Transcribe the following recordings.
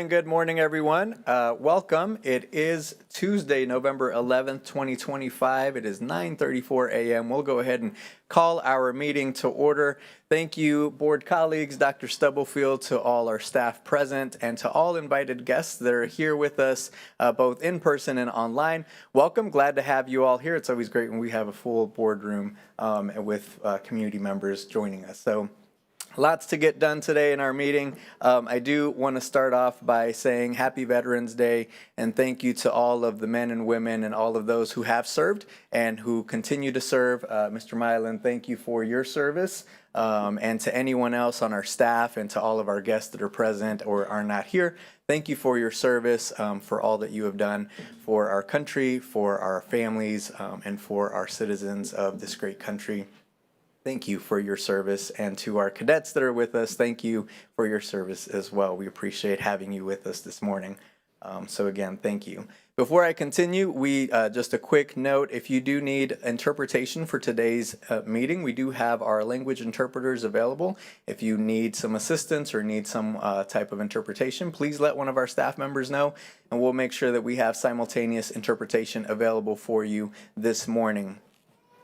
good morning, everyone. Welcome. It is Tuesday, November 11th, 2025. It is 9:34 a.m. We'll go ahead and call our meeting to order. Thank you, board colleagues, Dr. Stubblefield, to all our staff present, and to all invited guests that are here with us, both in person and online. Welcome. Glad to have you all here. It's always great when we have a full boardroom with community members joining us. So, lots to get done today in our meeting. I do want to start off by saying Happy Veterans Day and thank you to all of the men and women and all of those who have served and who continue to serve. Mr. Mylan, thank you for your service. And to anyone else on our staff and to all of our guests that are present or are not here, thank you for your service, for all that you have done for our country, for our families, and for our citizens of this great country. Thank you for your service, and to our cadets that are with us, thank you for your service as well. We appreciate having you with us this morning. So again, thank you. Before I continue, just a quick note, if you do need interpretation for today's meeting, we do have our language interpreters available. If you need some assistance or need some type of interpretation, please let one of our staff members know, and we'll make sure that we have simultaneous interpretation available for you this morning.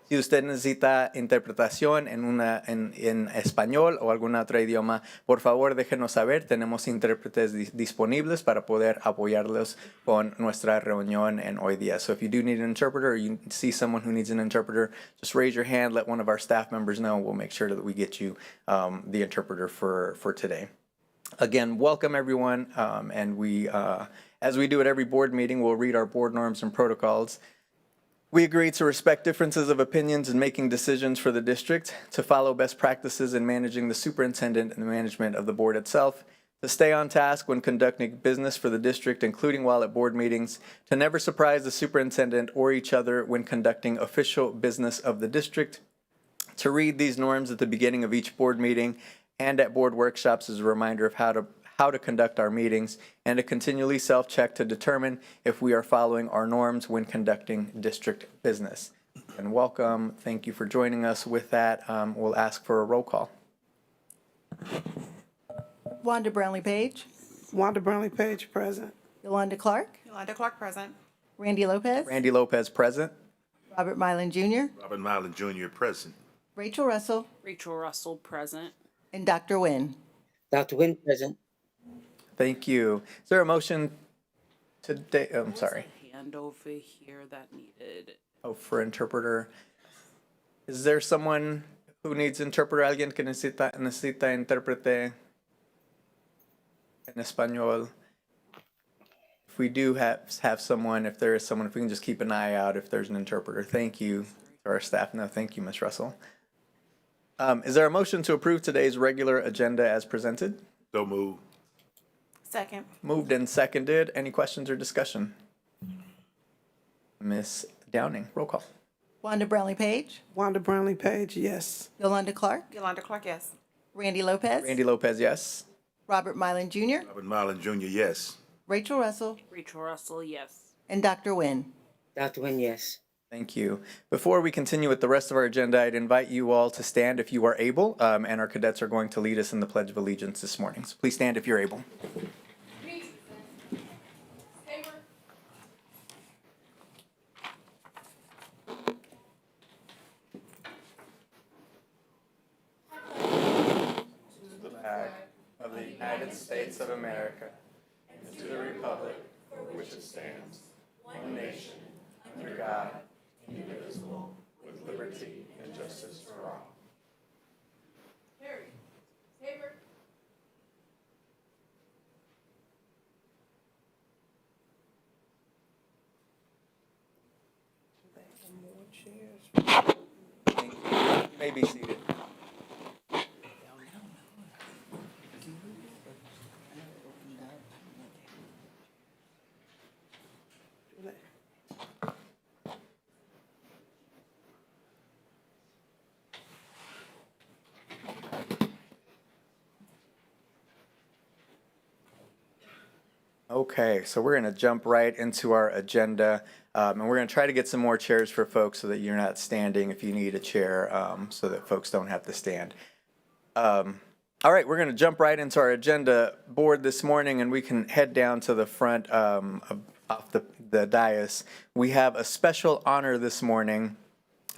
Si usted necesita interpretación en español o algún otro idioma, por favor déjenos saber. Tenemos intérpretes disponibles para poder apoyarlos con nuestra reunión en hoy día. So if you do need an interpreter or you see someone who needs an interpreter, just raise your hand, let one of our staff members know, and we'll make sure that we get you the interpreter for today. Again, welcome everyone, and we, as we do at every board meeting, we'll read our board norms and protocols. We agree to respect differences of opinions in making decisions for the district, to follow best practices in managing the superintendent and the management of the board itself, to stay on task when conducting business for the district, including while at board meetings, to never surprise the superintendent or each other when conducting official business of the district, to read these norms at the beginning of each board meeting and at board workshops as a reminder of how to conduct our meetings, and to continually self-check to determine if we are following our norms when conducting district business. And welcome. Thank you for joining us. With that, we'll ask for a roll call. Wanda Brownlee Page. Wanda Brownlee Page, present. Yolanda Clark. Yolanda Clark, present. Randy Lopez. Randy Lopez, present. Robert Mylan Jr. Robert Mylan Jr., present. Rachel Russell. Rachel Russell, present. And Dr. Nguyen. Dr. Nguyen, present. Thank you. Is there a motion today? I'm sorry. Hand over here that needed. Oh, for interpreter. Is there someone who needs interpreter? ¿Alguien que necesita intérprete en español? If we do have someone, if there is someone, if we can just keep an eye out if there's an interpreter. Thank you to our staff. No, thank you, Ms. Russell. Is there a motion to approve today's regular agenda as presented? So moved. Second. Moved and seconded. Any questions or discussion? Ms. Downing, roll call. Wanda Brownlee Page. Wanda Brownlee Page, yes. Yolanda Clark. Yolanda Clark, yes. Randy Lopez. Randy Lopez, yes. Robert Mylan Jr. Robert Mylan Jr., yes. Rachel Russell. Rachel Russell, yes. And Dr. Nguyen. Dr. Nguyen, yes. Thank you. Before we continue with the rest of our agenda, I'd invite you all to stand if you are able, and our cadets are going to lead us in the Pledge of Allegiance this morning. So please stand if you're able. Of the United States of America, and to the republic for which it stands, one nation, under God, indivisible, with liberty and justice for all. Thank you. You may be seated. Okay, so we're going to jump right into our agenda, and we're going to try to get some more chairs for folks so that you're not standing if you need a chair, so that folks don't have to stand. All right, we're going to jump right into our agenda board this morning, and we can head down to the front off the dais. We have a special honor this morning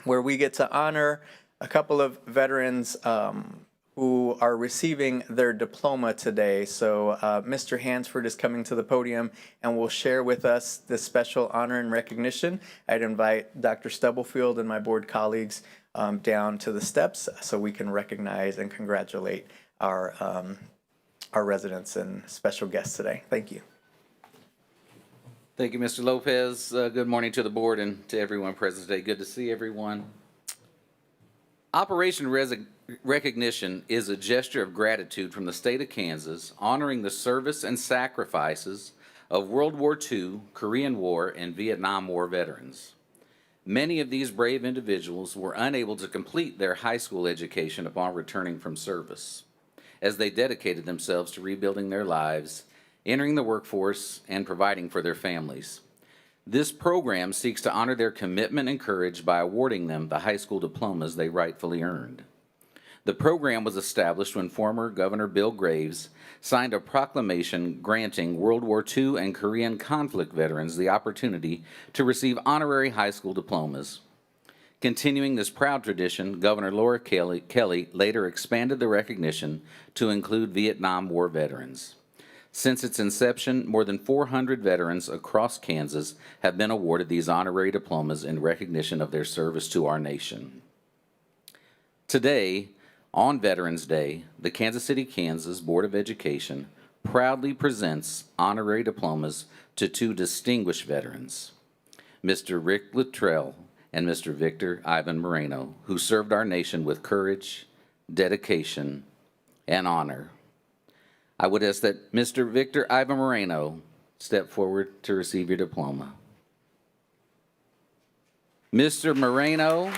where we get to honor a couple of veterans who are receiving their diploma today. So Mr. Hansford is coming to the podium and will share with us this special honor and recognition. I'd invite Dr. Stubblefield and my board colleagues down to the steps so we can recognize and congratulate our residents and special guests today. Thank you. Thank you, Mr. Lopez. Good morning to the board and to everyone present today. Good to see everyone. Operation Recognition is a gesture of gratitude from the state of Kansas, honoring the service and sacrifices of World War II, Korean War, and Vietnam War veterans. Many of these brave individuals were unable to complete their high school education upon returning from service, as they dedicated themselves to rebuilding their lives, entering the workforce, and providing for their families. This program seeks to honor their commitment and courage by awarding them the high school diplomas they rightfully earned. The program was established when former Governor Bill Graves signed a proclamation granting World War II and Korean conflict veterans the opportunity to receive honorary high school diplomas. Continuing this proud tradition, Governor Laura Kelly later expanded the recognition to include Vietnam War veterans. Since its inception, more than 400 veterans across Kansas have been awarded these honorary diplomas in recognition of their service to our nation. Today, on Veterans Day, the Kansas City, Kansas Board of Education proudly presents honorary diplomas to two distinguished veterans, Mr. Rick Luttrell and Mr. Victor Ivan Moreno, who served our nation with courage, dedication, and honor. I would ask that Mr. Victor Ivan Moreno step forward to receive your diploma. Mr. Moreno.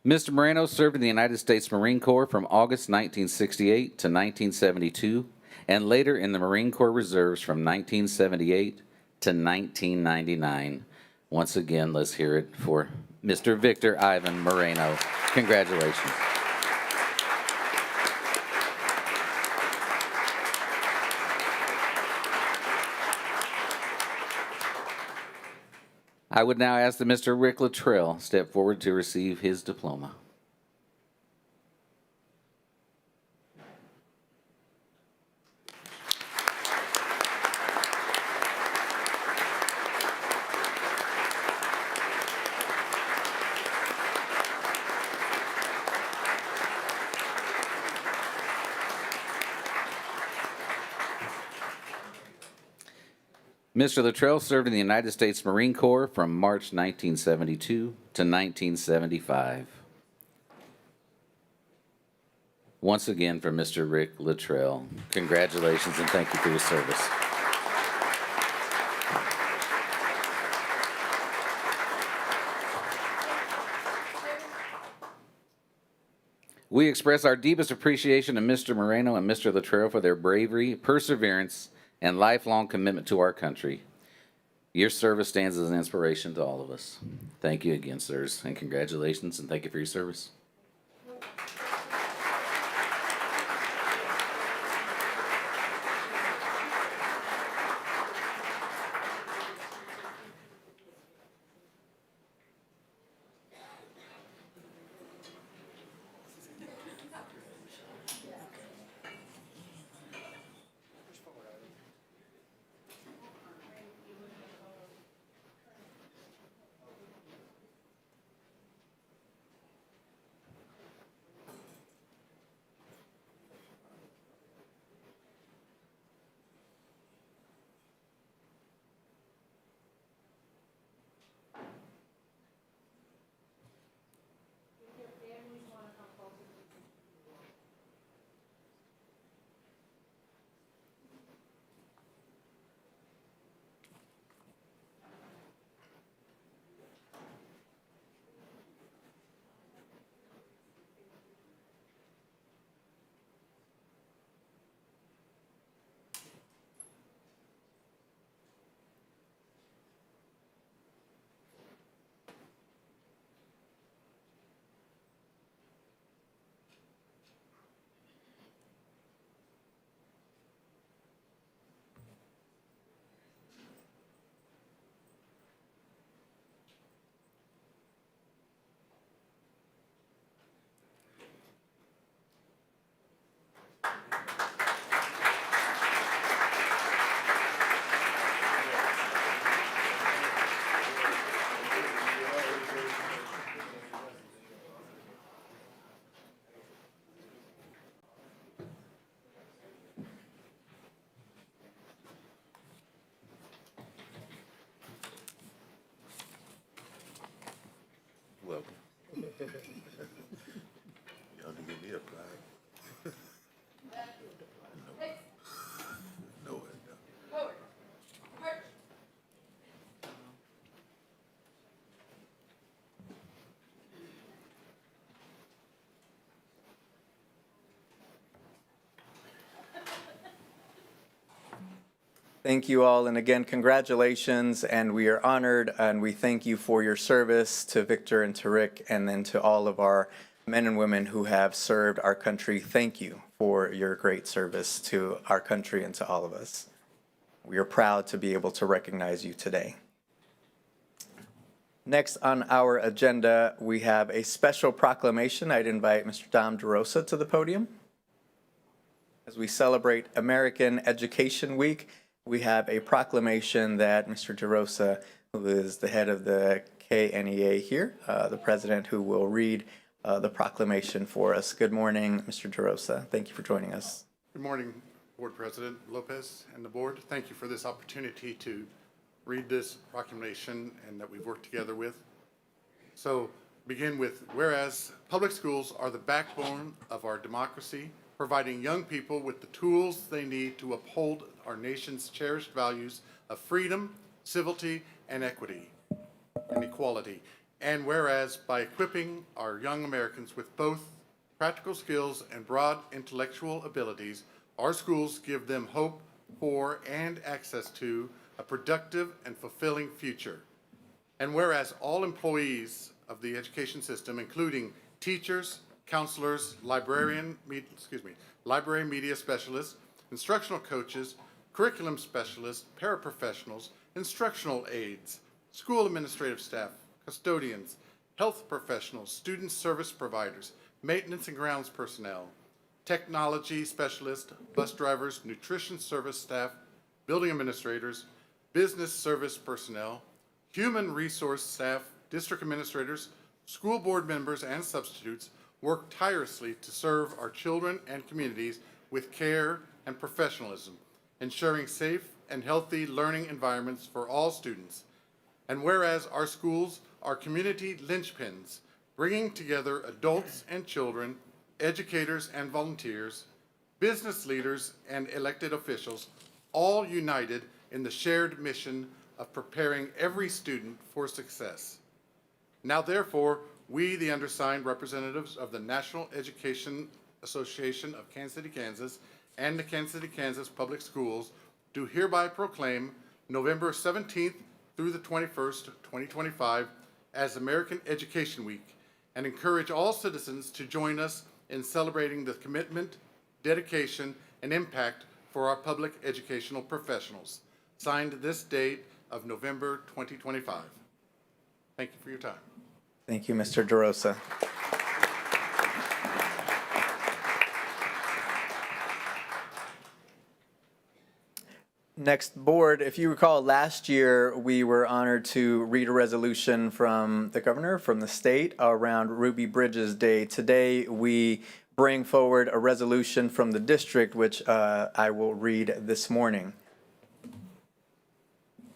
Mr. Moreno served in the United States Marine Corps from August 1968 to 1972, and later in the Marine Corps Reserves from 1978 to 1999. Once again, let's hear it for Mr. Victor Ivan Moreno. Congratulations. I would now ask that Mr. Rick Luttrell step forward to receive his diploma. Mr. Luttrell served in the United States Marine Corps from March 1972 to 1975. Once again for Mr. Rick Luttrell, congratulations and thank you for your service. We express our deepest appreciation to Mr. Moreno and Mr. Luttrell for their bravery, perseverance, and lifelong commitment to our country. Your service stands as an inspiration to all of us. Thank you again, sirs, and congratulations, and thank you for your service. Y'all can give me a plaque. No, no. Thank you all, and again, congratulations, and we are honored, and we thank you for your service to Victor and to Rick, and then to all of our men and women who have served our country. Thank you for your great service to our country and to all of us. We are proud to be able to recognize you today. Next on our agenda, we have a special proclamation. I'd invite Mr. Dom DeRosa to the podium. As we celebrate American Education Week, we have a proclamation that Mr. DeRosa, who is the head of the KNEA here, the president, who will read the proclamation for us. Good morning, Mr. DeRosa. Thank you for joining us. Good morning, Board President Lopez and the board. Thank you for this opportunity to read this proclamation and that we've worked together with. So begin with, whereas public schools are the backbone of our democracy, providing young people with the tools they need to uphold our nation's cherished values of freedom, civility, and equity and equality. And whereas by equipping our young Americans with both practical skills and broad intellectual abilities, our schools give them hope for and access to a productive and fulfilling future. And whereas all employees of the education system, including teachers, counselors, library media specialists, instructional coaches, curriculum specialists, paraprofessionals, instructional aides, school administrative staff, custodians, health professionals, student service providers, maintenance and grounds personnel, technology specialists, bus drivers, nutrition service staff, building administrators, business service personnel, human resource staff, district administrators, school board members, and substitutes work tirelessly to serve our children and communities with care and professionalism, ensuring safe and healthy learning environments for all students. And whereas our schools are community linchpins, bringing together adults and children, educators and volunteers, business leaders and elected officials, all united in the shared mission of preparing every student for success. Now, therefore, we, the undersigned representatives of the National Education Association of Kansas City, Kansas, and the Kansas City, Kansas Public Schools, do hereby proclaim November 17th through the 21st, 2025, as American Education Week, and encourage all citizens to join us in celebrating the commitment, dedication, and impact for our public educational professionals. Signed this date of November 2025. Thank you for your time. Thank you, Mr. DeRosa. Next, board, if you recall, last year we were honored to read a resolution from the governor, from the state, around Ruby Bridges Day. Today we bring forward a resolution from the district, which I will read this morning.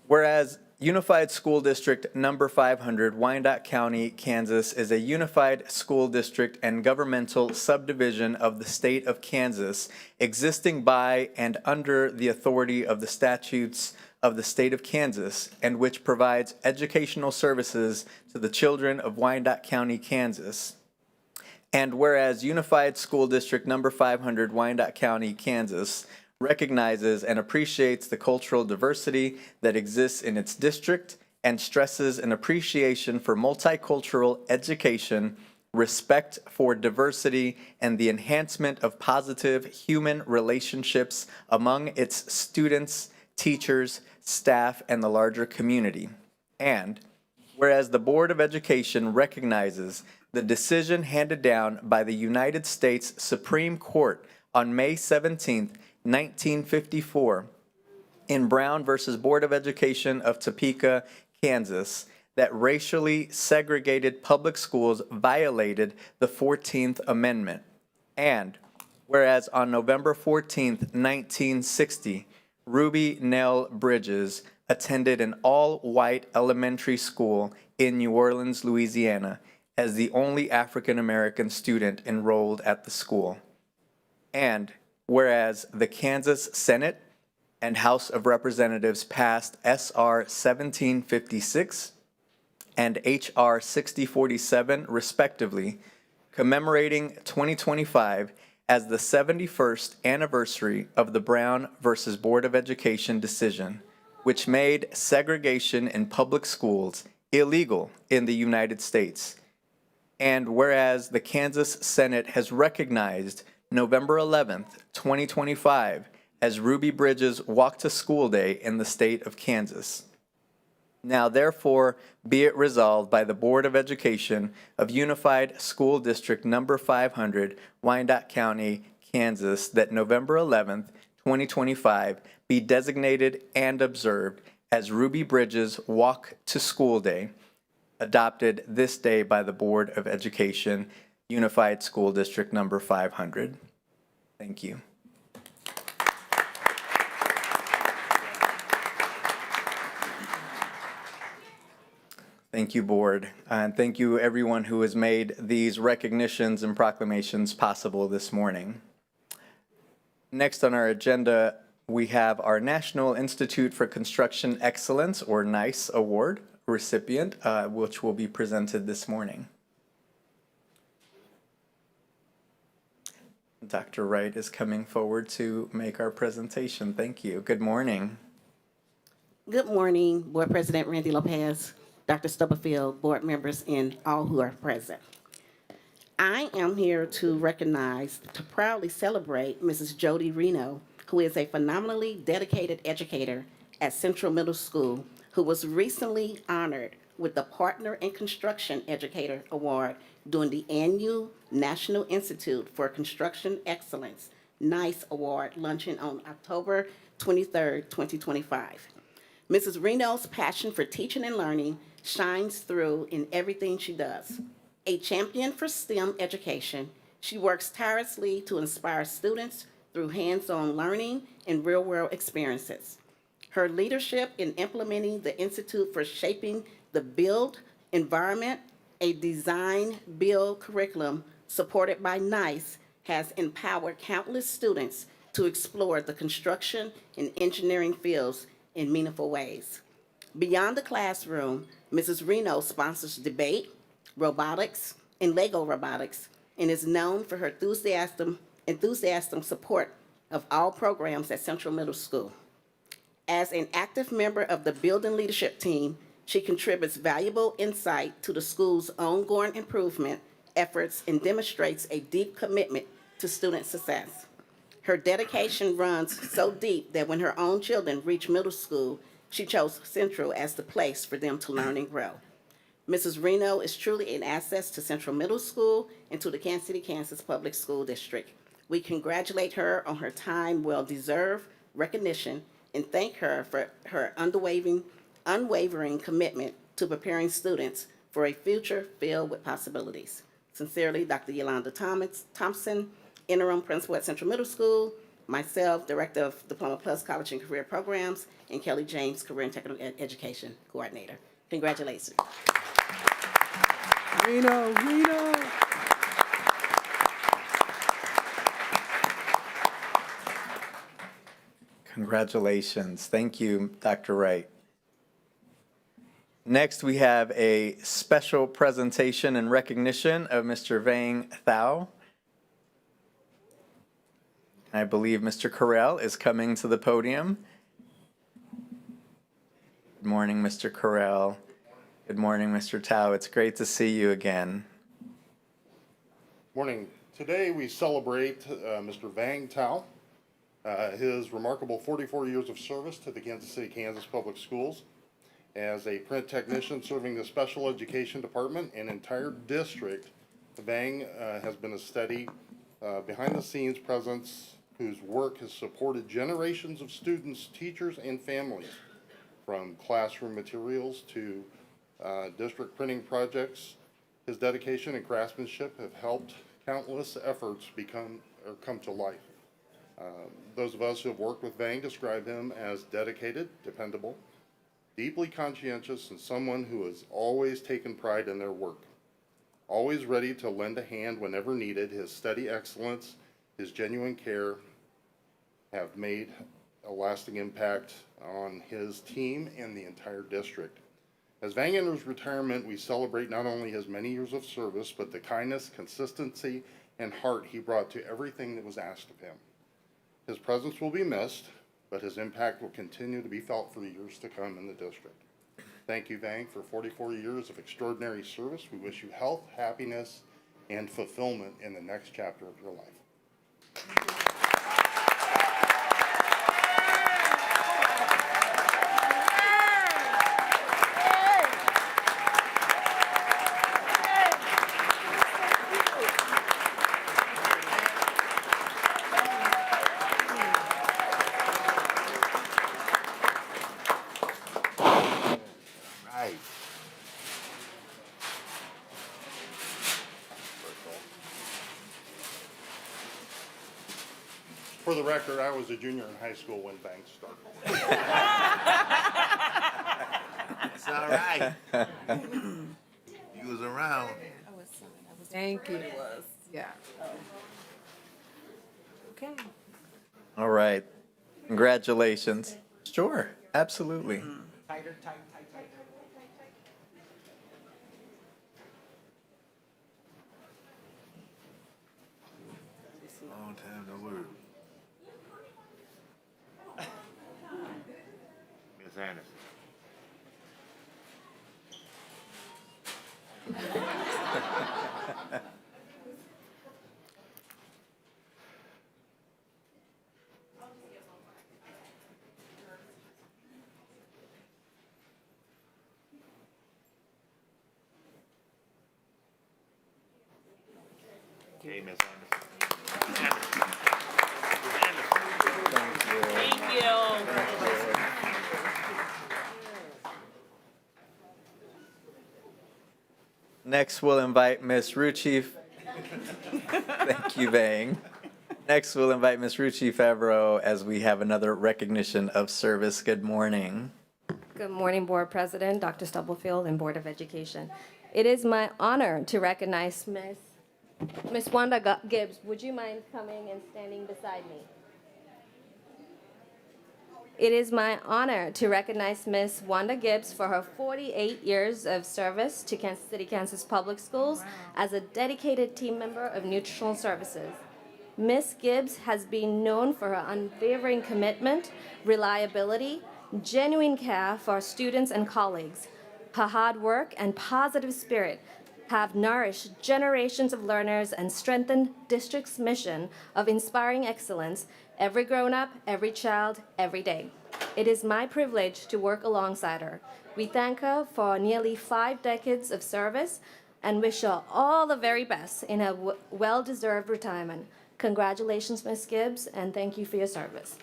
Whereas Unified School District Number 500, Wyandotte County, Kansas, is a unified school district and governmental subdivision of the state of Kansas, existing by and under the authority of the statutes of the state of Kansas, and which provides educational services to the children of Wyandotte County, Kansas. And whereas Unified School District Number 500, Wyandotte County, Kansas, recognizes and appreciates the cultural diversity that exists in its district and stresses an appreciation for multicultural education, respect for diversity, and the enhancement of positive human relationships among its students, teachers, staff, and the larger community. And whereas the Board of Education recognizes the decision handed down by the United States Supreme Court on May 17th, 1954, in Brown versus Board of Education of Topeka, Kansas, that racially segregated public schools violated the 14th Amendment. And whereas on November 14th, 1960, Ruby Nell Bridges attended an all-white elementary school in New Orleans, Louisiana, as the only African American student enrolled at the school. And whereas the Kansas Senate and House of Representatives passed S.R. 1756 and H.R. 6047 respectively, commemorating 2025 as the 71st anniversary of the Brown versus Board of Education decision, which made segregation in public schools illegal in the United States. And whereas the Kansas Senate has recognized November 11th, 2025 as Ruby Bridges Walk to School Day in the state of Kansas. Now therefore be it resolved by the Board of Education of Unified School District Number 500, Wyandotte County, Kansas, that November 11th, 2025 be designated and observed as Ruby Bridges Walk to School Day, adopted this day by the Board of Education, Unified School District Number 500. Thank you. Thank you, Board, and thank you everyone who has made these recognitions and proclamations possible this morning. Next on our agenda, we have our National Institute for Construction Excellence, or NICE Award recipient, which will be presented this morning. Dr. Wright is coming forward to make our presentation. Thank you. Good morning. Good morning, Board President Randy Lopez, Dr. Stubblefield, board members, and all who are present. I am here to recognize, to proudly celebrate Mrs. Jody Reno, who is a phenomenally dedicated educator at Central Middle School, who was recently honored with the Partner in Construction Educator Award during the annual National Institute for Construction Excellence NICE Award luncheon on October 23rd, 2025. Mrs. Reno's passion for teaching and learning shines through in everything she does. A champion for STEM education, she works tirelessly to inspire students through hands-on learning and real-world experiences. Her leadership in implementing the Institute for Shaping the Built Environment, a design-build curriculum supported by NICE, has empowered countless students to explore the construction and engineering fields in meaningful ways. Beyond the classroom, Mrs. Reno sponsors debate, robotics, and Lego robotics, and is known for her enthusiastic support of all programs at Central Middle School. As an active member of the building leadership team, she contributes valuable insight to the school's ongoing improvement efforts and demonstrates a deep commitment to student success. Her dedication runs so deep that when her own children reach middle school, she chose Central as the place for them to learn and grow. Mrs. Reno is truly an asset to Central Middle School and to the Kansas City, Kansas Public School District. We congratulate her on her time well-deserved recognition and thank her for her unwavering commitment to preparing students for a future filled with possibilities. Sincerely, Dr. Yolanda Thompson, Interim Principal at Central Middle School, myself, Director of Diploma Plus College and Career Programs, and Kelly James, Career and Technical Education Coordinator. Congratulations. Reno, Reno. Congratulations. Thank you, Dr. Wright. Next, we have a special presentation in recognition of Mr. Vang Thao. I believe Mr. Carell is coming to the podium. Good morning, Mr. Carell. Good morning, Mr. Thao. It's great to see you again. Morning. Today we celebrate Mr. Vang Tao, his remarkable 44 years of service to the Kansas City, Kansas Public Schools. As a print technician serving the special education department and entire district, Vang has been a steady behind-the-scenes presence whose work has supported generations of students, teachers, and families, from classroom materials to district printing projects. His dedication and craftsmanship have helped countless efforts come to life. Those of us who have worked with Vang describe him as dedicated, dependable, deeply conscientious, and someone who has always taken pride in their work. Always ready to lend a hand whenever needed, his steady excellence, his genuine care have made a lasting impact on his team and the entire district. As Vang enters retirement, we celebrate not only his many years of service, but the kindness, consistency, and heart he brought to everything that was asked of him. His presence will be missed, but his impact will continue to be felt for the years to come in the district. Thank you, Vang, for 44 years of extraordinary service. We wish you health, happiness, and fulfillment in the next chapter of your life. Right. For the record, I was a junior in high school when Vang started. It's all right. You was around. Thank you. Yeah. Okay. All right. Congratulations. Sure, absolutely. Long time no word. Miss Anderson. Hey, Miss Anderson. Thank you. Next, we'll invite Miss Ruchi. Thank you, Vang. Next, we'll invite Miss Ruchi Favreau as we have another recognition of service. Good morning. Good morning, Board President, Dr. Stubblefield, and Board of Education. It is my honor to recognize Miss Wanda Gibbs. Would you mind coming and standing beside me? It is my honor to recognize Miss Wanda Gibbs for her 48 years of service to Kansas City, Kansas Public Schools as a dedicated team member of nutritional services. Miss Gibbs has been known for her unwavering commitment, reliability, genuine care for students and colleagues. Her hard work and positive spirit have nourished generations of learners and strengthened district's mission of inspiring excellence, every grown-up, every child, every day. It is my privilege to work alongside her. We thank her for nearly 5 decades of service and wish her all the very best in her well-deserved retirement. Congratulations, Ms. Gibbs, and thank you for your service.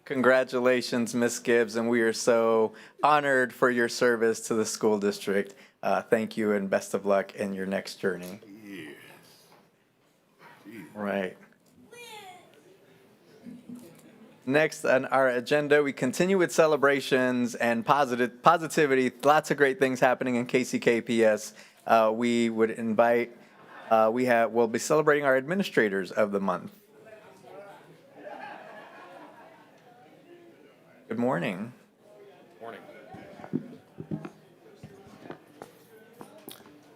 Congratulations, Miss Gibbs, and we are so honored for your service to the school district. Thank you and best of luck in your next journey. Yes. Right. Next on our agenda, we continue with celebrations and positivity. Lots of great things happening in KCKPS. We would invite, we'll be celebrating our administrators of the month. Good morning. Morning.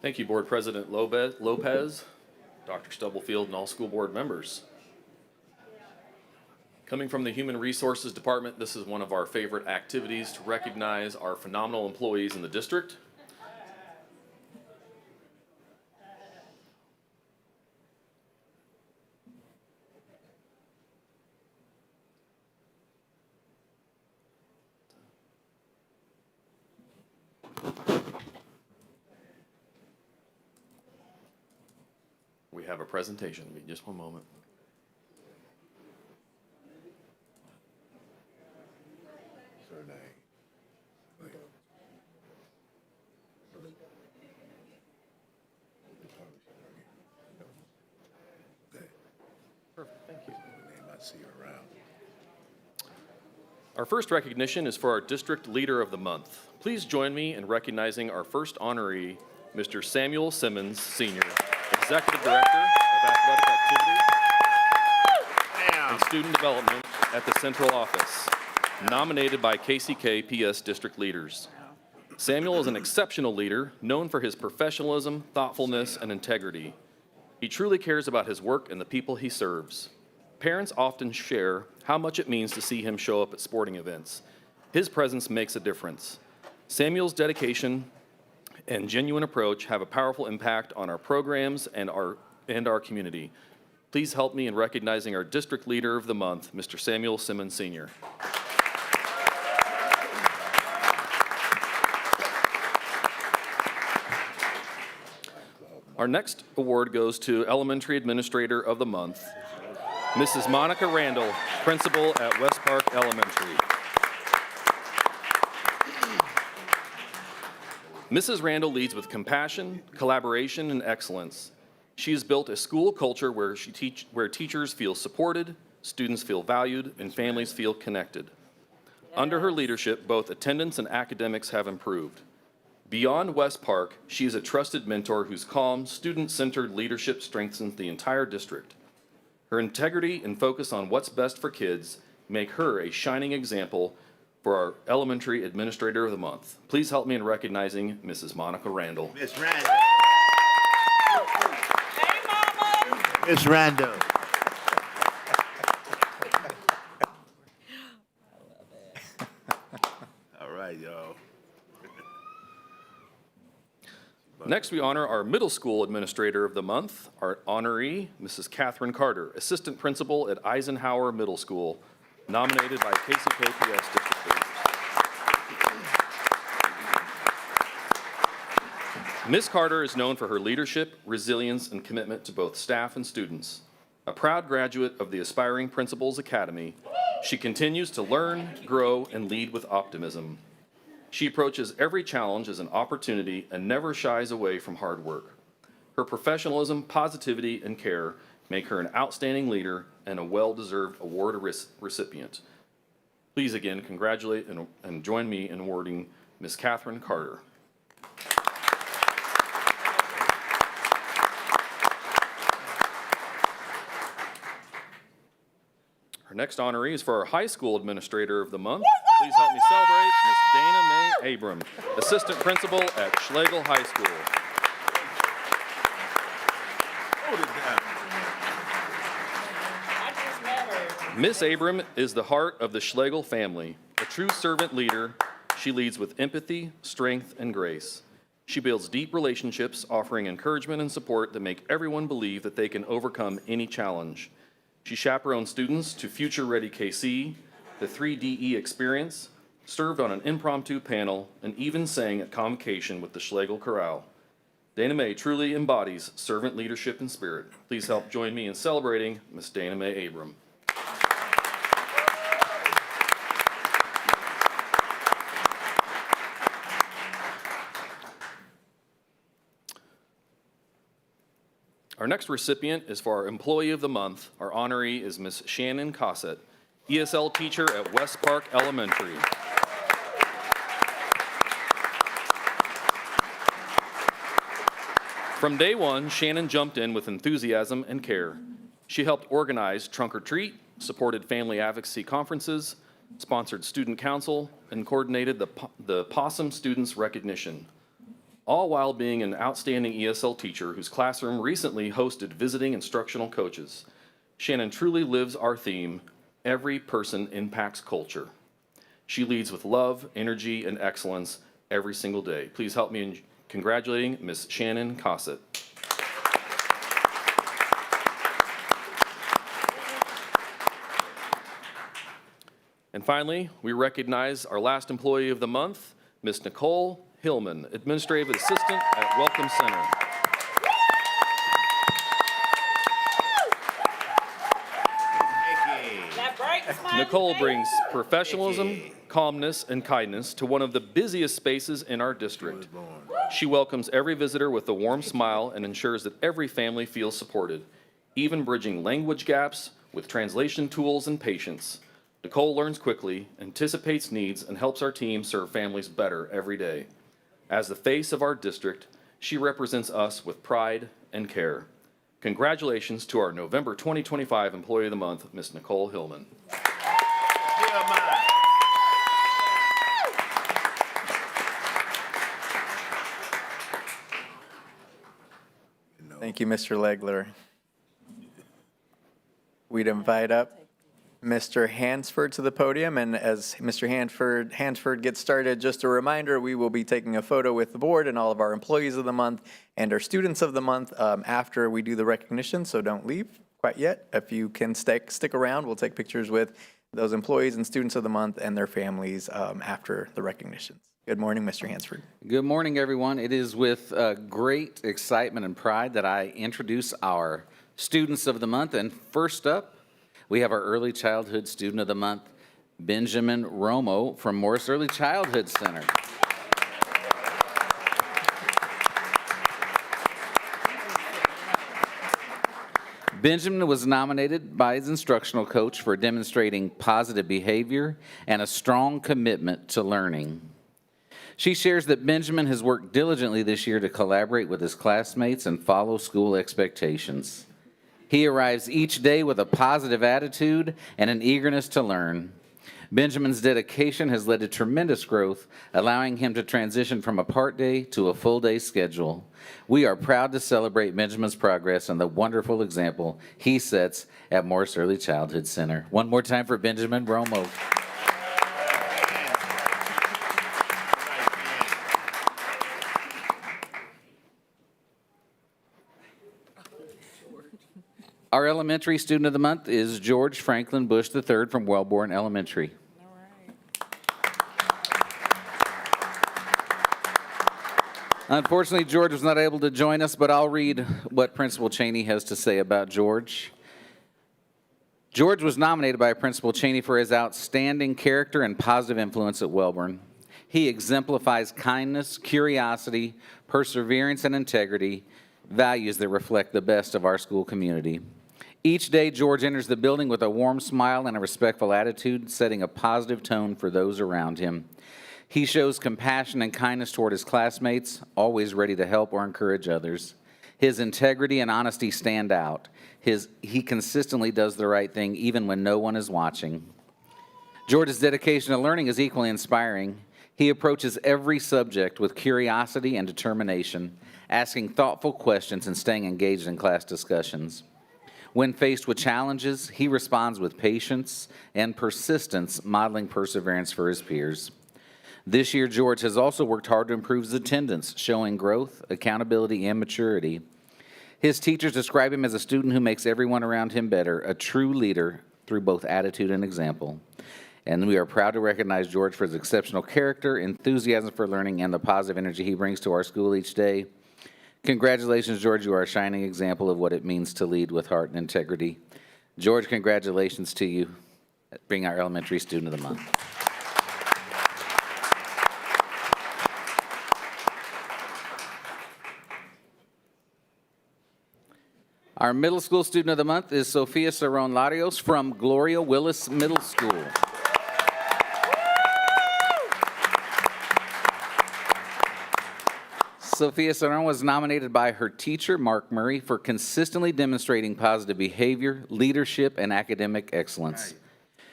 Thank you, Board President Lopez, Dr. Stubblefield, and all school board members. Coming from the Human Resources Department, this is one of our favorite activities to recognize our phenomenal employees in the district. We have a presentation. Give me just one moment. Surname. Our first recognition is for our District Leader of the Month. Please join me in recognizing our first honoree, Mr. Samuel Simmons, Sr., Executive Director of Athletic Activities and Student Development at the Central Office, nominated by KCKPS District Leaders. Samuel is an exceptional leader, known for his professionalism, thoughtfulness, and integrity. He truly cares about his work and the people he serves. Parents often share how much it means to see him show up at sporting events. His presence makes a difference. Samuel's dedication and genuine approach have a powerful impact on our programs and our community. Please help me in recognizing our District Leader of the Month, Mr. Samuel Simmons, Sr. Our next award goes to Elementary Administrator of the Month, Mrs. Monica Randall, Principal at West Park Elementary. Mrs. Randall leads with compassion, collaboration, and excellence. She has built a school culture where teachers feel supported, students feel valued, and families feel connected. Under her leadership, both attendance and academics have improved. Beyond West Park, she is a trusted mentor whose calm, student-centered leadership strengthens the entire district. Her integrity and focus on what's best for kids make her a shining example for our Elementary Administrator of the Month. Please help me in recognizing Mrs. Monica Randall. Miss Randall. Miss Randall. All right, y'all. Next, we honor our Middle School Administrator of the Month, our honoree, Mrs. Catherine Carter, Assistant Principal at Eisenhower Middle School, nominated by KCKPS District Leaders. Ms. Carter is known for her leadership, resilience, and commitment to both staff and students. A proud graduate of the Aspiring Principals Academy, she continues to learn, grow, and lead with optimism. She approaches every challenge as an opportunity and never shies away from hard work. Her professionalism, positivity, and care make her an outstanding leader and a well-deserved award recipient. Please again congratulate and join me in awarding Ms. Catherine Carter. Our next honoree is for our High School Administrator of the Month. Please help me celebrate Ms. Dana Mae Abram, Assistant Principal at Schlegel High School. Ms. Abram is the heart of the Schlegel family. A true servant leader, she leads with empathy, strength, and grace. She builds deep relationships, offering encouragement and support that make everyone believe that they can overcome any challenge. She chaperones students to Future Ready KC, the 3DE experience, served on an impromptu panel, and even sang at convocation with the Schlegel Chorale. Dana Mae truly embodies servant leadership and spirit. Please help join me in celebrating Miss Dana Mae Abram. Our next recipient is for our Employee of the Month. Our honoree is Miss Shannon Cossett, ESL teacher at West Park Elementary. From day one, Shannon jumped in with enthusiasm and care. She helped organize Trunk or Treat, supported family advocacy conferences, sponsored student council, and coordinated the Possum Students Recognition, all while being an outstanding ESL teacher whose classroom recently hosted visiting instructional coaches. Shannon truly lives our theme, every person impacts culture. She leads with love, energy, and excellence every single day. Please help me in congratulating Miss Shannon Cossett. And finally, we recognize our last employee of the month, Miss Nicole Hillman, Administrative Assistant at Welcome Center. Nicole brings professionalism, calmness, and kindness to one of the busiest spaces in our district. She welcomes every visitor with a warm smile and ensures that every family feels supported, even bridging language gaps with translation tools and patience. Nicole learns quickly, anticipates needs, and helps our team serve families better every day. As the face of our district, she represents us with pride and care. Congratulations to our November 2025 Employee of the Month, Ms. Nicole Hillman. Thank you, Mr. Legler. We'd invite up Mr. Hansford to the podium, and as Mr. Hansford gets started, just a reminder, we will be taking a photo with the board and all of our employees of the month and our students of the month after we do the recognition, so don't leave quite yet. If you can stick around, we'll take pictures with those employees and students of the month and their families after the recognitions. Good morning, Mr. Hansford. Good morning, everyone. It is with great excitement and pride that I introduce our students of the month. And first up, we have our Early Childhood Student of the Month, Benjamin Romo from Morris Early Childhood Center. Benjamin was nominated by his instructional coach for demonstrating positive behavior and a strong commitment to learning. She shares that Benjamin has worked diligently this year to collaborate with his classmates and follow school expectations. He arrives each day with a positive attitude and an eagerness to learn. Benjamin's dedication has led to tremendous growth, allowing him to transition from a part-day to a full-day schedule. We are proud to celebrate Benjamin's progress and the wonderful example he sets at Morris Early Childhood Center. One more time for Benjamin Romo. Our elementary student of the month is George Franklin Bush III from Wellborn Elementary. Unfortunately, George was not able to join us, but I'll read what Principal Cheney has to say about George. George was nominated by Principal Cheney for his outstanding character and positive influence at Wellborn. He exemplifies kindness, curiosity, perseverance, and integrity, values that reflect the best of our school community. Each day, George enters the building with a warm smile and a respectful attitude, setting a positive tone for those around him. He shows compassion and kindness toward his classmates, always ready to help or encourage others. His integrity and honesty stand out. He consistently does the right thing even when no one is watching. George's dedication to learning is equally inspiring. He approaches every subject with curiosity and determination, asking thoughtful questions and staying engaged in class discussions. When faced with challenges, he responds with patience and persistence, modeling perseverance for his peers. This year, George has also worked hard to improve his attendance, showing growth, accountability, and maturity. His teachers describe him as a student who makes everyone around him better, a true leader through both attitude and example. And we are proud to recognize George for his exceptional character, enthusiasm for learning, and the positive energy he brings to our school each day. Congratulations, George. You are a shining example of what it means to lead with heart and integrity. George, congratulations to you being our Elementary Student of the Month. Our Middle School Student of the Month is Sofia Cerrone Larios from Gloria Willis Middle School. Sophia Cerrone was nominated by her teacher, Mark Murray, for consistently demonstrating positive behavior, leadership, and academic excellence.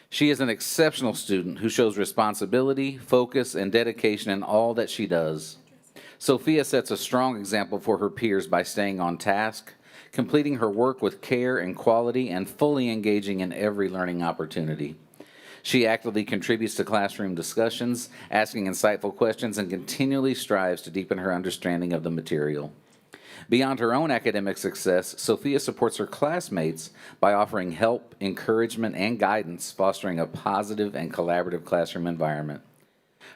She is an exceptional student who shows responsibility, focus, and dedication in all that she does. Sophia sets a strong example for her peers by staying on task, completing her work with care and quality, and fully engaging in every learning opportunity. She actively contributes to classroom discussions, asking insightful questions, and continually strives to deepen her understanding of the material. Beyond her own academic success, Sophia supports her classmates by offering help, encouragement, and guidance, fostering a positive and collaborative classroom environment.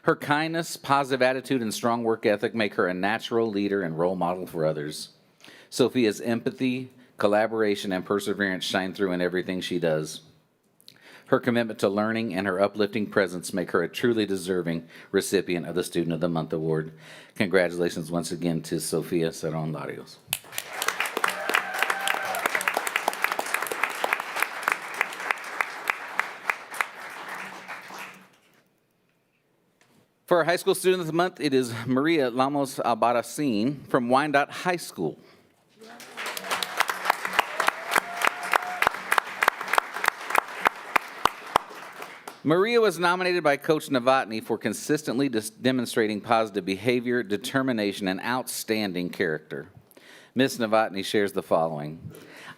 Her kindness, positive attitude, and strong work ethic make her a natural leader and role model for others. Sophia's empathy, collaboration, and perseverance shine through in everything she does. Her commitment to learning and her uplifting presence make her a truly deserving recipient of the Student of the Month Award. Congratulations once again to Sofia Cerrone Larios. For our high school student of the month, it is Maria Lamos Albarracin from Wyandotte High School. Maria was nominated by Coach Novotny for consistently demonstrating positive behavior, determination, and outstanding character. Ms. Novotny shares the following.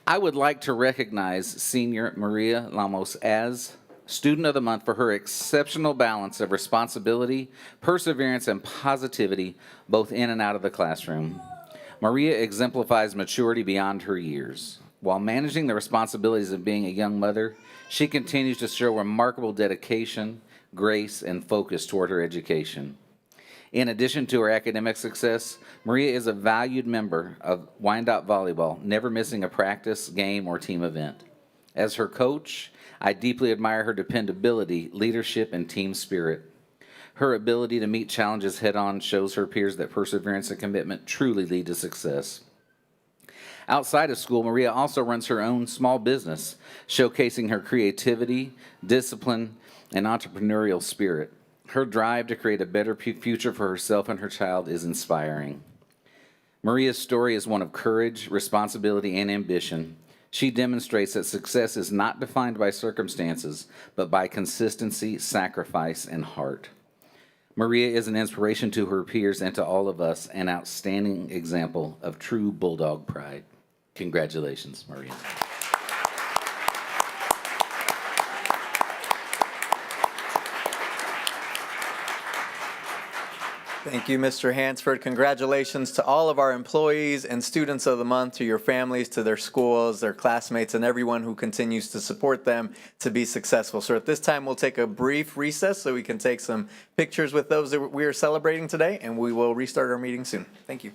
I would like to recognize senior Maria Lamos as Student of the Month for her exceptional balance of responsibility, perseverance, and positivity both in and out of the classroom. Maria exemplifies maturity beyond her years. While managing the responsibilities of being a young mother, she continues to show remarkable dedication, grace, and focus toward her education. In addition to her academic success, Maria is a valued member of Wyandotte Volleyball, never missing a practice, game, or team event. As her coach, I deeply admire her dependability, leadership, and team spirit. Her ability to meet challenges head-on shows her peers that perseverance and commitment truly lead to success. Outside of school, Maria also runs her own small business, showcasing her creativity, discipline, and entrepreneurial spirit. Her drive to create a better future for herself and her child is inspiring. Maria's story is one of courage, responsibility, and ambition. She demonstrates that success is not defined by circumstances, but by consistency, sacrifice, and heart. Maria is an inspiration to her peers and to all of us, an outstanding example of true Bulldog pride. Congratulations, Maria. Thank you, Mr. Hansford. Congratulations to all of our employees and students of the month, to your families, to their schools, their classmates, and everyone who continues to support them to be successful. So at this time, we'll take a brief recess so we can take some pictures with those that we are celebrating today, and we will restart our meeting soon. Thank you.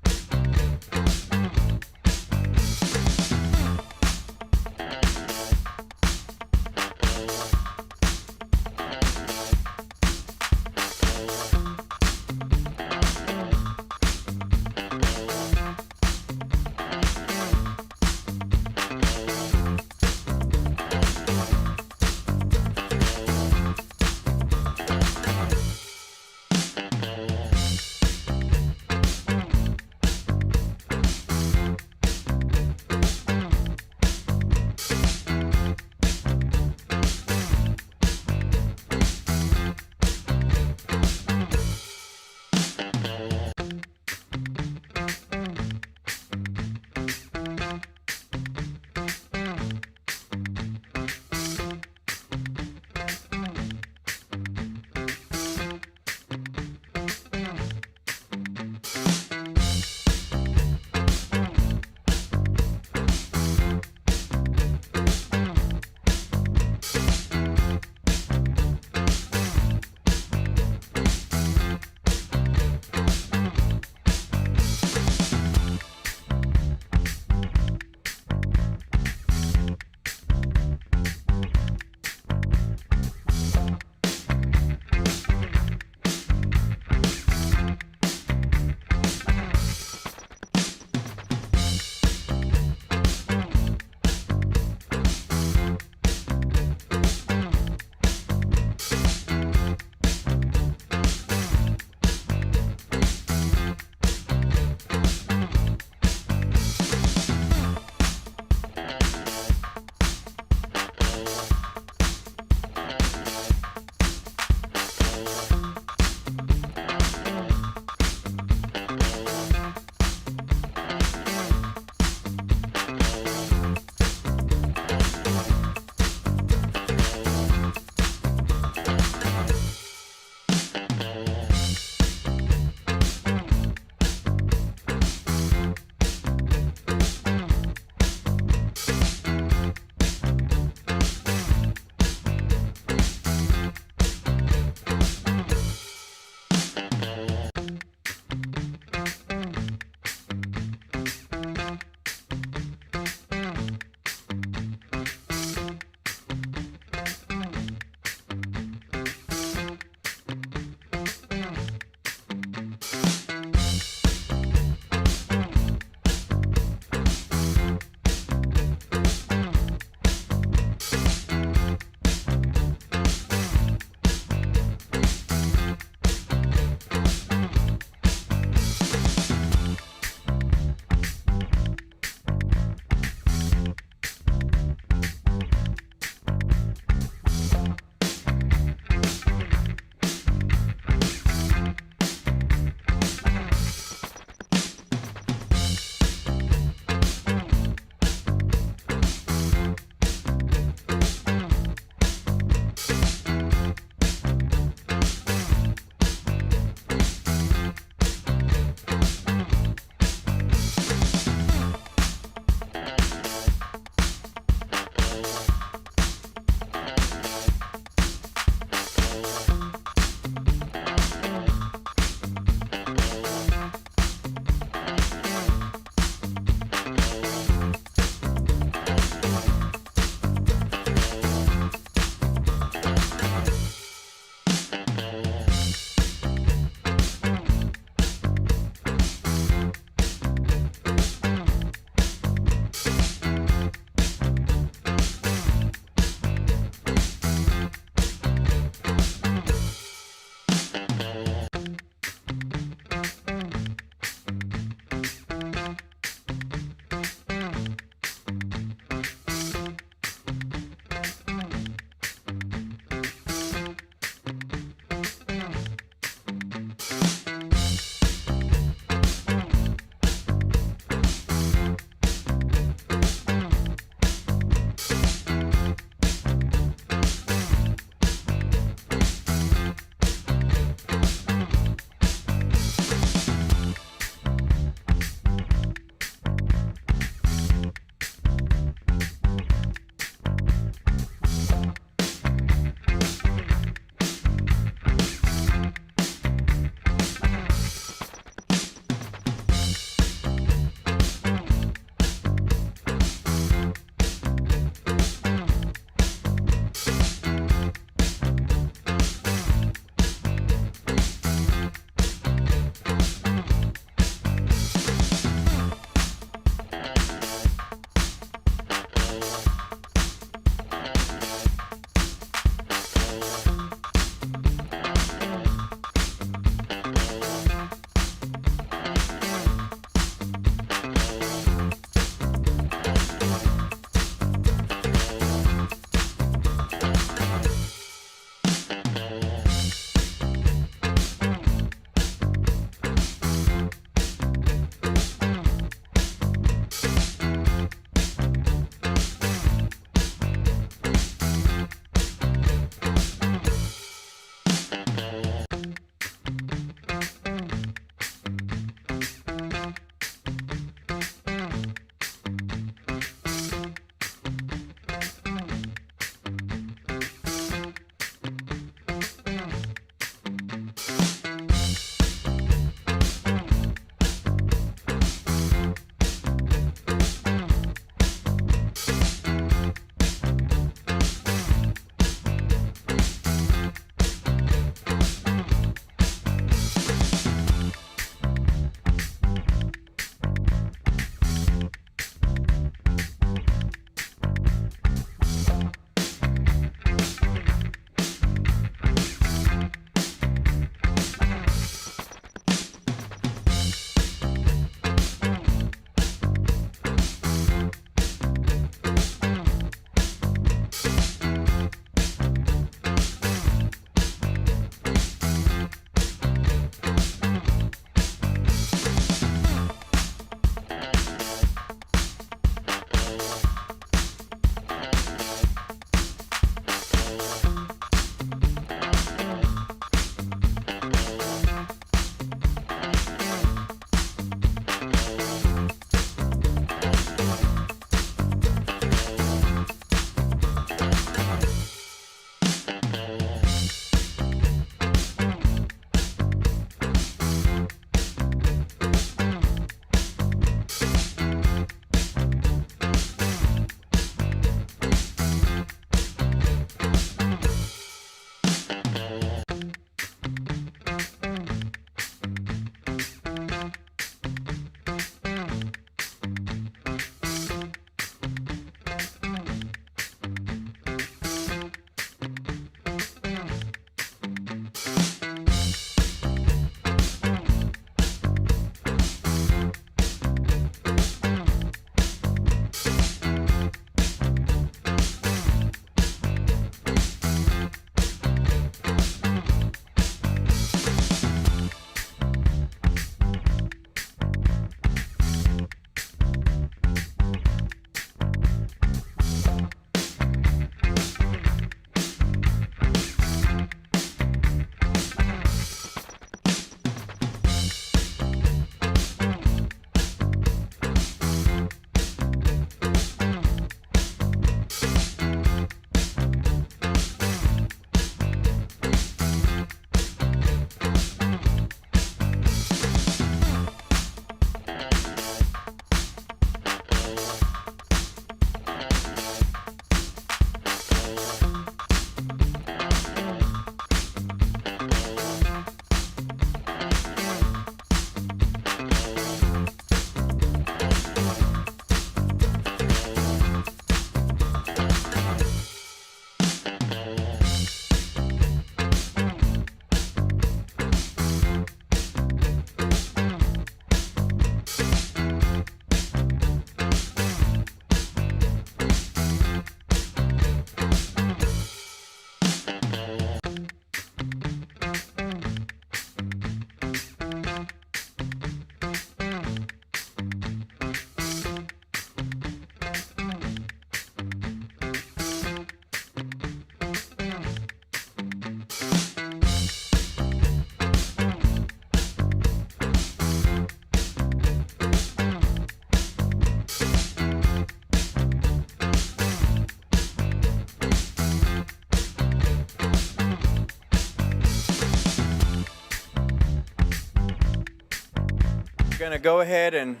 We're going to go ahead and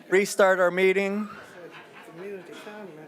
restart our meeting. Community comment.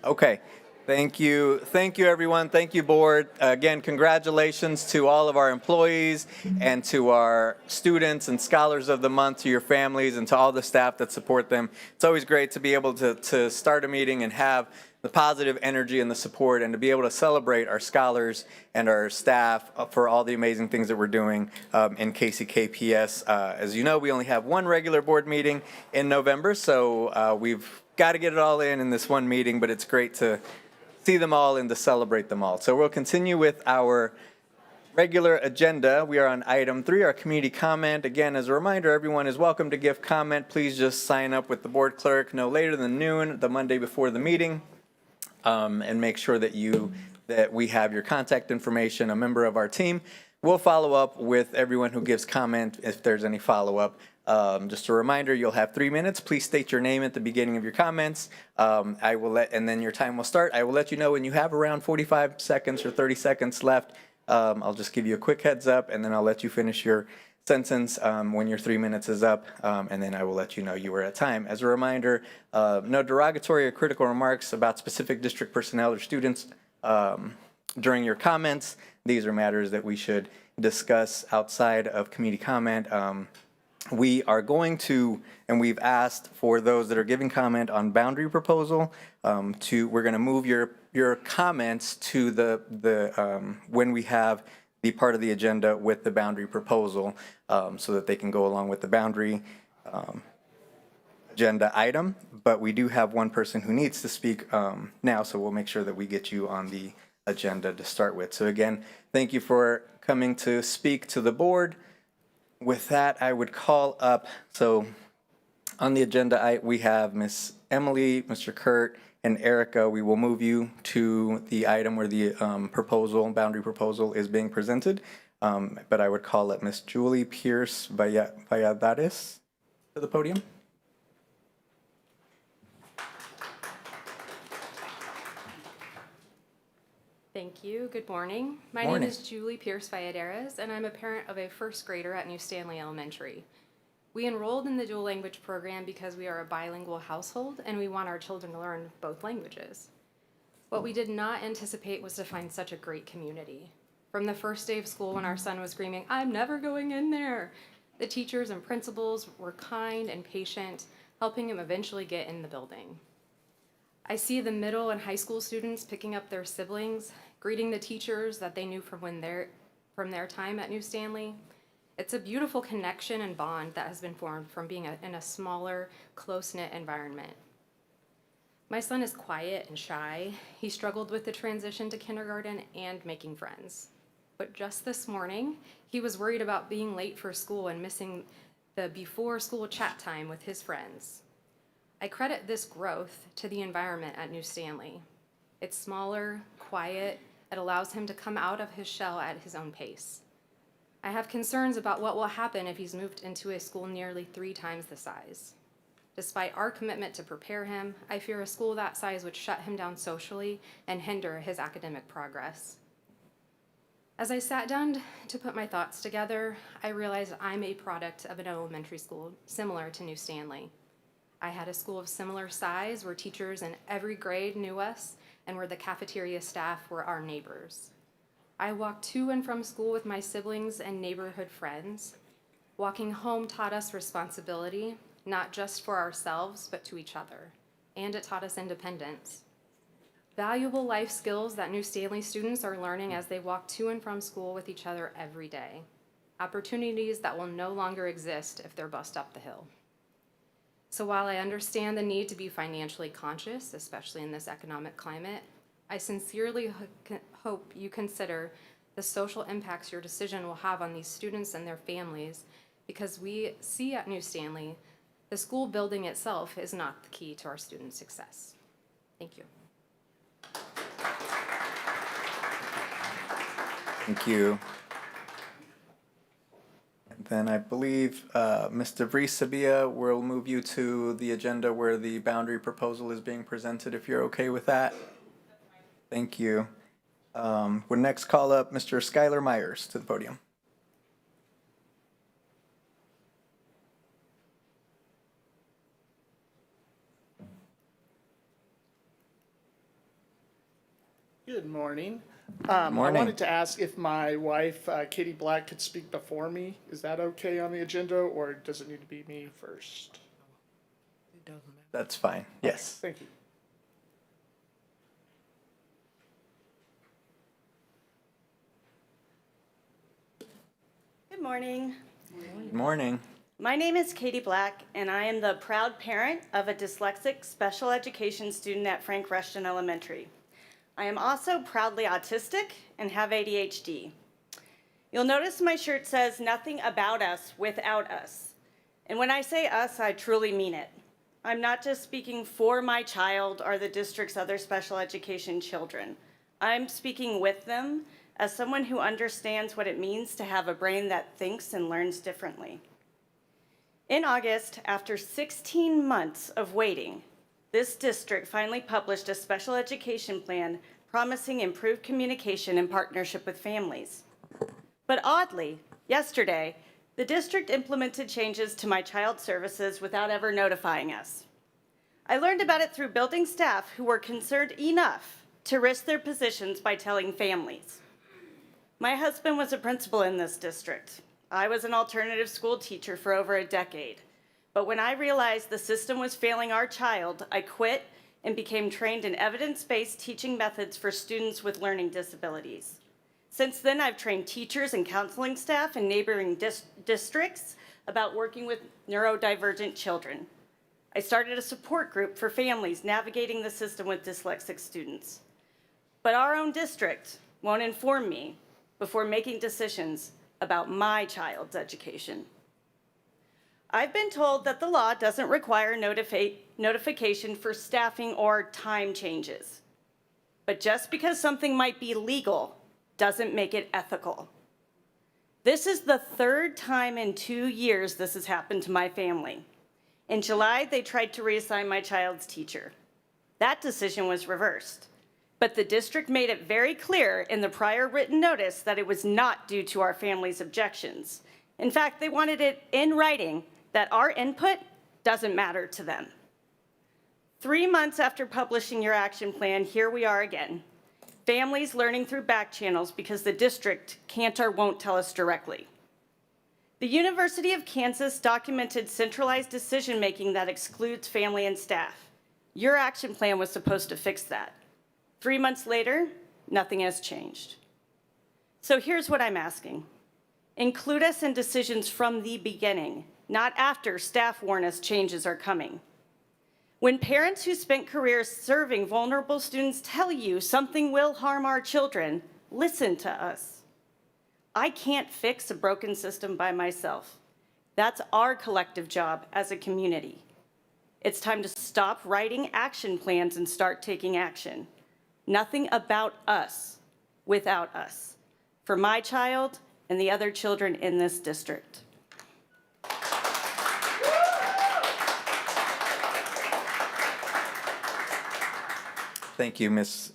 Okay. Thank you. Thank you, everyone. Thank you, board. Again, congratulations to all of our employees and to our students and scholars of the month, to your families and to all the staff that support them. It's always great to be able to start a meeting and have the positive energy and the support, and to be able to celebrate our scholars and our staff for all the amazing things that we're doing in KCKPS. As you know, we only have one regular board meeting in November, so we've got to get it all in this one meeting, but it's great to see them all and to celebrate them all. So we'll continue with our regular agenda. We are on item 3, our community comment. Again, as a reminder, everyone is welcome to give comment. Please just sign up with the board clerk no later than noon, the Monday before the meeting, and make sure that we have your contact information. A member of our team will follow up with everyone who gives comment if there's any follow-up. Just a reminder, you'll have 3 minutes. Please state your name at the beginning of your comments. And then your time will start. I will let you know when you have around 45 seconds or 30 seconds left. I'll just give you a quick heads up, and then I'll let you finish your sentence when your 3 minutes is up, and then I will let you know you were at time. As a reminder, no derogatory or critical remarks about specific district personnel or students during your comments. These are matters that we should discuss outside of community comment. We are going to, and we've asked for those that are giving comment on boundary proposal we're going to move your comments to when we have the part of the agenda with the boundary proposal, so that they can go along with the boundary agenda item. But we do have one person who needs to speak now, so we'll make sure that we get you on the agenda to start with. So again, thank you for coming to speak to the board. With that, I would call up, so on the agenda, we have Miss Emily, Mr. Kurt, and Erica. We will move you to the item where the boundary proposal is being presented. But I would call up Miss Julie Pierce Valladares to the podium. Thank you. Good morning. My name is Julie Pierce Valladares, and I'm a parent of a first grader at New Stanley Elementary. We enrolled in the dual language program because we are a bilingual household and we want our children to learn both languages. What we did not anticipate was to find such a great community. From the first day of school when our son was screaming, "I'm never going in there," the teachers and principals were kind and patient, helping him eventually get in the building. I see the middle and high school students picking up their siblings, greeting the teachers that they knew from their time at New Stanley. It's a beautiful connection and bond that has been formed from being in a smaller, close-knit environment. My son is quiet and shy. He struggled with the transition to kindergarten and making friends. But just this morning, he was worried about being late for school and missing the before-school chat time with his friends. I credit this growth to the environment at New Stanley. It's smaller, quiet. It allows him to come out of his shell at his own pace. I have concerns about what will happen if he's moved into a school nearly 3 times the size. Despite our commitment to prepare him, I fear a school that size would shut him down socially and hinder his academic progress. As I sat down to put my thoughts together, I realized I'm a product of an elementary school similar to New Stanley. I had a school of similar size where teachers in every grade knew us and where the cafeteria staff were our neighbors. I walked to and from school with my siblings and neighborhood friends. Walking home taught us responsibility, not just for ourselves, but to each other. And it taught us independence. Valuable life skills that New Stanley students are learning as they walk to and from school with each other every day. Opportunities that will no longer exist if they're bused up the hill. So while I understand the need to be financially conscious, especially in this economic climate, I sincerely hope you consider the social impacts your decision will have on these students and their families, because we see at New Stanley, the school building itself is not the key to our students' success. Thank you. Thank you. And then I believe Mr. Sabia will move you to the agenda where the boundary proposal is being presented, if you're okay with that. Thank you. We'll next call up Mr. Skylar Myers to the podium. Good morning. Morning. I wanted to ask if my wife, Katie Black, could speak before me. Is that okay on the agenda, or does it need to be me first? That's fine. Yes. Thank you. Good morning. Good morning. My name is Katie Black, and I am the proud parent of a dyslexic special education student at Frank Rushton Elementary. I am also proudly autistic and have ADHD. You'll notice my shirt says nothing about us without us. And when I say us, I truly mean it. I'm not just speaking for my child or the district's other special education children. I'm speaking with them as someone who understands what it means to have a brain that thinks and learns differently. In August, after 16 months of waiting, this district finally published a special education plan promising improved communication and partnership with families. But oddly, yesterday, the district implemented changes to my child services without ever notifying us. I learned about it through building staff who were concerned enough to risk their positions by telling families. My husband was a principal in this district. I was an alternative school teacher for over a decade. But when I realized the system was failing our child, I quit and became trained in evidence-based teaching methods for students with learning disabilities. Since then, I've trained teachers and counseling staff in neighboring districts about working with neurodivergent children. I started a support group for families navigating the system with dyslexic students. But our own district won't inform me before making decisions about my child's education. I've been told that the law doesn't require notification for staffing or time changes. But just because something might be legal doesn't make it ethical. This is the third time in 2 years this has happened to my family. In July, they tried to reassign my child's teacher. That decision was reversed. But the district made it very clear in the prior written notice that it was not due to our family's objections. In fact, they wanted it in writing that our input doesn't matter to them. 3 months after publishing your action plan, here we are again. Families learning through back channels because the district can't or won't tell us directly. The University of Kansas documented centralized decision-making that excludes family and staff. Your action plan was supposed to fix that. 3 months later, nothing has changed. So here's what I'm asking. Include us in decisions from the beginning, not after staff warn us changes are coming. When parents who spent careers serving vulnerable students tell you something will harm our children, listen to us. I can't fix a broken system by myself. That's our collective job as a community. It's time to stop writing action plans and start taking action. Nothing about us without us. For my child and the other children in this district. Thank you, Miss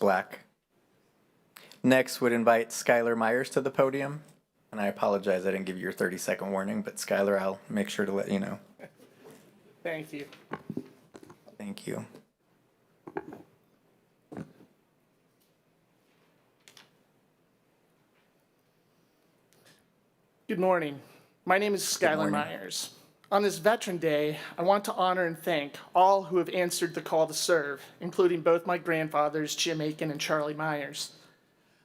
Black. Next, would invite Skylar Myers to the podium. And I apologize, I didn't give you your 30-second warning, but Skylar, I'll make sure to let you know. Thank you. Thank you. Good morning. My name is Skylar morning. Myers. On this Veteran Day, I want to honor and thank all who have answered the call to serve, including both my grandfathers, Jim Aiken and Charlie Myers.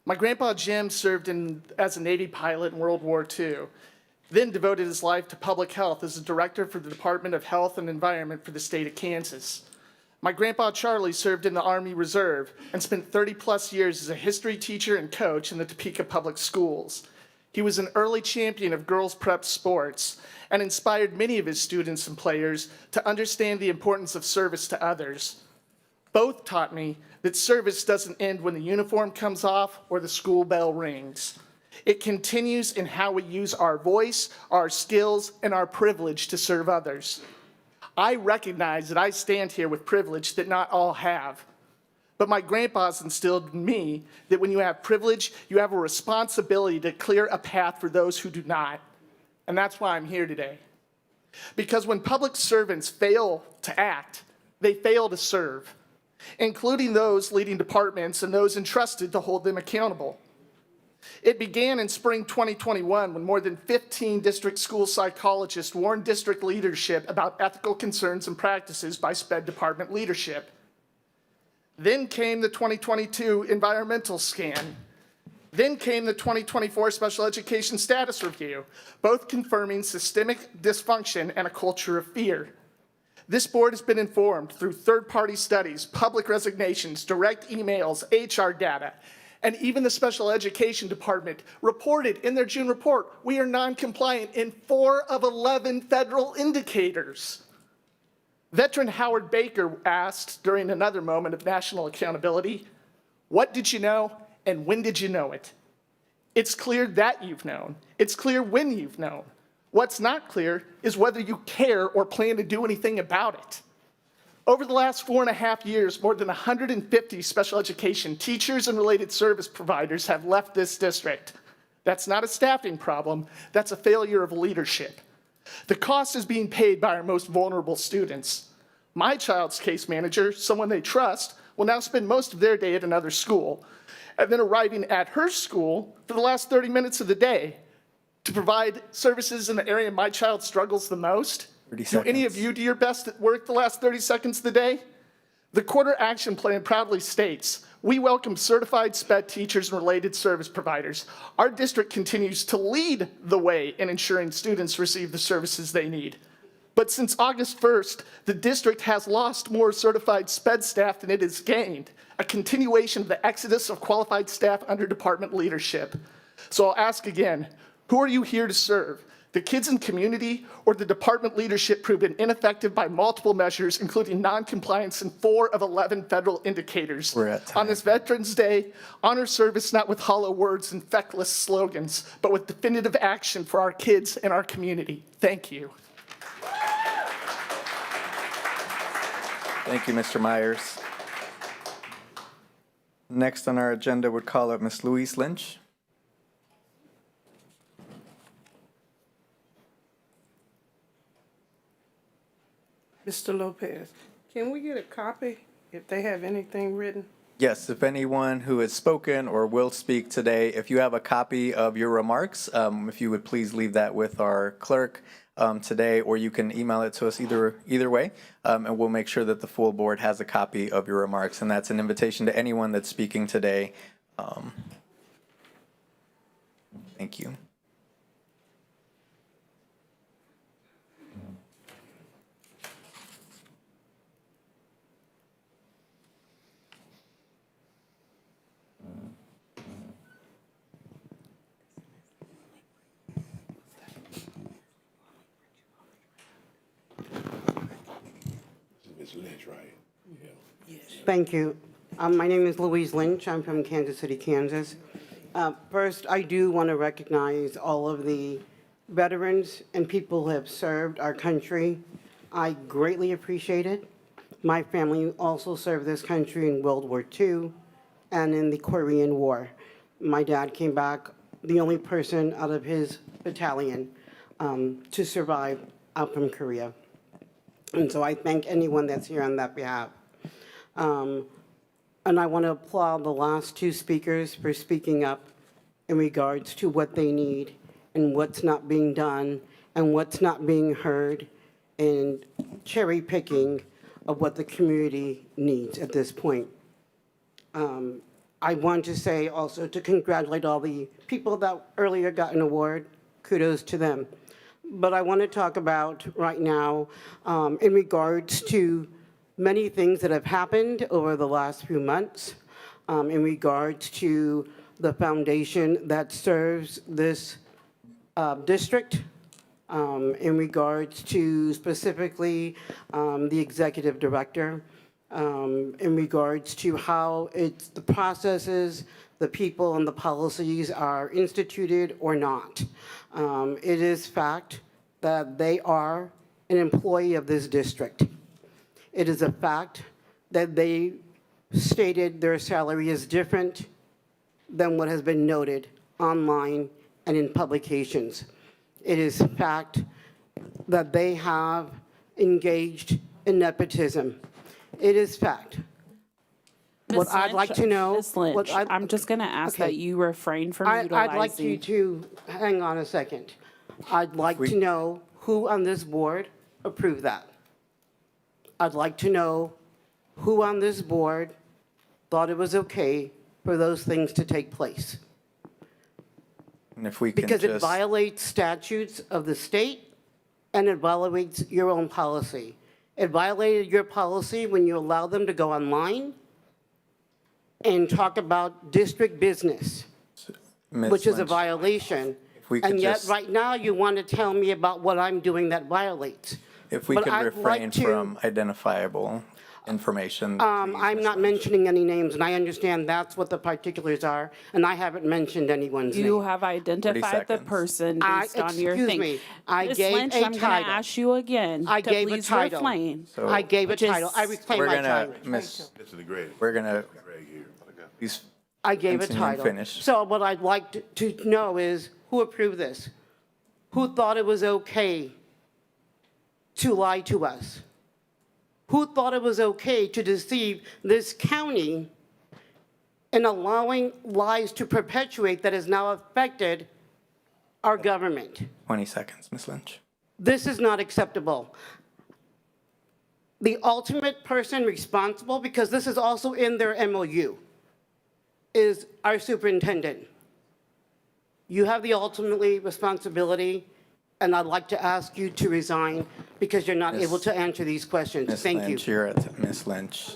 My grandpa Jim served as a Navy pilot in World War II, then devoted his life to public health as a director for the Department of Health and Environment for the state of Kansas. My grandpa Charlie served in the Army Reserve and spent 30+ years as a history teacher and coach in the Topeka Public Schools. He was an early champion of girls' prep sports and inspired many of his students and players to understand the importance of service to others. Both taught me that service doesn't end when the uniform comes off or the school bell rings. It continues in how we use our voice, our skills, and our privilege to serve others. I recognize that I stand here with privilege that not all have. But my grandpa's instilled in me that when you have privilege, you have a responsibility to clear a path for those who do not. And that's why I'm here today. Because when public servants fail to act, they fail to serve. including those leading departments and those entrusted to hold them accountable. It began in spring 2021 when more than 15 district school psychologists warned district leadership about ethical concerns and practices by SPED department leadership. Then came the 2022 environmental scan. Then came the 2024 special education status review, both confirming systemic dysfunction and a culture of fear. This board has been informed through third-party studies, public resignations, direct emails, HR data, and even the special education department reported in their June report, we are non-compliant in 4 of 11 federal indicators. Veteran Howard Baker asked during another moment of national accountability, what did you know and when did you know it? It's clear that you've known. It's clear when you've known. What's not clear is whether you care or plan to do anything about it. Over the last 4.5 years, more than 150 special education teachers and related service providers have left this district. That's not a staffing problem, that's a failure of leadership. The cost is being paid by our most vulnerable students. My child's case manager, someone they trust, will now spend most of their day at another school, and then arriving at her school for the last 30 minutes of the day to provide services in the area my child struggles the most. 30 Do any of seconds. you do your best at work the last 30 seconds of the day? The quarter action plan proudly states, we welcome certified SPED teachers and related service providers. Our district continues to lead the way in ensuring students receive the services they need. But since August 1st, the district has lost more certified SPED staff than it has gained, a continuation of the exodus of qualified staff under department leadership. So I'll ask again, who are you here to serve? The kids in community or the department leadership proven ineffective by multiple measures, including non-compliance in 4 of 11 federal indicators. We're at time. On this Veterans Day, honor service not with hollow words and feckless slogans, but with definitive action for our kids and our community. Thank you. Thank you, Mr. Myers. Next on our agenda would call up Ms. Louise Lynch. Mr. Lopez, can we get a copy if they have anything written? Yes, if anyone who has spoken or will speak today, if you have a copy of your remarks, if you would please leave that with our clerk today, or you can email it to us either way, and we'll make sure that the full board has a copy of your remarks. And that's an invitation to anyone that's speaking today. Thank you. Ms. Lynch, right? Thank you. My name is Louise Lynch. I'm from Kansas City, Kansas. First, I do want to recognize all of the veterans and people who have served our country. I greatly appreciate it. My family also served this country in World War II and in the Korean War. My dad came back, the only person out of his battalion to survive out from Korea. And so I thank anyone that's here on that behalf. And I want to applaud the last 2 speakers for speaking up in regards to what they need and what's not being done and what's not being heard, and cherry picking of what the community needs at this point. I want to say also to congratulate all the people that earlier got an award. Kudos to them. But I want to talk about right now in regards to many things that have happened over the last few months in regards to the foundation that serves this district, in regards to specifically the executive director, in regards to how the processes, the people, and the policies are instituted or not. It is fact that they are an employee of this district. It is a fact that they stated their salary is different than what has been noted online and in publications. It is a fact that they have engaged in nepotism. It is fact What I'd like to know. Ms. Lynch, what I'd- I'm just gonna ask okay. that you refrain from I'd utilizing. like you to, hang on a second. I'd like we- to know who on this board approved that. I'd like to know who on this board thought it was okay for those things to take place. And if we can Because it just, violates statutes of the state and it violates your own policy. It violated your policy when you allowed them to go online and talk about district business, Ms. which is a Lynch, violation. if we could And yet, just- right now, you want to tell me about what I'm doing that violates. if we But could I'd refrain like to- from identifiable information. I'm please, not Ms. Lynch. mentioning any names, and I understand that's what the particulars are, and I haven't mentioned anyone's You name. have identified the seconds. person based on your Excuse thing. me, I Ms. gave Lynch, a I'm gonna title. ask you again I to gave a please title. refrain. So I gave a Just- title. I reclaim we're my gonna, title. Miss, It's the grade. we're gonna, Greg here. please, I gave a Continue and title. finish. So what I'd like to know is, who approved this? Who thought it was okay to lie to us? Who thought it was okay to deceive this county in allowing lies to perpetuate that has now affected our government? 20 seconds, Ms. Lynch. This is not acceptable. The ultimate person responsible, because this is also in their MOU, is our superintendent. You have the ultimately responsibility, and I'd like to ask you to resign because you're not Miss- able to answer these questions. Ms. Thank you. Lynch, you're at Ms. Lynch.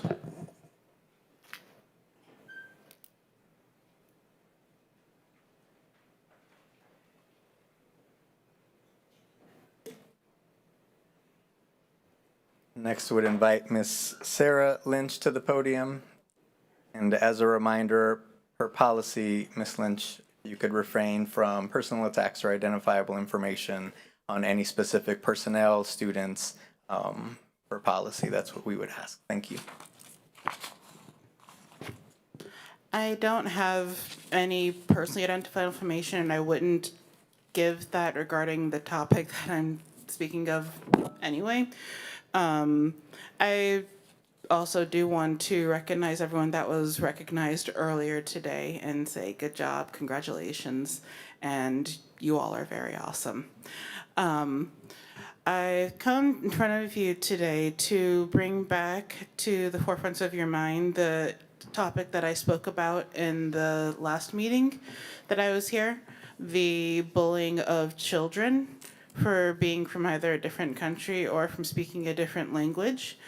Next would invite Ms. Sarah Lynch to the podium. And as a reminder, per policy, Ms. Lynch, you could refrain from personal attacks or identifiable information on any specific personnel, students, per policy. That's what we would ask. Thank you. I don't have any personally identified information, and I wouldn't give that regarding the topic that I'm speaking of anyway. I also do want to recognize everyone that was recognized earlier today and say good job, congratulations, and you all are very awesome. I've come in front of you today to bring back to the forefront of your mind the topic that I spoke about in the last meeting that I was here, the bullying of children for being from either a different country or from speaking a different language.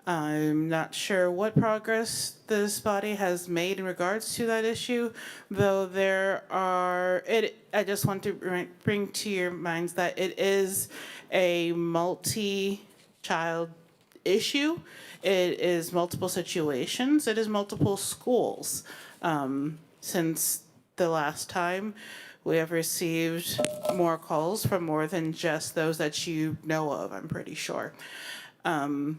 I'm not sure what progress this body has made in regards to that issue, though I just want to bring to your minds that it is a multi-child issue. It is multiple situations. It is multiple schools. Since the last time, we have received more calls from more than just those that you know of, I'm pretty sure. And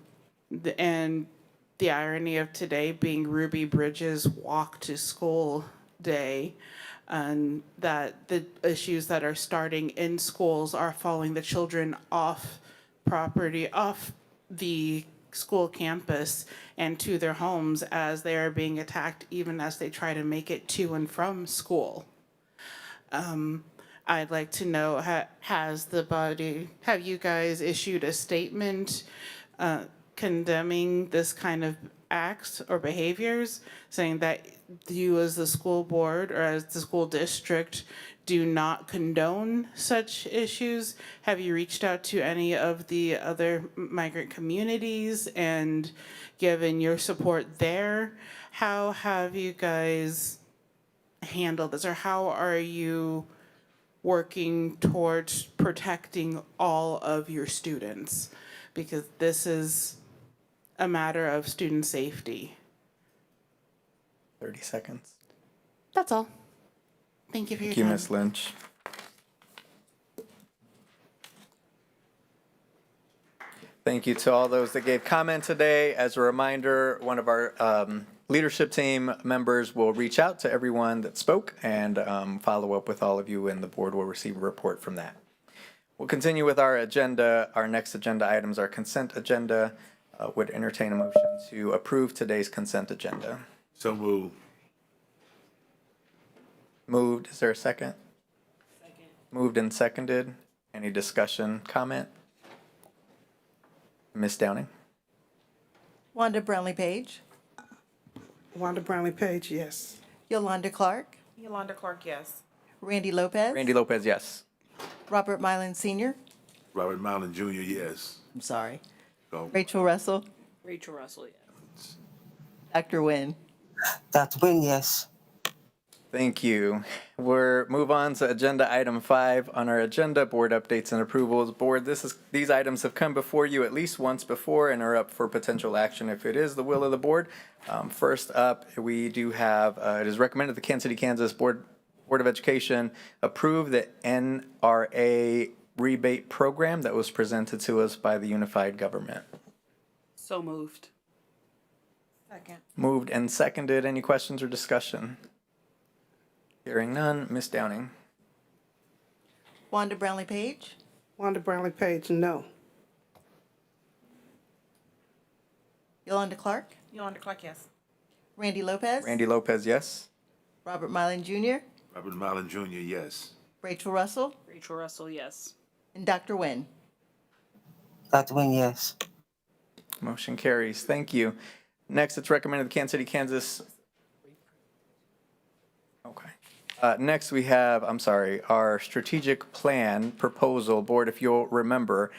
the irony of today being Ruby Bridges' walk to school day, and that the issues that are starting in schools are following the children off property, off the school campus and to their homes as they are being attacked even as they try to make it to and from school. I'd like to know, have you guys issued a statement condemning this kind of acts or behaviors, saying that you as the school board or as the school district do not condone such issues? Have you reached out to any of the other migrant communities and given your support there? How have you guys handled this, or how are you working towards protecting all of your students? Because this is a matter of student safety. 30 seconds. That's all. Thank you for your Thank you, time. Ms. Lynch. Thank you to all those that gave comment today. As a reminder, one of our leadership team members will reach out to everyone that spoke and follow up with all of you, and the board will receive a report from that. We'll continue with our agenda. Our next agenda items are consent agenda. Would entertain a motion to approve today's consent agenda. So moved. Moved, is there a second? Second. Moved and seconded. Any discussion, comment? Ms. Downing? Wanda Brownlee Page. Wanda Brownlee Page, yes. Yolanda Clark. Yolanda Clark, yes. Randy Lopez. Randy Lopez, yes. Robert Mylan Sr. Robert Mallon Jr., yes. I'm sorry. Go. Rachel Russell. Rachel Russell, yes. Dr. Nguyen. Dr. Nguyen, yes. Thank you. We're move on to agenda item 5 on our agenda, board updates and approvals. Board, these items have come before you at least once before and are up for potential action if it is the will of the board. First up, we do have, it is recommended the Kansas City, Kansas Board of Education approve the NRA rebate program that was presented to us by the unified government. So moved. Second. Moved and seconded. Any questions or discussion? Hearing none. Ms. Downing? Wanda Brownlee Page. Wanda Brownlee Page, no. Yolanda Clark. Yolanda Clark, yes. Randy Lopez. Randy Lopez, yes. Robert Mylan Jr. Robert Mallon Jr., yes. Rachel Russell. Rachel Russell, yes. And Dr. Nguyen. Dr. Nguyen, yes. Motion carries. Thank you. Next, it's recommended the Kansas City, Kansas. Okay. Next, we have, our strategic plan proposal. Board, if you'll remember,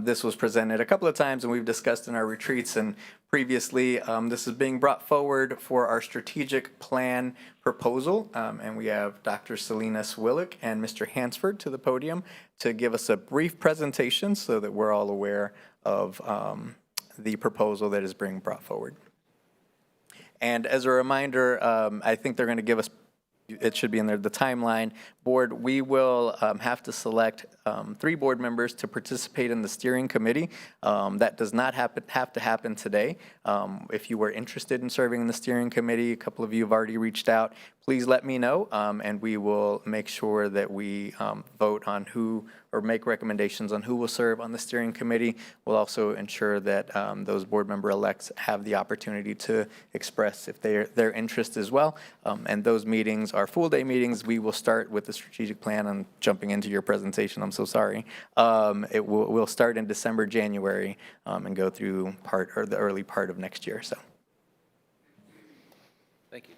this was presented a couple of times and we've discussed in our retreats and previously. This is being brought forward for our strategic plan proposal. And we have Dr. Selena Swillick and Mr. Hansford to the podium to give us a brief presentation so that we're all aware of the proposal that is being brought forward. And as a reminder, I think they're going to give us, it should be in there, the timeline. Board, we will have to select 3 board members to participate in the steering committee. That does not have to happen today. If you were interested in serving in the steering committee, a couple of you have already reached out, please let me know, and we will make sure that we vote on who, or make recommendations on who will serve on the steering committee. We'll also ensure that those board member elects have the opportunity to express if their interest as well. And those meetings are full-day meetings. We will start with the strategic plan. I'm jumping into your presentation. I'm so sorry. We'll start in December, January, and go through the early part of next year. So. Thank you.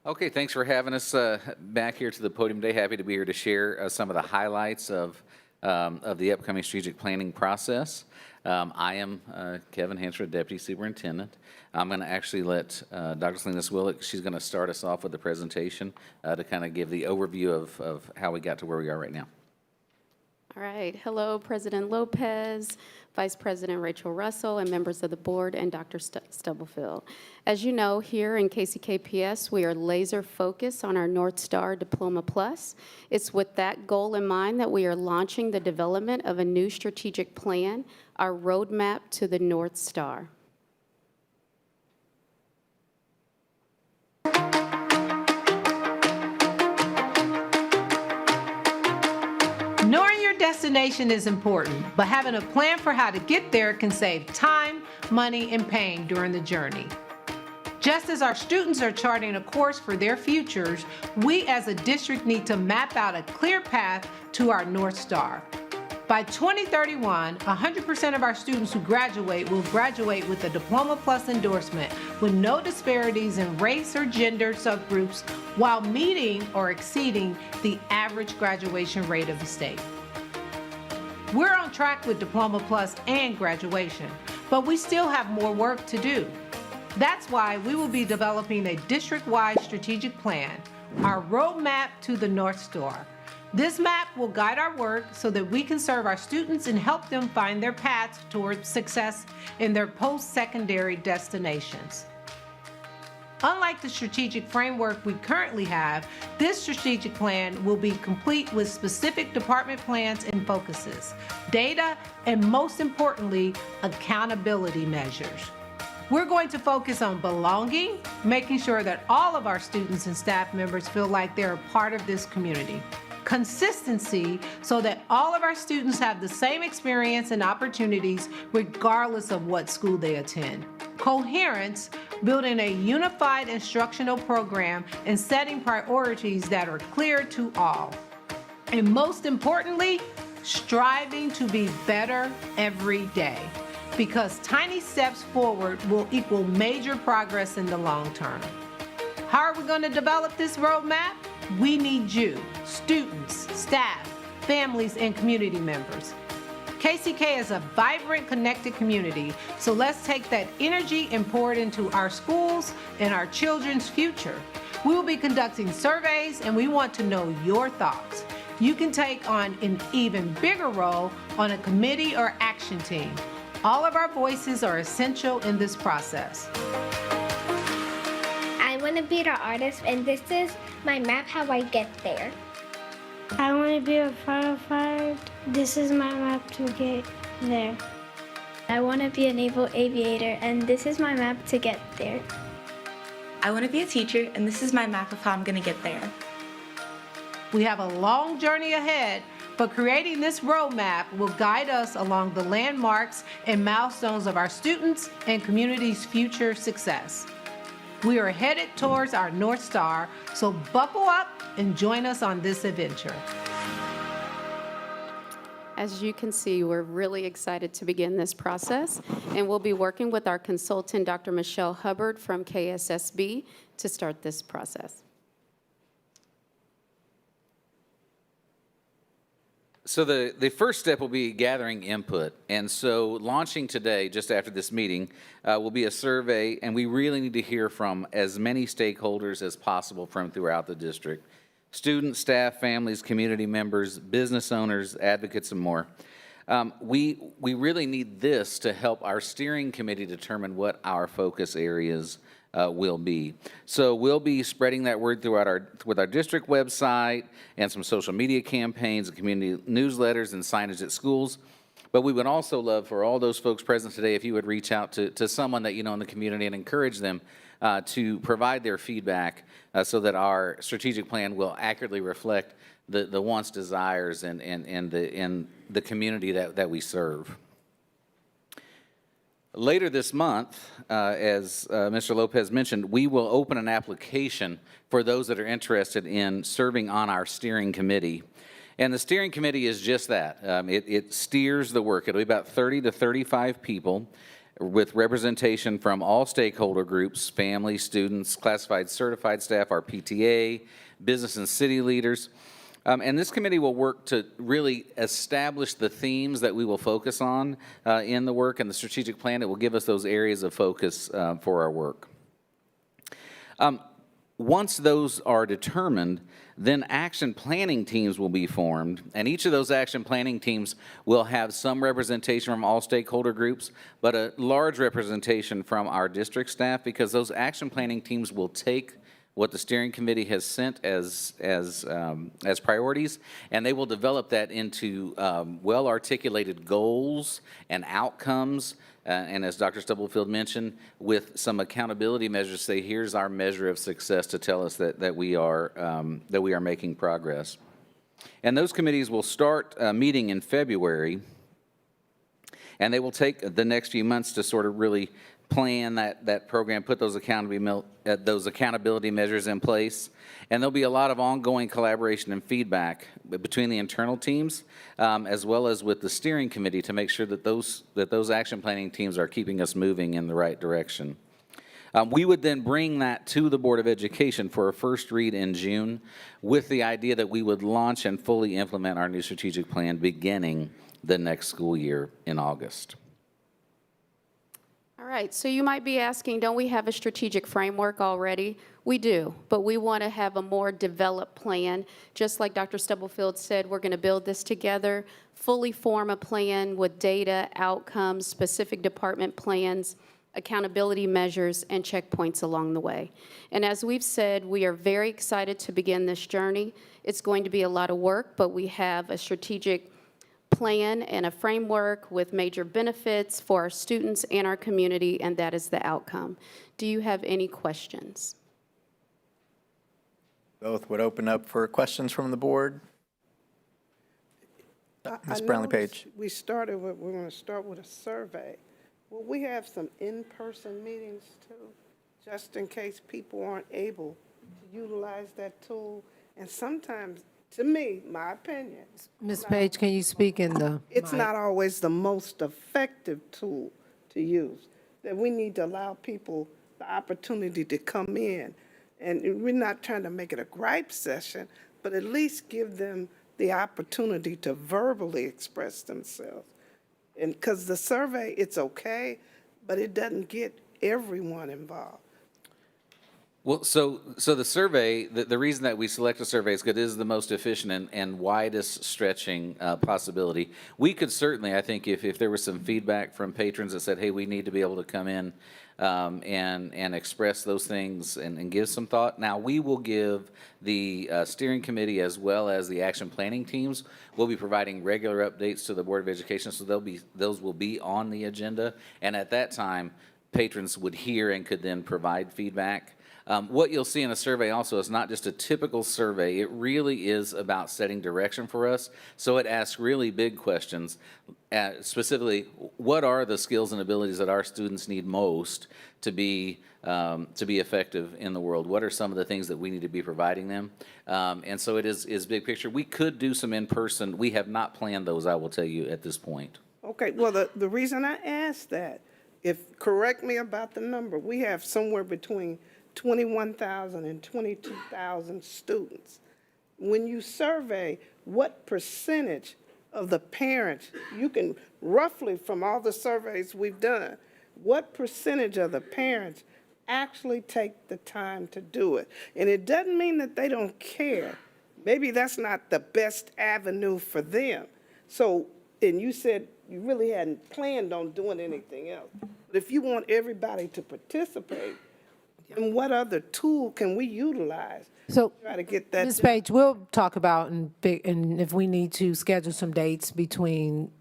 Okay, thanks for having us back here to the podium today. Happy to be here to share some of the highlights of the upcoming strategic planning process. I am Kevin Hansford, Deputy Superintendent. I'm going to actually let Dr. Selena Swillick, she's going to start us off with the presentation to kind of give the overview of how we got to where we are right now. All right. Hello, President Lopez, Vice President Rachel Russell, and members of the board, and Dr. Stubblefield. As you know, here in KCKPS, we are laser focused on our North Star Diploma Plus. It's with that goal in mind that we are launching the development of a new strategic plan, our roadmap to the North Star. Knowing your destination is important, but having a plan for how to get there can save time, money, and pain during the journey. Just as our students are charting a course for their futures, we as a district need to map out a clear path to our North Star. By 2031, 100% of our students who graduate will graduate with a Diploma Plus endorsement with no disparities in race or gender subgroups while meeting or exceeding the average graduation rate of the state. We're on track with Diploma Plus and graduation, but we still have more work to do. That's why we will be developing a district-wide strategic plan, our roadmap to the North Star. This map will guide our work so that we can serve our students and help them find their paths towards success in their post-secondary destinations. Unlike the strategic framework we currently have, this strategic plan will be complete with specific department plans and focuses, data, and most importantly, accountability measures. We're going to focus on belonging, making sure that all of our students and staff members feel like they're a part of this community. Consistency, so that all of our students have the same experience and opportunities regardless of what school they attend. coherence, building a unified instructional program, and setting priorities that are clear to all. And most importantly, striving to be better every day, because tiny steps forward will equal major progress in the long term. How are we going to develop this roadmap? We need you, students, staff, families, and community members. KCK is a vibrant, connected community, so let's take that energy and pour it into our schools and our children's future. We will be conducting surveys, and we want to know your thoughts. You can take on an even bigger role on a committee or action team. All of our voices are essential in this process. I want to be the artist, and this is my map how I get there. I want to be a firefighter. This is my map to get there. I want to be a naval aviator, and this is my map to get there. I want to be a teacher, and this is my map of how I'm going to get there. We have a long journey ahead, but creating this roadmap will guide us along the landmarks and milestones of our students and community's future success. We are headed towards our North Star, so buckle up and join us on this adventure. As you can see, we're really excited to begin this process, and we'll be working with our consultant, Dr. Michelle Hubbard from KSSB, to start this process. So the first step will be gathering input. And so launching today, just after this meeting, will be a survey, and we really need to hear from as many stakeholders as possible from throughout the district. Students, staff, families, community members, business owners, advocates, and more. We really need this to help our steering committee determine what our focus areas will be. So we'll be spreading that word throughout with our district website and some social media campaigns and community newsletters and signage at schools. But we would also love for all those folks present today if you would reach out to someone that you know in the community and encourage them to provide their feedback so that our strategic plan will accurately reflect the wants, desires, and the community that we serve. Later this month, as Mr. Lopez mentioned, we will open an application for those that are interested in serving on our steering committee. And the steering committee is just that. It steers the work. It'll be about 30 to 35 people with representation from all stakeholder groups, families, students, classified certified staff, our PTA, business and city leaders. And this committee will work to really establish the themes that we will focus on in the work and the strategic plan. It will give us those areas of focus for our work. Once those are determined, then action planning teams will be formed, and each of those action planning teams will have some representation from all stakeholder groups, but a large representation from our district staff, because those action planning teams will take what the steering committee has sent as priorities, and they will develop that into well-articulated goals and outcomes, and as Dr. Stubblefield mentioned, with some accountability measures, say here's our measure of success to tell us that we are making progress. And those committees will start meeting in February, and they will take the next few months to sort of really plan that program, put those accountability measures in place, and there'll be a lot of ongoing collaboration and feedback between the internal teams as well as with the steering committee to make sure that those action planning teams are keeping us moving in the right direction. We would then bring that to the Board of Education for a first read in June with the idea that we would launch and fully implement our new strategic plan beginning the next school year in August. All right, so you might be asking, don't we have a strategic framework already? We do, but we want to have a more developed plan. Just like Dr. Stubblefield said, we're going to build this together, fully form a plan with data, outcomes, specific department plans, accountability measures, and checkpoints along the way. And as we've said, we are very excited to begin this journey. It's going to be a lot of work, but we have a strategic plan and a framework with major benefits for our students and our community, and that is the outcome. Do you have any questions? Both would open up for questions from the board. Ms. Brownlee Page. We're going to start with a survey. Will we have some in-person meetings too, just in case people aren't able to utilize that tool? And sometimes, to me, my opinion, Ms. Page, can you speak in the it's mic? not always the most effective tool to use. That we need to allow people the opportunity to come in. And we're not trying to make it a gripe session, but at least give them the opportunity to verbally express themselves. And because the survey, it's okay, but it doesn't get everyone involved. Well, so the survey, the reason that we select a survey is because it is the most efficient and widest stretching possibility. We could certainly, I think, if there was some feedback from patrons that said, hey, we need to be able to come in and express those things and give some thought. Now, we will give the steering committee as well as the action planning teams, we'll be providing regular updates to the Board of Education, so those will be on the agenda. And at that time, patrons would hear and could then provide feedback. What you'll see in a survey also is not just a typical survey. It really is about setting direction for us. So it asks really big questions, specifically, what are the skills and abilities that our students need most to be effective in the world? What are some of the things that we need to be providing them? And so it is big picture. We could do some in-person. We have not planned those, I will tell you, at this point. Okay, well, the reason I asked that, correct me about the number, we have somewhere between 21,000 and 22,000 students. When you survey, what percentage of the parents, you can roughly, from all the surveys we've done, what percentage of the parents actually take the time to do it? And it doesn't mean that they don't care. Maybe that's not the best avenue for them. So, and you said you really hadn't planned on doing anything else. But if you want everybody to participate, and what other tool can we utilize So, to try to get that Ms. done? Page, we'll talk about and if we need to schedule some dates between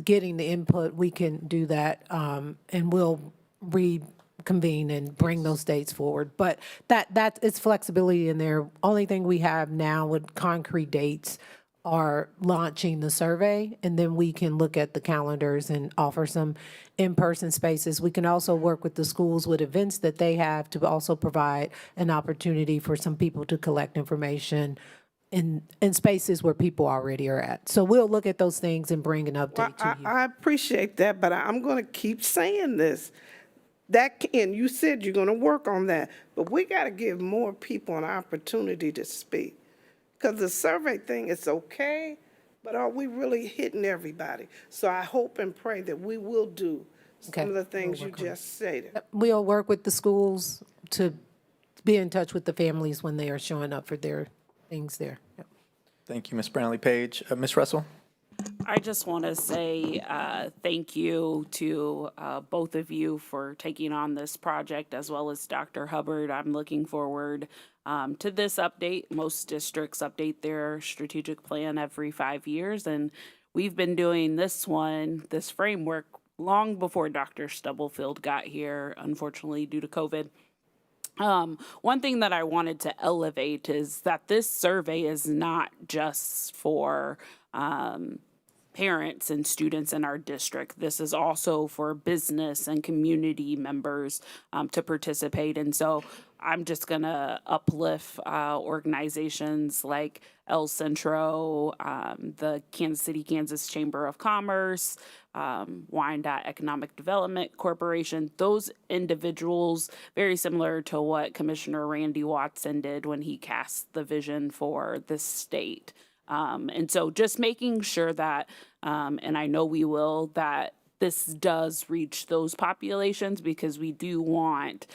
getting the input, we can do that, and we'll reconvene and bring those dates forward. But that is flexibility in there. Only thing we have now with concrete dates are launching the survey, and then we can look at the calendars and offer some in-person spaces. We can also work with the schools with events that they have to also provide an opportunity for some people to collect information in spaces where people already are at. So we'll look at those things and bring an update to you. I appreciate that, but I'm going to keep saying this. And you said you're going to work on that, but we got to give more people an opportunity to speak. Because the survey thing is okay, but are we really hitting everybody? So I hope and pray that we will do some of the things you just stated. We'll work with the schools to be in touch with the families when they are showing up for their things there. Yep. Thank you, Ms. Brownlee Page. Ms. Russell? I just want to say thank you to both of you for taking on this project, as well as Dr. Hubbard. I'm looking forward to this update. Most districts update their strategic plan every 5 years, and we've been doing this framework, long before Dr. Stubblefield got here, unfortunately, due to COVID. One thing that I wanted to elevate is that this survey is not just for parents and students in our district. This is also for business and community members to participate. And so I'm just going to uplift organizations like El Centro, the Kansas City, Kansas Chamber of Commerce, Wyandotte Economic Development Corporation. Those individuals, very similar to what Commissioner Randy Watson did when he cast the vision for this state. And so just making sure that, and I know we will, that this does reach those populations, because we do want,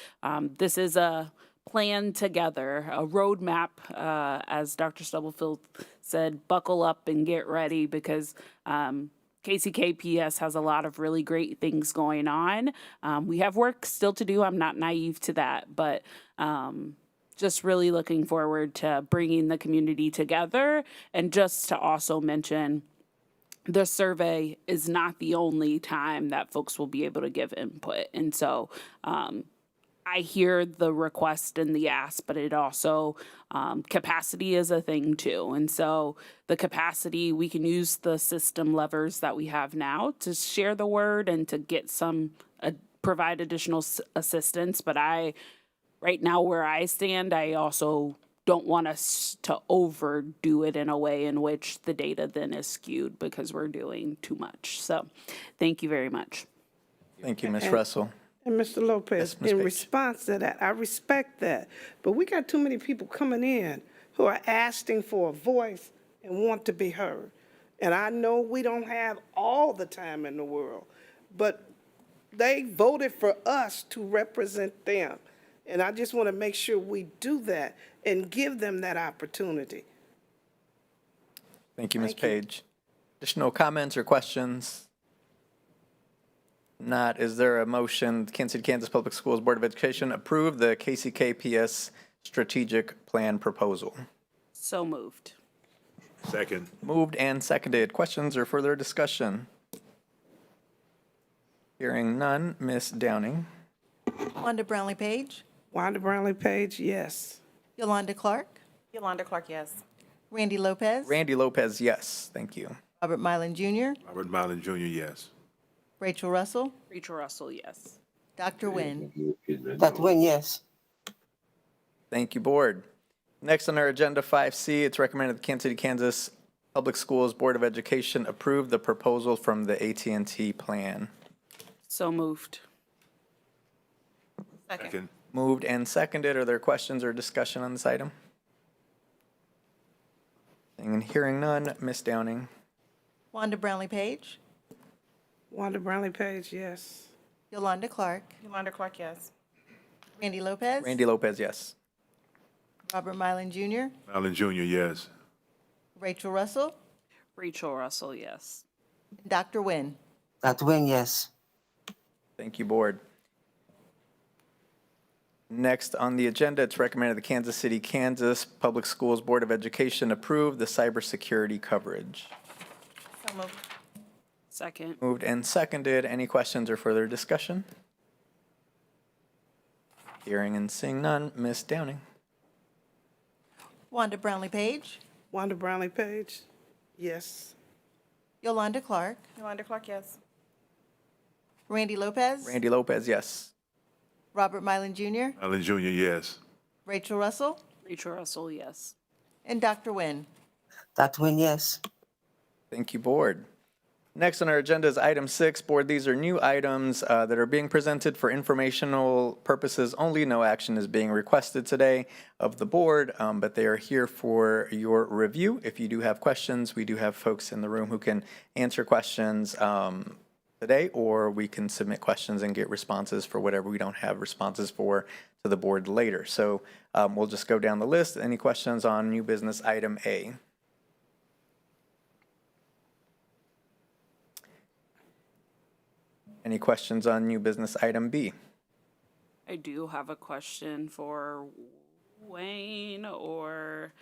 this is a plan together, a roadmap, as Dr. Stubblefield said, buckle up and get ready, because KCKPS has a lot of really great things going on. We have work still to do. I'm not naive to that, but just really looking forward to bringing the community together. And just to also mention, the survey is not the only time that folks will be able to give input. And so I hear the request and the ask, but it also, capacity is a thing too. And so the capacity, we can use the system levers that we have now to share the word and to get some, provide additional assistance. But right now where I stand, I also don't want us to overdo it in a way in which the data then is skewed because we're doing too much. So thank you very much. Thank you, Ms. Russell. And Mr. Lopez, Yes, Ms. in Page. response to that, I respect that, but we got too many people coming in who are asking for a voice and want to be heard. And I know we don't have all the time in the world, but they voted for us to represent them. And I just want to make sure we do that and give them that opportunity. Thank you, Ms. Page. Additional comments or questions? Not, is there a motion, Kansas City, Kansas Public Schools Board of Education approve the KCKPS strategic plan proposal? So moved. Second. Moved and seconded. Questions or further discussion? Hearing none, Ms. Downing. Wanda Brownlee Page. Wanda Brownlee Page, yes. Yolanda Clark. Yolanda Clark, yes. Randy Lopez. Randy Lopez, yes. Thank you. Robert Milan Jr. Robert Milan Jr., yes. Rachel Russell. Rachel Russell, yes. Dr. Nguyen. Dr. Nguyen, yes. Thank you, Board. Next on our agenda, 5C, it's recommended the Kansas City, Kansas Public Schools Board of Education approve the proposal from the AT&T plan. So moved. Second. Moved and seconded. Are there questions or discussion on this item? Seeing and hearing none, Ms. Downing. Wanda Brownlee Page. Wanda Brownlee Page, yes. Yolanda Clark. Yolanda Clark, yes. Randy Lopez. Randy Lopez, yes. Robert Milan Jr. Milan Jr., yes. Rachel Russell. Rachel Russell, yes. Dr. Nguyen. Dr. Nguyen, yes. Thank you, Board. Next on the agenda, it's recommended the Kansas City, Kansas Public Schools Board of Education approve the cybersecurity coverage. So moved. Second. Moved and seconded. Any questions or further discussion? Hearing and seeing none, Ms. Downing. Wanda Brownlee Page. Wanda Brownlee Page, yes. Yolanda Clark. Yolanda Clark, yes. Randy Lopez. Randy Lopez, yes. Robert Milan Jr. Milan Jr., yes. Rachel Russell. Rachel Russell, yes. And Dr. Nguyen. Dr. Nguyen, yes. Thank you, Board. Next on our agenda is item 6. Board, these are new items that are being presented for informational purposes only. No action is being requested today of the board, but they are here for your review. If you do have questions, we do have folks in the room who can answer questions today, or we can submit questions and get responses for whatever we don't have responses for to the board later. So we'll just go down the list. Any questions on new business item A? Any questions on new business item B? I do have a question for Wayne or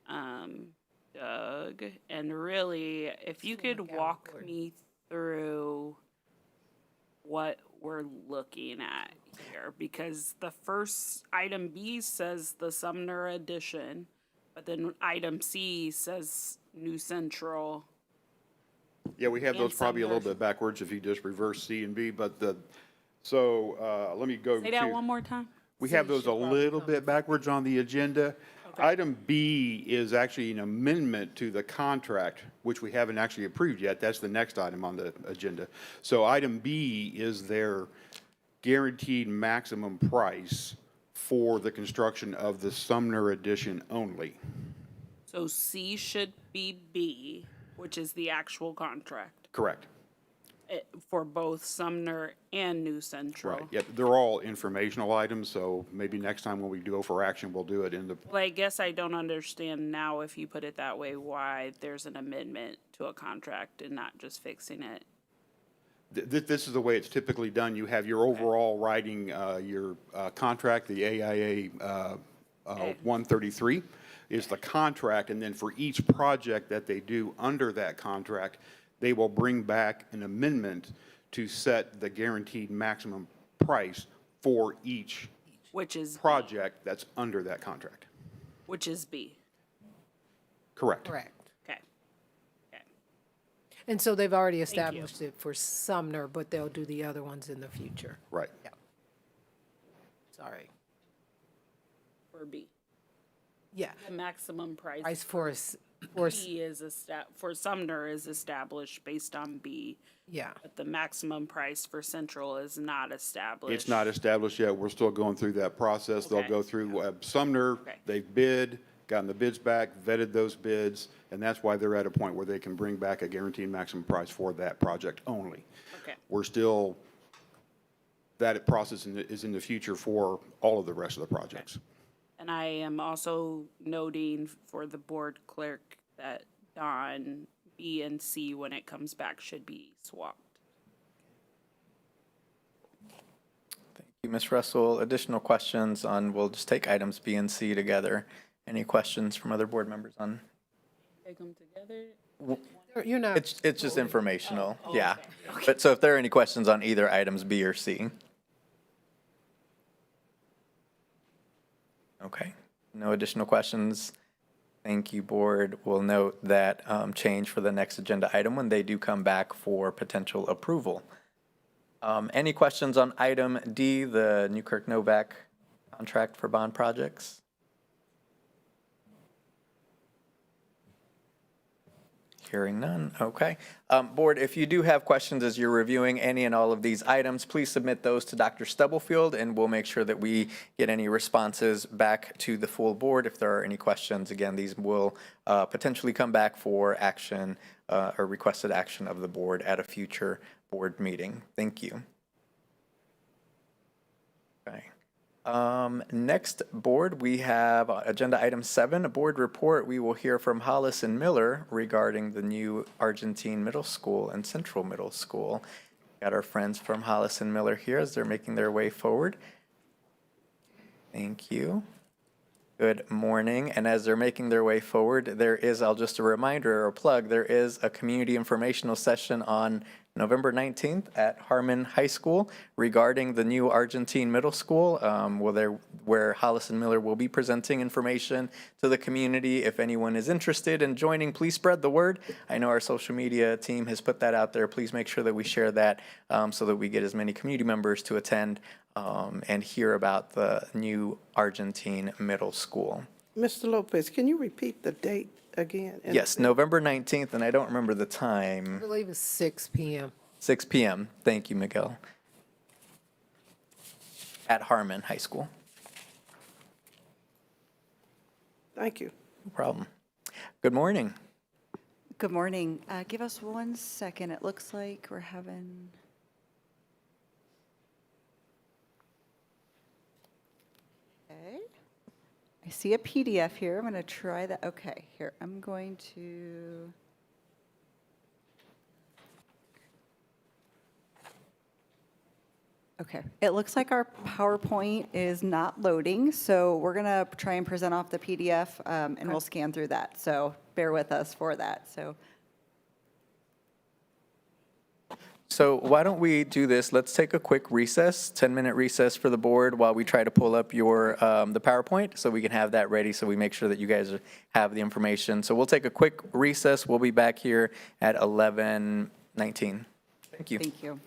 Doug. And really, if you could walk me through what we're looking at here, because the first item B says the Sumner addition, but then item C says New Central. Yeah, we have And those probably a little Sumner. bit backwards if you just reverse C and B, but let me go to. Say that one more time. We have those a little bit backwards on the agenda. Item B is actually an amendment to the contract, which we haven't actually approved yet. That's the next item on the agenda. So item B is their guaranteed maximum price for the construction of the Sumner addition only. So C should be B, which is the actual contract Correct. for both Sumner and New Central. Right. Yeah, they're all informational items, so maybe next time when we go for action, we'll do it in the, Well, I guess I don't understand now, if you put it that way, why there's an amendment to a contract and not just fixing it. this is the way it's typically done. You have your overall writing, your contract, the AIA 133 is the contract, and then for each project that they do under that contract, they will bring back an amendment to set the guaranteed maximum price for each Which is project that's under that contract. which is B. Correct. Correct. Okay. And so they've already established it for Sumner, but they'll do the other ones in the future. Right. Sorry. For B. Yeah. The maximum price. Price for B is for Sumner is established based on B. yeah. But the maximum price for Central is not established. It's not established yet. We're still going through that process. They'll Okay. go through Sumner. Okay. They've bid, gotten the bids back, vetted those bids, and that's why they're at a point where they can bring back a guaranteed maximum price for that project only. Okay. We're still, that process is in the future for all of the rest of the projects. And I am also noting for the board clerk that Don, B and C, when it comes back, should be swapped. Thank you, Ms. Russell. Additional questions on, we'll just take items B and C together. Any questions from other board members on? Take them together? You're not. It's just informational, yeah. But so if there are any questions on either items B or C? Okay, no additional questions. Thank you, board. We'll note that change for the next agenda item when they do come back for potential approval. Any questions on item D, the Newkirk Novak contract for bond projects? Hearing none, okay. Board, if you do have questions as you're reviewing any and all of these items, please submit those to Dr. Stubblefield, and we'll make sure that we get any responses back to the full board. If there are any questions, again, these will potentially come back for action or requested action of the board at a future board meeting. Thank you. Okay. Next, board, we have agenda item 7, a board report. We will hear from Hollis and Miller regarding the new Argentine Middle School and Central Middle School. Got our friends from Hollis and Miller here as they're making their way forward. Thank you. Good morning. And as they're making their way forward, there is, just a reminder or a plug, there is a community informational session on November 19th at Harmon High School regarding the new Argentine Middle School, where Hollis and Miller will be presenting information to the community. If anyone is interested in joining, please spread the word. I know our social media team has put that out there. Please make sure that we share that so that we get as many community members to attend and hear about the new Argentine Middle School. Mr. Lopez, can you repeat the date again? Yes, November 19th, and I don't remember the I time. believe it's 6 p.m. 6 p.m. Thank you, Miguel. At Harmon High School. Thank you. No problem. Good morning. Good morning. Give us 1 second. It looks like we're having. Okay. I see a PDF here. I'm going to try that. Okay, here. I'm going to. Okay, it looks like our PowerPoint is not loading, so we're going to try and present off the PDF, and we'll scan through that. So bear with us for that. So why don't we do this? Let's take a quick recess, 10-minute recess for the board while we try to pull up your the PowerPoint so we can have that ready so we make sure that you guys have the information. So we'll take a quick recess. We'll be back here at 11:19. Thank you. Thank you.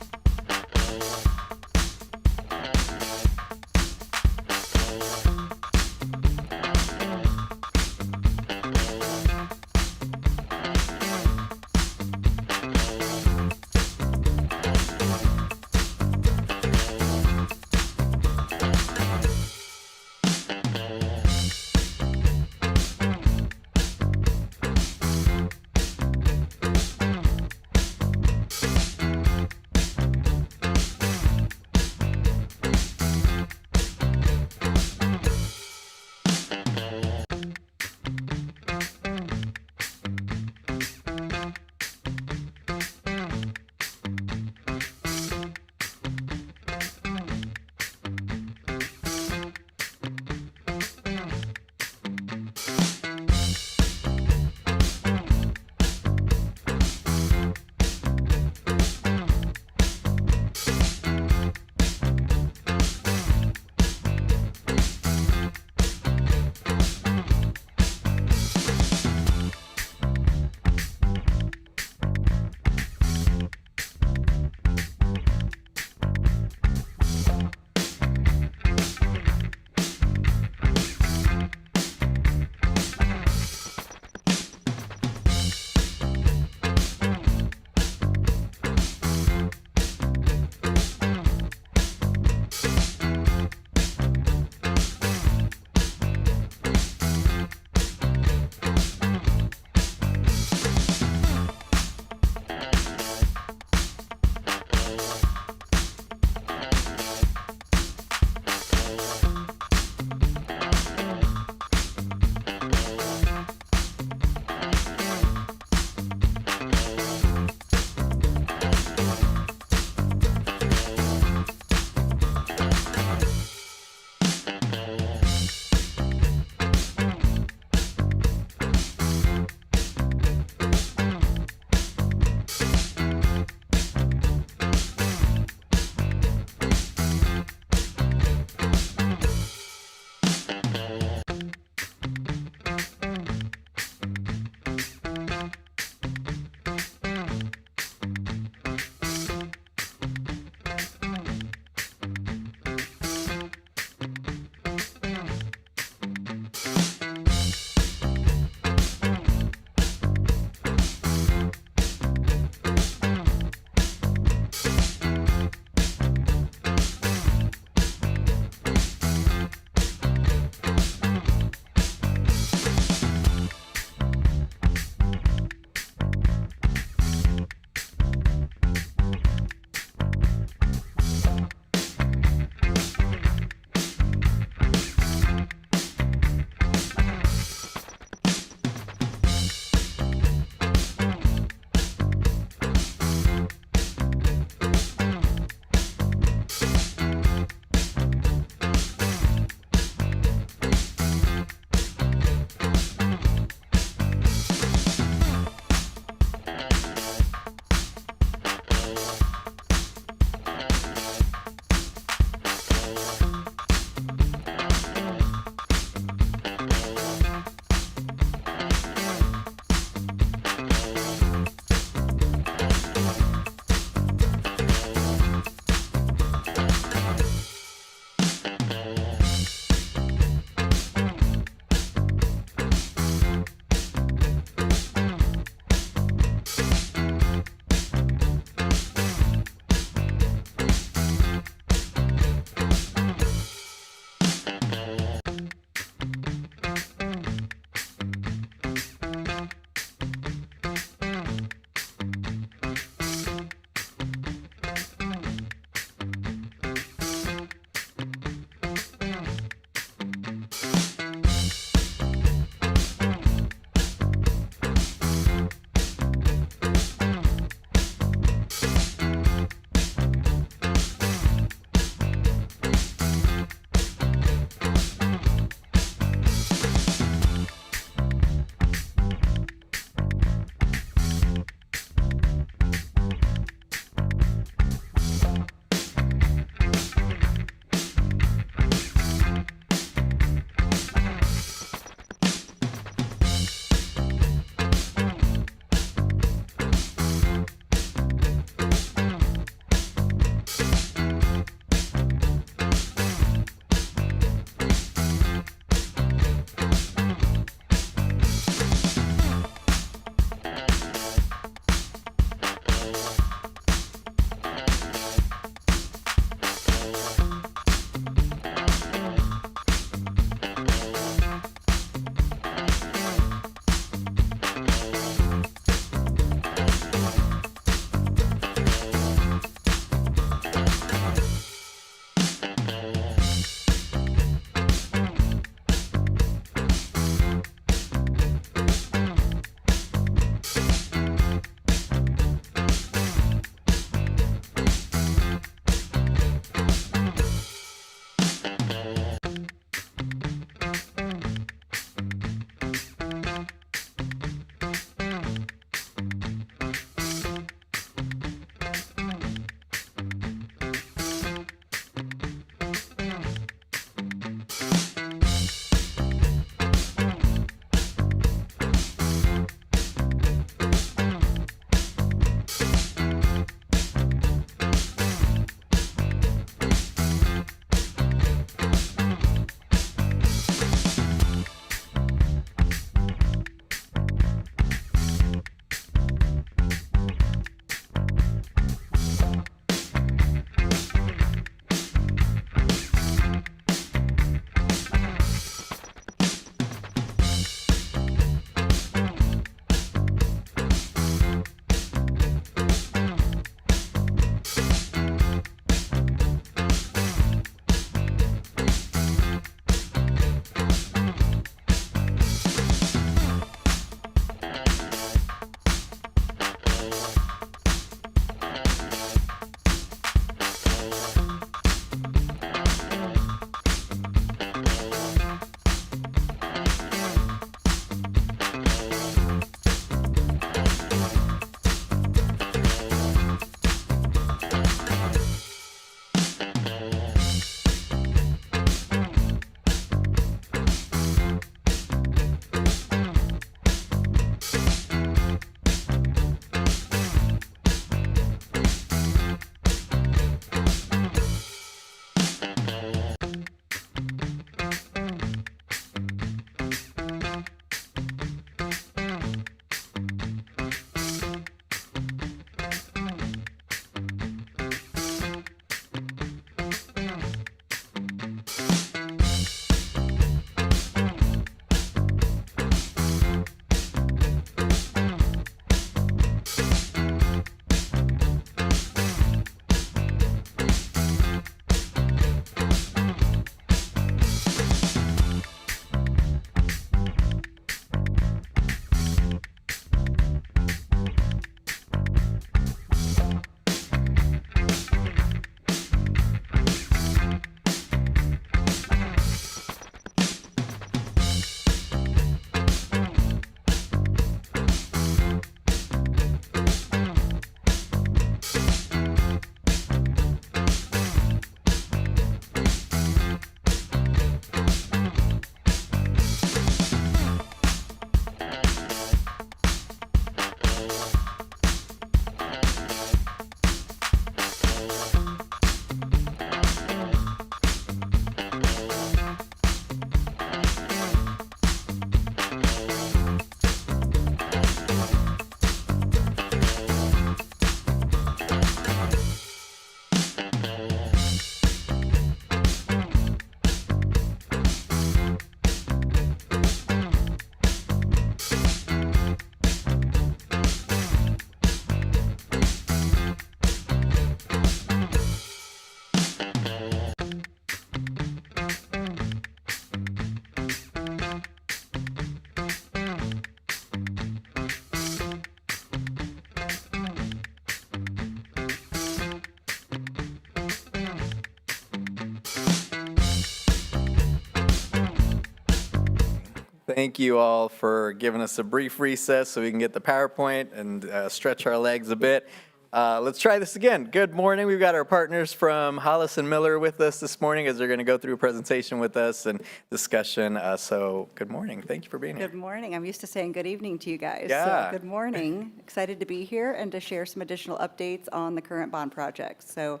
Thank you all for giving us a brief recess so we can get the PowerPoint and stretch our legs a bit. Let's try this again. Good morning. We've got our partners from Hollis and Miller with us this morning as they're going to go through a presentation with us and discussion. So good morning. Thank you for being here. Good morning. I'm used to saying good evening to you guys. Yeah. So good morning. Excited to be here and to share some additional updates on the current bond projects. So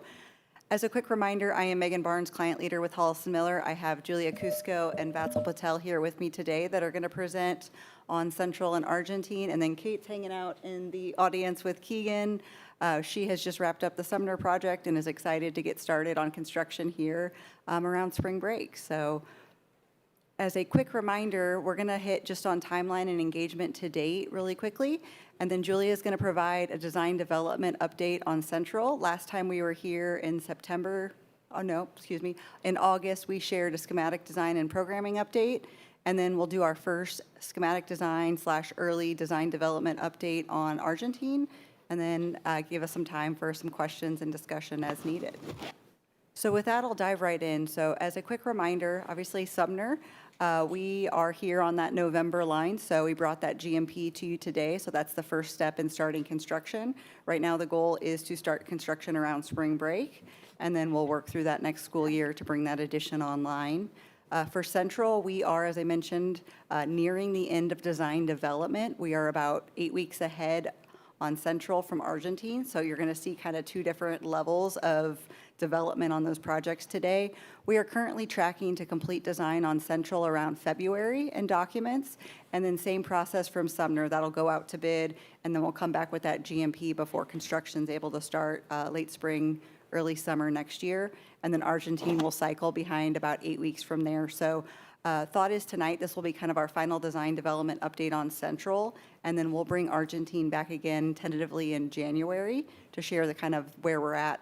as a quick reminder, I am Megan Barnes, client leader with Hollis & Miller. I have Julia Cusco and Vatsal Patel here with me today that are going to present on Central and Argentine. And then Kate's hanging out in the audience with Keegan. She has just wrapped up the Sumner project and is excited to get started on construction here around spring break. So as a quick reminder, we're going to hit just on timeline and engagement to date really quickly. And then Julia is going to provide a design development update on Central. Last time we were here in in August, we shared a schematic design and programming update. And then we'll do our first schematic design / early design development update on Argentine. And then give us some time for some questions and discussion as needed. So with that, I'll dive right in. So as a quick reminder, obviously Sumner, we are here on that November line. So we brought that GMP to you today. So that's the first step in starting construction. Right now, the goal is to start construction around spring break. And then we'll work through that next school year to bring that addition online. For Central, we are, as I mentioned, nearing the end of design development. We are about 8 weeks ahead on Central from Argentine. So you're going to see kind of two different levels of development on those projects today. We are currently tracking to complete design on Central around February in documents, and then same process from Sumner. That'll go out to bid, and then we'll come back with that GMP before construction's able to start late spring, early summer next year. And then Argentine will cycle behind about 8 weeks from there. So thought is tonight, this will be kind of our final design development update on Central, and then we'll bring Argentine back again tentatively in January to share the kind of where we're at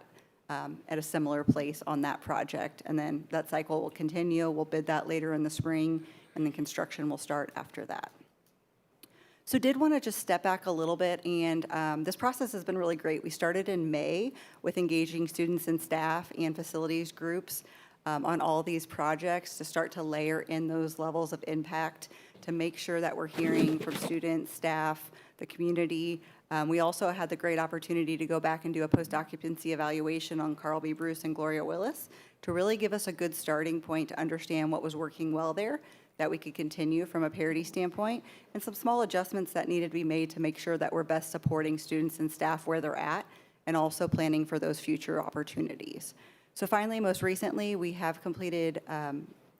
a similar place on that project. And then that cycle will continue. We'll bid that later in the spring, and then construction will start after that. So did want to just step back a little bit, and this process has been really great. We started in May with engaging students and staff and facilities groups on all these projects to start to layer in those levels of impact to make sure that we're hearing from students, staff, the community. We also had the great opportunity to go back and do a post-occupancy evaluation on Carl B. Bruce and Gloria Willis to really give us a good starting point to understand what was working well there, that we could continue from a parity standpoint, and some small adjustments that needed to be made to make sure that we're best supporting students and staff where they're at, and also planning for those future opportunities. So finally, most recently, we have completed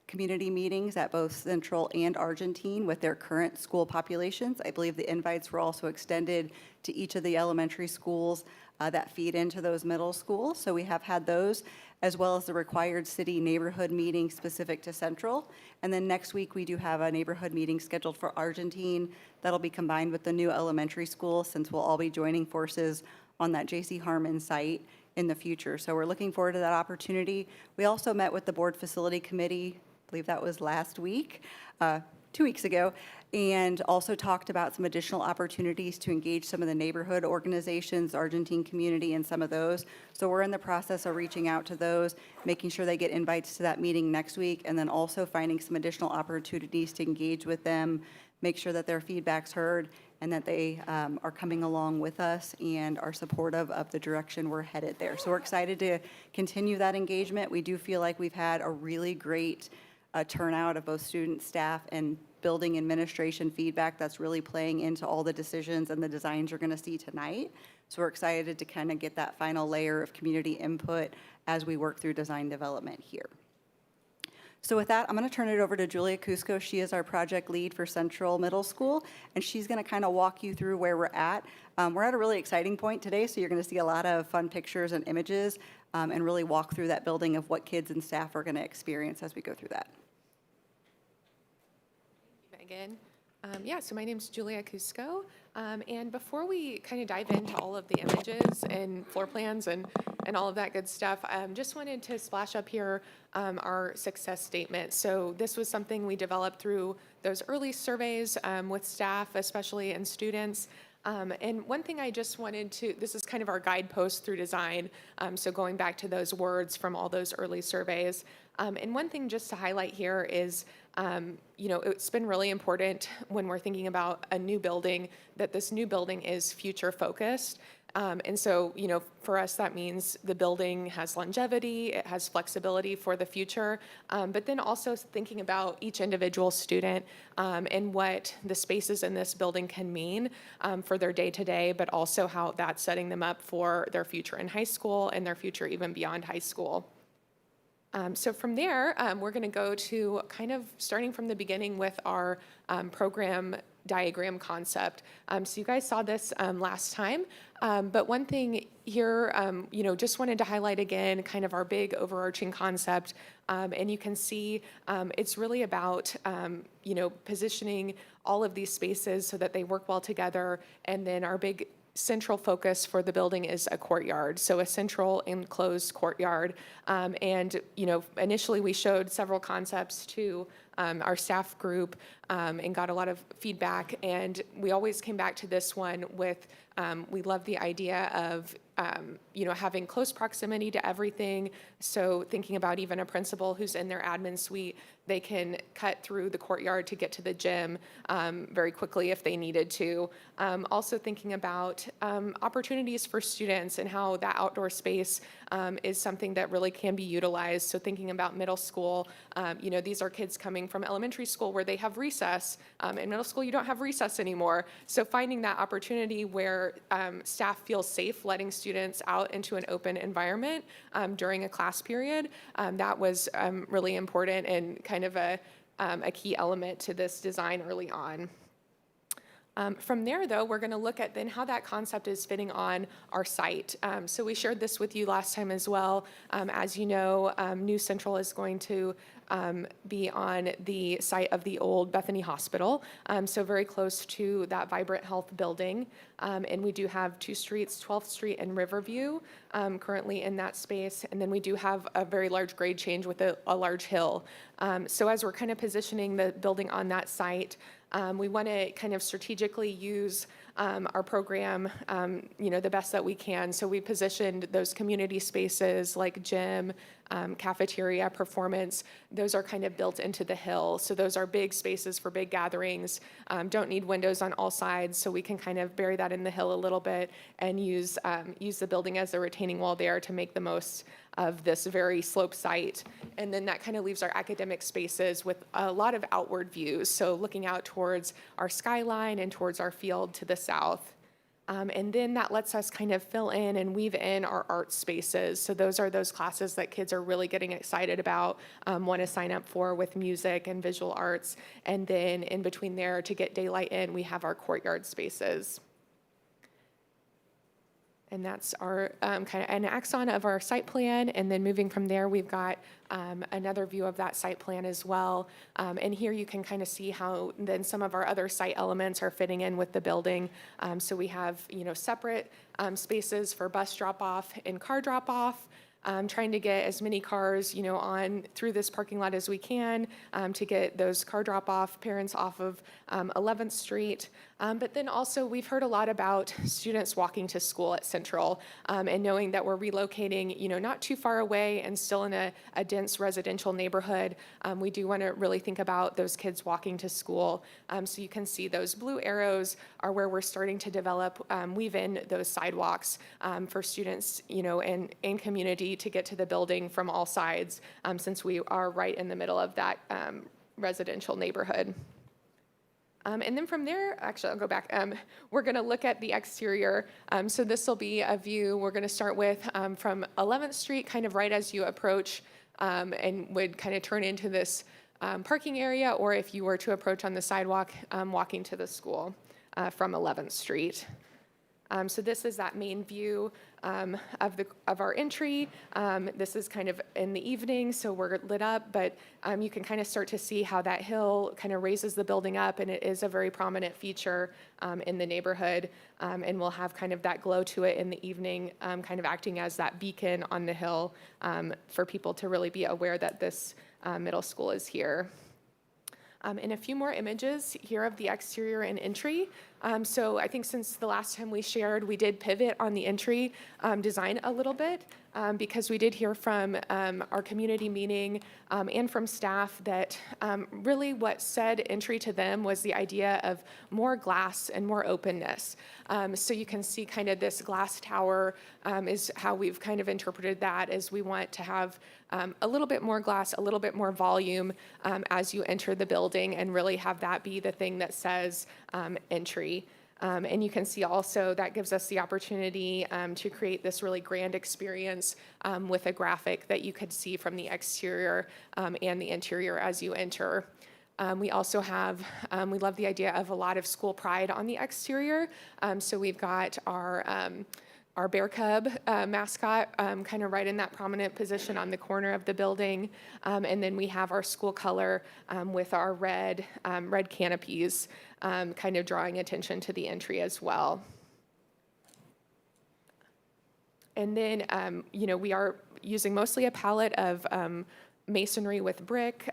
community meetings at both Central and Argentine with their current school populations. I believe the invites were also extended to each of the elementary schools that feed into those middle schools. So we have had those, as well as the required city neighborhood meeting specific to Central. And then next week, we do have a neighborhood meeting scheduled for Argentine. That'll be combined with the new elementary school, since we'll all be joining forces on that J.C. Harmon site in the future. So we're looking forward to that opportunity. We also met with the board facility committee, I believe that was last week, 2 weeks ago, and also talked about some additional opportunities to engage some of the neighborhood organizations, Argentine community, and some of those. So we're in the process of reaching out to those, making sure they get invites to that meeting next week, and then also finding some additional opportunities to engage with them, make sure that their feedback's heard, and that they are coming along with us and are supportive of the direction we're headed there. So we're excited to continue that engagement. We do feel like we've had a really great turnout of both students, staff, and building administration feedback that's really playing into all the decisions and the designs you're going to see tonight. So we're excited to kind of get that final layer of community input as we work through design development here. So with that, I'm going to turn it over to Julia Cusco. She is our project lead for Central Middle School, and she's going to kind of walk you through where we're at. We're at a really exciting point today, so you're going to see a lot of fun pictures and images and really walk through that building of what kids and staff are going to experience as we go through that. Megan. So my name's Julia Cusco, and before we kind of dive into all of the images and floor plans and all of that good stuff, just wanted to splash up here our success statement. So this was something we developed through those early surveys with staff, especially, and students. And one thing I just wanted to, this is kind of our guidepost through design, so going back to those words from all those early surveys. And one thing just to highlight here is, it's been really important when we're thinking about a new building that this new building is future focused. And so, for us, that means the building has longevity, it has flexibility for the future, but then also thinking about each individual student and what the spaces in this building can mean for their day-to-day, but also how that's setting them up for their future in high school and their future even beyond high school. So from there, we're going to go to kind of starting from the beginning with our program diagram concept. So you guys saw this last time, but one thing here, just wanted to highlight again kind of our big overarching concept, and you can see it's really about, positioning all of these spaces so that they work well together, and then our big central focus for the building is a courtyard, so a central enclosed courtyard. And initially we showed several concepts to our staff group and got a lot of feedback, and we always came back to this one with we love the idea of having close proximity to everything. So thinking about even a principal who's in their admin suite, they can cut through the courtyard to get to the gym very quickly if they needed to. Also thinking about opportunities for students and how that outdoor space is something that really can be utilized. So thinking about middle school, these are kids coming from elementary school where they have recess. In middle school, you don't have recess anymore. So finding that opportunity where staff feels safe letting students out into an open environment during a class period, that was really important and kind of a key element to this design early on. From there, though, we're going to look at then how that concept is fitting on our site. So we shared this with you last time as well. As you know, New Central is going to be on the site of the old Bethany Hospital, so very close to that Vibrant Health building. And we do have two streets, 12th Street and Riverview, currently in that space. And then we do have a very large grade change with a large hill. So as we're kind of positioning the building on that site, we want to kind of strategically use our program, the best that we can. So we positioned those community spaces like gym, cafeteria, performance. Those are kind of built into the hill. So those are big spaces for big gatherings. Don't need windows on all sides, so we can kind of bury that in the hill a little bit and use the building as a retaining wall there to make the most of this very sloped site. And then that kind of leaves our academic spaces with a lot of outward views. So looking out towards our skyline and towards our field to the south. And then that lets us kind of fill in and weave in our art spaces. So those are those classes that kids are really getting excited about, want to sign up for with music and visual arts. And then in between there, to get daylight in, we have our courtyard spaces. And that's our kind of an axon of our site plan. And then moving from there, we've got another view of that site plan as well. And here you can kind of see how then some of our other site elements are fitting in with the building. So we have, separate spaces for bus drop-off and car drop-off. Trying to get as many cars, on through this parking lot as we can to get those car drop-off parents off of 11th Street. But then also we've heard a lot about students walking to school at Central and knowing that we're relocating, not too far away and still in a dense residential neighborhood. We do want to really think about those kids walking to school. So you can see those blue arrows are where we're starting to develop, weave in those sidewalks for students, and community to get to the building from all sides, since we are right in the middle of that residential neighborhood. And then from there, actually, I'll go back. We're going to look at the exterior. So this will be a view we're going to start with from 11th Street, kind of right as you approach, and would kind of turn into this parking area, or if you were to approach on the sidewalk, walking to the school from 11th Street. So this is that main view of our entry. This is kind of in the evening, so we're lit up, but you can kind of start to see how that hill kind of raises the building up, and it is a very prominent feature in the neighborhood, and we'll have kind of that glow to it in the evening, kind of acting as that beacon on the hill for people to really be aware that this middle school is here. and a few more images here of the exterior and entry. So I think since the last time we shared, we did pivot on the entry design a little bit because we did hear from our community meeting and from staff that really what said entry to them was the idea of more glass and more openness. So you can see kind of this glass tower is how we've kind of interpreted that, as we want to have a little bit more glass, a little bit more volume as you enter the building, and really have that be the thing that says entry. And you can see also that gives us the opportunity to create this really grand experience with a graphic that you could see from the exterior and the interior as you enter. We also have, we love the idea of a lot of school pride on the exterior. So we've got our bear cub mascot kind of right in that prominent position on the corner of the building. And then we have our school color with our red canopies kind of drawing attention to the entry as well. And then, you know, we are using mostly a palette of masonry with brick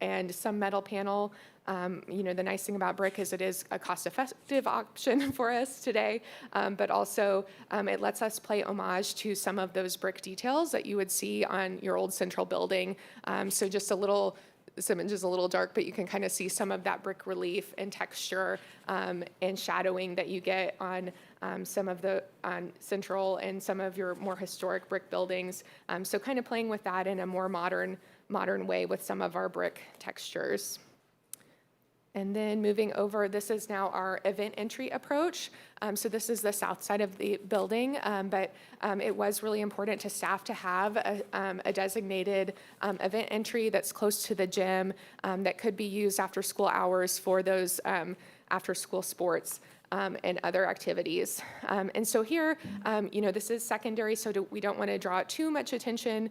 and some metal panel. You know, the nice thing about brick is it is a cost-effective option for us today, but also it lets us pay homage to some of those brick details that you would see on your old central building. So just a little, this image is a little dark, but you can kind of see some of that brick relief and texture and shadowing that you get on some of the central and some of your more historic brick buildings. So kind of playing with that in a more modern way with some of our brick textures. And then moving over, this is now our event entry approach. So this is the south side of the building, but it was really important to staff to have a designated event entry that's close to the gym that could be used after school hours for those after school sports and other activities. And so here, you know, this is secondary, so we don't want to draw too much attention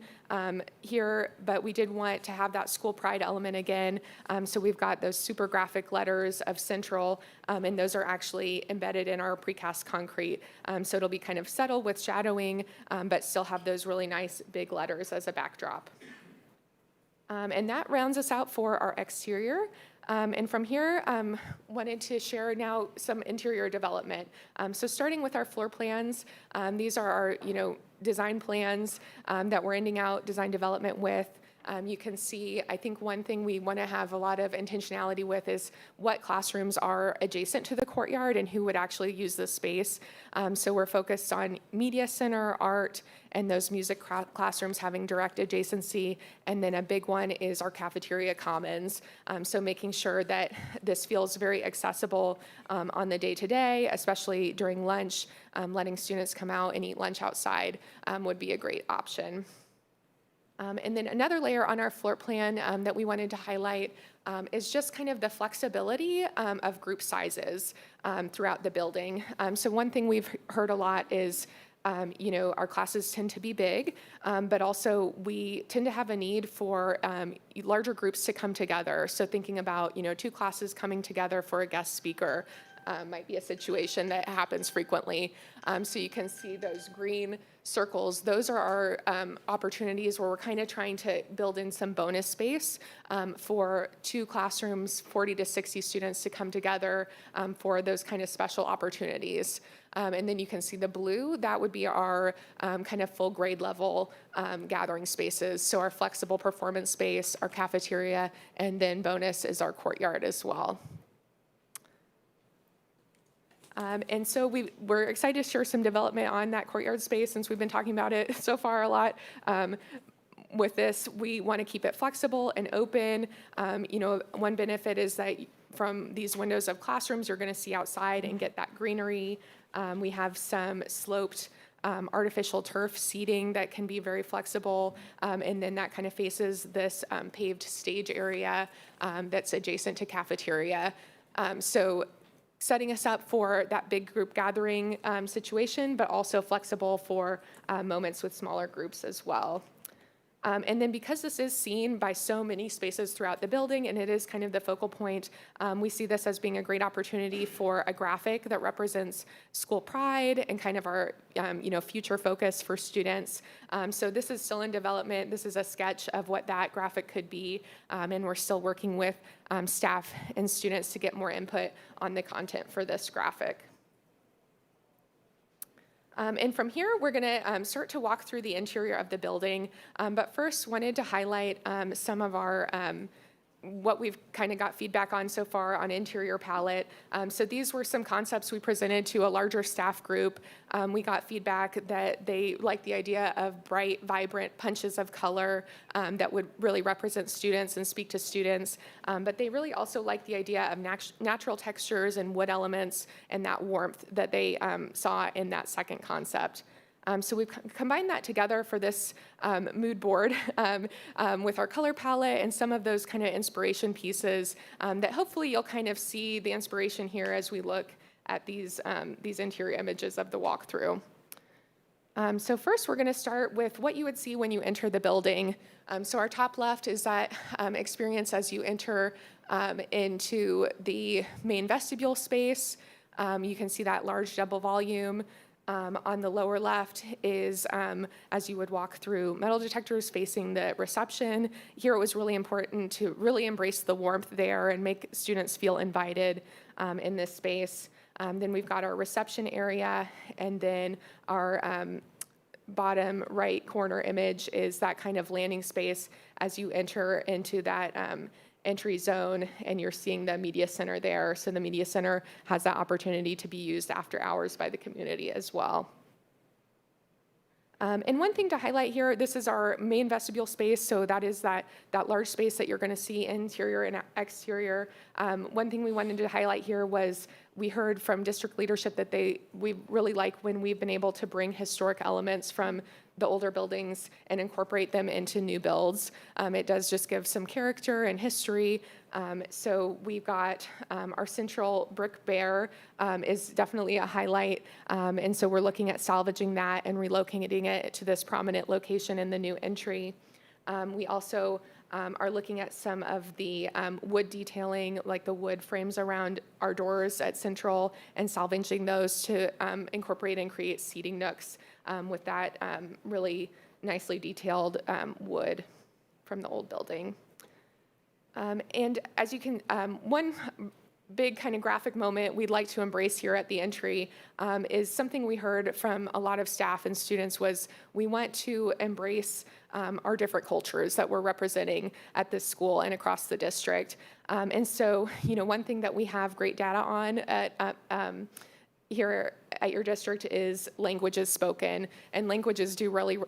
here, but we did want to have that school pride element again. So we've got those super graphic letters of Central, and those are actually embedded in our precast concrete. So it'll be kind of subtle with shadowing, but still have those really nice big letters as a backdrop. And that rounds us out for our exterior. And from here, wanted to share now some interior development. So starting with our floor plans, these are our, you know, design plans that we're ending out design development with. You can see, I think one thing we want to have a lot of intentionality with is what classrooms are adjacent to the courtyard and who would actually use this space. So we're focused on media center, art, and those music classrooms having direct adjacency. And then a big one is our cafeteria commons. So making sure that this feels very accessible on the day-to-day, especially during lunch, letting students come out and eat lunch outside would be a great option. And then another layer on our floor plan that we wanted to highlight is just kind of the flexibility of group sizes throughout the building. So one thing we've heard a lot is, you know, our classes tend to be big, but also we tend to have a need for larger groups to come together. So thinking about, you know, 2 classes coming together for a guest speaker might be a situation that happens frequently. So you can see those green circles. Those are our opportunities where we're kind of trying to build in some bonus space for 2 classrooms, 40 to 60 students to come together for those kind of special opportunities. And then you can see the blue, that would be our kind of full grade level gathering spaces. So our flexible performance space, our cafeteria, and then bonus is our courtyard as well. And so we're excited to share some development on that courtyard space since we've been talking about it so far a lot. With this, we want to keep it flexible and open. You know, one benefit is that from these windows of classrooms, you're going to see outside and get that greenery. We have some sloped artificial turf seating that can be very flexible, and then that kind of faces this paved stage area that's adjacent to cafeteria. So setting us up for that big group gathering situation, but also flexible for moments with smaller groups as well. And then because this is seen by so many spaces throughout the building and it is kind of the focal point, we see this as being a great opportunity for a graphic that represents school pride and kind of our future focus for students. So this is still in development. This is a sketch of what that graphic could be, and we're still working with staff and students to get more input on the content for this graphic. And from here, we're going to start to walk through the interior of the building. But first, wanted to highlight some of our what we've kind of got feedback on so far on interior palette. So these were some concepts we presented to a larger staff group. We got feedback that they like the idea of bright, vibrant punches of color that would really represent students and speak to students. But they really also like the idea of natural textures and wood elements and that warmth that they saw in that second concept. So we've combined that together for this mood board with our color palette and some of those kind of inspiration pieces that hopefully you'll kind of see the inspiration here as we look at these interior images of the walkthrough. So first, we're going to start with what you would see when you enter the building. So our top left is that experience as you enter into the main vestibule space. You can see that large double volume. On the lower left is as you would walk through metal detectors facing the reception. Here it was really important to really embrace the warmth there and make students feel invited in this space. Then we've got our reception area, and then our bottom right corner image is that kind of landing space as you enter into that entry zone, and you're seeing the media center there. So the media center has that opportunity to be used after hours by the community as well. And one thing to highlight here, this is our main vestibule space, so that is that large space that you're going to see interior and exterior. One thing we wanted to highlight here was we heard from district leadership that we really like when we've been able to bring historic elements from the older buildings and incorporate them into new builds. It does just give some character and history. So we've got our central brick bear is definitely a highlight. And so we're looking at salvaging that and relocating it to this prominent location in the new entry. We also are looking at some of the wood detailing, like the wood frames around our doors at Central, and salvaging those to incorporate and create seating nooks with that really nicely detailed wood from the old building. And as you can, one big kind of graphic moment we'd like to embrace here at the entry is something we heard from a lot of staff and students was we want to embrace our different cultures that we're representing at this school and across the district. And so, one thing that we have great data on at here at your district is languages spoken, and languages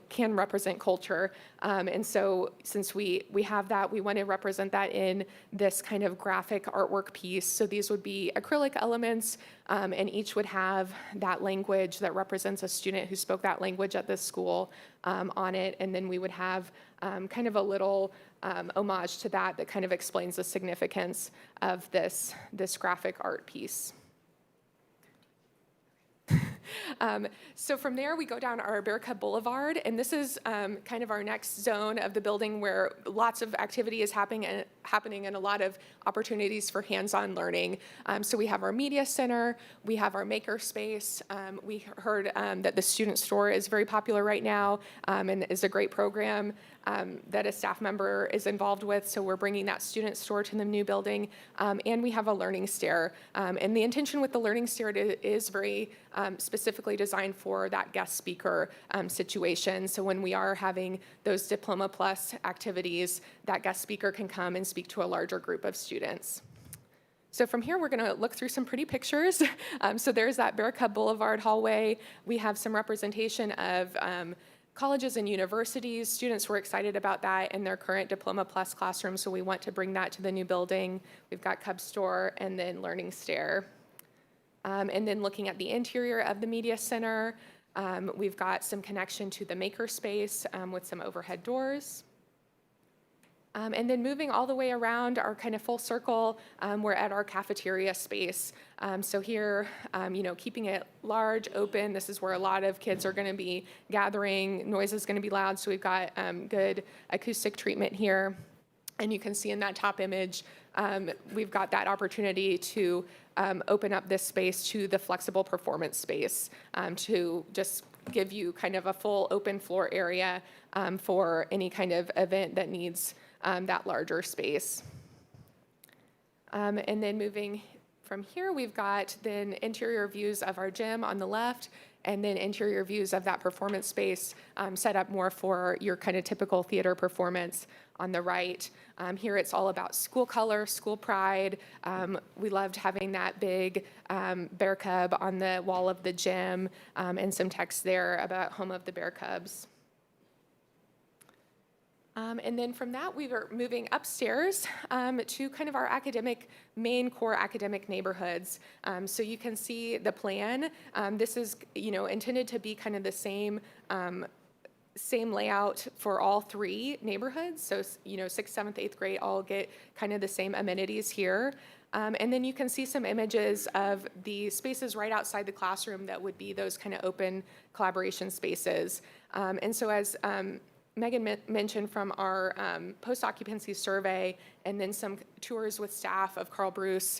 can represent culture. And so since we have that, we want to represent that in this kind of graphic artwork piece. So these would be acrylic elements, and each would have that language that represents a student who spoke that language at this school on it. And then we would have kind of a little homage to that kind of explains the significance of this graphic art piece. So from there, we go down our Bearcut Boulevard, and this is kind of our next zone of the building where lots of activity is happening and a lot of opportunities for hands-on learning. So we have our media center, we have our maker space. We heard that the student store is very popular right now and is a great program that a staff member is involved with. So we're bringing that student store to the new building. And we have a learning stair. And the intention with the learning stair is very specifically designed for that guest speaker situation. So when we are having those Diploma Plus activities, that guest speaker can come and speak to a larger group of students. So from here, we're going to look through some pretty pictures. So there's that Bearcut Boulevard hallway. We have some representation of colleges and universities. Students were excited about that in their current Diploma Plus classroom, so we want to bring that to the new building. We've got Cub Store and then Learning Stair. And then looking at the interior of the media center, we've got some connection to the maker space with some overhead doors. And then moving all the way around our kind of full circle, we're at our cafeteria space. So here, keeping it large, open, this is where a lot of kids are going to be gathering. Noise is going to be loud, so we've got good acoustic treatment here. And you can see in that top image, we've got that opportunity to open up this space to the flexible performance space to just give you kind of a full open floor area for any kind of event that needs that larger space. And then moving from here, we've got then interior views of our gym on the left, and then interior views of that performance space set up more for your kind of typical theater performance on the right. Here it's all about school color, school pride. We loved having that big bear cub on the wall of the gym and some text there about home of the bear cubs. And then from that, we were moving upstairs to kind of our main core academic neighborhoods. So you can see the plan. This is, intended to be kind of the same layout for all three neighborhoods. So, 6th, 7th, 8th grade all get kind of the same amenities here. And then you can see some images of the spaces right outside the classroom that would be those kind of open collaboration spaces. And so as Megan mentioned from our post-occupancy survey and then some tours with staff of Carl Bruce,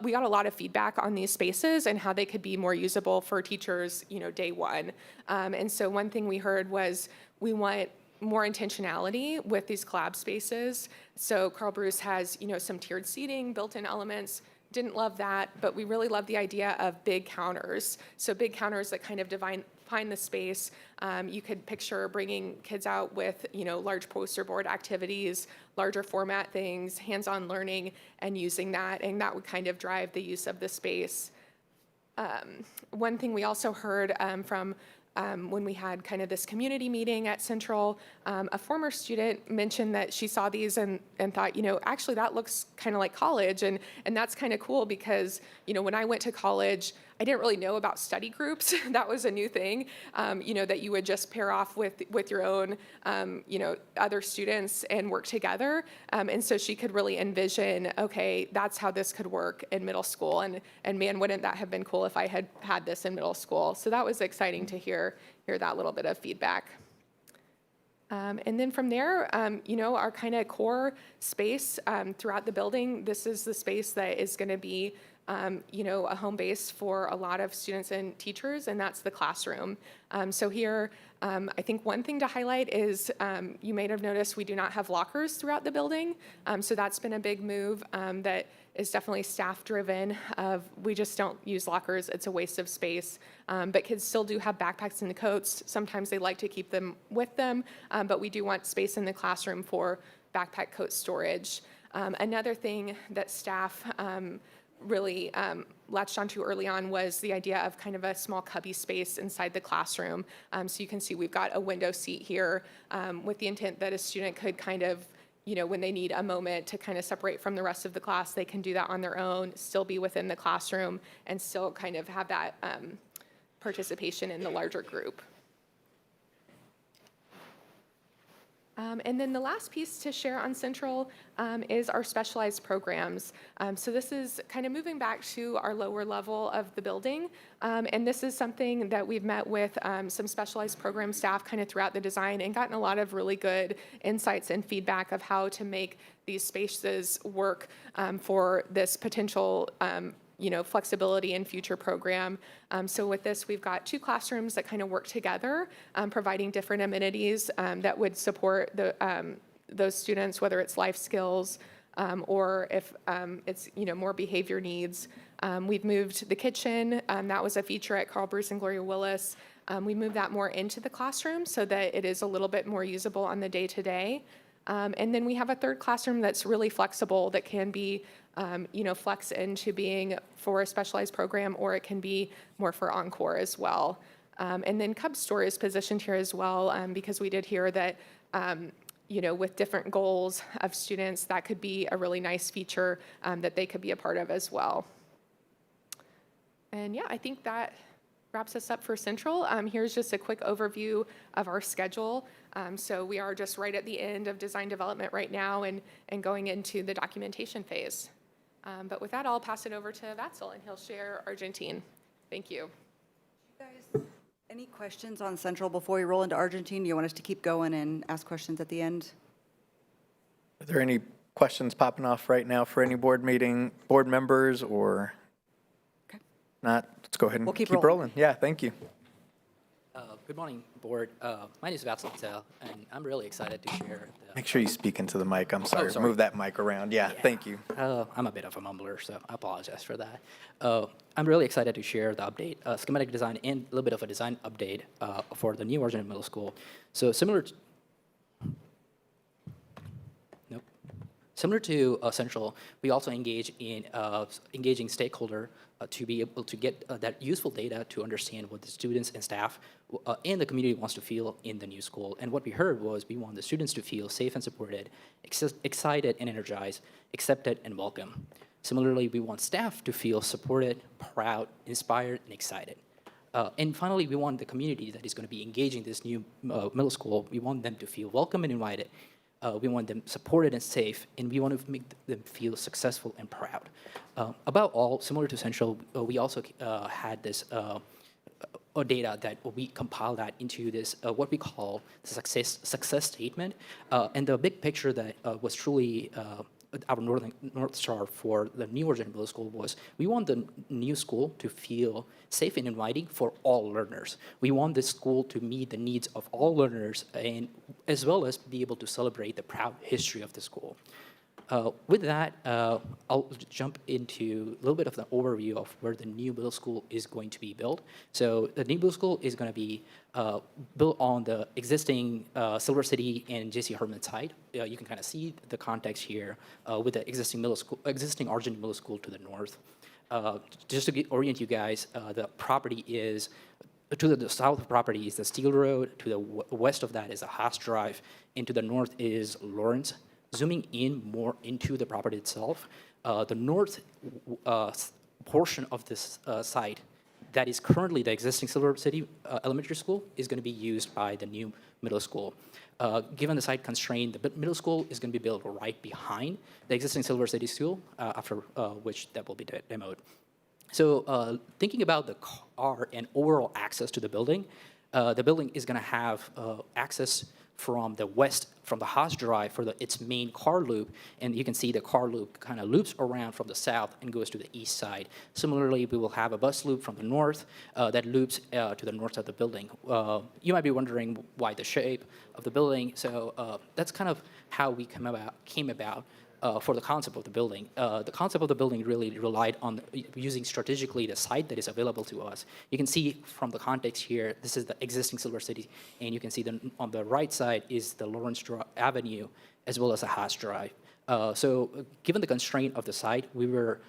we got a lot of feedback on these spaces and how they could be more usable for teachers, day one. And so one thing we heard was we want more intentionality with these collab spaces. So Carl Bruce has, some tiered seating, built-in elements. Didn't love that, but we really love the idea of big counters. So big counters that kind of define the space. You could picture bringing kids out with, large poster board activities, larger format things, hands-on learning, and using that, and that would kind of drive the use of the space. One thing we also heard from when we had kind of this community meeting at Central, a former student mentioned that she saw these and thought, actually that looks kind of like college, and that's kind of cool because, when I went to college, I didn't really know about study groups. That was a new thing, that you would just pair off with your own, other students and work together. And so she could really envision, okay, that's how this could work in middle school. And man, wouldn't that have been cool if I had had this in middle school? So that was exciting to hear that little bit of feedback. And then from there, our kind of core space throughout the building, this is the space that is going to be a home base for a lot of students and teachers, and that's the classroom. So here, I think one thing to highlight is you may have noticed we do not have lockers throughout the building. So that's been a big move that is definitely staff-driven. We just don't use lockers. It's a waste of space. But kids still do have backpacks and coats. Sometimes they like to keep them with them, but we do want space in the classroom for backpack coat storage. Another thing that staff really latched onto early on was the idea of kind of a small cubby space inside the classroom. So you can see we've got a window seat here with the intent that a student could kind of, when they need a moment to kind of separate from the rest of the class, they can do that on their own, still be within the classroom, and still kind of have that participation in the larger group. And then the last piece to share on Central is our specialized programs. So this is kind of moving back to our lower level of the building. And this is something that we've met with some specialized program staff kind of throughout the design and gotten a lot of really good insights and feedback of how to make these spaces work for this potential flexibility in future program. So with this, we've got 2 classrooms that kind of work together, providing different amenities that would support those students, whether it's life skills or if it's more behavior needs. We've moved the kitchen. That was a feature at Carl Bruce and Gloria Willis. We moved that more into the classroom so that it is a little bit more usable on the day-to-day. And then we have a 3rd classroom that's really flexible that can be flex into being for a specialized program, or it can be more for Encore as well. And then Cub Store is positioned here as well because we did hear that, with different goals of students, that could be a really nice feature that they could be a part of as well. And yeah, I think that wraps us up for Central. Here's just a quick overview of our schedule. So we are just right at the end of design development right now and going into the documentation phase. But with that, I'll pass it over to Vatsil, and he'll share Argentine. Thank you. Any questions on Central before we roll into Argentine? Do you want us to keep going and ask questions at the end? Are there any questions popping off right now for any board members or not? Let's go ahead and We'll keep keep rolling. Yeah, thank you. Good morning, board. My name is Vatsil Patel, and I'm really excited to share. Make sure you speak into the mic. I'm sorry. sorry. Move that mic around. Yeah, thank you. I'm a bit of a mumbler, so I apologize for that. I'm really excited to share the update, schematic design, and a little bit of a design update for the new Argentine Middle School. So similar to Central, we also engage in engaging stakeholder to be able to get that useful data to understand what the students and staff and the community wants to feel in the new school. And what we heard was we want the students to feel safe and supported, excited and energized, accepted and welcome. Similarly, we want staff to feel supported, proud, inspired, and excited. And finally, we want the community that is going to be engaging this new middle school, we want them to feel welcome and invited. We want them supported and safe, and we want to make them feel successful and proud. About all, similar to Central, we also had this data that we compiled that into this, what we call the success statement. And the big picture that was truly our North Star for the new Argentine Middle School was we want the new school to feel safe and inviting for all learners. We want this school to meet the needs of all learners and as well as be able to celebrate the proud history of the school. With that, I'll jump into a little bit of the overview of where the new middle school is going to be built. So the new middle school is going to be built on the existing Silver City and J.C. Herman site. You can kind of see the context here with the existing Argentine Middle School to the north. Just to orient you guys, the property is to the south of the property is the Steel Road. To the west of that is a Haas Drive, and to the north is Lawrence. Zooming in more into the property itself, the north portion of this site that is currently the existing Silver City Elementary School is going to be used by the new middle school. Given the site constraint, the middle school is going to be built right behind the existing Silver City School, after which that will be demoed. So thinking about the car and overall access to the building is going to have access from the west, from the Haas Drive for its main car loop, and you can see the car loop kind of loops around from the south and goes to the east side. Similarly, we will have a bus loop from the north that loops to the north of the building. You might be wondering why the shape of the building, so that's kind of how we came about for the concept of the building. The concept of the building really relied on using strategically the site that is available to us. You can see from the context here, this is the existing Silver City, and you can see on the right side is the Lawrence Avenue, as well as a Haas Drive. So given the constraint of the site, we were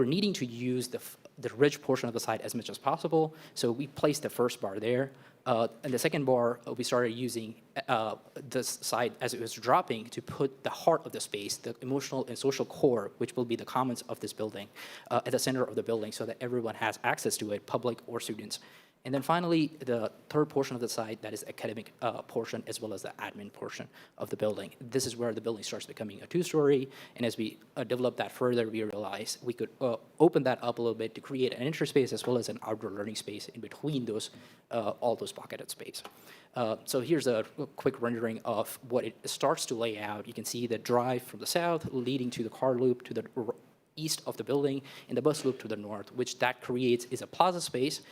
needing to use the ridge portion of the site as much as possible, so we placed the first bar there. And the second bar, we started using this side as it was dropping to put the heart of the space, the emotional and social core, which will be the commons of this building, at the center of the building so that everyone has access to it, public or students. And then finally, the third portion of the site, that is academic portion, as well as the admin portion of the building. This is where the building starts becoming a two-story, and as we develop that further, we realized we could open that up a little bit to create an interspace as well as an outdoor learning space in between those, all those pocketed space. So here's a quick rendering of what it starts to lay out. You can see the drive from the south leading to the car loop to the east of the building, and the bus loop to the north, which that creates is a plaza space,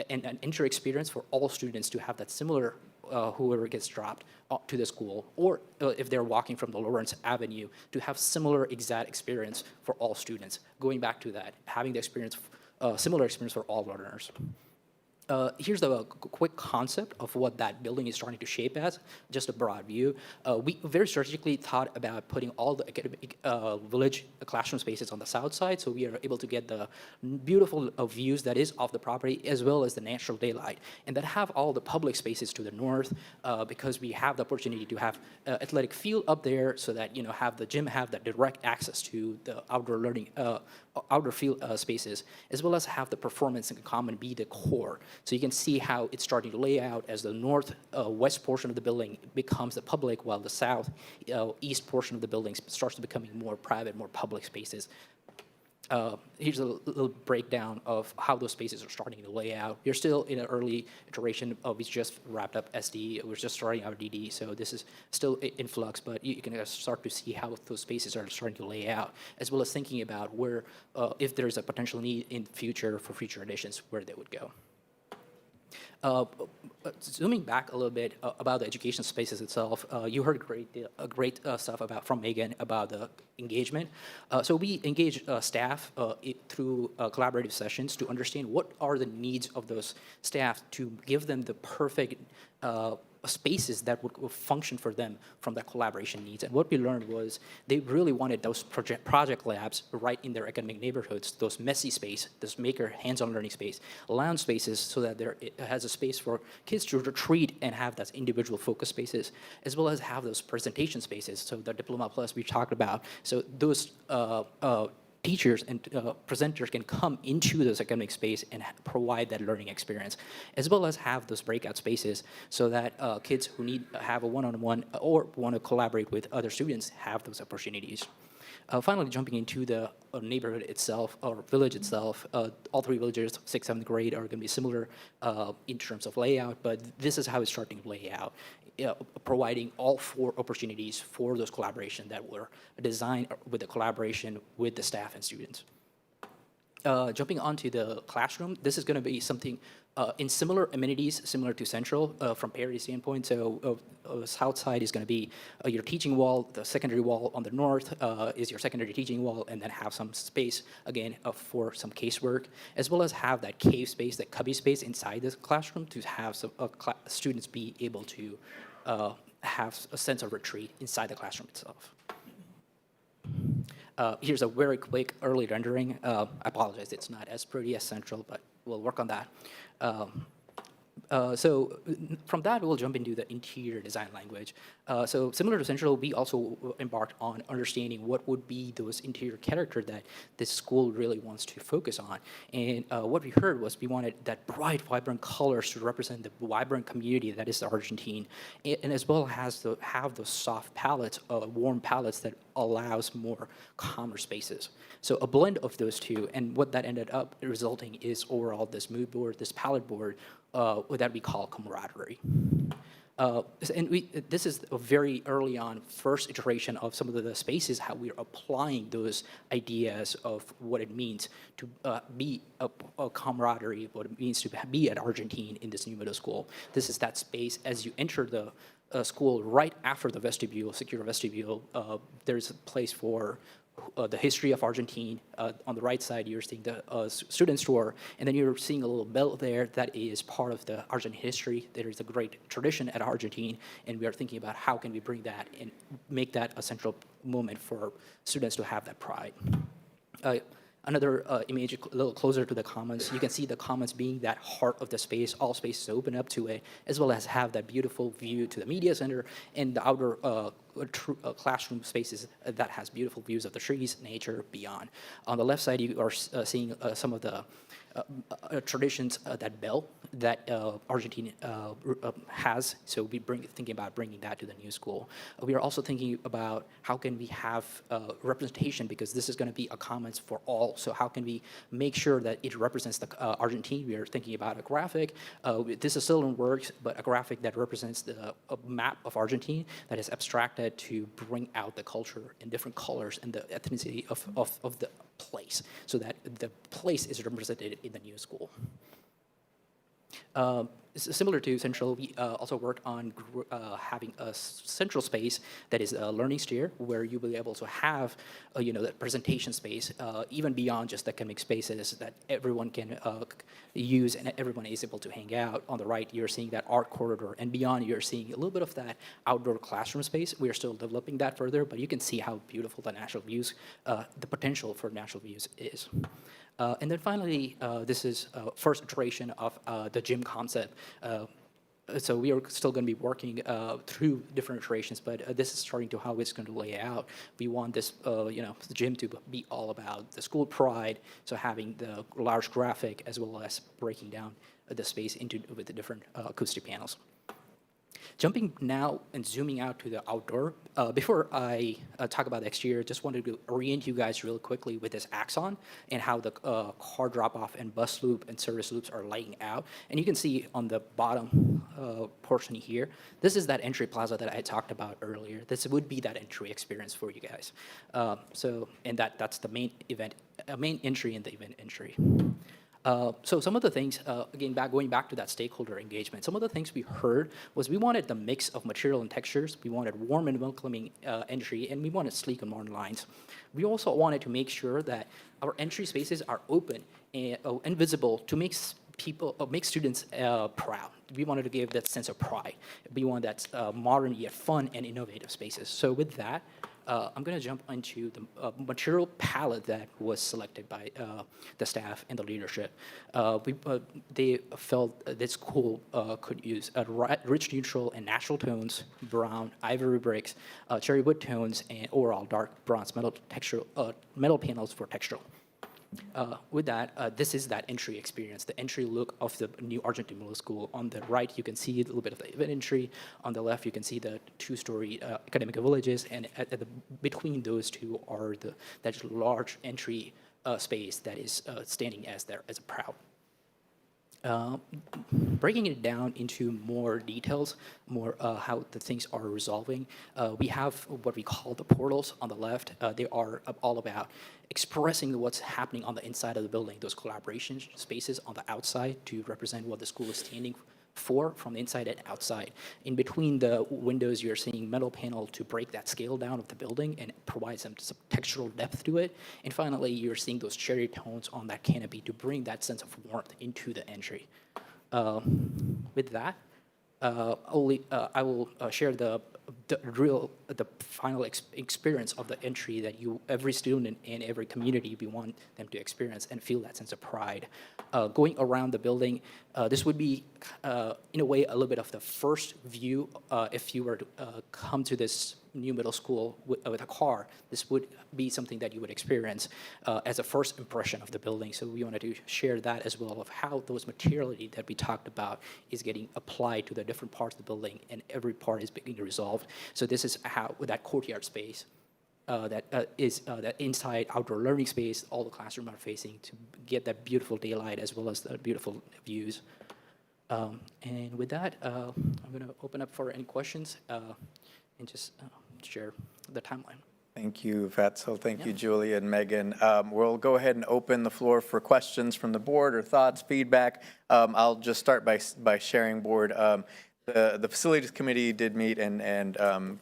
and an entry experience for all students to have that similar, whoever gets dropped to the school, or if they're walking from the Lawrence Avenue, to have similar exact experience for all students. Going back to that, having the experience, similar experience for all learners. Here's the quick concept of what that building is starting to shape as, just a broad view. We very strategically thought about putting all the academic village classroom spaces on the south side, so we are able to get the beautiful views that is off the property, as well as the natural daylight, and then have all the public spaces to the north, because we have the opportunity to have athletic field up there, so that, you know, have the gym have that direct access to the outdoor learning, outdoor field spaces, as well as have the performance and common be the core. So you can see how it's starting to lay out as the north-west portion of the building becomes the public, while the south-east portion of the building starts to becoming more private, more public spaces. Here's a little breakdown of how those spaces are starting to lay out. You're still in an early iteration of, we just wrapped up SD, we're just starting our DD, so this is still in flux, but you can start to see how those spaces are starting to lay out, as well as thinking about where, if there's a potential need in future for future additions, where they would go. Zooming back a little bit about the education spaces itself, you heard great stuff from Megan about the engagement. So we engage staff through collaborative sessions to understand what are the needs of those staff to give them the perfect spaces that would function for them from that collaboration needs. And what we learned was they really wanted those project labs right in their academic neighborhoods, those messy space, those maker hands-on learning space, lounge spaces, so that it has a space for kids to retreat and have those individual focus spaces, as well as have those presentation spaces. So the Diploma Plus we talked about. So those teachers and presenters can come into this academic space and provide that learning experience, as well as have those breakout spaces so that kids who have a one-on-one or want to collaborate with other students have those opportunities. Finally, jumping into the neighborhood itself, or village itself, all three villages, 6th, 7th grade, are going to be similar in terms of layout, but this is how it's starting to lay out, providing all 4 opportunities for those collaboration that were designed with the collaboration with the staff and students. Jumping onto the classroom, this is going to be something in similar amenities, similar to Central from parity standpoint. So south side is going to be your teaching wall, the secondary wall on the north is your secondary teaching wall, and then have some space, again, for some casework, as well as have that cave space, that cubby space inside the classroom to have some students be able to have a sense of retreat inside the classroom itself. Here's a very quick early rendering. I apologize, it's not as pretty as Central, but we'll work on that. So from that, we'll jump into the interior design language. So similar to Central, we also embarked on understanding what would be those interior character that this school really wants to focus on. And what we heard was we wanted that bright, vibrant colors to represent the vibrant community that is the Argentine, and as well as have those soft palettes, warm palettes that allows more calmer spaces. So a blend of those two, and what that ended up resulting is overall this mood board, this palette board, that we call camaraderie. This is a very early on first iteration of some of the spaces, how we're applying those ideas of what it means to be a camaraderie, what it means to be at Argentine in this new middle school. This is that space as you enter the school right after the vestibule, secure vestibule. There's a place for the history of Argentine. On the right side, you're seeing the student's tour, and then you're seeing a little bell there that is part of the Argentine history. There is a great tradition at Argentine, and we are thinking about how can we bring that and make that a central moment for students to have that pride. Another image a little closer to the commons, you can see the commons being that heart of the space, all spaces open up to it, as well as have that beautiful view to the media center and the outer classroom spaces that has beautiful views of the trees, nature, beyond. On the left side, you are seeing some of the traditions, that bell that Argentine has, so we thinking about bringing that to the new school. We are also thinking about how can we have representation, because this is going to be a commons for all, so how can we make sure that it represents the Argentine. We are thinking about a graphic, this is still in works, but a graphic that represents a map of Argentine that is abstracted to bring out the culture in different colors and the ethnicity of the place, so that the place is represented in the new school. similar to Central, we also worked on having a central space that is a learning sphere where you will be able to have, that presentation space, even beyond just academic spaces that everyone can use and everyone is able to hang out. On the right, you're seeing that art corridor, and beyond, you're seeing a little bit of that outdoor classroom space. We are still developing that further, but you can see how beautiful the natural views, the potential for natural views is. And then finally, this is first iteration of the gym concept. So we are still going to be working through different iterations, but this is starting to how it's going to lay out. We want this, the gym to be all about the school pride, so having the large graphic as well as breaking down the space into with the different acoustic panels. Jumping now and zooming out to the outdoor, before I talk about the exterior, just wanted to orient you guys really quickly with this axon and how the car drop-off and bus loop and service loops are laying out. And you can see on the bottom portion here, this is that entry plaza that I talked about earlier. This would be that entry experience for you guys. And that's the main event, main entry and the event entry. So some of the things, again, going back to that stakeholder engagement, some of the things we heard was we wanted the mix of material and textures. We wanted warm and welcoming entry, and we wanted sleek and modern lines. We also wanted to make sure that our entry spaces are open and visible to make students proud. We wanted to give that sense of pride. We want that modern yet fun and innovative spaces. So with that, I'm going to jump into the material palette that was selected by the staff and the leadership. They felt this school could use rich neutral and natural tones, brown, ivory bricks, cherry wood tones, and overall dark bronze metal panels for textural. With that, this is that entry experience, the entry look of the new Argentine Middle School. On the right, you can see a little bit of the event entry. On the left, you can see the two-story academic villages, and between those two are that large entry space that is standing as a proud. Breaking it down into more details, more how the things are resolving, we have what we call the portals on the left. They are all about expressing what's happening on the inside of the building, those collaboration spaces on the outside to represent what the school is standing for from the inside and outside. In between the windows, you're seeing metal panel to break that scale down of the building and provide some textural depth to it. And finally, you're seeing those cherry tones on that canopy to bring that sense of warmth into the entry. With that, I will share the final experience of the entry that every student and every community, we want them to experience and feel that sense of pride. Going around the building, this would be, in a way, a little bit of the first view. If you were to come to this new middle school with a car, this would be something that you would experience as a first impression of the building. So we wanted to share that as well, of how those materiality that we talked about is getting applied to the different parts of the building, and every part is being resolved. So this is how, with that courtyard space, that inside outdoor learning space, all the classrooms are facing to get that beautiful daylight as well as the beautiful views. And with that, I'm going to open up for any questions and just share the timeline. Thank you, Fatso. Thank you, Julia and Megan. We'll go ahead and open the floor for questions from the board or thoughts, feedback. I'll just start by sharing board. The facilities committee did meet and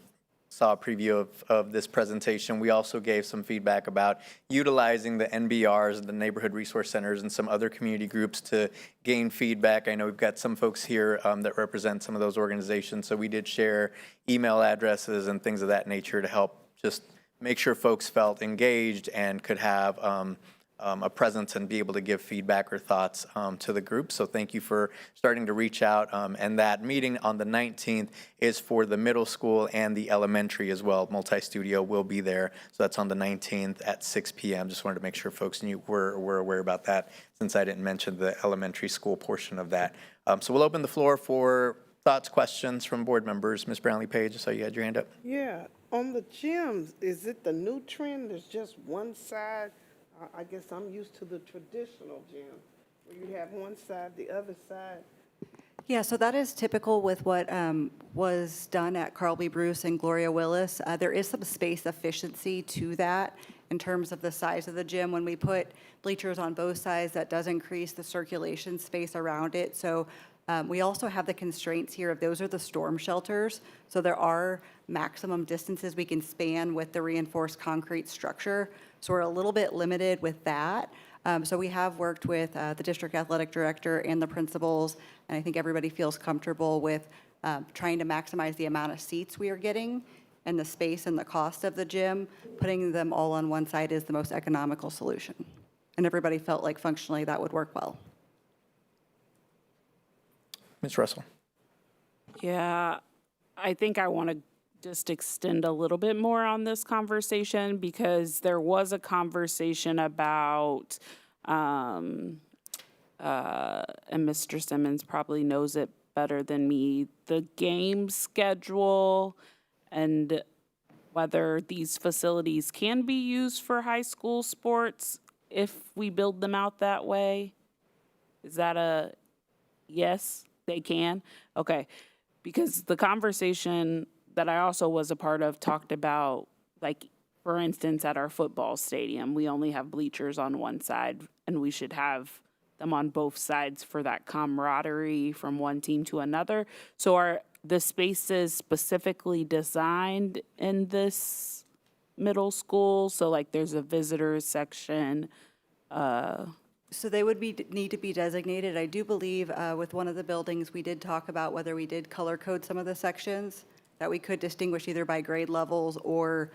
saw a preview of this presentation. We also gave some feedback about utilizing the NBRs, the neighborhood resource centers, and some other community groups to gain feedback. I know we've got some folks here that represent some of those organizations, so we did share email addresses and things of that nature to help just make sure folks felt engaged and could have a presence and be able to give feedback or thoughts to the group. So thank you for starting to reach out. And that meeting on the 19th is for the middle school and the elementary as well. Multi-studio will be there. So that's on the 19th at 6 p.m. Just wanted to make sure folks were aware about that, since I didn't mention the elementary school portion of that. So we'll open the floor for thoughts, questions from board members. Ms. Brownlee-Page, I saw you had your hand up. Yeah, on the gyms, is it the new trend? There's just one side. I guess I'm used to the traditional gym, where you have one side, the other side. Yeah, so that is typical with what was done at Carl B. Bruce and Gloria Willis. There is some space efficiency to that in terms of the size of the gym. When we put bleachers on both sides, that does increase the circulation space around it. So We also have the constraints here of those are the storm shelters. So there are maximum distances we can span with the reinforced concrete structure. So we're a little bit limited with that. So we have worked with the district athletic director and the principals, and I think everybody feels comfortable with trying to maximize the amount of seats we are getting and the space and the cost of the gym. Putting them all on one side is the most economical solution. And everybody felt like functionally that would work well. Ms. Russell. Yeah, I think I want to just extend a little bit more on this conversation because there was a conversation about, and Mr. Simmons probably knows it better than me, the game schedule and whether these facilities can be used for high school sports if we build them out that way. Is that a yes, they can? Okay, because the conversation that I also was a part of talked about, like, for instance, at our football stadium, we only have bleachers on one side, and we should have them on both sides for that camaraderie from one team to another. So are the spaces specifically designed in this middle school? So, like, there's a visitors section. So they would need to be designated. I do believe with one of the buildings, we did talk about whether we did color code some of the sections, that we could distinguish either by grade levels or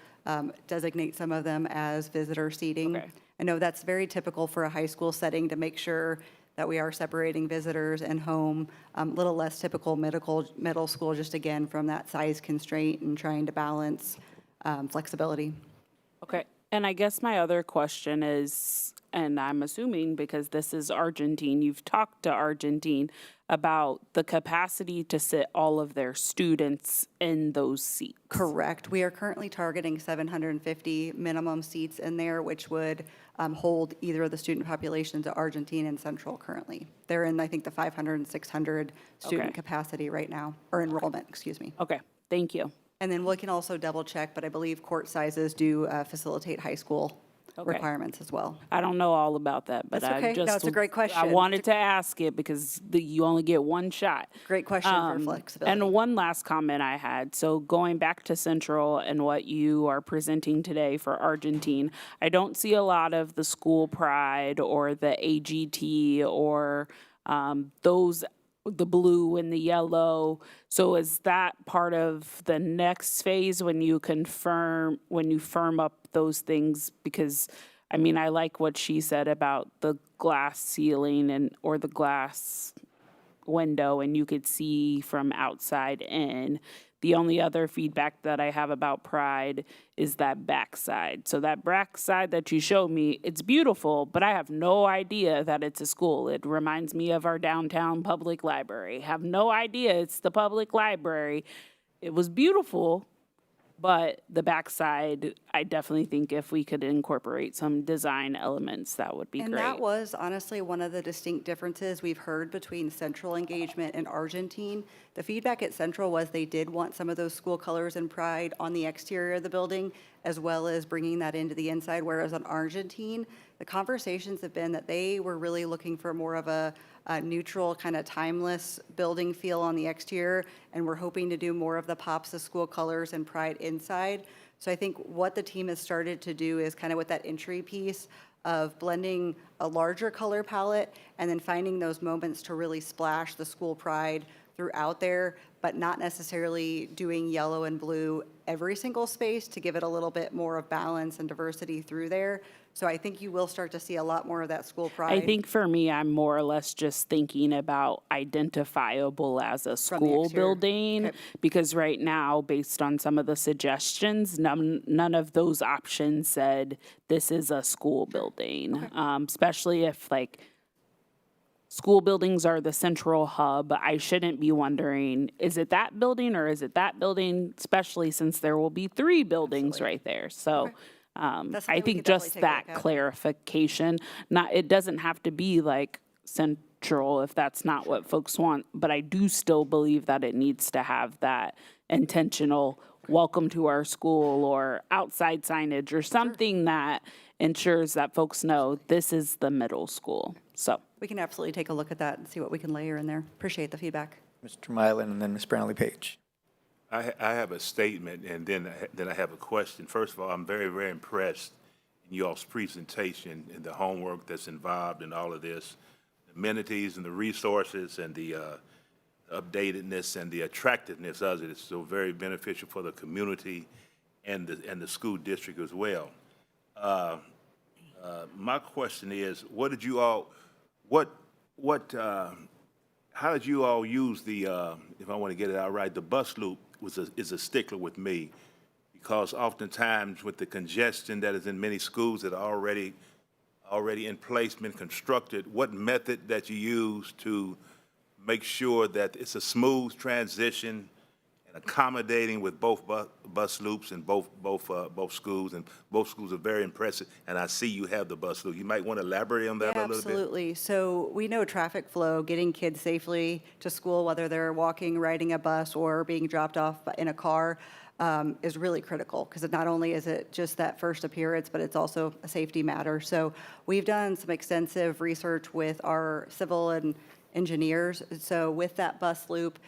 designate some of them as visitor seating. Okay. I know that's very typical for a high school setting to make sure that we are separating visitors and home. A little less typical middle school, just again, from that size constraint and trying to balance flexibility. Okay, and I guess my other question is, and I'm assuming because this is Argentine, you've talked to Argentine about the capacity to sit all of their students in those seats. Correct. We are currently targeting 750 minimum seats in there, which would hold either of the student populations at Argentine and Central currently. They're in, I think, the 500 and 600 student Okay. capacity right now, or enrollment, excuse me. Okay, thank you. And then we can also double check, but I believe court sizes do facilitate high school requirements as well. I don't know all about that, but That's okay. I just No, it's a great question. I wanted to ask it because you only get one shot. Great question for flexibility. And one last comment I had. So going back to Central and what you are presenting today for Argentine, I don't see a lot of the school pride or the AGT or the blue and the yellow. So is that part of the next phase when you firm up those things? Because I mean, I like what she said about the glass ceiling or the glass window, and you could see from outside in. The only other feedback that I have about Pride is that backside. So that backside that you showed me, it's beautiful, but I have no idea that it's a school. It reminds me of our downtown public library. Have no idea it's the public library. It was beautiful, but the backside, I definitely think if we could incorporate some design elements, that would be And great. that was honestly one of the distinct differences we've heard between Central engagement and Argentine. The feedback at Central was they did want some of those school colors and pride on the exterior of the building, as well as bringing that into the inside, whereas on Argentine, the conversations have been that they were really looking for more of a neutral, kind of timeless building feel on the exterior, and we're hoping to do more of the pops of school colors and pride inside. So I think what the team has started to do is kind of with that entry piece of blending a larger color palette and then finding those moments to really splash the school pride throughout there, but not necessarily doing yellow and blue every single space to give it a little bit more of balance and diversity through there. So I think you will start to see a lot more of that school pride. I think for me, I'm more or less just thinking about identifiable as a school building, because right now, based on some of the suggestions, none of those options said this is a school building, especially if like school buildings are the central hub. I shouldn't be wondering, is it that building or is it that building, especially since there will be 3 buildings right there. So. I think just that clarification, it doesn't have to be like central if that's not what folks want, but I do still believe that it needs to have that intentional welcome to our school or outside signage or something that ensures that folks know this is the middle school. So. We can absolutely take a look at that and see what we can layer in there. Appreciate the feedback. Mr. Mylan and then Ms. Brownlee Page. I have a statement and then I have a question. First of all, I'm very, very impressed in y'all's presentation and the homework that's involved in all of this, the amenities and the resources and the updatedness and the attractiveness of it. It's so very beneficial for the community and the school district as well. My question is, how did you all use the, if I want to get it out right, the bus loop is a stickler with me, because oftentimes with the congestion that is in many schools that are already in place, been constructed, what method that you use to make sure that it's a smooth transition and accommodating with both bus loops and both schools, and both schools are very impressive, and I see you have the bus loop. You might want to elaborate on that a little bit? Absolutely. So we know traffic flow, getting kids safely to school, whether they're walking, riding a bus, or being dropped off in a car, is really critical, because not only is it just that first appearance, but it's also a safety matter. So we've done some extensive research with our civil and engineers. So with that bus loop,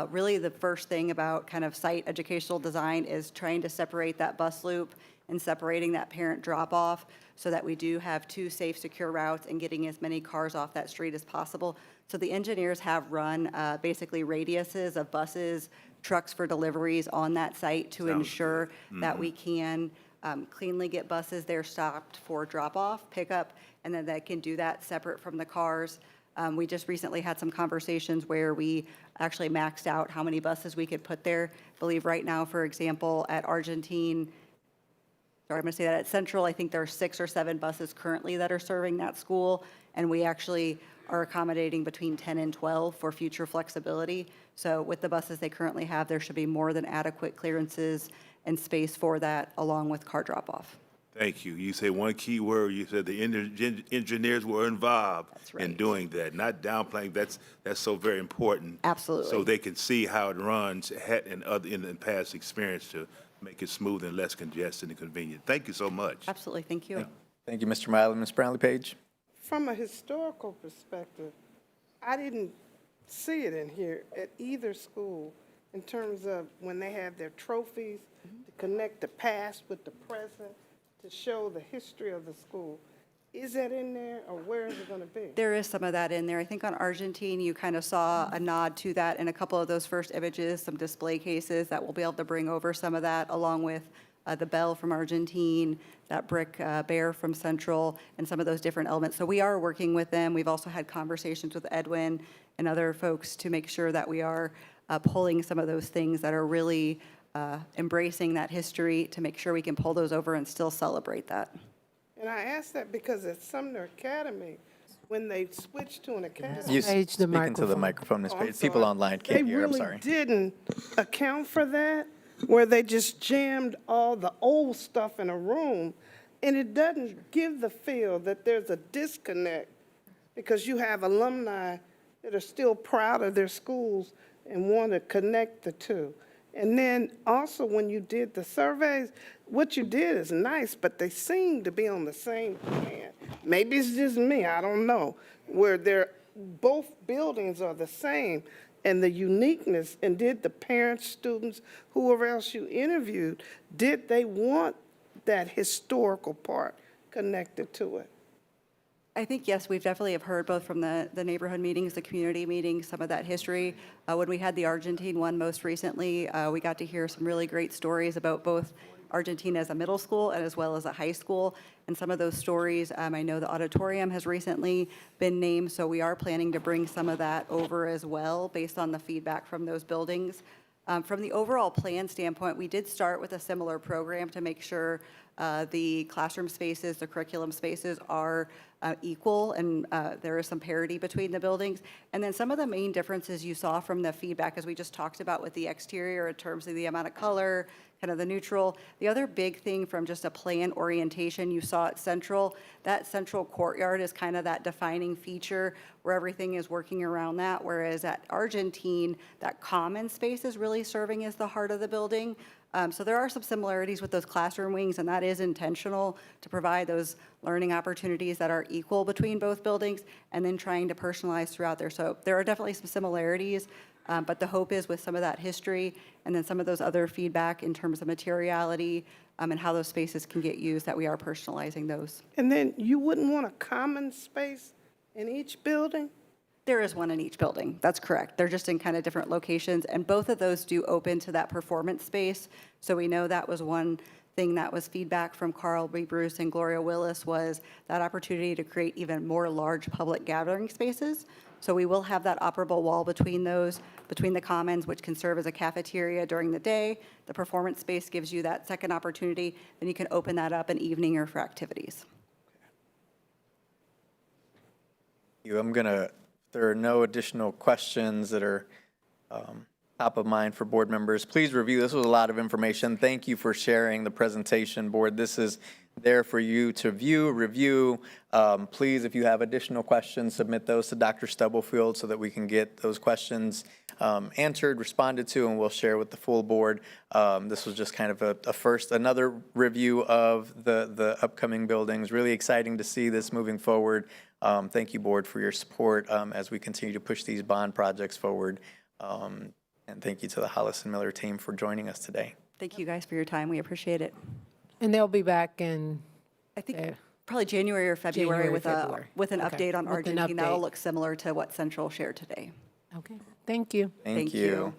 really the first thing about kind of site educational design is trying to separate that bus loop and separating that parent drop-off so that we do have two safe, secure routes and getting as many cars off that street as possible. So the engineers have run basically radiuses of buses, trucks for deliveries on that site to ensure that we can cleanly get buses there stopped for drop-off, pickup, and then they can do that separate from the cars. We just recently had some conversations where we actually maxed out how many buses we could put there. I believe right now, for example, at Argentine, sorry, I'm going to say that at Central, I think there are 6 or 7 buses currently that are serving that school, and we actually are accommodating between 10 and 12 for future flexibility. So with the buses they currently have, there should be more than adequate clearances and space for that, along with car drop-off. Thank you. You said one key word. You said the engineers were involved in doing that, not downplaying. That's so very important. Absolutely. So they can see how it runs in the past experience to make it smooth and less congested and convenient. Thank you so much. Absolutely. Thank you. Thank you, Mr. Mylan. Ms. Brownlee Page. From a historical perspective, I didn't see it in here at either school in terms of when they have their trophies to connect the past with the present, to show the history of the school. Is that in there, or where is it going to be? There is some of that in there. I think on Argentine, you kind of saw a nod to that in a couple of those first images, some display cases that we'll be able to bring over some of that, along with the bell from Argentine, that brick bear from Central, and some of those different elements. So we are working with them. We've also had conversations with Edwin and other folks to make sure that we are pulling some of those things that are really embracing that history, to make sure we can pull those over and still celebrate that. And I ask that because at Sumner Academy, when they switched to an academy, You speaking to the microphone, Ms. Oh, I'm Page. People sorry. online can't hear. I'm They sorry. really didn't account for that, where they just jammed all the old stuff in a room, and it doesn't give the feel that there's a disconnect, because you have alumni that are still proud of their schools and want to connect the two. And then also when you did the surveys, what you did is nice, but they seem to be on the same plan. Maybe it's just me, I don't know, where both buildings are the same, and the uniqueness, and did the parents, students, whoever else you interviewed, did they want that historical part connected to it? I think, yes, we've definitely have heard both from the neighborhood meetings, the community meetings, some of that history. When we had the Argentine one most recently, we got to hear some really great stories about both Argentine as a middle school and as well as a high school. And some of those stories, I know the auditorium has recently been named, so we are planning to bring some of that over as well based on the feedback from those buildings. From the overall plan standpoint, we did start with a similar program to make sure the classroom spaces, the curriculum spaces are equal, and there is some parity between the buildings. And then some of the main differences you saw from the feedback, as we just talked about with the exterior in terms of the amount of color, kind of the neutral. The other big thing from just a plan orientation you saw at Central, that central courtyard is kind of that defining feature where everything is working around that, whereas at Argentine, that common space is really serving as the heart of the building. So there are some similarities with those classroom wings, and that is intentional to provide those learning opportunities that are equal between both buildings and then trying to personalize throughout there. So there are definitely some similarities, but the hope is with some of that history and then some of those other feedback in terms of materiality and how those spaces can get used, that we are personalizing those. And then you wouldn't want a common space in each building? There is one in each building. That's correct. They're just in kind of different locations, and both of those do open to that performance space. So we know that was one thing that was feedback from Carl B. Bruce and Gloria Willis, was that opportunity to create even more large public gathering spaces. So we will have that operable wall between those, between the commons, which can serve as a cafeteria during the day. The performance space gives you that second opportunity. Then you can open that up in evening or for activities. If there are no additional questions that are top of mind for board members, please review. This was a lot of information. Thank you for sharing the presentation, board. This is there for you to view, review. Please, if you have additional questions, submit those to Dr. Stubblefield so that we can get those questions answered, responded to, and we'll share with the full board. This was just kind of another review of the upcoming buildings. Really exciting to see this moving forward. Thank you, board, for your support as we continue to push these bond projects forward. And thank you to the Hollis and Miller team for joining us today. Thank you guys for your time. We appreciate it. And they'll be back in, I think, probably January or February with February. with an Okay. update on With an Argentine. That'll update. look similar to what Central shared today. okay, thank you. Thank you.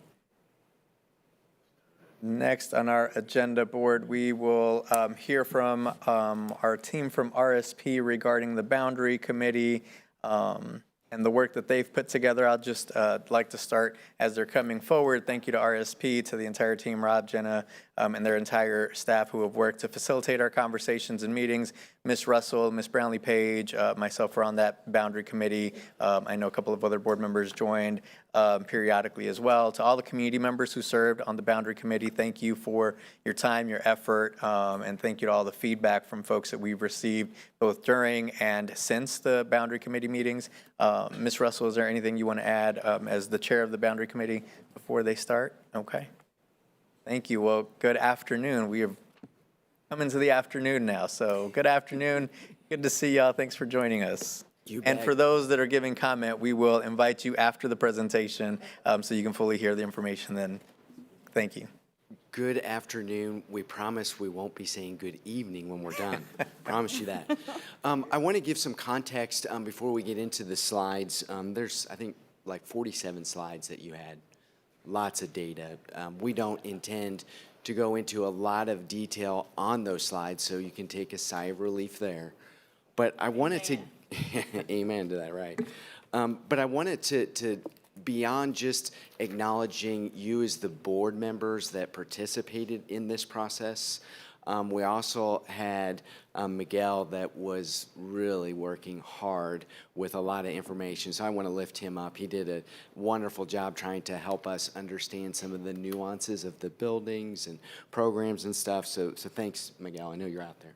Next on our agenda, board, we will hear from our team from RSP regarding the boundary committee and the work that they've put together. I'll just like to start as they're coming forward. Thank you to RSP, to the entire team, Rob, Jenna, and their entire staff who have worked to facilitate our conversations and meetings. Ms. Russell, Ms. Brownlee Page, myself were on that boundary committee. I know a couple of other board members joined periodically as well. To all the community members who served on the boundary committee, thank you for your time, your effort, and thank you to all the feedback from folks that we've received both during and since the boundary committee meetings. Ms. Russell, is there anything you want to add as the chair of the boundary committee before they start? Okay. Thank you. Well, good afternoon. We have come into the afternoon now, so good afternoon. Good to see y'all. Thanks for joining us. And for those that are giving comment, we will invite you after the presentation so you can fully hear the information then. Thank you. Good afternoon. We promise we won't be saying good evening when we're done. Promise you that. I want to give some context before we get into the slides. There's, I think, like 47 slides that you had. Lots of data. We don't intend to go into a lot of detail on those slides, so you can take a sigh of relief there. But I wanted to, amen to that, right? But I wanted to beyond just acknowledging you as the board members that participated in this process, we also had Miguel that was really working hard with a lot of information. So I want to lift him up. He did a wonderful job trying to help us understand some of the nuances of the buildings and programs and stuff. So thanks, Miguel. I know you're out there.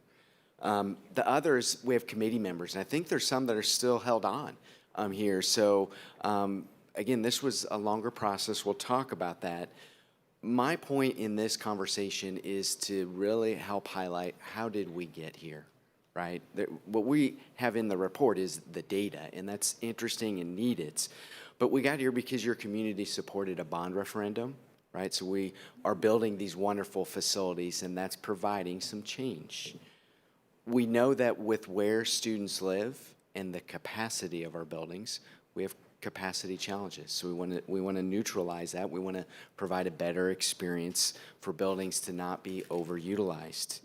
The others, we have committee members, and I think there's some that are still held on here. So again, this was a longer process. We'll talk about that. My point in this conversation is to really help highlight how did we get here, right? What we have in the report is the data, and that's interesting and needed. But we got here because your community supported a bond referendum, right? So we are building these wonderful facilities, and that's providing some change. We know that with where students live and the capacity of our buildings, we have capacity challenges. So we want to neutralize that. We want to provide a better experience for buildings to not be overutilized.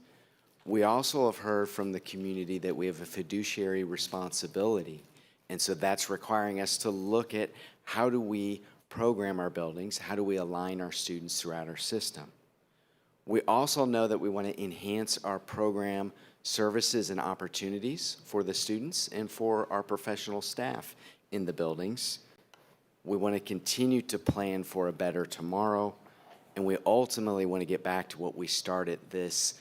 We also have heard from the community that we have a fiduciary responsibility. And so that's requiring us to look at how do we program our buildings? How do we align our students throughout our system? We also know that we want to enhance our program services and opportunities for the students and for our professional staff in the buildings. We want to continue to plan for a better tomorrow, and we ultimately want to get back to what we started this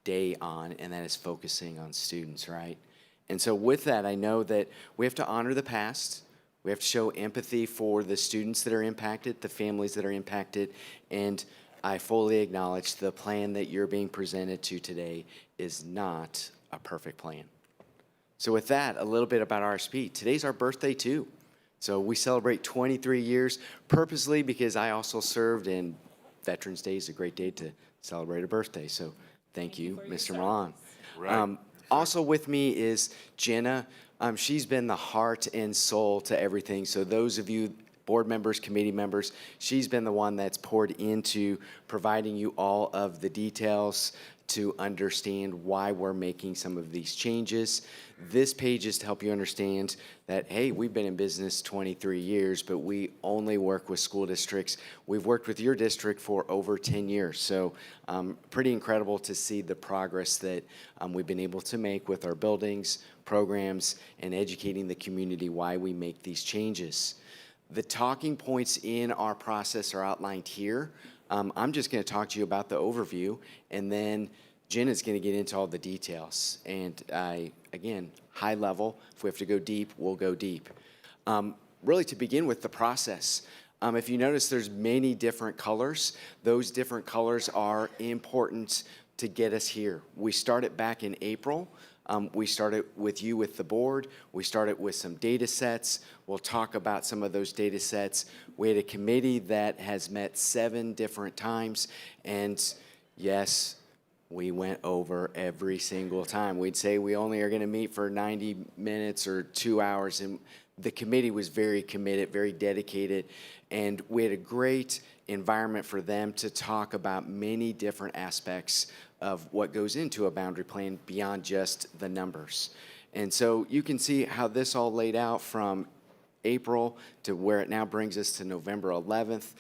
day on, and that is focusing on students, right? And so with that, I know that we have to honor the past. We have to show empathy for the students that are impacted, the families that are impacted, and I fully acknowledge the plan that you're being presented to today is not a perfect plan. So with that, a little bit about RSP. Today's our birthday too. So we celebrate 23 years purposely because I also served, and Veterans Day is a great day to celebrate a birthday. So thank you, Mr. Milan. Right. Also with me is Jenna. She's been the heart and soul to everything. So those of you board members, committee members, she's been the one that's poured into providing you all of the details to understand why we're making some of these changes. This page is to help you understand that, hey, we've been in business 23 years, but we only work with school districts. We've worked with your district for over 10 years. So pretty incredible to see the progress that we've been able to make with our buildings, programs, and educating the community why we make these changes. The talking points in our process are outlined here. I'm just going to talk to you about the overview, and then Jen is going to get into all the details. And again, high level, if we have to go deep, we'll go deep. Really to begin with the process, if you notice there's many different colors. Those different colors are important to get us here. We started back in April. We started with you with the board. We started with some data sets. We'll talk about some of those data sets. We had a committee that has met 7 different times. And yes, we went over every single time. We'd say we only are going to meet for 90 minutes or 2 hours. And the committee was very committed, very dedicated. And we had a great environment for them to talk about many different aspects of what goes into a boundary plan beyond just the numbers. And so you can see how this all laid out from April to where it now brings us to November 11th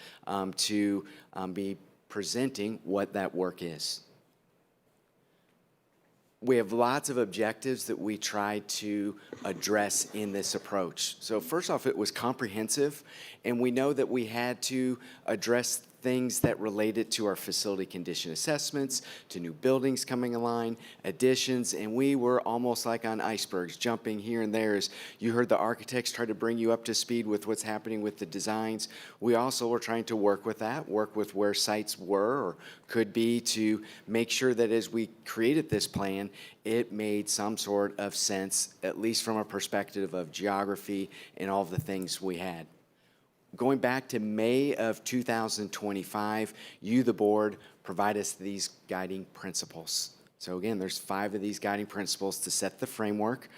to be presenting what that work is. We have lots of objectives that we tried to address in this approach. So first off, it was comprehensive, and we know that we had to address things that related to our facility condition assessments, to new buildings coming online, additions, and we were almost like on icebergs, jumping here and there as you heard the architects try to bring you up to speed with what's happening with the designs. We also were trying to work with that, work with where sites were or could be to make sure that as we created this plan, it made some sort of sense, at least from a perspective of geography and all of the things we had. Going back to May of 2025, you, the board, provide us these guiding principles. So again, there's 5 of these guiding principles to set the framework.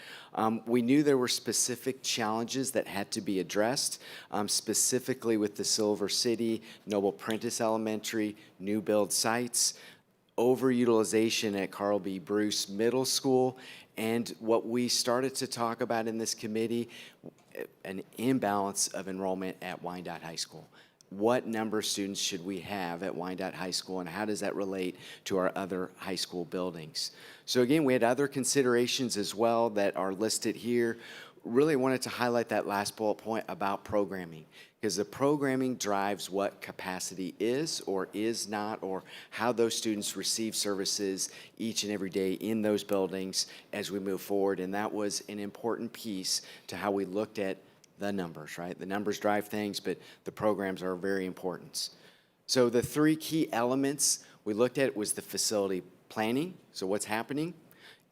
We knew there were specific challenges that had to be addressed, specifically with the Silver City, Noble Prentice Elementary, new build sites, overutilization at Carl B. Bruce Middle School, and what we started to talk about in this committee, an imbalance of enrollment at Wyandotte High School. What number of students should we have at Wyandotte High School, and how does that relate to our other high school buildings? So again, we had other considerations as well that are listed here. Really wanted to highlight that last bullet point about programming, because the programming drives what capacity is or is not, or how those students receive services each and every day in those buildings as we move forward. And that was an important piece to how we looked at the numbers, right? The numbers drive things, but the programs are very important. So the 3 key elements we looked at was the facility planning, so what's happening,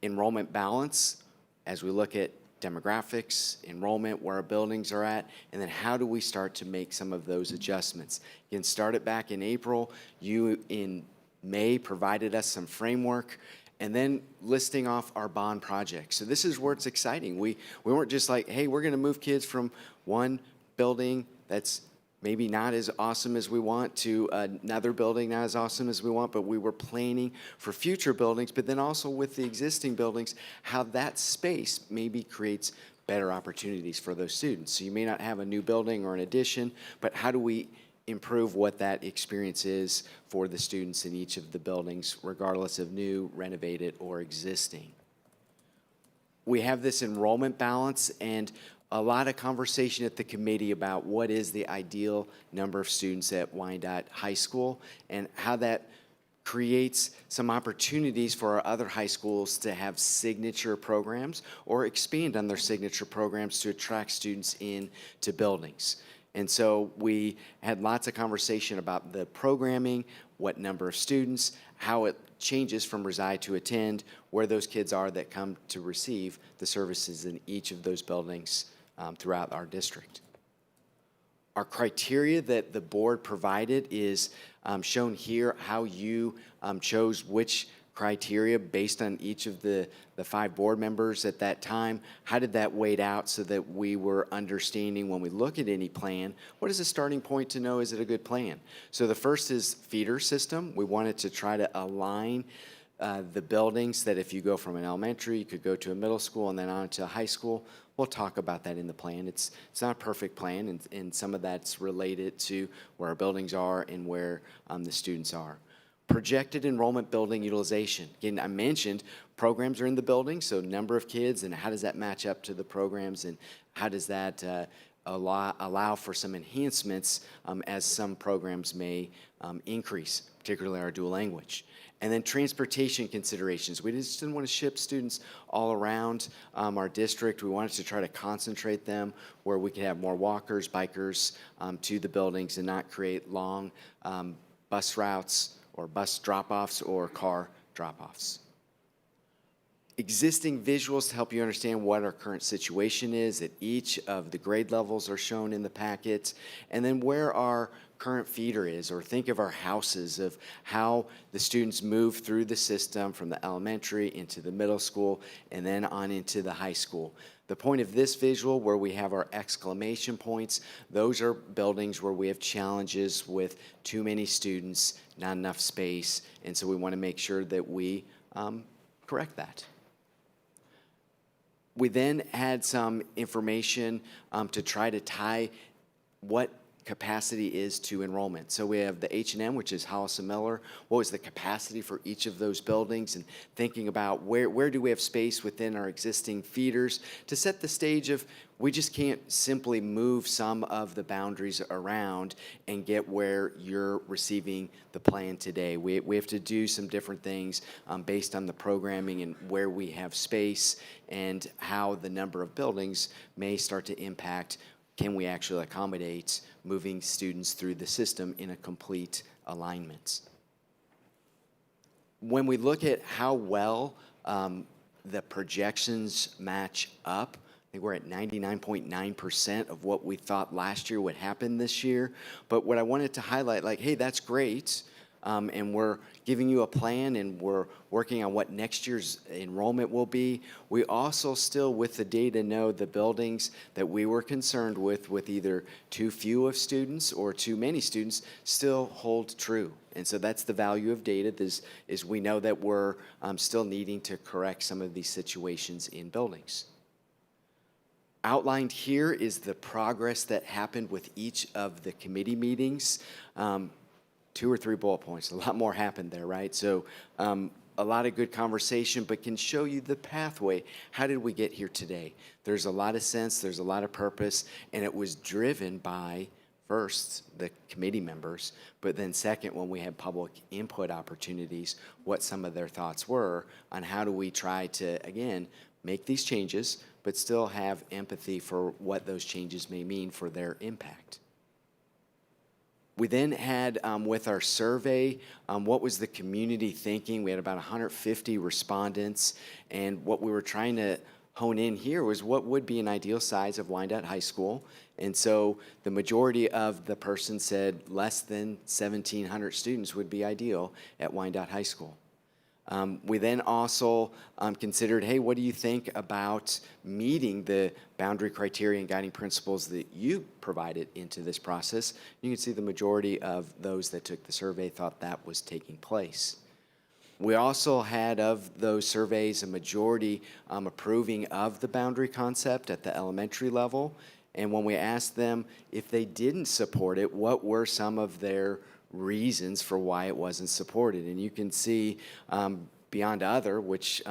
enrollment balance, as we look at demographics, enrollment, where our buildings are at, and then how do we start to make some of those adjustments. Again, started back in April. You in May provided us some framework, and then listing off our bond projects. So this is where it's exciting. We weren't just like, hey, we're going to move kids from one building that's maybe not as awesome as we want to another building not as awesome as we want, but we were planning for future buildings, but then also with the existing buildings, how that space maybe creates better opportunities for those students. So you may not have a new building or an addition, but how do we improve what that experience is for the students in each of the buildings, regardless of new, renovated, or existing? We have this enrollment balance and a lot of conversation at the committee about what is the ideal number of students at Wyandotte High School and how that creates some opportunities for our other high schools to have signature programs or expand on their signature programs to attract students into buildings. And so we had lots of conversation about the programming, what number of students, how it changes from reside to attend, where those kids are that come to receive the services in each of those buildings throughout our district. Our criteria that the board provided is shown here, how you chose which criteria based on each of the 5 board members at that time. How did that weigh out so that we were understanding when we look at any plan, what is the starting point to know is it a good plan? So the first is feeder system. We wanted to try to align the buildings that if you go from an elementary, you could go to a middle school and then on to a high school. We'll talk about that in the plan. It's not a perfect plan, and some of that's related to where our buildings are and where the students are. Projected enrollment building utilization. Again, I mentioned programs are in the building, so number of kids and how does that match up to the programs and how does that allow for some enhancements as some programs may increase, particularly our dual language. And then transportation considerations. We just didn't want to ship students all around our district. We wanted to try to concentrate them where we could have more walkers, bikers to the buildings and not create long bus routes or bus drop-offs or car drop-offs. Existing visuals to help you understand what our current situation is at each of the grade levels are shown in the packet, and then where our current feeder is, or think of our houses of how the students move through the system from the elementary into the middle school and then on into the high school. The point of this visual where we have our exclamation points, those are buildings where we have challenges with too many students, not enough space, and so we want to make sure that we correct that. We then had some information to try to tie what capacity is to enrollment. So we have the H&M, which is Hollis and Miller. What was the capacity for each of those buildings? And thinking about where do we have space within our existing feeders to set the stage of we just can't simply move some of the boundaries around and get where you're receiving the plan today. We have to do some different things based on the programming and where we have space and how the number of buildings may start to impact can we actually accommodate moving students through the system in a complete alignment. When we look at how well the projections match up, I think we're at 99.9% of what we thought last year would happen this year. But what I wanted to highlight, like, hey, that's great. And we're giving you a plan and we're working on what next year's enrollment will be. We also still, with the data, know the buildings that we were concerned with either too few of students or too many students, still hold true. And so that's the value of data, is we know that we're still needing to correct some of these situations in buildings. Outlined here is the progress that happened with each of the committee meetings. 2 or 3 bullet points. A lot more happened there, right? So a lot of good conversation, but can show you the pathway. How did we get here today? There's a lot of sense, there's a lot of purpose, and it was driven by, first, the committee members, but then second, when we had public input opportunities, what some of their thoughts were on how do we try to, again, make these changes, but still have empathy for what those changes may mean for their impact. We then had, with our survey, what was the community thinking? We had about 150 respondents, and what we were trying to hone in here was what would be an ideal size of Wyandotte High School. And so the majority of the person said less than 1,700 students would be ideal at Wyandotte High School. We then also considered, hey, what do you think about meeting the boundary criteria and guiding principles that you provided into this process? You can see the majority of those that took the survey thought that was taking place. We also had, of those surveys, a majority approving of the boundary concept at the elementary level. And when we asked them if they didn't support it, what were some of their reasons for why it wasn't supported? And you can see beyond other, which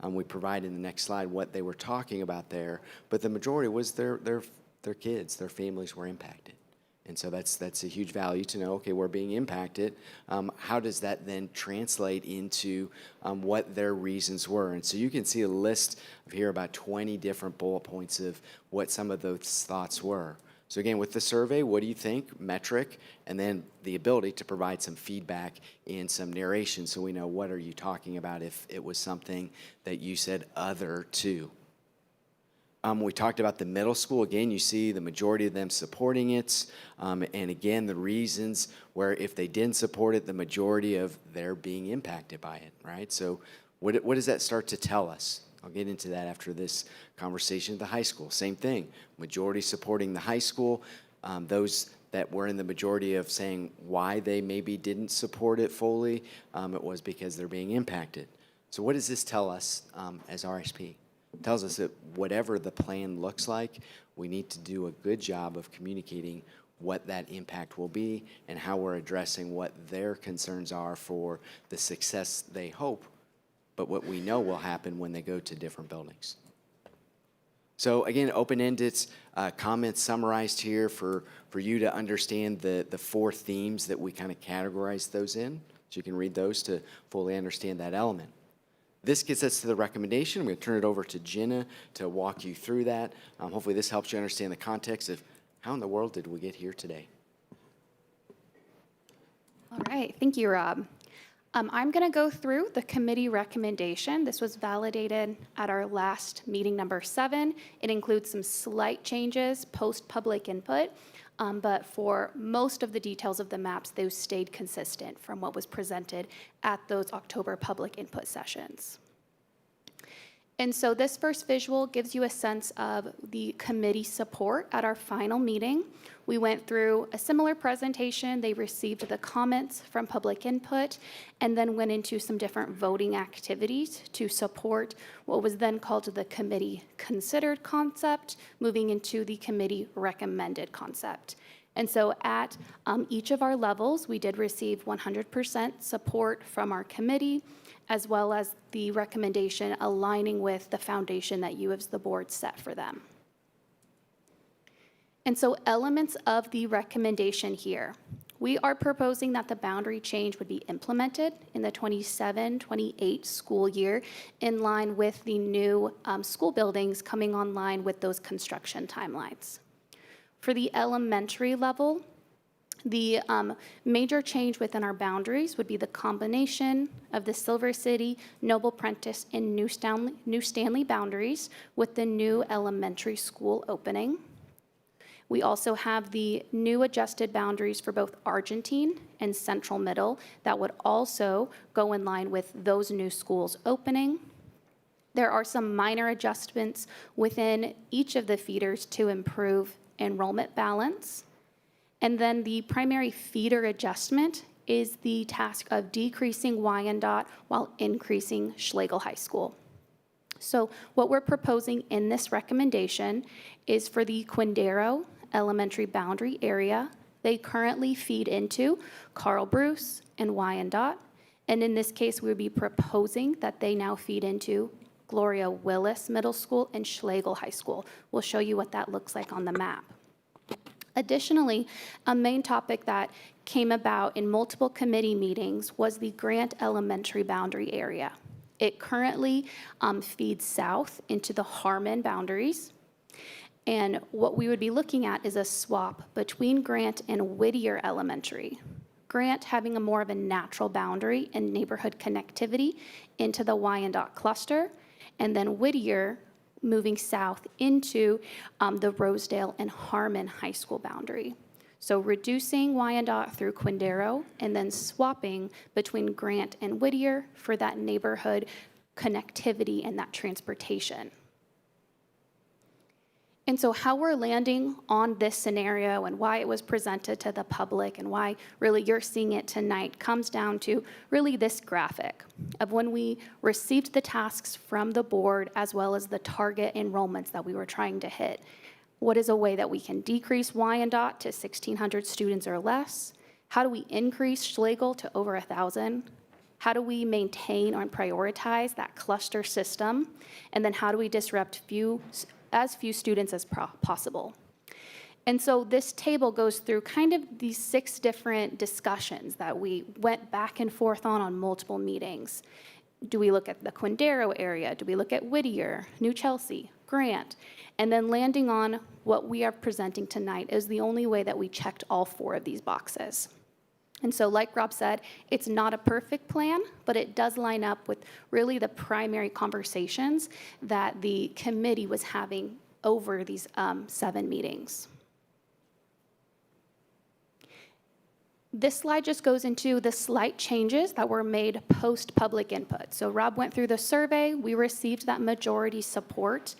we provide in the next slide, what they were talking about there. But the majority was their kids, their families were impacted. And so that's a huge value to know, okay, we're being impacted. How does that then translate into what their reasons were? And so you can see a list of here about 20 different bullet points of what some of those thoughts were. So again, with the survey, what do you think? Metric, and then the ability to provide some feedback and some narration so we know what are you talking about if it was something that you said other to. We talked about the middle school. Again, you see the majority of them supporting it. And again, the reasons where if they didn't support it, the majority of their being impacted by it, right? So what does that start to tell us? I'll get into that after this conversation. The high school, same thing. Majority supporting the high school. Those that were in the majority of saying why they maybe didn't support it fully, it was because they're being impacted. So what does this tell us as RSP? It tells us that whatever the plan looks like, we need to do a good job of communicating what that impact will be and how we're addressing what their concerns are for the success they hope, but what we know will happen when they go to different buildings. So again, open-ended comments summarized here for you to understand the 4 themes that we kind of categorize those in. So you can read those to fully understand that element. This gets us to the recommendation. I'm going to turn it over to Jenna to walk you through that. Hopefully this helps you understand the context of how in the world did we get here today. All right, thank you, Rob. I'm going to go through the committee recommendation. This was validated at our last meeting, number 7. It includes some slight changes post-public input, but for most of the details of the maps, those stayed consistent from what was presented at those October public input sessions. And so this first visual gives you a sense of the committee support at our final meeting. We went through a similar presentation. They received the comments from public input and then went into some different voting activities to support what was then called the committee considered concept, moving into the committee recommended concept. And so at each of our levels, we did receive 100% support from our committee, as well as the recommendation aligning with the foundation that you as the board set for them. And so elements of the recommendation here. We are proposing that the boundary change would be implemented in the 27-28 school year in line with the new school buildings coming online with those construction timelines. For the elementary level, the major change within our boundaries would be the combination of the Silver City, Noble Prentice, and New Stanley boundaries with the new elementary school opening. We also have the new adjusted boundaries for both Argentine and Central Middle that would also go in line with those new schools opening. There are some minor adjustments within each of the feeders to improve enrollment balance. And then the primary feeder adjustment is the task of decreasing Wyandotte while increasing Schlegel High School. So what we're proposing in this recommendation is for the Quindaro elementary boundary area. They currently feed into Carl Bruce and Wyandotte. And in this case, we would be proposing that they now feed into Gloria Willis Middle School and Schlegel High School. We'll show you what that looks like on the map. Additionally, a main topic that came about in multiple committee meetings was the Grant Elementary boundary area. It currently feeds south into the Harmon boundaries. And what we would be looking at is a swap between Grant and Whittier Elementary. Grant having a more of a natural boundary and neighborhood connectivity into the Wyandotte cluster, and then Whittier moving south into the Rosedale and Harmon High School boundary. So reducing Wyandotte through Quindaro and then swapping between Grant and Whittier for that neighborhood connectivity and that transportation. And so how we're landing on this scenario and why it was presented to the public and why really you're seeing it tonight comes down to really this graphic of when we received the tasks from the board as well as the target enrollments that we were trying to hit. What is a way that we can decrease Wyandotte to 1,600 students or less? How do we increase Schlegel to over 1,000? How do we maintain or prioritize that cluster system? And then how do we disrupt as few students as possible? And so this table goes through kind of these 6 different discussions that we went back and forth on multiple meetings. Do we look at the Quindaro area? Do we look at Whittier, New Chelsea, Grant? And then landing on what we are presenting tonight is the only way that we checked all 4 of these boxes. And so like Rob said, it's not a perfect plan, but it does line up with really the primary conversations that the committee was having over these 7 meetings. This slide just goes into the slight changes that were made post-public input. So Rob went through the survey. We received that majority support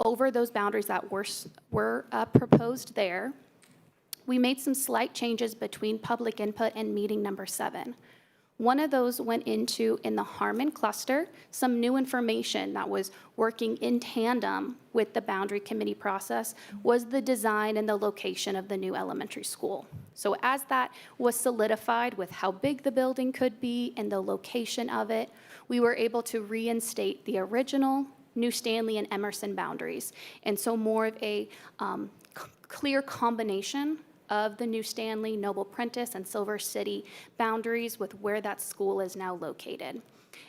over those boundaries that were proposed there. We made some slight changes between public input and meeting number 7. One of those went into, in the Harmon cluster, some new information that was working in tandem with the boundary committee process was the design and the location of the new elementary school. So as that was solidified with how big the building could be and the location of it, we were able to reinstate the original New Stanley and Emerson boundaries. And so more of a clear combination of the New Stanley, Noble Prentice, and Silver City boundaries with where that school is now located.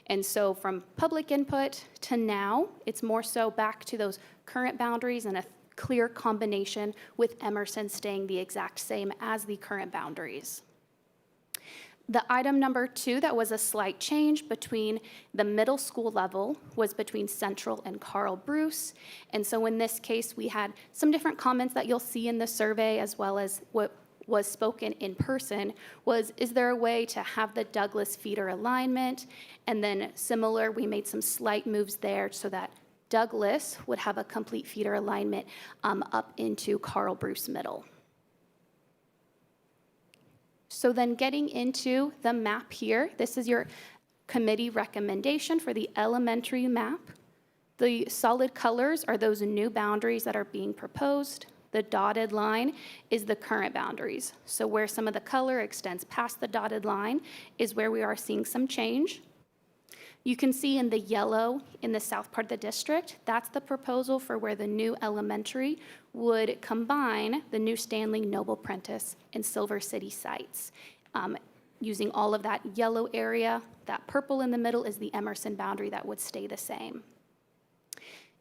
And so from public input to now, it's more so back to those current boundaries and a clear combination with Emerson staying the exact same as the current boundaries. The item number 2 that was a slight change between the middle school level was between Central and Carl Bruce. And so in this case, we had some different comments that you'll see in the survey as well as what was spoken in person was, is there a way to have the Douglas feeder alignment? And then similar, we made some slight moves there so that Douglas would have a complete feeder alignment up into Carl Bruce Middle. So then getting into the map here, this is your committee recommendation for the elementary map. The solid colors are those new boundaries that are being proposed. The dotted line is the current boundaries. So where some of the color extends past the dotted line is where we are seeing some change. You can see in the yellow in the south part of the district, that's the proposal for where the new elementary would combine the New Stanley, Noble Prentice, and Silver City sites. Using all of that yellow area, that purple in the middle is the Emerson boundary that would stay the same.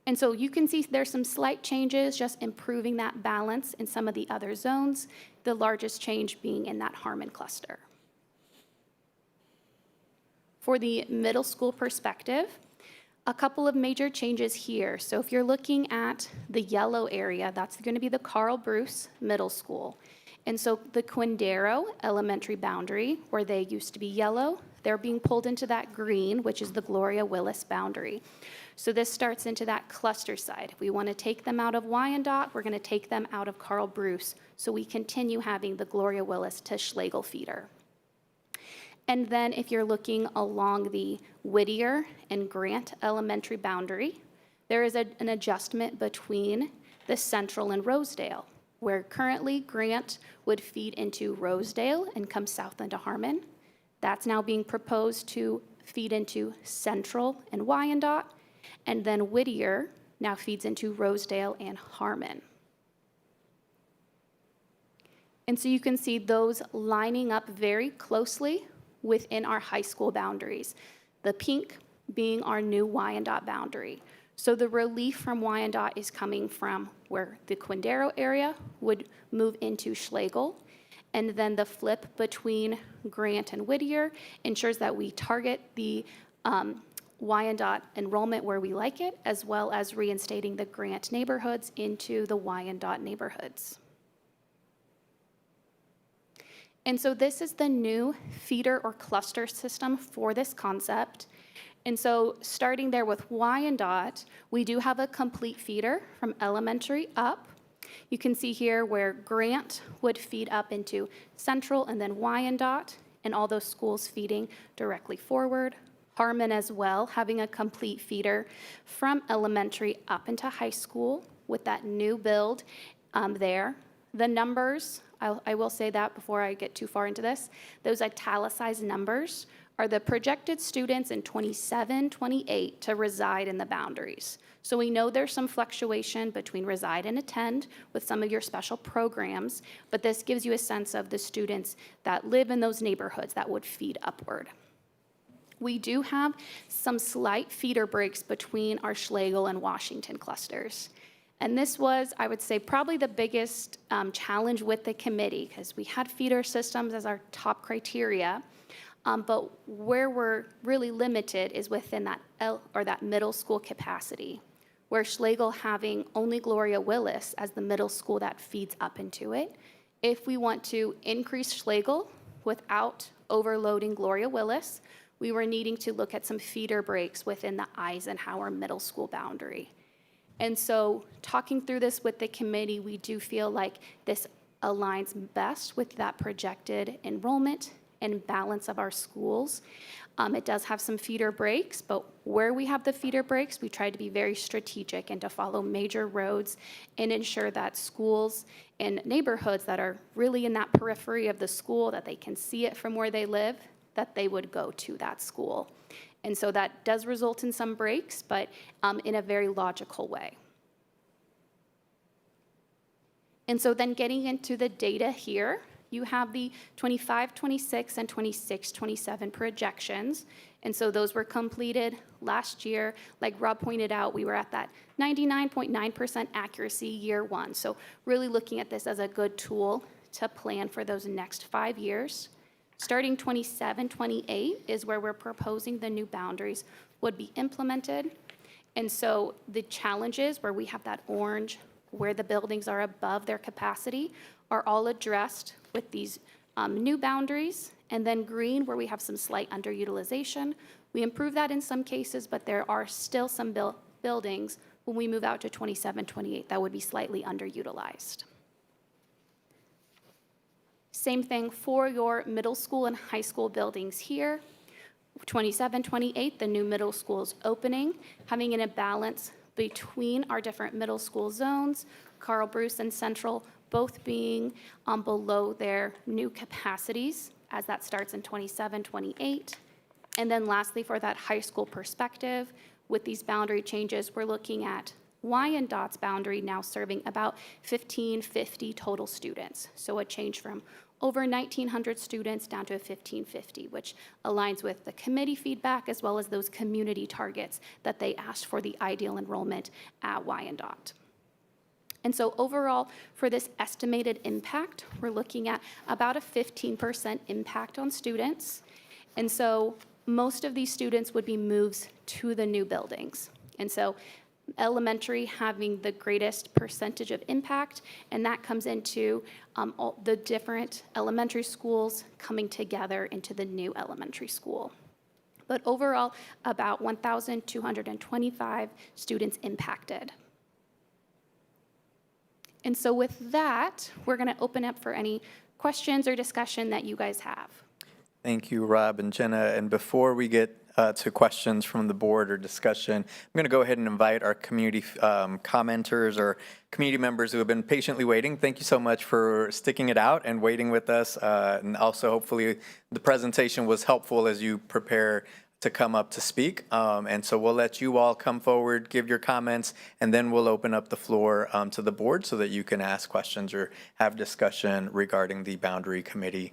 And so you can see there's some slight changes, just improving that balance in some of the other zones, the largest change being in that Harmon cluster. For the middle school perspective, a couple of major changes here. So if you're looking at the yellow area, that's going to be the Carl Bruce Middle School. And so the Quindaro elementary boundary, where they used to be yellow, they're being pulled into that green, which is the Gloria Willis boundary. So this starts into that cluster side. If we want to take them out of Wyandotte, we're going to take them out of Carl Bruce. So we continue having the Gloria Willis to Schlegel feeder. And then if you're looking along the Whittier and Grant elementary boundary, there is an adjustment between the Central and Rosedale, where currently Grant would feed into Rosedale and come south into Harmon. That's now being proposed to feed into Central and Wyandotte, and then Whittier now feeds into Rosedale and Harmon. And so you can see those lining up very closely within our high school boundaries. The pink being our new Wyandotte boundary. So the relief from Wyandotte is coming from where the Quindaro area would move into Schlegel, and then the flip between Grant and Whittier ensures that we target the Wyandotte enrollment where we like it, as well as reinstating the Grant neighborhoods into the Wyandotte neighborhoods. And so this is the new feeder or cluster system for this concept. And so starting there with Wyandotte, we do have a complete feeder from elementary up. You can see here where Grant would feed up into Central and then Wyandotte, and all those schools feeding directly forward. Harmon as well, having a complete feeder from elementary up into high school with that new build there. The numbers, I will say that before I get too far into this, those italicized numbers are the projected students in 27, 28 to reside in the boundaries. So we know there's some fluctuation between reside and attend with some of your special programs, but this gives you a sense of the students that live in those neighborhoods that would feed upward. We do have some slight feeder breaks between our Schlegel and Washington clusters. And this was, I would say, probably the biggest challenge with the committee, because we had feeder systems as our top criteria. But where we're really limited is within that middle school capacity, where Schlegel having only Gloria Willis as the middle school that feeds up into it. If we want to increase Schlegel without overloading Gloria Willis, we were needing to look at some feeder breaks within the Eisenhower middle school boundary. And so talking through this with the committee, we do feel like this aligns best with that projected enrollment and balance of our schools. It does have some feeder breaks, but where we have the feeder breaks, we try to be very strategic and to follow major roads and ensure that schools and neighborhoods that are really in that periphery of the school, that they can see it from where they live, that they would go to that school. And so that does result in some breaks, but in a very logical way. And so then getting into the data here, you have the 25, 26, and 26, 27 projections. And so those were completed last year. Like Rob pointed out, we were at that 99.9% accuracy year one. So really looking at this as a good tool to plan for those next 5 years. Starting 27, 28 is where we're proposing the new boundaries would be implemented. And so the challenges where we have that orange, where the buildings are above their capacity, are all addressed with these new boundaries. And then green, where we have some slight underutilization. We improve that in some cases, but there are still some buildings when we move out to 27, 28 that would be slightly underutilized. Same thing for your middle school and high school buildings here. 27, 28, the new middle school is opening, having an imbalance between our different middle school zones, Carl Bruce and Central both being below their new capacities as that starts in 27, 28. And then lastly, for that high school perspective, with these boundary changes, we're looking at Wyandottes boundary now serving about 1,550 total students. So a change from over 1,900 students down to 1,550, which aligns with the committee feedback as well as those community targets that they asked for the ideal enrollment at Wyandotte. And so overall, for this estimated impact, we're looking at about a 15% impact on students. And so most of these students would be moves to the new buildings. And so elementary having the greatest percentage of impact, and that comes into all the different elementary schools coming together into the new elementary school. But overall, about 1,225 students impacted. And so with that, we're going to open up for any questions or discussion that you guys have. Thank you, Rob and Jenna. And before we get to questions from the board or discussion, I'm going to go ahead and invite our community commenters or community members who have been patiently waiting. Thank you so much for sticking it out and waiting with us. And also, hopefully, the presentation was helpful as you prepare to come up to speak. And so we'll let you all come forward, give your comments, and then we'll open up the floor to the board so that you can ask questions or have discussion regarding the boundary committee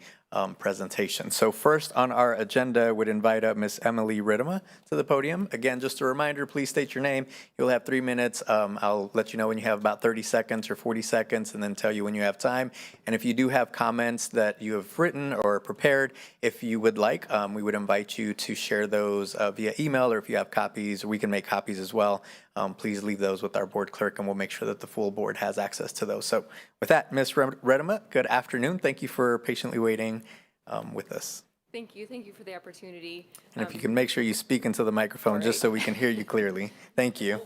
presentation. So first on our agenda, would invite up Ms. Emily Ridema to the podium. Again, just a reminder, please state your name. You'll have 3 minutes. I'll let you know when you have about 30 seconds or 40 seconds and then tell you when you have time. And if you do have comments that you have written or prepared, if you would like, we would invite you to share those via email, or if you have copies, we can make copies as well. Please leave those with our board clerk and we'll make sure that the full board has access to those. So with that, Ms. Ridema, good afternoon. Thank you for patiently waiting with us. Thank you for the opportunity. And if you can make sure you speak into the microphone just so we can hear you clearly. Thank you.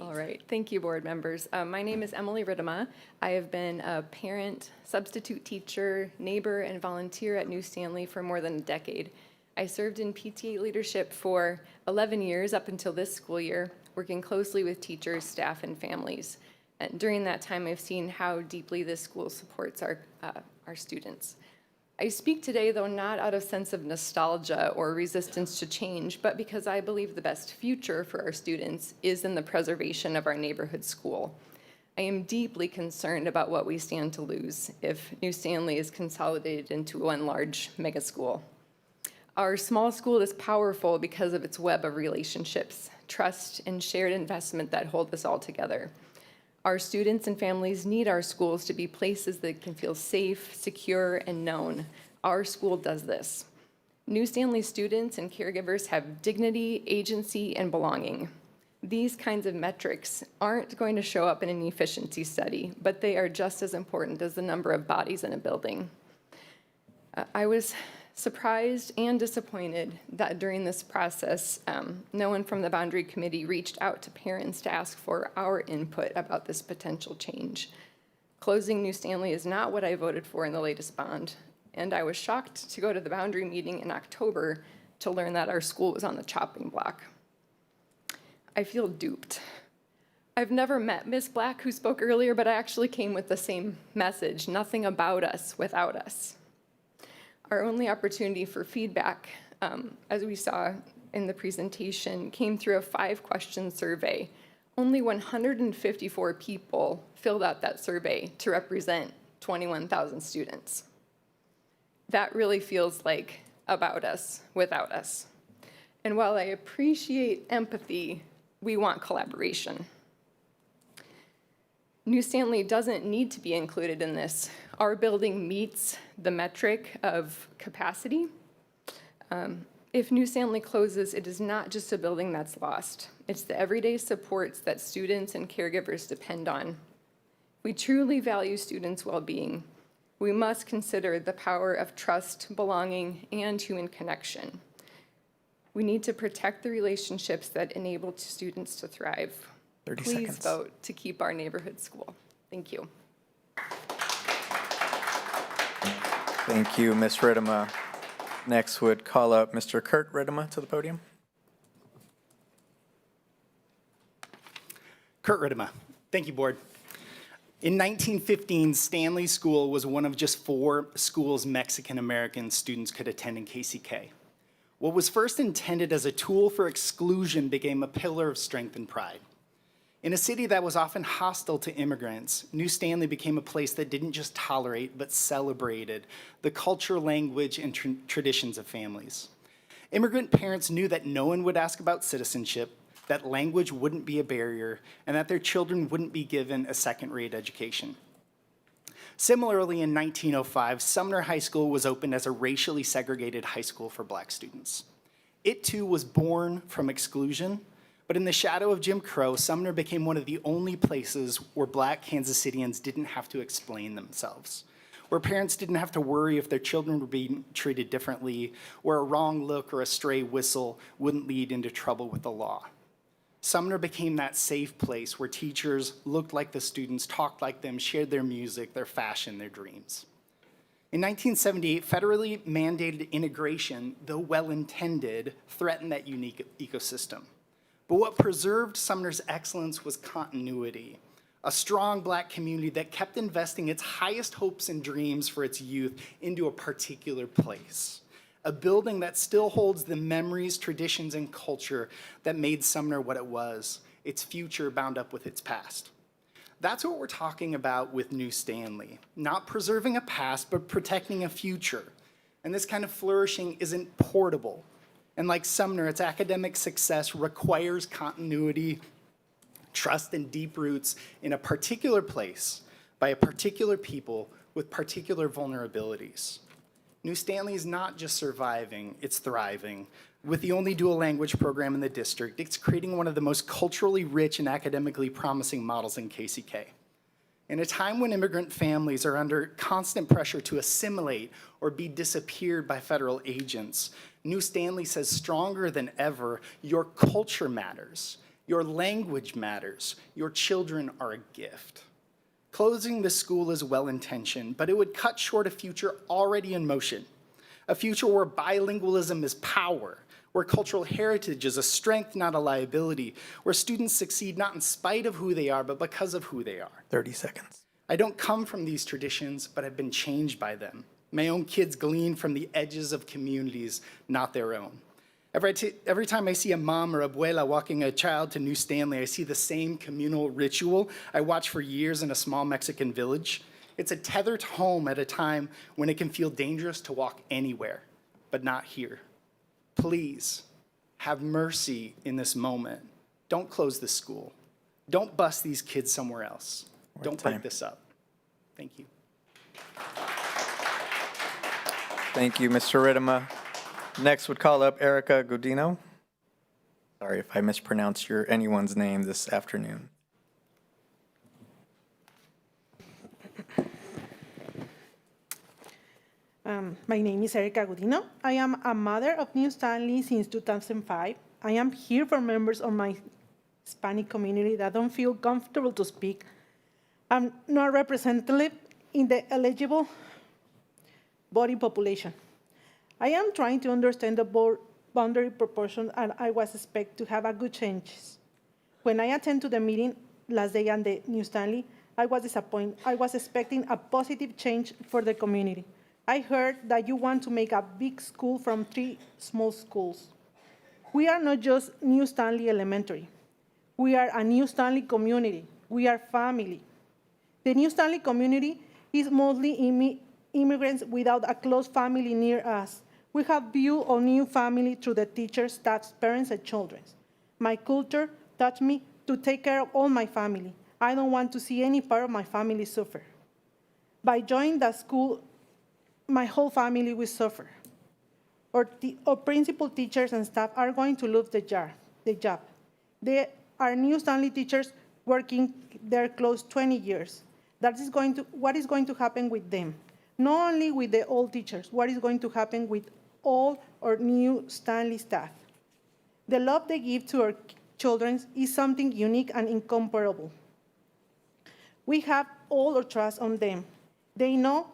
All right, thank you, board members. My name is Emily Ridema. I have been a parent, substitute teacher, neighbor, and volunteer at New Stanley for more than a decade. I served in PTA leadership for 11 years up until this school year, working closely with teachers, staff, and families. And during that time, I've seen how deeply this school supports our students. I speak today, though, not out of sense of nostalgia or resistance to change, but because I believe the best future for our students is in the preservation of our neighborhood school. I am deeply concerned about what we stand to lose if New Stanley is consolidated into one large mega school. Our small school is powerful because of its web of relationships, trust, and shared investment that hold us all together. Our students and families need our schools to be places that can feel safe, secure, and known. Our school does this. New Stanley students and caregivers have dignity, agency, and belonging. These kinds of metrics aren't going to show up in an efficiency study, but they are just as important as the number of bodies in a building. I was surprised and disappointed that during this process, no one from the Boundary Committee reached out to parents to ask for our input about this potential change. Closing New Stanley is not what I voted for in the latest bond, and I was shocked to go to the Boundary meeting in October to learn that our school was on the chopping block. I feel duped. I've never met Ms. Black, who spoke earlier, but I actually came with the same message: nothing about us without us. Our only opportunity for feedback, as we saw in the presentation, came through a 5-question survey. Only 154 people filled out that survey to represent 21,000 students. That really feels like about us without us. And while I appreciate empathy, we want collaboration. New Stanley doesn't need to be included in this. Our building meets the metric of capacity. If New Stanley closes, it is not just a building that's lost. It's the everyday supports that students and caregivers depend on. We truly value students' well-being. We must consider the power of trust, belonging, and human connection. We need to protect the relationships that enable students to thrive. 30 Please seconds. vote to keep our neighborhood school. Thank you. Thank you, Ms. Ridema. Next would call up Mr. Kurt Ridema to the podium. Kurt Ridema. Thank you, Board. In 1915, Stanley School was one of just 4 schools Mexican-American students could attend in KCK. What was first intended as a tool for exclusion became a pillar of strength and pride. In a city that was often hostile to immigrants, New Stanley became a place that didn't just tolerate, but celebrated the culture, language, and traditions of families. Immigrant parents knew that no one would ask about citizenship, that language wouldn't be a barrier, and that their children wouldn't be given a second-rate education. Similarly, in 1905, Sumner High School was opened as a racially segregated high school for Black students. It too was born from exclusion, but in the shadow of Jim Crow, Sumner became one of the only places where Black Kansas Cityans didn't have to explain themselves, where parents didn't have to worry if their children were being treated differently, where a wrong look or a stray whistle wouldn't lead into trouble with the law. Sumner became that safe place where teachers looked like the students, talked like them, shared their music, their fashion, their dreams. In 1978, federally mandated integration, though well-intended, threatened that unique ecosystem. But what preserved Sumner's excellence was continuity, a strong Black community that kept investing its highest hopes and dreams for its youth into a particular place, a building that still holds the memories, traditions, and culture that made Sumner what it was, its future bound up with its past. That's what we're talking about with New Stanley, not preserving a past, but protecting a future. And this kind of flourishing isn't portable. And like Sumner, its academic success requires continuity, trust, and deep roots in a particular place by a particular people with particular vulnerabilities. New Stanley is not just surviving, it's thriving. With the only dual language program in the district, it's creating one of the most culturally rich and academically promising models in KCK. In a time when immigrant families are under constant pressure to assimilate or be disappeared by federal agents, New Stanley says stronger than ever, your culture matters, your language matters, your children are a gift. Closing the school is well-intentioned, but it would cut short a future already in motion, a future where bilingualism is power, where cultural heritage is a strength, not a liability, where students succeed not in spite of who they are, but because of who they are. 30 seconds. I don't come from these traditions, but I've been changed by them. My own kids glean from the edges of communities, not their own. Every time I see a mom or abuela walking a child to New Stanley, I see the same communal ritual I watched for years in a small Mexican village. It's a tethered home at a time when it can feel dangerous to walk anywhere, but not here. please have mercy in this moment. Don't close this school. Don't bus these kids somewhere else. Don't break this up. Thank you. Thank you, Mr. Ridema. Next would call up Erica Godino. Sorry if I mispronounced anyone's name this afternoon. My name is Erica Godino. I am a mother of New Stanley since 2005. I am here for members of my Hispanic community that don't feel comfortable to speak. I'm not representative in the eligible voting population. I am trying to understand the boundary proportion, and I was expect to have a good changes. When I attend to the meeting last day on the New Stanley, I was disappointed. I was expecting a positive change for the community. I heard that you want to make a big school from 3 small schools. We are not just New Stanley Elementary. We are a New Stanley community. We are family. The New Stanley community is mostly immigrants without a close family near us. We have view of new family through the teachers, staff, parents, and children. My culture taught me to take care of all my family. I don't want to see any part of my family suffer. By joining the school, my whole family will suffer. Our principal, teachers, and staff are going to lose the job. They are New Stanley teachers working there close 20 years. What is going to happen with them? Not only with the old teachers, what is going to happen with all our New Stanley staff? The love they give to our children is something unique and incomparable. We have all our trust on them. They know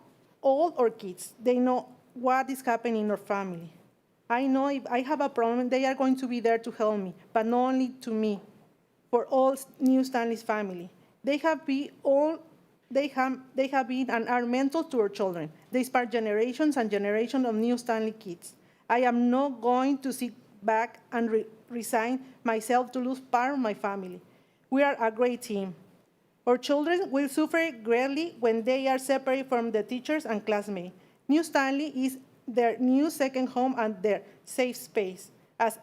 all our kids. They know what is happening in our family. I know if I have a problem, they are going to be there to help me, but not only to me, for all New Stanley's family. They have been and are mental to our children. They spark generations and generations of New Stanley kids. I am not going to sit back and resign myself to lose part of my family. We are a great team. Our children will suffer greatly when they are separated from the teachers and classmates. New Stanley is their new second home and their safe space. As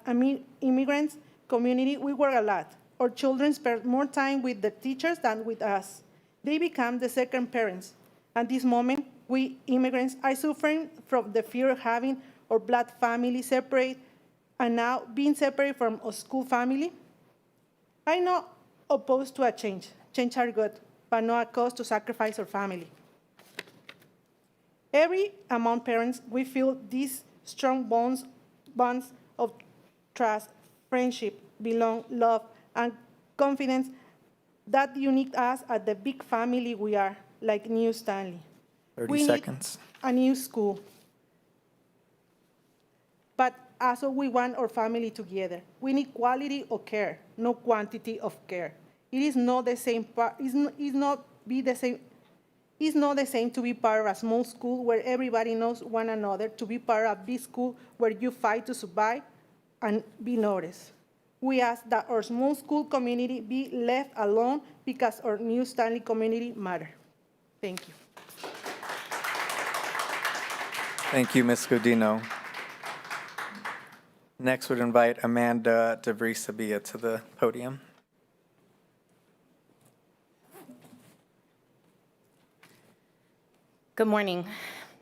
immigrants community, we work a lot. Our children spend more time with the teachers than with us. They become the second parents. At this moment, we immigrants are suffering from the fear of having our blood family separate and now being separated from a school family. I'm not opposed to a change. Change are good, but not a cost to sacrifice our family. Among parents, we feel these strong bonds of trust, friendship, love, and confidence that unite us as the big family we are, like New Stanley. 30 seconds. A new school. But also we want our family together. We need quality of care, no quantity of care. It is not the same. It's not the same to be part of a small school where everybody knows one another, to be part of a big school where you fight to survive and be noticed. We ask that our small school community be left alone because our New Stanley community matters. Thank you. Thank you, Ms. Godino. Next would invite Amanda DeVries-Sabia to the podium. Good morning.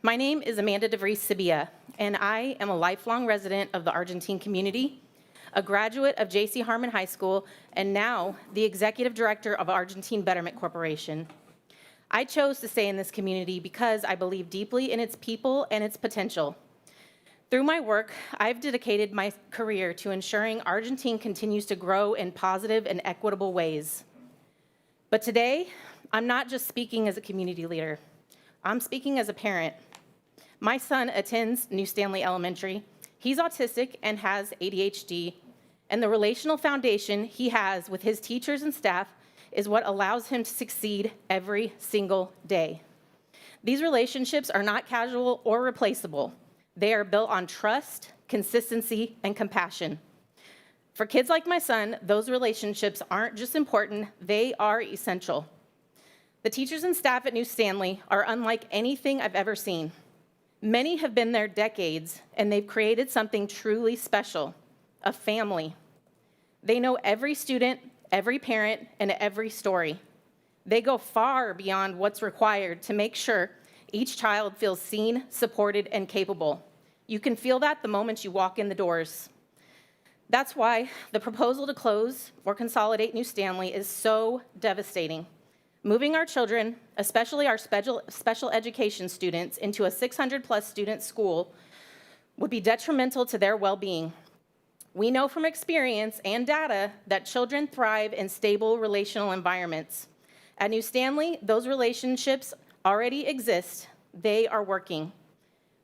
My name is Amanda DeVries-Sabia, and I am a lifelong resident of the Argentine community, a graduate of J.C. Harmon High School, and now the executive director of Argentine Betterment Corporation. I chose to stay in this community because I believe deeply in its people and its potential. Through my work, I've dedicated my career to ensuring Argentine continues to grow in positive and equitable ways. But today, I'm not just speaking as a community leader. I'm speaking as a parent. My son attends New Stanley Elementary. He's autistic and has ADHD, and the relational foundation he has with his teachers and staff is what allows him to succeed every single day. These relationships are not casual or replaceable. They are built on trust, consistency, and compassion. For kids like my son, those relationships aren't just important, they are essential. The teachers and staff at New Stanley are unlike anything I've ever seen. Many have been there decades, and they've created something truly special, a family. They know every student, every parent, and every story. They go far beyond what's required to make sure each child feels seen, supported, and capable. You can feel that the moment you walk in the doors. That's why the proposal to close or consolidate New Stanley is so devastating. Moving our children, especially our special education students, into a 600-plus student school would be detrimental to their well-being. We know from experience and data that children thrive in stable relational environments. At New Stanley, those relationships already exist. They are working.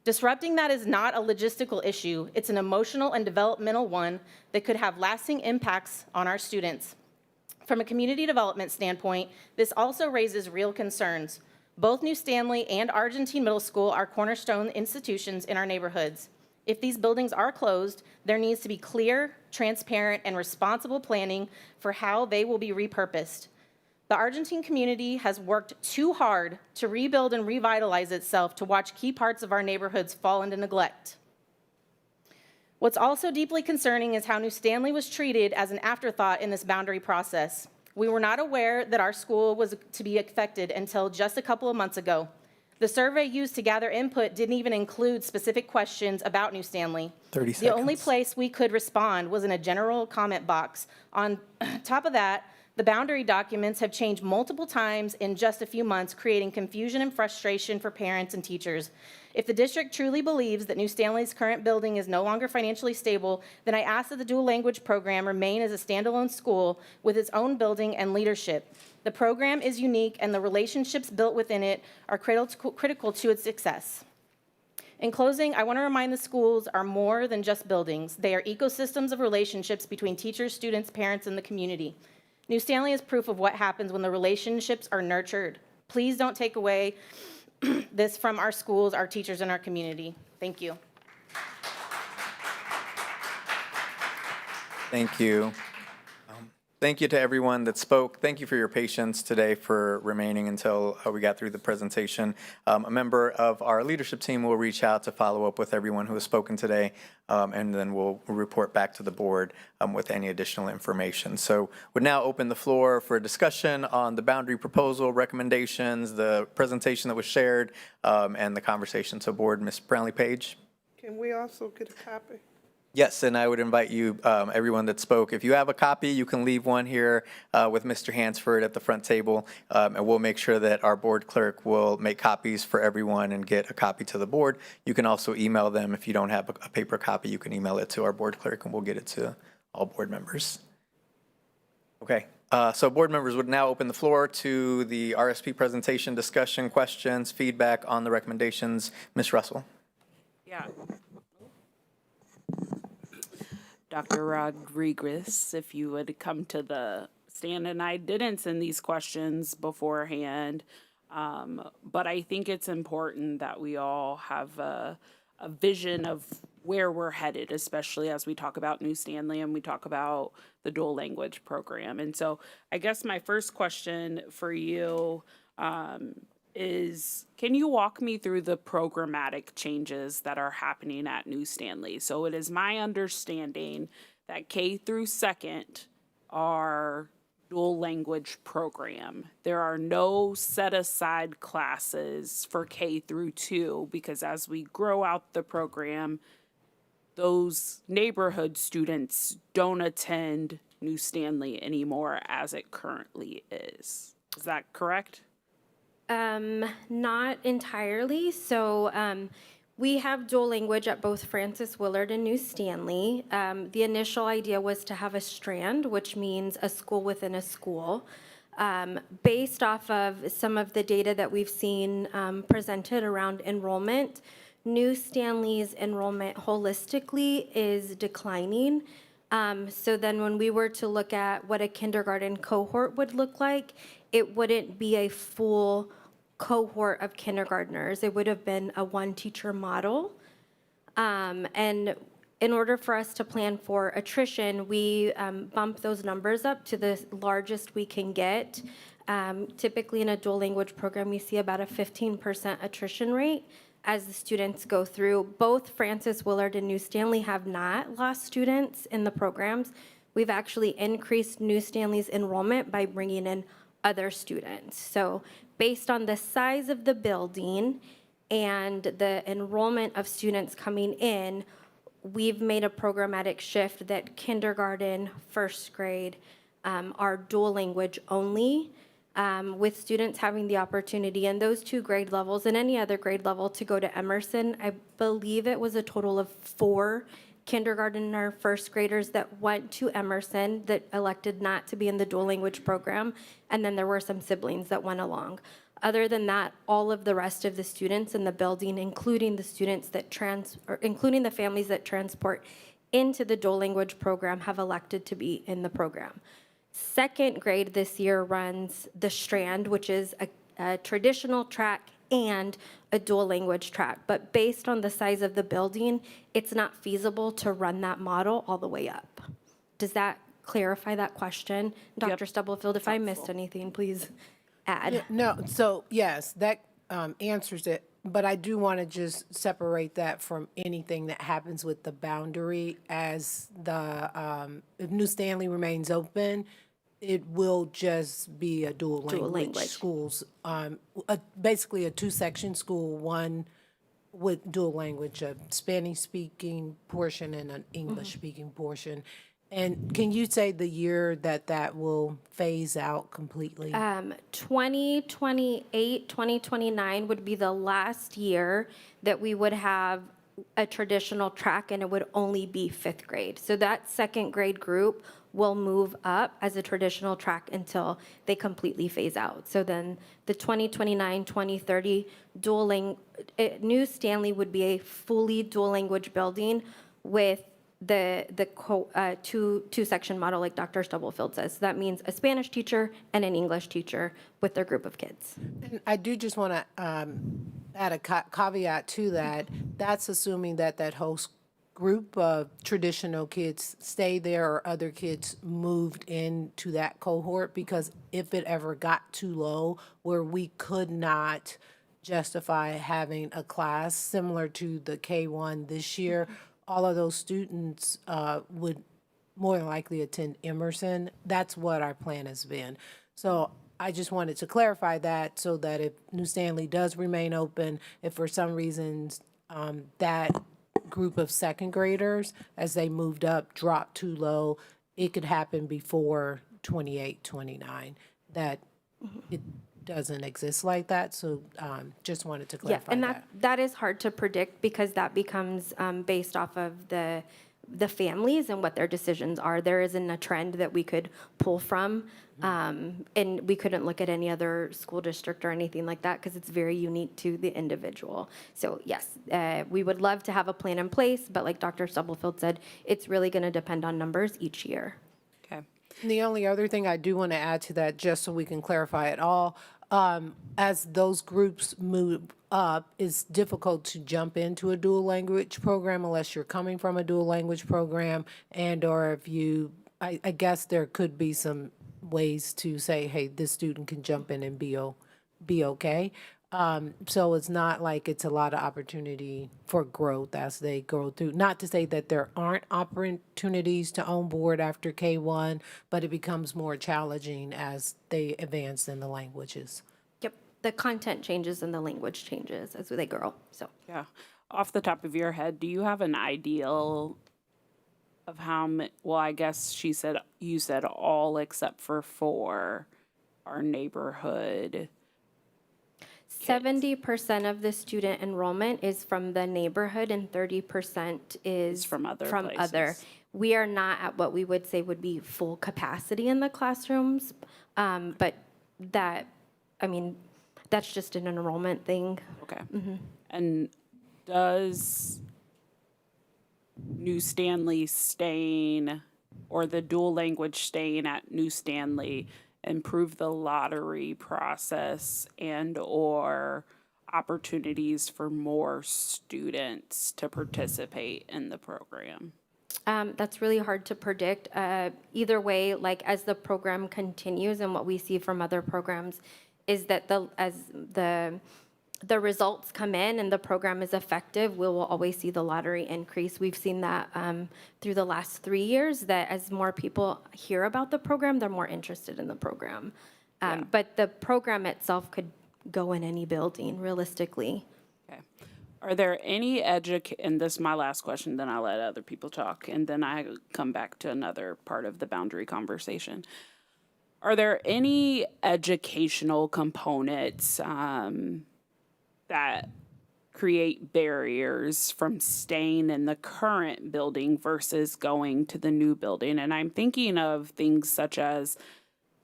Disrupting that is not a logistical issue. It's an emotional and developmental one that could have lasting impacts on our students. From a community development standpoint, this also raises real concerns. Both New Stanley and Argentine Middle School are cornerstone institutions in our neighborhoods. If these buildings are closed, there needs to be clear, transparent, and responsible planning for how they will be repurposed. The Argentine community has worked too hard to rebuild and revitalize itself to watch key parts of our neighborhoods fall into neglect. What's also deeply concerning is how New Stanley was treated as an afterthought in this boundary process. We were not aware that our school was to be affected until just a couple of months ago. The survey used to gather input didn't even include specific questions about New Stanley. 30 The seconds. only place we could respond was in a general comment box. On top of that, the boundary documents have changed multiple times in just a few months, creating confusion and frustration for parents and teachers. If the district truly believes that New Stanley's current building is no longer financially stable, then I ask that the dual language program remain as a standalone school with its own building and leadership. The program is unique, and the relationships built within it are critical to its success. In closing, I want to remind the schools are more than just buildings. They are ecosystems of relationships between teachers, students, parents, and the community. New Stanley is proof of what happens when the relationships are nurtured. Please don't take away this from our schools, our teachers, and our community. Thank you. Thank you. Thank you to everyone that spoke. Thank you for your patience today for remaining until we got through the presentation. A member of our leadership team will reach out to follow up with everyone who has spoken today, and then we'll report back to the board with any additional information. So we'll now open the floor for a discussion on the boundary proposal, recommendations, the presentation that was shared, and the conversation. So board, Ms. Brownlee-Page. Can we also get a copy? Yes, and I would invite you, everyone that spoke, if you have a copy, you can leave one here with Mr. Hansford at the front table, and we'll make sure that our board clerk will make copies for everyone and get a copy to the board. You can also email them. If you don't have a paper copy, you can email it to our board clerk, and we'll get it to all board members. Okay, so board members would now open the floor to the RSP presentation, discussion, questions, feedback on the recommendations. Ms. Russell. Yeah. Dr. Rodriguez, if you would come to the stand, and I didn't send these questions beforehand, but I think it's important that we all have a vision of where we're headed, especially as we talk about New Stanley and we talk about the dual language program. And so I guess my first question for you is, can you walk me through the programmatic changes that are happening at New Stanley? So it is my understanding that K through second are dual language program. There are no set aside classes for K through 2 because as we grow out the program, those neighborhood students don't attend New Stanley anymore as it currently is. Is that correct? Not entirely. So we have dual language at both Francis Willard and New Stanley. The initial idea was to have a strand, which means a school within a school. Based off of some of the data that we've seen presented around enrollment, New Stanley's enrollment holistically is declining. So then when we were to look at what a kindergarten cohort would look like, it wouldn't be a full cohort of kindergartners. It would have been a one-teacher model. And in order for us to plan for attrition, we bump those numbers up to the largest we can get. Typically in a dual language program, we see about a 15% attrition rate. as the students go through. Both Francis Willard and New Stanley have not lost students in the programs. We've actually increased New Stanley's enrollment by bringing in other students. So based on the size of the building and the enrollment of students coming in, we've made a programmatic shift that kindergarten, first grade are dual language only, with students having the opportunity in those 2 grade levels and any other grade level to go to Emerson. I believe it was a total of 4 kindergarten or first graders that went to Emerson that elected not to be in the dual language program, and then there were some siblings that went along. Other than that, all of the rest of the students in the building, including the students that including the families that transport into the dual language program, have elected to be in the program. Second grade this year runs the Strand, which is a traditional track and a dual language track. But based on the size of the building, it's not feasible to run that model all the way up. Does that clarify that question? Dr. Stubblefield, if I missed anything, please add. Yeah, no, so yes, that answers it. But I do want to just separate that from anything that happens with the boundary. As if New Stanley remains open, it will just be a dual language schools. Basically a 2-section school, one with dual language, a Spanish-speaking portion and an English-speaking portion. And can you say the year that will phase out completely? 2028, 2029 would be the last year that we would have a traditional track, and it would only be 5th grade. So that second grade group will move up as a traditional track until they completely phase out. So then the 2029, 2030 New Stanley would be a fully dual language building with the two-section model, like Dr. Stubblefield says. So that means a Spanish teacher and an English teacher with their group of kids. And I do just want to add a caveat to that. That's assuming that that host group of traditional kids stay there or other kids moved into that cohort, because if it ever got too low where we could not justify having a class similar to the K-1 this year, all of those students would more than likely attend Emerson. That's what our plan has been. So I just wanted to clarify that, so that if New Stanley does remain open, if for some reasons that group of second graders, as they moved up, dropped too low, it could happen before 28, 29. That it doesn't exist like that. So just wanted to clarify and that is hard to predict, because that becomes based off of the families and what their decisions are. There isn't a trend that we could pull from, and we couldn't look at any other school district or anything like that, because it's very unique to the individual. So yes, we would love to have a plan in place, but like Dr. Stubblefield said, it's really going to depend on numbers each year. And the only other thing I do want to add to that, just so we can clarify it all, as those groups move up, it's difficult to jump into a dual language program unless you're coming from a dual language program, and or if you, I guess there could be some ways to say, hey, this student can jump in and be okay. So it's not like it's a lot of opportunity for growth as they go through. Not to say that there aren't opportunities to on board after K-1, but it becomes more challenging as they advance in the languages. Yep, the content changes and the language changes as they grow. So Yeah. Off the top of your head, do you have an ideal of how many? Well, I guess you said all except for 4 our neighborhood. 70% of the student enrollment is from the neighborhood, and 30% is from other places. We are not at what we would say would be full capacity in the classrooms, but that, I mean, that's just an enrollment thing. Okay. And does New Stanley staying, or the dual language staying at New Stanley, improve the lottery process and or opportunities for more students to participate in the program? That's really hard to predict. Either way, like as the program continues, and what we see from other programs is that as the the results come in and the program is effective, we will always see the lottery increase. We've seen that through the last 3 years, that as more people hear about the program, they're more interested in the program. But the program itself could go in any building, realistically. Okay. Are there any and this is my last question, then I'll let other people talk, and then I come back to another part of the boundary conversation. Are there any educational components that create barriers from staying in the current building versus going to the new building? And I'm thinking of things such as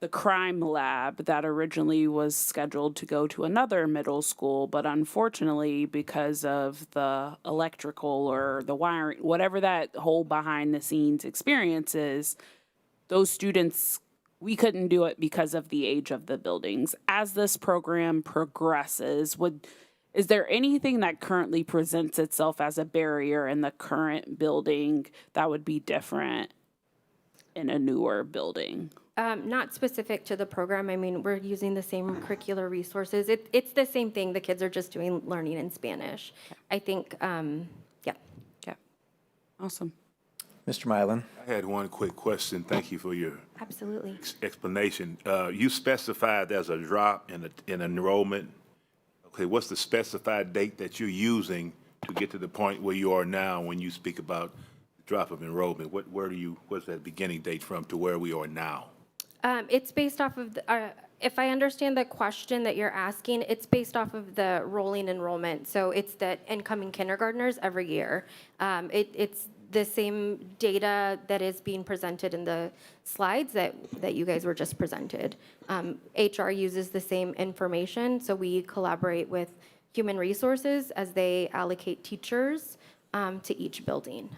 the crime lab that originally was scheduled to go to another middle school, but unfortunately, because of the electrical or the wiring, whatever that whole behind the scenes experience is, those students, we couldn't do it because of the age of the buildings. As this program progresses, is there anything that currently presents itself as a barrier in the current building that would be different in a newer building? Not specific to the program. I mean, we're using the same curricular resources. It's the same thing. The kids are just doing learning in Spanish. I think, yeah. Okay. Awesome. Mr. Mylan. I had one quick question. Thank you for your Absolutely. explanation. You specified there's a drop in enrollment. Okay, what's the specified date that you're using to get to the point where you are now when you speak about the drop of enrollment? What's that beginning date from to where we are now? It's based off of, if I understand the question that you're asking, it's based off of the rolling enrollment. So it's the incoming kindergartners every year. It's the same data that is being presented in the slides that you guys were just presented. HR uses the same information, so we collaborate with human resources as they allocate teachers to each building.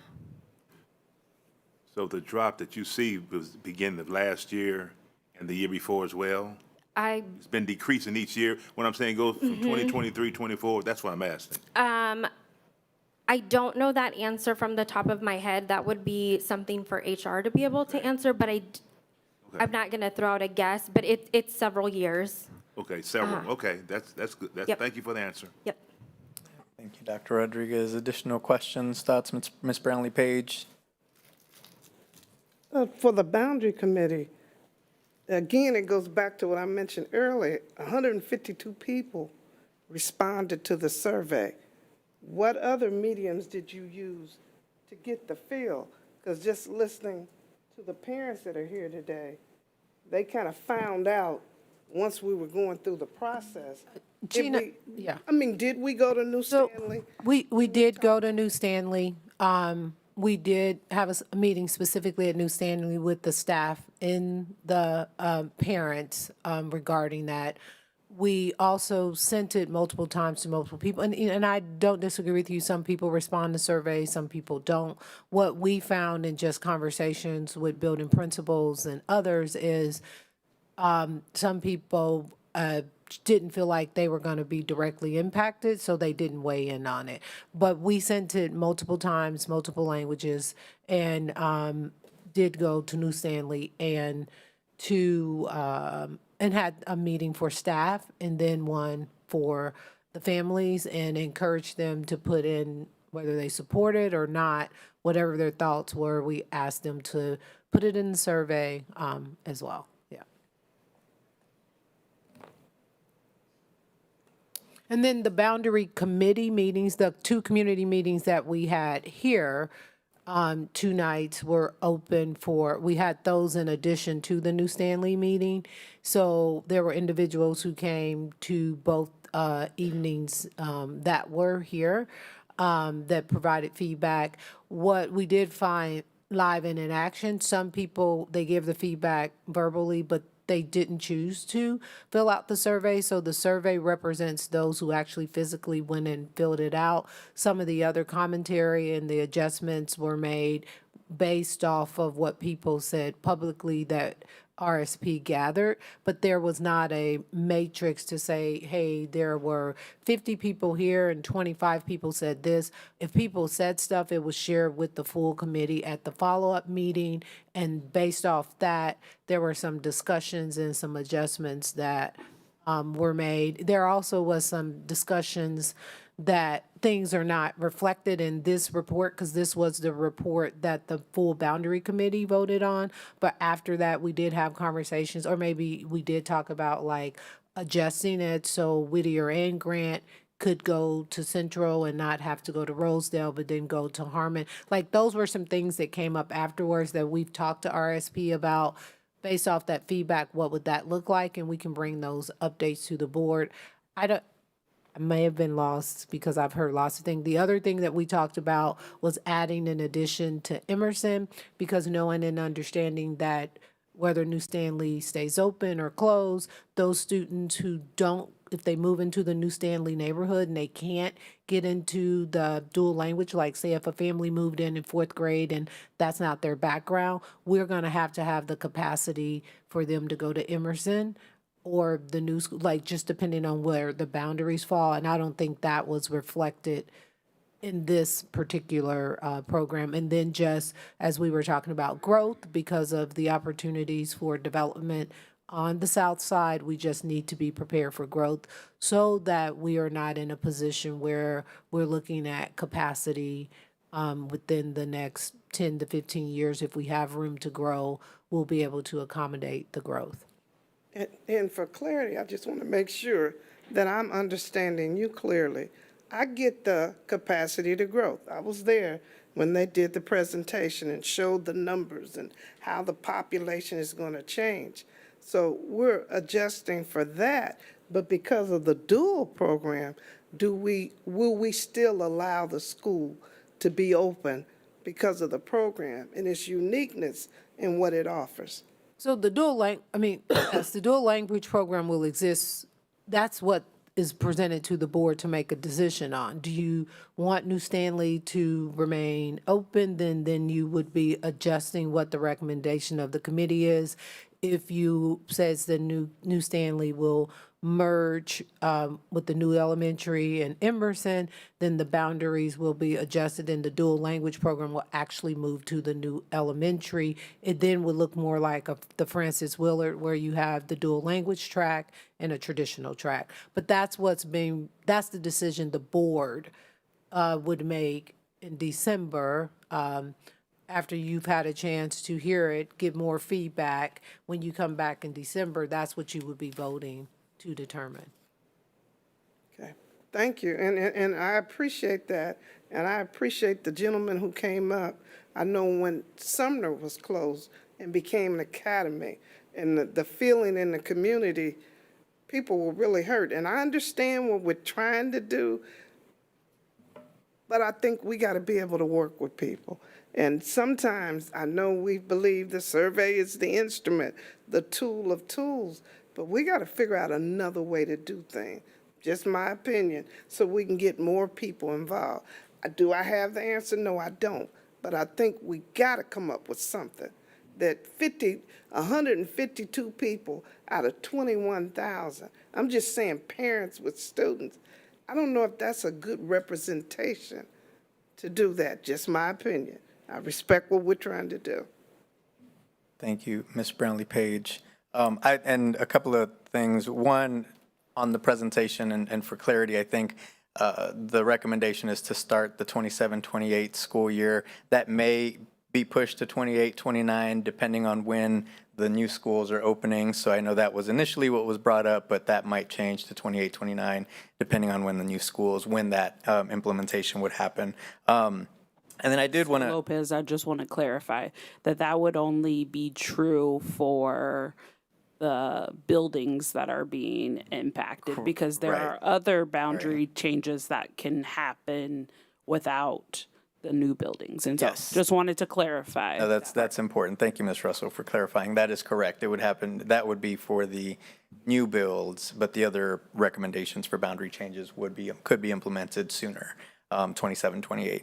So the drop that you see was the beginning of last year and the year before as well? It's been decreasing each year. When I'm saying go from 2023, 24, that's what I'm asking. I don't know that answer from the top of my head. That would be something for HR to be able to answer, but I'm not going to throw out a guess, but it's several years. Okay, several. Okay, that's good. Yep. Thank you for the answer. Yep. Thank you, Dr. Rodriguez. Additional questions, thoughts, Ms. Brownlee-Page? For the boundary committee, again, it goes back to what I mentioned earlier. 152 people responded to the survey. What other mediums did you use to get the feel? Because just listening to the parents that are here today, they kind of found out once we were going through the process. Gina, Did we go to New Stanley? We did go to New Stanley. We did have a meeting specifically at New Stanley with the staff and the parents regarding that. We also sent it multiple times to multiple people. And I don't disagree with you. Some people respond to surveys, some people don't. What we found in just conversations with building principals and others is some people didn't feel like they were going to be directly impacted, so they didn't weigh in on it. But we sent it multiple times, multiple languages, and did go to New Stanley and had a meeting for staff and then one for the families, and encouraged them to put in whether they support it or not, whatever their thoughts were. We asked them to put it in the survey as well. Yeah. And then the boundary committee meetings, the 2 community meetings that we had here, 2 nights were open we had those in addition to the New Stanley meeting. So there were individuals who came to both evenings that were here that provided feedback. What we did find live and in action, some people, they give the feedback verbally, but they didn't choose to fill out the survey. So the survey represents those who actually physically went and filled it out. Some of the other commentary and the adjustments were made based off of what people said publicly that RSP gathered, but there was not a matrix to say, hey, there were 50 people here and 25 people said this. If people said stuff, it was shared with the full committee at the follow-up meeting, and based off that, there were some discussions and some adjustments that were made. There also was some discussions that things are not reflected in this report because this was the report that the full boundary committee voted on. But after that, we did have conversations, or maybe we did talk about like adjusting it so Whittier and Grant could go to Central and not have to go to Rosedale, but then go to Harmon. Like those were some things that came up afterwards that we've talked to RSP about. Based off that feedback, what would that look like? And we can bring those updates to the board. I may have been lost because I've heard lots of things. The other thing that we talked about was adding an addition to Emerson, because knowing and understanding that whether New Stanley stays open or closed, those students who don't, if they move into the New Stanley neighborhood and they can't get into the dual language, like say if a family moved in fourth grade and that's not their background, we're going to have the capacity for them to go to Emerson or the new school, like just depending on where the boundaries fall. And I don't think that was reflected in this particular program. And then just as we were talking about growth, because of the opportunities for development on the south side, we just need to be prepared for growth so that we are not in a position where we're looking at capacity within the next 10 to 15 years. If we have room to grow, we'll be able to accommodate the growth. And for clarity, I just want to make sure that I'm understanding you clearly. I get the capacity to growth. I was there when they did the presentation and showed the numbers and how the population is going to change. So we're adjusting for that, but because of the dual program, will we still allow the school to be open because of the program and its uniqueness in what it offers? So the yes, the dual language program will exist. That's what is presented to the board to make a decision on. Do you want New Stanley to remain open? Then you would be adjusting what the recommendation of the committee is. If you says the New Stanley will merge with the new elementary and Emerson, then the boundaries will be adjusted and the dual language program will actually move to the new elementary. It then would look more like the Francis Willard, where you have the dual language track and a traditional track. But that's that's the decision the board would make in December, after you've had a chance to hear it, get more feedback. When you come back in December, that's what you would be voting to determine. Okay, thank you, and I appreciate that, and I appreciate the gentleman who came up. I know when Sumner was closed and became an academy, and the feeling in the community, people were really hurt, and I understand what we're trying to do, but I think we got to be able to work with people. And sometimes I know we believe the survey is the instrument, the tool of tools, but we got to figure out another way to do things, just my opinion, so we can get more people involved. Do I have the answer? No, I don't. But I think we got to come up with something that 152 people out of 21,000. I'm just saying parents with students. I don't know if that's a good representation to do that, just my opinion. I respect what we're trying to do. Thank you, Ms. Brownlee-Page. And a couple of things. One, on the presentation, and for clarity, I think the recommendation is to start the 27-28 school year. That may be pushed to 28-29, depending on when the new schools are opening. So I know that was initially what was brought up, but that might change to 28-29, depending on when the new schools, when that implementation would happen. And then I did want to... Lopez, I just want to clarify that would only be true for the buildings that are being impacted, because there are other boundary changes that can happen without the new buildings. And so just wanted to clarify. No, that's important. Thank you, Ms. Russell, for clarifying. That is correct. It would happen, that would be for the new builds, but the other recommendations for boundary changes could be implemented sooner, 27-28.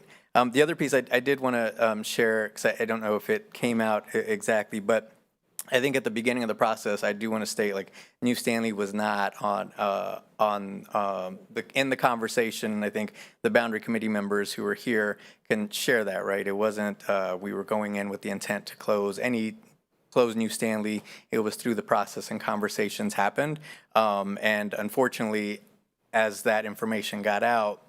The other piece I did want to share, because I don't know if it came out exactly, but I think at the beginning of the process, I do want to state, like, New Stanley was not in the conversation, and I think the boundary committee members who were here can share that, right? It wasn't, we were going in with the intent to close any close New Stanley, it was through the process and conversations happened. And unfortunately, as that information got out,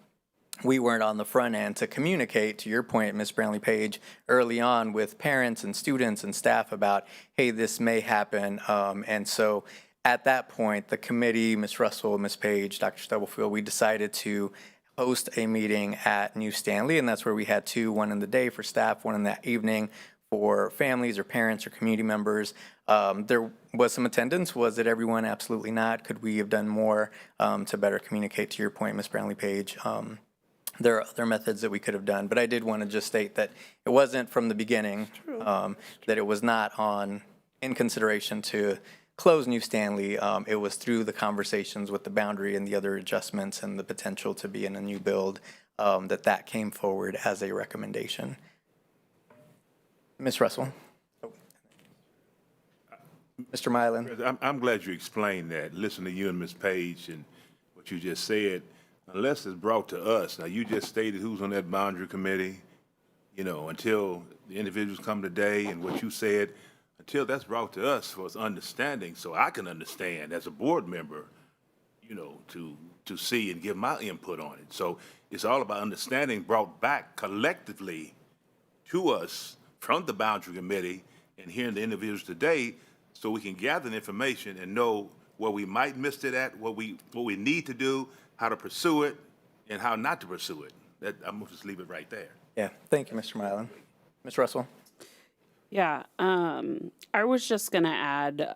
we weren't on the front end to communicate, to your point, Ms. Brantley Page, early on with parents and students and staff about, hey, this may happen. And so at that point, the committee, Ms. Russell, Ms. Page, Dr. Stubblefield, we decided to host a meeting at New Stanley, and that's where we had two, one in the day for staff, one in the evening for families or parents or community members. There was some attendance. Was it everyone? Absolutely not. Could we have done more to better communicate, to your point, Ms. Brantley Page? There are other methods that we could have done, but I did want to just state that it wasn't from the beginning, that it was not in consideration to close New Stanley. It was through the conversations with the boundary and the other adjustments and the potential to be in a new build that came forward as a recommendation. Ms. Russell. Mr. Mylan. I'm glad you explained that. Listen to you and Ms. Page and what you just said. Unless it's brought to us, now you just stated who's on that boundary committee, until the individuals come today and what you said, until that's brought to us for its understanding, so I can understand as a board member, to see and give my input on it. So it's all about understanding brought back collectively to us from the boundary committee and hearing the individuals today, so we can gather the information and know where we might missed it at, what we need to do, how to pursue it, and how not to pursue it. I'm gonna just leave it right there. Yeah, thank you, Mr. Mylan. Ms. Russell. Yeah, I was just going to add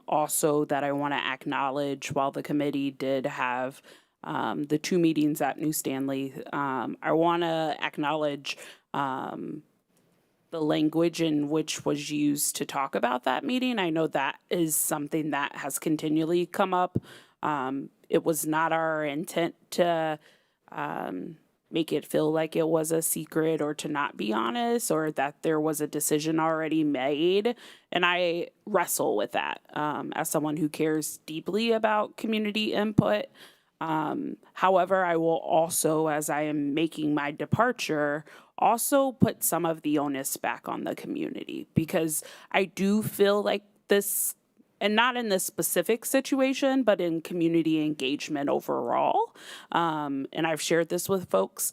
also that I want to acknowledge while the committee did have the two meetings at New Stanley, I want to acknowledge the language in which was used to talk about that meeting. I know that is something that has continually come up. It was not our intent to make it feel like it was a secret or to not be honest or that there was a decision already made. And I wrestle with that as someone who cares deeply about community input. However, I will also, as I am making my departure, also put some of the onus back on the community, because I do feel like this, and not in this specific situation, but in community engagement overall. And I've shared this with folks.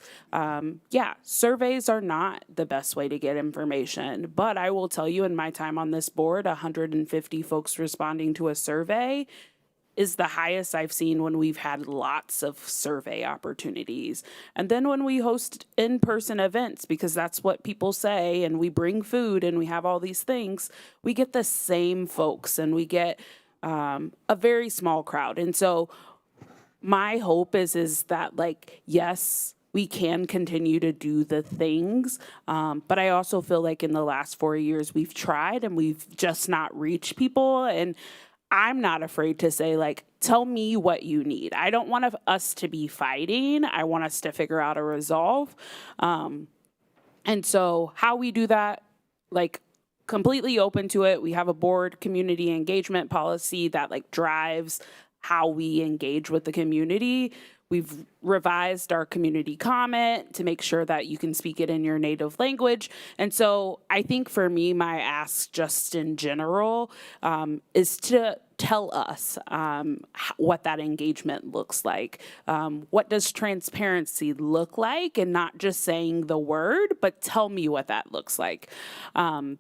Surveys are not the best way to get information, but I will tell you, in my time on this board, 150 folks responding to a survey is the highest I've seen when we've had lots of survey opportunities. And then when we host in-person events, because that's what people say, and we bring food and we have all these things, we get the same folks and we get a very small crowd. And so my hope is that, yes, we can continue to do the things, but I also feel like in the last 4 years we've tried and we've just not reached people. And I'm not afraid to say, tell me what you need. I don't want us to be fighting. I want us to figure out a resolve. And so how we do that, completely open to it. We have a board community engagement policy that drives how we engage with the community. We've revised our community comment to make sure that you can speak it in your native language. And so I think for me, my ask just in general is to tell us what that engagement looks like. What does transparency look like? And not just saying the word, but tell me what that looks like.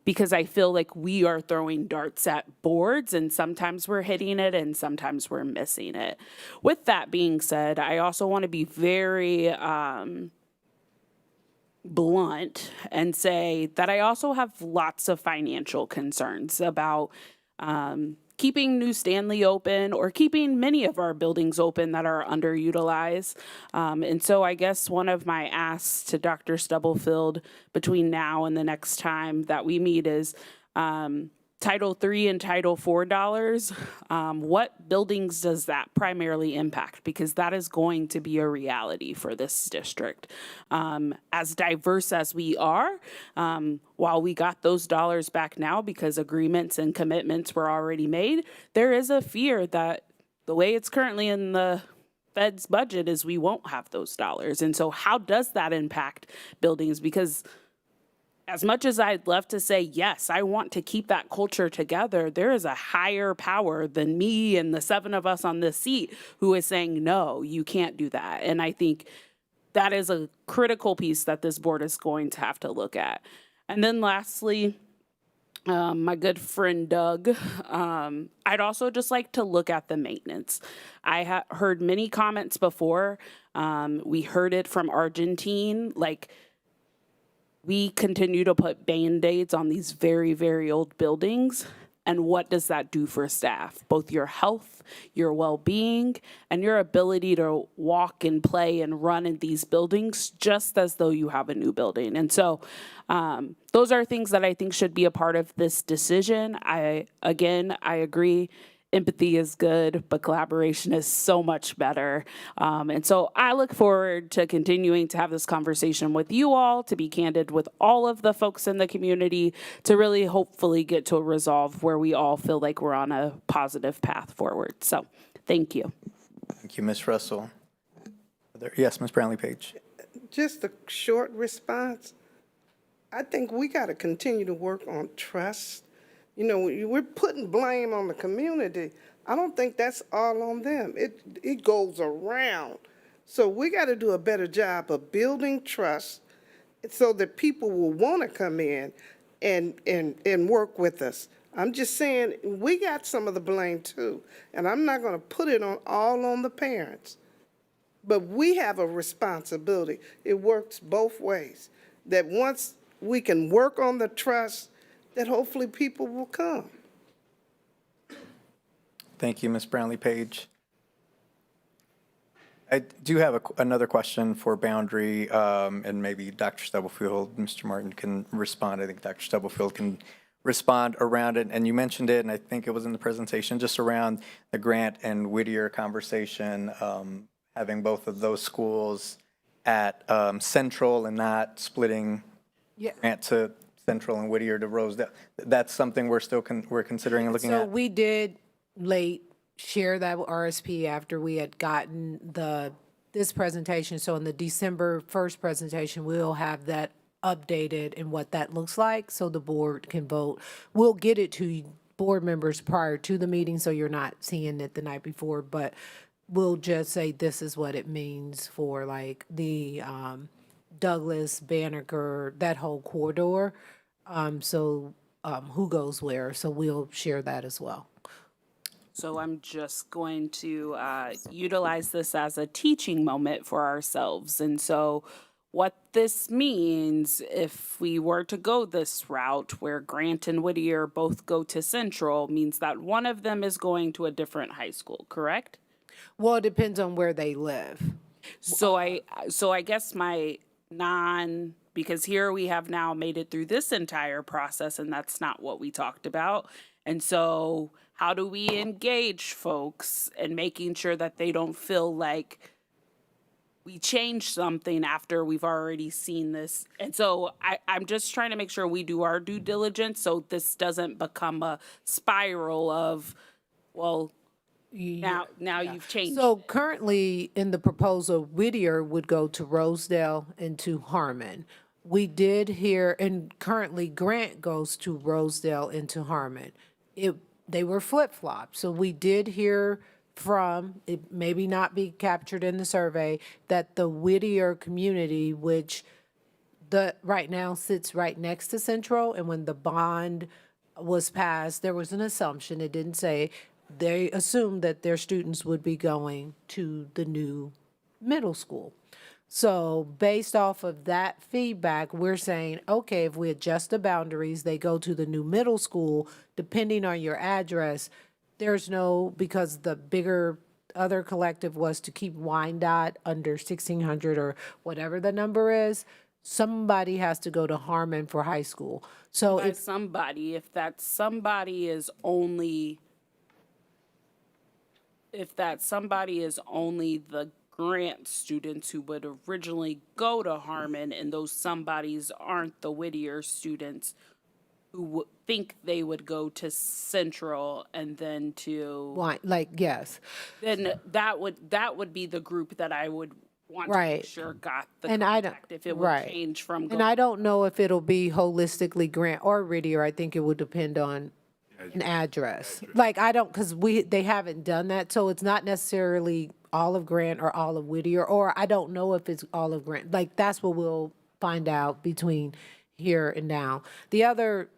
Because I feel like we are throwing darts at boards, and sometimes we're hitting it and sometimes we're missing it. With that being said, I also want to be very blunt and say that I also have lots of financial concerns about keeping New Stanley open or keeping many of our buildings open that are underutilized. And so I guess one of my asks to Dr. Stubblefield between now and the next time that we meet is Title III and Title IV dollars. What buildings does that primarily impact? Because that is going to be a reality for this district. As diverse as we are, while we got those dollars back now because agreements and commitments were already made, there is a fear that the way it's currently in the Fed's budget is we won't have those dollars. And so how does that impact buildings? Because as much as I'd love to say, yes, I want to keep that culture together, there is a higher power than me and the 7 of us on this seat who is saying, no, you can't do that. And I think that is a critical piece that this board is going to have to look at. And then lastly, my good friend Doug, I'd also just like to look at the maintenance. I heard many comments before. We heard it from Argentine, like, we continue to put Band-Aids on these very, very old buildings. And what does that do for staff? Both your health, your well-being, and your ability to walk and play and run in these buildings just as though you have a new building. And so those are things that I think should be a part of this decision. I agree. Empathy is good, but collaboration is so much better. And so I look forward to continuing to have this conversation with you all, to be candid with all of the folks in the community, to really hopefully get to a resolve where we all feel like we're on a positive path forward. So thank you. Thank you, Ms. Russell. Yes, Ms. Brownlee-Page. Just a short response. I think we got to continue to work on trust. You know, we're putting blame on the community. I don't think that's all on them. It goes around. So we got to do a better job of building trust so that people will want to come in and work with us. I'm just saying we got some of the blame too, and I'm not going to put it all on the parents. But we have a responsibility. It works both ways. That once we can work on the trust, that hopefully people will come. Thank you, Ms. Brownlee-Page. I do have another question for Boundary, and maybe Dr. Stubblefield, Mr. Martin can respond. I think Dr. Stubblefield can respond around it. And you mentioned it, and I think it was in the presentation, just around the Grant and Whittier conversation, having both of those schools at Central and not splitting Grant to Central and Whittier to Rosedale. That's something we're still we're considering and looking So at. we did late share that RSP after we had gotten this presentation. So in the December 1st presentation, we'll have that updated and what that looks like so the board can vote. We'll get it to board members prior to the meeting so you're not seeing it the night before, but we'll just say this is what it means for like the Douglas, Banneker, that whole corridor. Who goes where, so we'll share that as well. So I'm just going to utilize this as a teaching moment for ourselves. And so what this means, if we were to go this route where Grant and Whittier both go to Central, means that one of them is going to a different high school, correct? Well, it depends on where they live. So I guess because here we have now made it through this entire process and that's not what we talked about. And so how do we engage folks in making sure that they don't feel like we changed something after we've already seen this? And so I'm just trying to make sure we do our due diligence so this doesn't become a spiral of, well, now you've changed. So currently in the proposal, Whittier would go to Rosedale and to Harmon. We did hear, and currently Grant goes to Rosedale and to Harmon. They were flip-flopped. So we did hear from, it maybe not be captured in the survey, that the Whittier community, which right now sits right next to Central, and when the bond was passed, there was an assumption, it didn't say, they assumed that their students would be going to the new middle school. So based off of that feedback, we're saying, okay, if we adjust the boundaries, they go to the new middle school, depending on your address, because the bigger other collective was to keep Wyandotte under 1,600 or whatever the number is, somebody has to go to Harmon for high school. So if that somebody is only the Grant students who would originally go to Harmon, and those somebodies aren't the Whittier students who think they would go to Central and then to yes. Then that would be the group that I would want to Right. make sure got the And I don't- contact, if it would right. change from. And I don't know if it'll be holistically Grant or Whittier. I think it would depend on an address. Like, I don't, because they haven't done that, so it's not necessarily all of Grant or all of Whittier, or I don't know if it's all of Grant. Like, that's what we'll find out between here and now. The other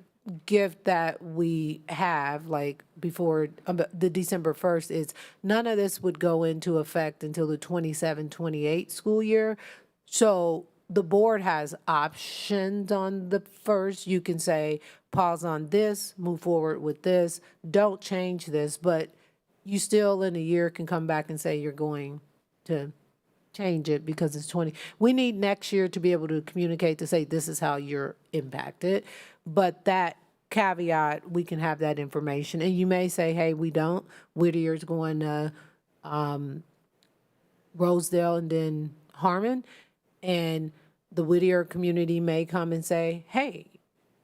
gift that we have, like, before the December 1st, is none of this would go into effect until the 27-28 school year. So the board has options on the 1st. You can say, pause on this, move forward with this, don't change this, but you still in a year can come back and say you're going to change it because it's 20. We need next year to be able to communicate to say this is how you're impacted. But that caveat, we can have that information. And you may say, hey, we don't. Whittier's going to Rosedale and then Harmon. And the Whittier community may come and say, hey,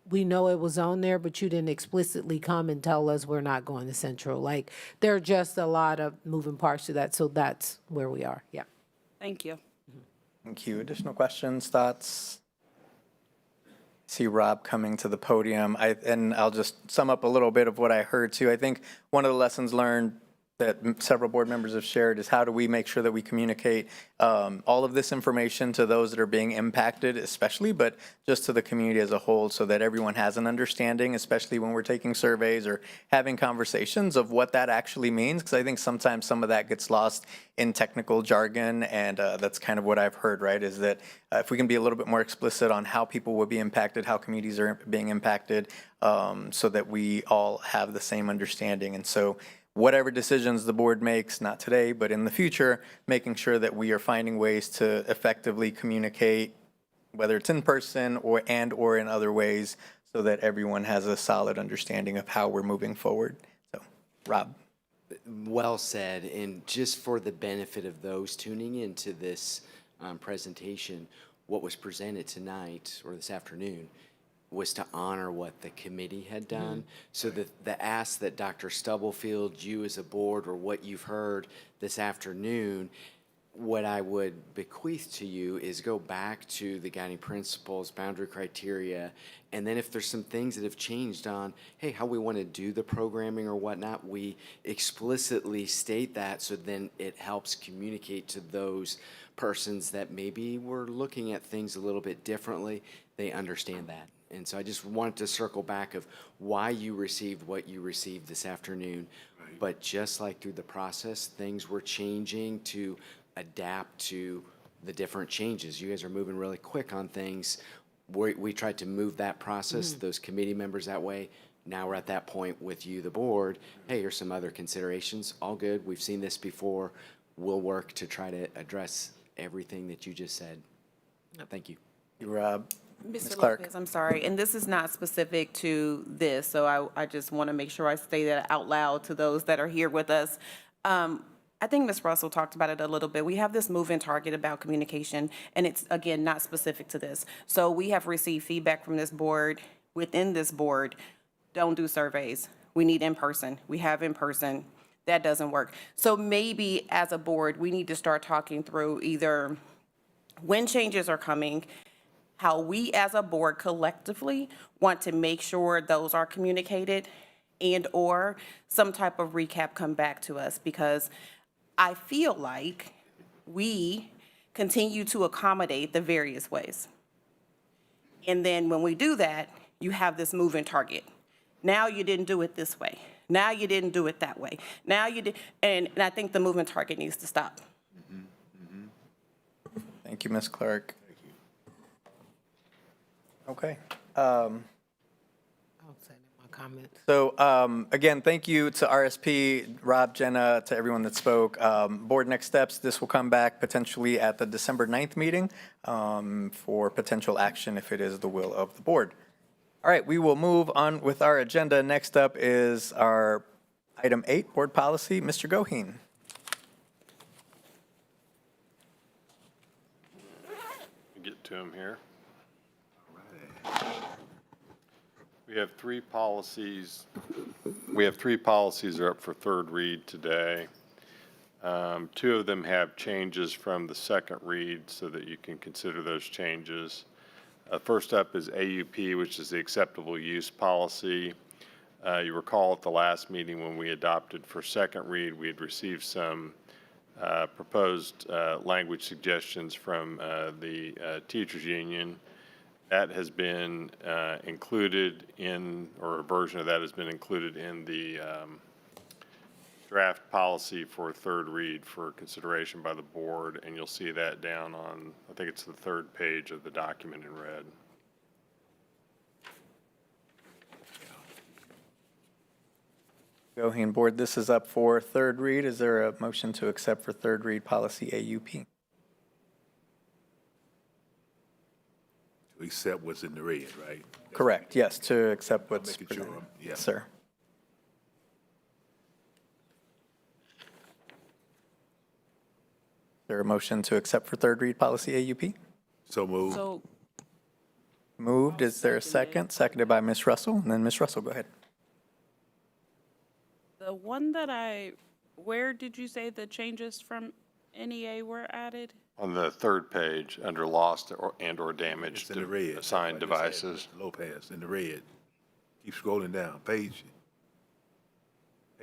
we know it was on there, but you didn't explicitly come and tell us we're not going to Central. Like, there are just a lot of moving parts to that. So that's where we are. Yeah. Thank you. Thank you. Additional questions, thoughts? See Rob coming to the podium. And I'll just sum up a little bit of what I heard too. I think one of the lessons learned that several board members have shared is how do we make sure that we communicate all of this information to those that are being impacted especially, but just to the community as a whole so that everyone has an understanding, especially when we're taking surveys or having conversations of what that actually means. Because I think sometimes some of that gets lost in technical jargon, and that's kind of what I've heard, right, is that if we can be a little bit more explicit on how people will be impacted, how communities are being impacted, so that we all have the same understanding. And so whatever decisions the board makes, not today, but in the future, making sure that we are finding ways to effectively communicate, whether it's in person or in other ways, so that everyone has a solid understanding of how we're moving forward. So, Rob. Well said. And just for the benefit of those tuning into this presentation, what was presented tonight or this afternoon was to honor what the committee had done. So the ask that Dr. Stubblefield, you as a board, or what you've heard this afternoon, what I would bequeath to you is go back to the guiding principles, boundary criteria, and then if there's some things that have changed on, hey, how we want to do the programming or whatnot, we explicitly state that, so then it helps communicate to those persons that maybe were looking at things a little bit differently. They understand that. And so I just wanted to circle back of why you received what you received this afternoon. Right. But just like through the process, things were changing to adapt to the different changes. You guys are moving really quick on things. We tried to move that process, those committee members that way. Now we're at that point with you, the board. Hey, here's some other considerations. All good. We've seen this before. We'll work to try to address everything that you just said. Thank you. You, Rob. Mr. Clark. Lopez, I'm sorry, and this is not specific to this, so I just want to make sure I say that out loud to those that are here with us. I think Ms. Russell talked about it a little bit. We have this moving target about communication, and it's, again, not specific to this. So we have received feedback from this board, within this board, don't do surveys. We need in-person. We have in-person. That doesn't work. So maybe as a board, we need to start talking through either when changes are coming, how we as a board collectively want to make sure those are communicated, and or some type of recap come back to us, because I feel like we continue to accommodate the various ways. And then when we do that, you have this moving target. Now you didn't do it this way. Now you didn't do it that way. Now you did, and I think the moving target needs to stop. Thank you, Ms. Clark. Okay. I'll send in my comments. So again, thank you to RSP, Rob, Jenna, to everyone that spoke. Board next steps, this will come back potentially at the December 9th meeting for potential action if it is the will of the board. All right, we will move on with our agenda. Next up is our item 8, board policy. Mr. Goheen. Get to him here. We have three policies. We have three policies that are up for third read today. Two of them have changes from the second read so that you can consider those changes. First up is AUP, which is the acceptable use policy. You recall at the last meeting when we adopted for second read, we had received some proposed language suggestions from the teachers union. That has been included in, or a version of that has been included in the draft policy for third read for consideration by the board, and you'll see that down on, I think it's the third page of the document in red. Go ahead, board. This is up for third read. Is there a motion to accept for third read policy AUP? To accept what's in the red, right? Correct. Yes, to accept what's Making sure, presented. yeah. Yes, sir. Is there a motion to accept for third read policy AUP? So moved. So Moved. Is there a second? Seconded by Ms. Russell. And then Ms. Russell, go ahead. the one that where did you say the changes from NEA were added? On the third page, under lost and/or It's damaged in the red. assigned That's what I just said, devices. Mr. Lopez, in the red. Keep scrolling down. Page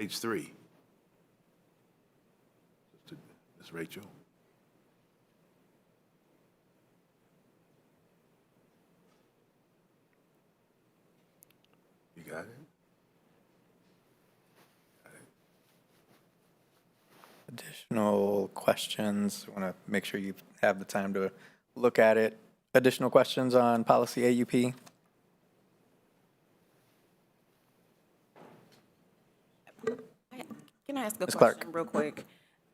3. Ms. Rachel. You got it? Additional questions? Want to make sure you have the time to look at it. Additional questions on policy AUP? Can I ask a Ms. Clark. question real quick?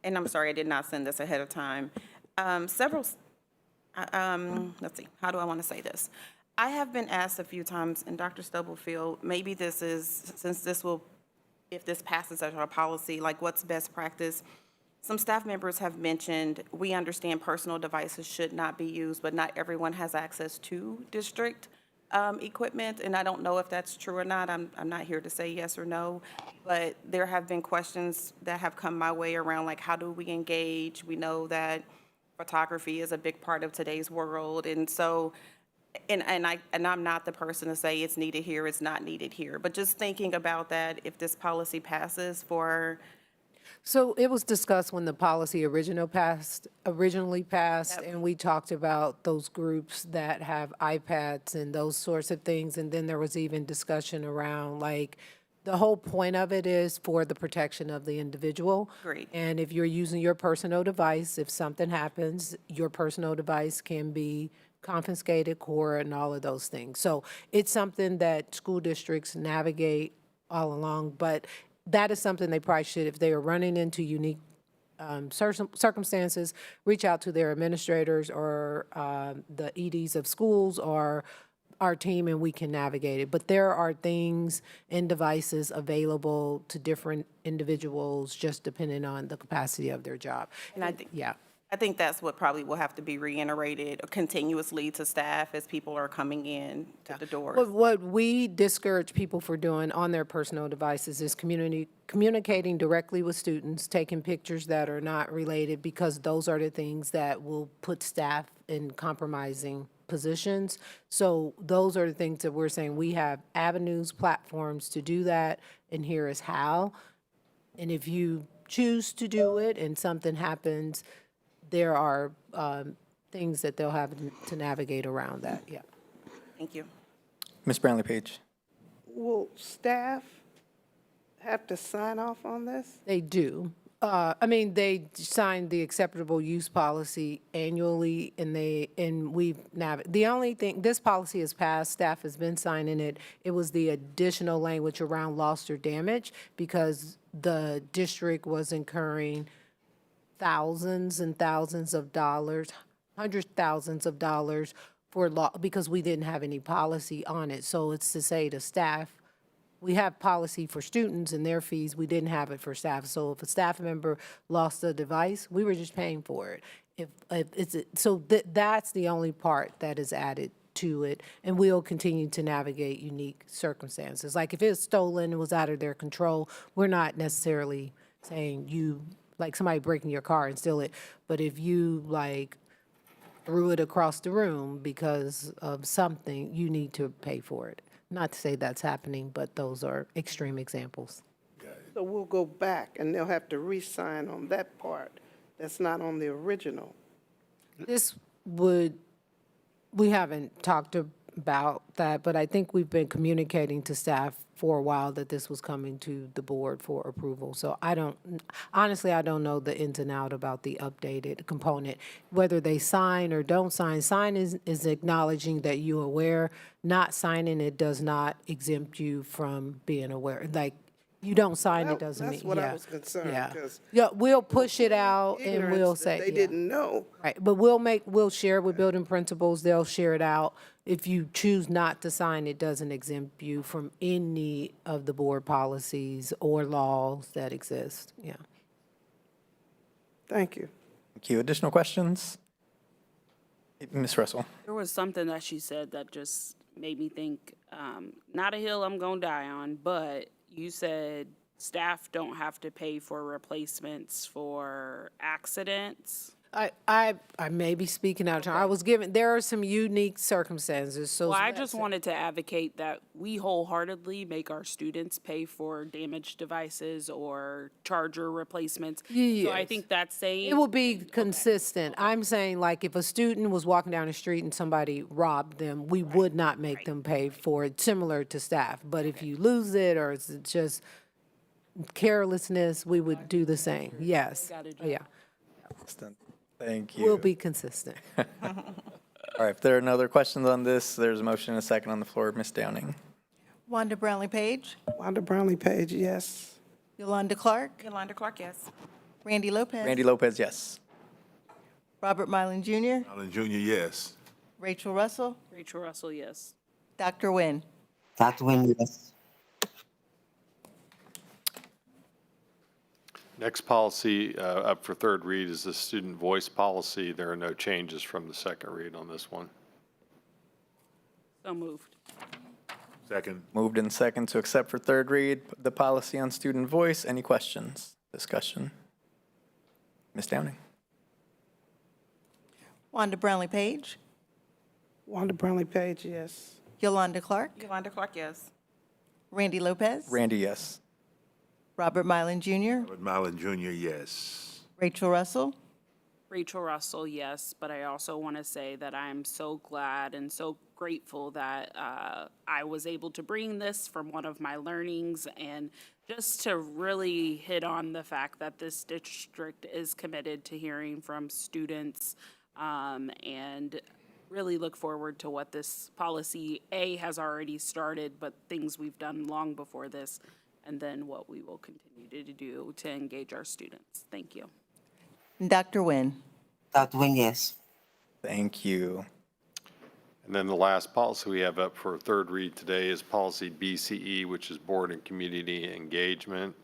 And I'm sorry, I did not send this ahead of time. Let's see, how do I want to say this? I have been asked a few times, and Dr. Stubblefield, maybe this is, since this will, if this passes as our policy, like what's best practice? Some staff members have mentioned, we understand personal devices should not be used, but not everyone has access to district equipment, and I don't know if that's true or not. I'm not here to say yes or no, but there have been questions that have come my way around, like, how do we engage? We know that photography is a big part of today's world, and so, and I'm not the person to say it's needed here, it's not needed here, but just thinking about that, if this policy passes for. So it was discussed when the policy originally passed, and we talked about those groups that have iPads and those sorts of things. And then there was even discussion around, like, the whole point of it is for the protection of the individual. Great. And if you're using your personal device, if something happens, your personal device can be confiscated, court, and all of those things. So it's something that school districts navigate all along, but that is something they probably should, if they are running into unique circumstances, reach out to their administrators or the EDs of schools or our team, and we can navigate it. But there are things and devices available to different individuals just depending on the capacity of their job. And I think, Yeah. I think that's what probably will have to be reiterated continuously to staff as people are coming in to the doors. What we discourage people for doing on their personal devices is communicating directly with students, taking pictures that are not related, because those are the things that will put staff in compromising positions. So those are the things that we're saying, we have avenues, platforms to do that, and here is how. And if you choose to do it and something happens, there are things that they'll have to navigate around that, yeah. Thank you. Ms. Brownlee Page. Will staff have to sign off on this? They do. They sign the acceptable use policy annually, and the only thing, this policy is passed, staff has been signing it. It was the additional language around loss or damage, because the district was incurring thousands and thousands of dollars, hundreds of thousands of dollars because we didn't have any policy on it. So it's to say to staff, we have policy for students and their fees, we didn't have it for staff. So if a staff member lost a device, we were just paying for it. That's the only part that is added to it, and we'll continue to navigate unique circumstances. Like if it's stolen and was out of their control, we're not necessarily saying you like somebody breaking your car and steal it. But if you like threw it across the room because of something, you need to pay for it. Not to say that's happening, but those are extreme examples. So we'll go back and they'll have to re-sign on that part that's not on the original. This would, we haven't talked about that, but I think we've been communicating to staff for a while that this was coming to the board for approval. So honestly, I don't know the ins and out about the updated component. Whether they sign or don't sign, sign is acknowledging that you're aware. Not signing it does not exempt you from being aware. Like, you don't sign, it doesn't mean, That's what I yeah. was concerned, Yeah. because Yeah, we'll push it out and ignorance we'll that say. they yeah. didn't know. Right, but we'll share it with building principals, they'll share it out. If you choose not to sign, it doesn't exempt you from any of the board policies or laws that exist, yeah. Thank you. Thank you. Additional questions? Ms. Russell? There was something that she said that just made me think, not a hill I'm gonna die on, but you said staff don't have to pay for replacements for accidents. I may be speaking out of turn. I was given, there are some unique circumstances, so. Well, I just wanted to advocate that we wholeheartedly make our students pay for damaged devices or charger replacements. So I Yes. think that's saying. It will be consistent. I'm saying, like, if a student was walking down the street and somebody robbed them, we would not make them pay for it, similar to staff. But if you lose it or it's just carelessness, we would do the same. Yes, yeah. Thank you. We'll be consistent. All right, if there are no other questions on this, there's a motion and a second on the floor. Ms. Downing? Wanda Brownlee Page, Wanda Brownlee Page, yes. Yolanda Clark, Yolanda Clark, yes. Randy Lopez. Randy Lopez, yes. Robert Mylan Jr., Allen Jr., yes. Rachel Russell, Rachel Russell, yes. Dr. Nguyen. Dr. Nguyen, yes. Next policy up for third read is the student voice policy. There are no changes from the second read on this one. So moved. Second. Moved and second to accept for third read the policy on student voice. Any questions? Discussion? Ms. Downing? Wanda Brownlee Page, Wanda Brownlee Page, yes. Yolanda Clark, Yolanda Clark, yes. Randy Lopez, Randy, yes. Robert Mylan Jr., Robert Mylan Jr., yes. Rachel Russell, Rachel Russell, yes, but I also want to say that I'm so glad and so grateful that I was able to bring this from one of my learnings, and just to really hit on the fact that this district is committed to hearing from students, and really look forward to what this policy, A, has already started, but things we've done long before this, and then what we will continue to do to engage our students. Thank you. Dr. Nguyen. Dr. Nguyen, yes. Thank you. And then the last policy we have up for third read today is policy BCE, which is board and community engagement.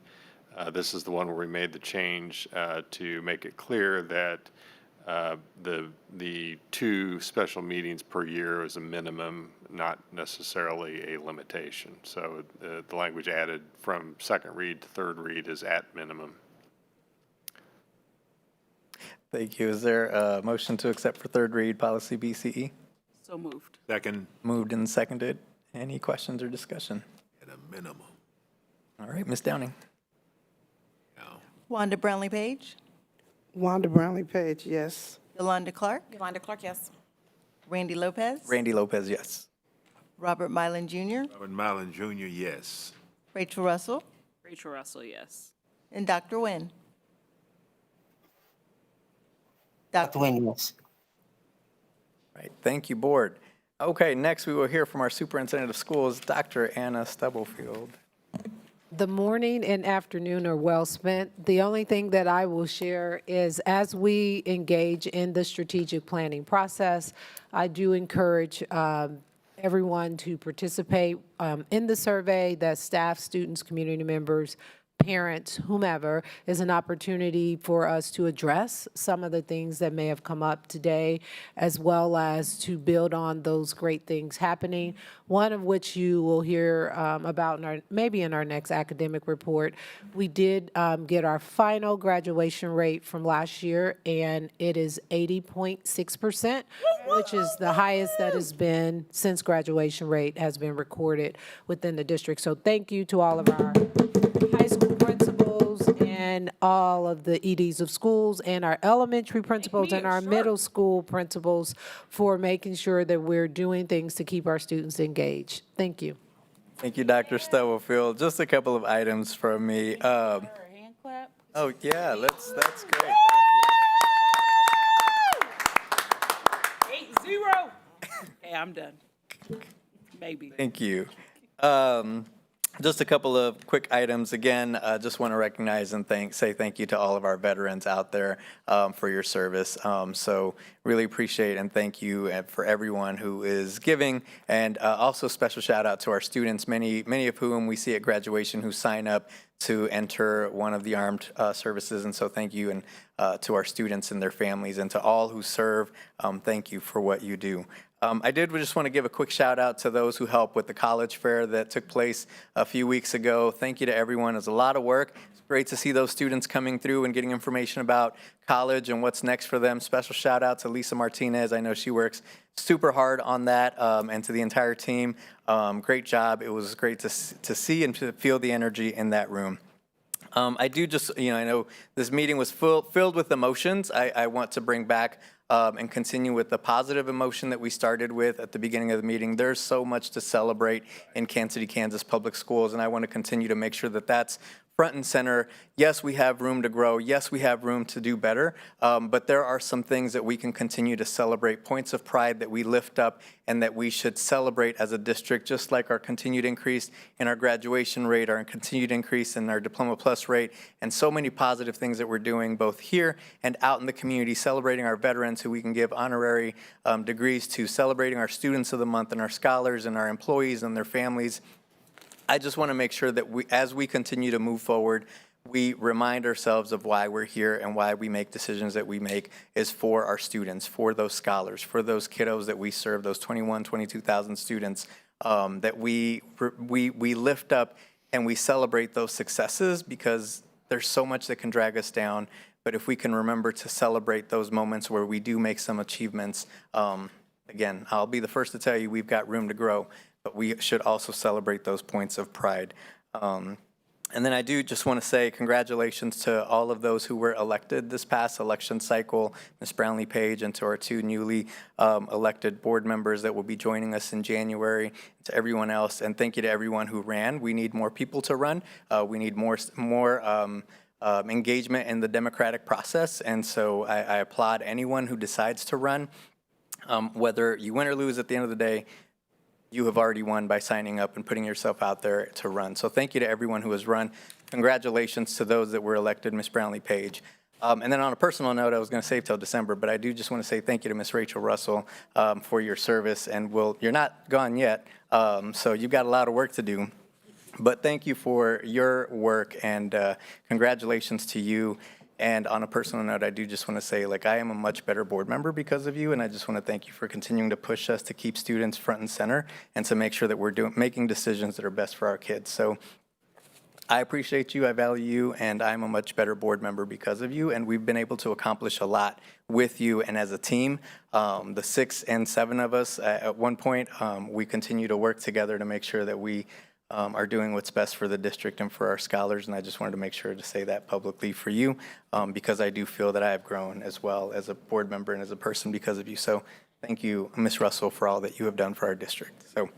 This is the one where we made the change to make it clear that the 2 special meetings per year is a minimum, not necessarily a limitation. So the language added from second read to third read is at minimum. Thank you. Is there a motion to accept for third read policy BCE? So moved. Second. Moved and seconded. Any questions or discussion? At a minimum. All right, Ms. Downing? Wanda Brownlee Page, Wanda Brownlee Page, yes. Yolanda Clark, Yolanda Clark, yes. Randy Lopez, Randy Lopez, yes. Robert Mylan Jr., Robert Mylan Jr., yes. Rachel Russell, Rachel Russell, yes. and Dr. Nguyen. Dr. Nguyen, yes. All right, thank you, board. Okay, next we will hear from our superintendent of schools, Dr. Anna Stubblefield. The morning and afternoon are well spent. The only thing that I will share is as we engage in the strategic planning process, I do encourage everyone to participate in the survey that staff, students, community members parents, whomever, is an opportunity for us to address some of the things that may have come up today, as well as to build on those great things happening, one of which you will hear about maybe in our next academic report. We did get our final graduation rate from last year, and it is 80.6%, which is the highest that has been since graduation rate has been recorded within the district. So thank you to all of our high school principals and all of the EDs of schools and our elementary principals and our middle school principals for making sure that we're doing things to keep our students engaged. Thank you. Thank you, Dr. Stubblefield. Just a couple of items from me. Oh, yeah, that's great. Thank you. 8-0. Hey, I'm done. Maybe. Thank you. Just a couple of quick items. Again, just want to recognize and say thank you to all of our veterans out there for your service. So really appreciate and thank you for everyone who is giving. And also special shout out to our students, many of whom we see at graduation who sign up to enter one of the armed services. And so thank you, and to our students and their families, and to all who serve, thank you for what you do. I did just want to give a quick shout out to those who helped with the college fair that took place a few weeks ago. Thank you to everyone. It was a lot of work. It's great to see those students coming through and getting information about college and what's next for them. Special shout out to Lisa Martinez. I know she works super hard on that, and to the entire team. Great job. It was great to see and to feel the energy in that room. I do just, I know this meeting was filled with emotions. I want to bring back and continue with the positive emotion that we started with at the beginning of the meeting. There's so much to celebrate in Kansas City, Kansas public schools, and I want to continue to make sure that that's front and center. Yes, we have room to grow. Yes, we have room to do better, but there are some things that we can continue to celebrate, points of pride that we lift up and that we should celebrate as a district, just like our continued increase in our graduation rate, our continued increase in our Diploma Plus rate, and so many positive things that we're doing both here and out in the community, celebrating our veterans who we can give honorary degrees to, celebrating our students of the month and our scholars and our employees and their families. I just want to make sure that as we continue to move forward, we remind ourselves of why we're here and why we make decisions that we make is for our students, for those scholars, for those kiddos that we serve, those 22,000 students, that we lift up and we celebrate those successes, because there's so much that can drag us down. But if we can remember to celebrate those moments where we do make some achievements, again, I'll be the first to tell you we've got room to grow, but we should also celebrate those points of pride. And then I do just want to say congratulations to all of those who were elected this past election cycle, Ms. Brownlee Page, and to our two newly elected board members that will be joining us in January, to everyone else. And thank you to everyone who ran. We need more people to run. We need more engagement in the democratic process. And so I applaud anyone who decides to run. Whether you win or lose at the end of the day, you have already won by signing up and putting yourself out there to run. So thank you to everyone who has run. Congratulations to those that were elected, Ms. Brownlee Page. And then on a personal note, I was going to save till December, but I do just want to say thank you to Ms. Rachel Russell for your service. And you're not gone yet, so you've got a lot of work to do. But thank you for your work, and congratulations to you. And on a personal note, I do just want to say, I am a much better board member because of you, and I just want to thank you for continuing to push us to keep students front and center and to make sure that we're making decisions that are best for our kids. So I appreciate you, I value you, and I'm a much better board member because of you, and we've been able to accomplish a lot with you and as a team. The 6 and 7 of us at one point, we continue to work together to make sure that we are doing what's best for the district and for our scholars, and I just wanted to make sure to say that publicly for you, because I do feel that I have grown as well as a board member and as a person because of you. So thank you, Ms. Russell, for all that you have done for our district. So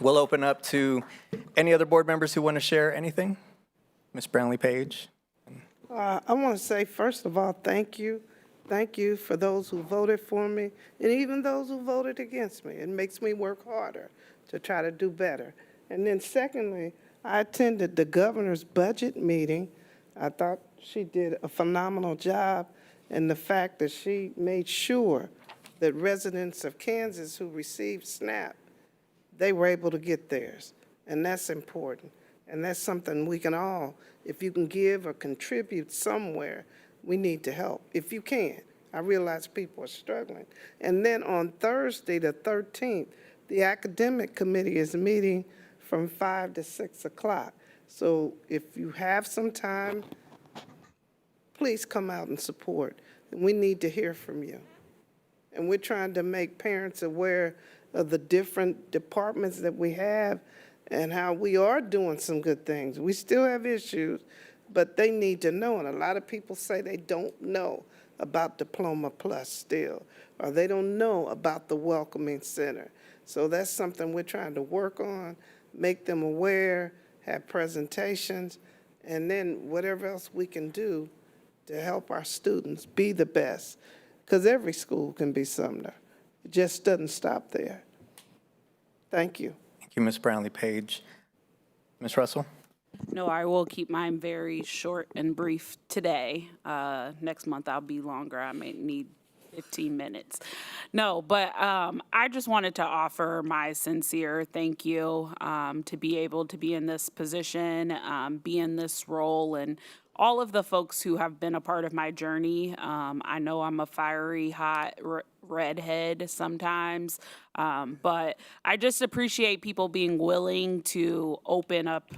we'll open up to any other board members who want to share anything. Ms. Brownlee Page. I want to say, first of all, thank you. Thank you for those who voted for me, and even those who voted against me. It makes me work harder to try to do better. And then secondly, I attended the governor's budget meeting. I thought she did a phenomenal job, and the fact that she made sure that residents of Kansas who received SNAP, they were able to get theirs, and that's important. And that's something we can all, if you can give or contribute somewhere, we need to help, if you can. I realize people are struggling. And then on Thursday, the 13th, the academic committee is meeting from 5 to 6 o'clock. So if you have some time, please come out and support. We need to hear from you. And we're trying to make parents aware of the different departments that we have and how we are doing some good things. We still have issues, but they need to know. And a lot of people say they don't know about Diploma Plus still, or they don't know about the Welcoming Center. So that's something we're trying to work on, make them aware, have presentations, and then whatever else we can do to help our students be the best. Because every school can be Sumner. It just doesn't stop there. Thank you. Thank you, Ms. Brownlee-Page. Ms. Russell? No, I will keep mine very short and brief today. Next month I'll be longer. I may need 15 minutes. No, but I just wanted to offer my sincere thank you to be able to be in this position, be in this role, and all of the folks who have been a part of my journey. I know I'm a fiery, hot redhead sometimes, but I just appreciate people being willing to open up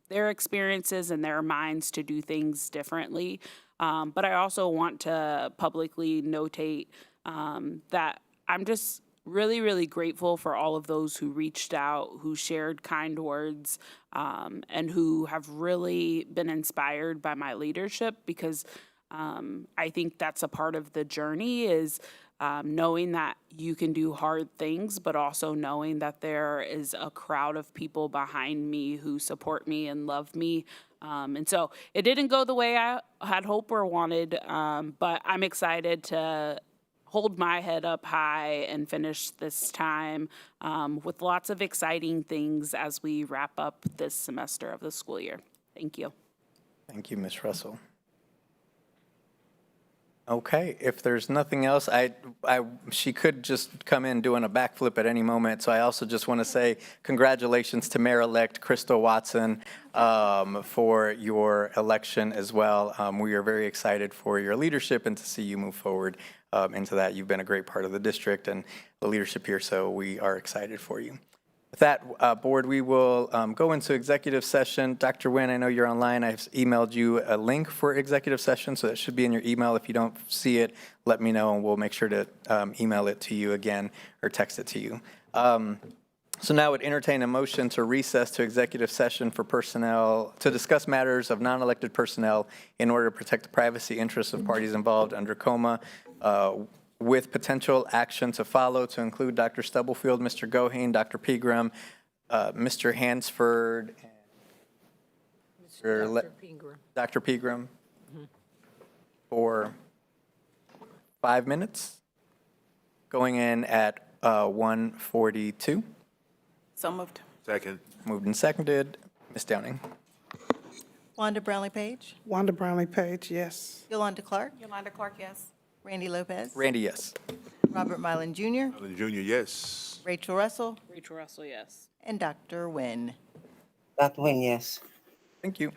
their experiences and their minds to do things differently. But I also want to publicly notate that I'm just really, really grateful for all of those who reached out, who shared kind words, and who have really been inspired by my leadership, because I think that's a part of the journey is knowing that you can do hard things, but also knowing that there is a crowd of people behind me who support me and love me. And so it didn't go the way I had hoped or wanted, but I'm excited to hold my head up high and finish this time with lots of exciting things as we wrap up this semester of the school year. Thank you. Thank you, Ms. Russell. Okay, if there's nothing else, she could just come in doing a backflip at any moment. So I also just want to say congratulations to Mayor-elect Crystal Watson for your election as well. We are very excited for your leadership and to see you move forward into that. You've been a great part of the district and the leadership here, so we are excited for you. With that, Board, we will go into executive session. Dr. Nguyen, I know you're online. I've emailed you a link for executive session, so that should be in your email. If you don't see it, let me know, and we'll make sure to email it to you again or text it to you. So now I would entertain a motion to recess to executive session for personnel, to discuss matters of non-elected personnel in order to protect the privacy interests of parties involved under COMA, with potential action to follow, to include Dr. Stubblefield, Mr. Gohane, Dr. Pegram, Mr. Hansford, and Dr. Pegram for 5 minutes, going in at 1:42. So moved. Second. Moved and seconded. Ms. Downing. Wanda Brownlee-Page. Wanda Brownlee-Page, yes. Yolanda Clark. Yolanda Clark, yes. Randy Lopez. Randy, yes. Robert Milan Jr. Allen Jr., yes. Rachel Russell. Rachel Russell, yes. And Dr. Nguyen. Dr. Nguyen, yes. Thank you.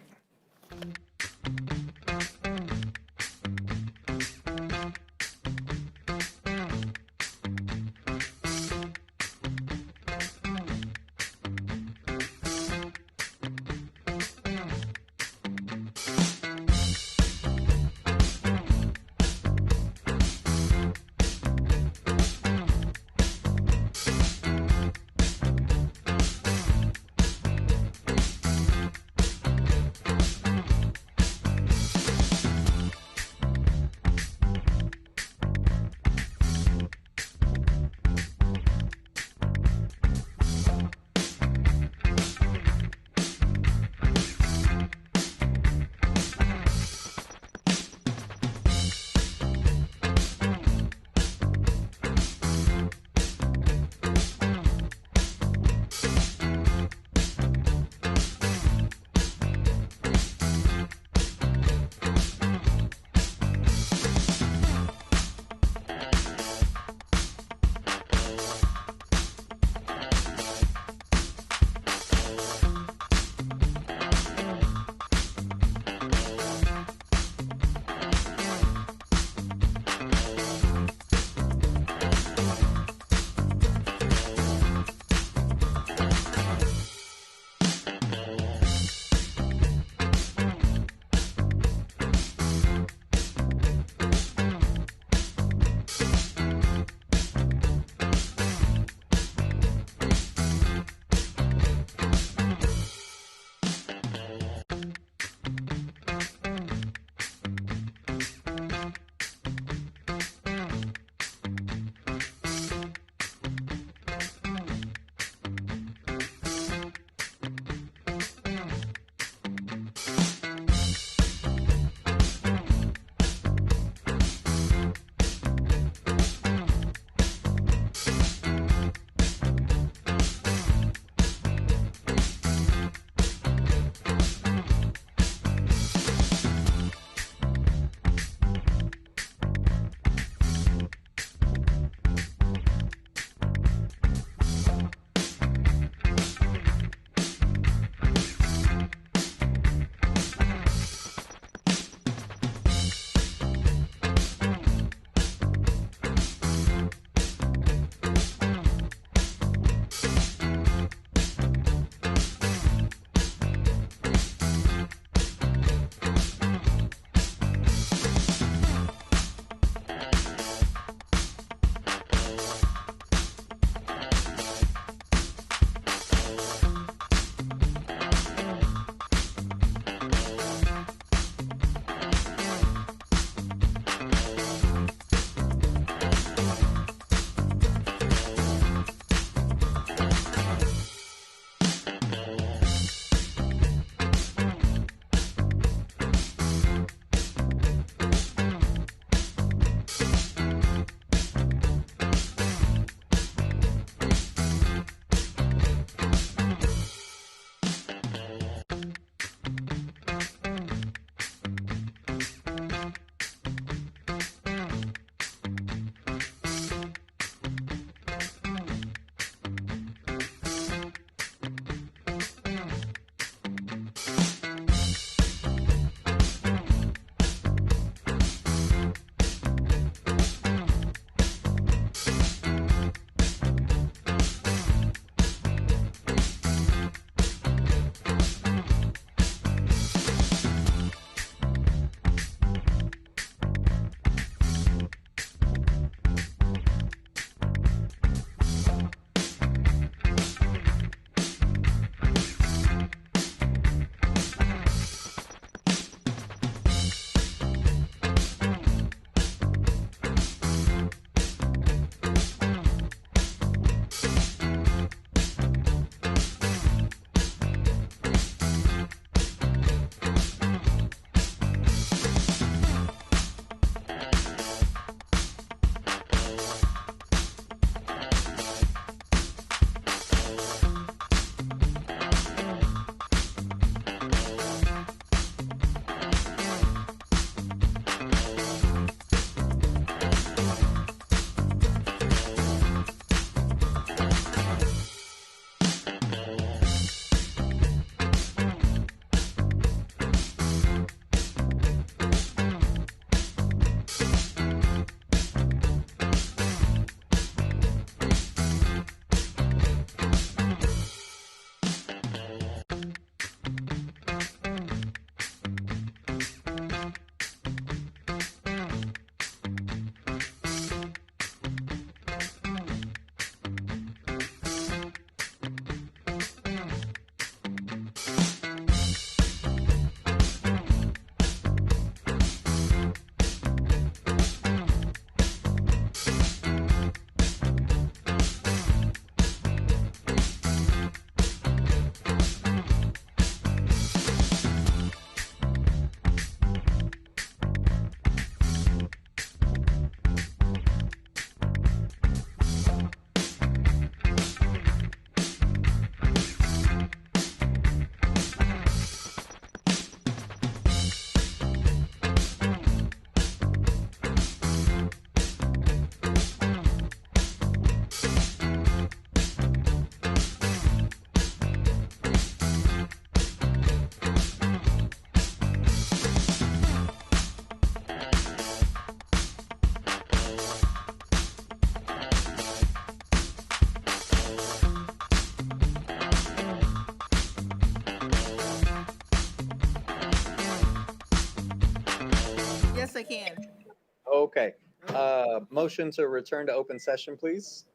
Motion to return to open session, please.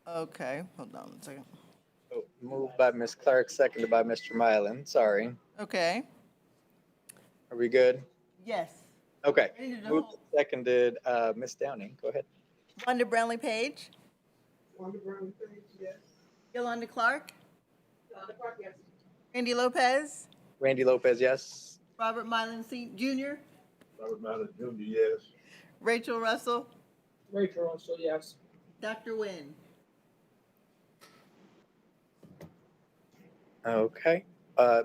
Okay, hold on one second. Oh, moved by Ms. Clark, seconded by Mr. Mylan. Sorry. Okay. Are we good? Yes. Okay. Ready to Moved vote. and seconded. Ms. Downing, go ahead. Wanda Brownlee Page. Wanda Brownlee Page, yes. Yolanda Clark. Yolanda Clark, yes. Randy Lopez. Randy Lopez, yes. Robert Mylan Jr. Robert Mallett Jr., yes. Rachel Russell. Rachel Russell, yes. Dr. Nguyen. Okay.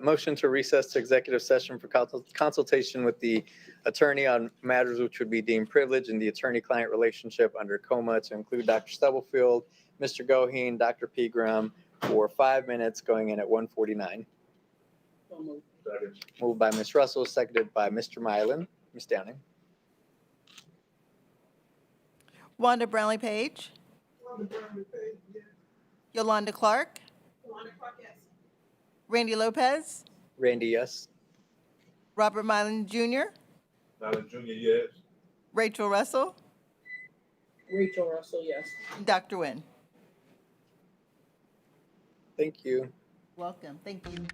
Motion to recess to executive session for consultation with the attorney on matters which would be deemed privileged in the attorney-client relationship under COMA to include Dr. Stubblefield, Mr. Goheen, Dr. Pegram for 5 minutes going in at 1:49. Moved by Ms. Russell, seconded by Mr. Mylan. Ms. Downing. Wanda Brownlee Page. Wanda Brownlee Page, yes. Yolanda Clark. Yolanda Clark, yes. Randy Lopez. Randy, yes. Robert Mylan Jr. Mallett Jr., yes. Rachel Russell. Rachel Russell, yes. Dr. Nguyen. Thank you. Welcome. Thank you.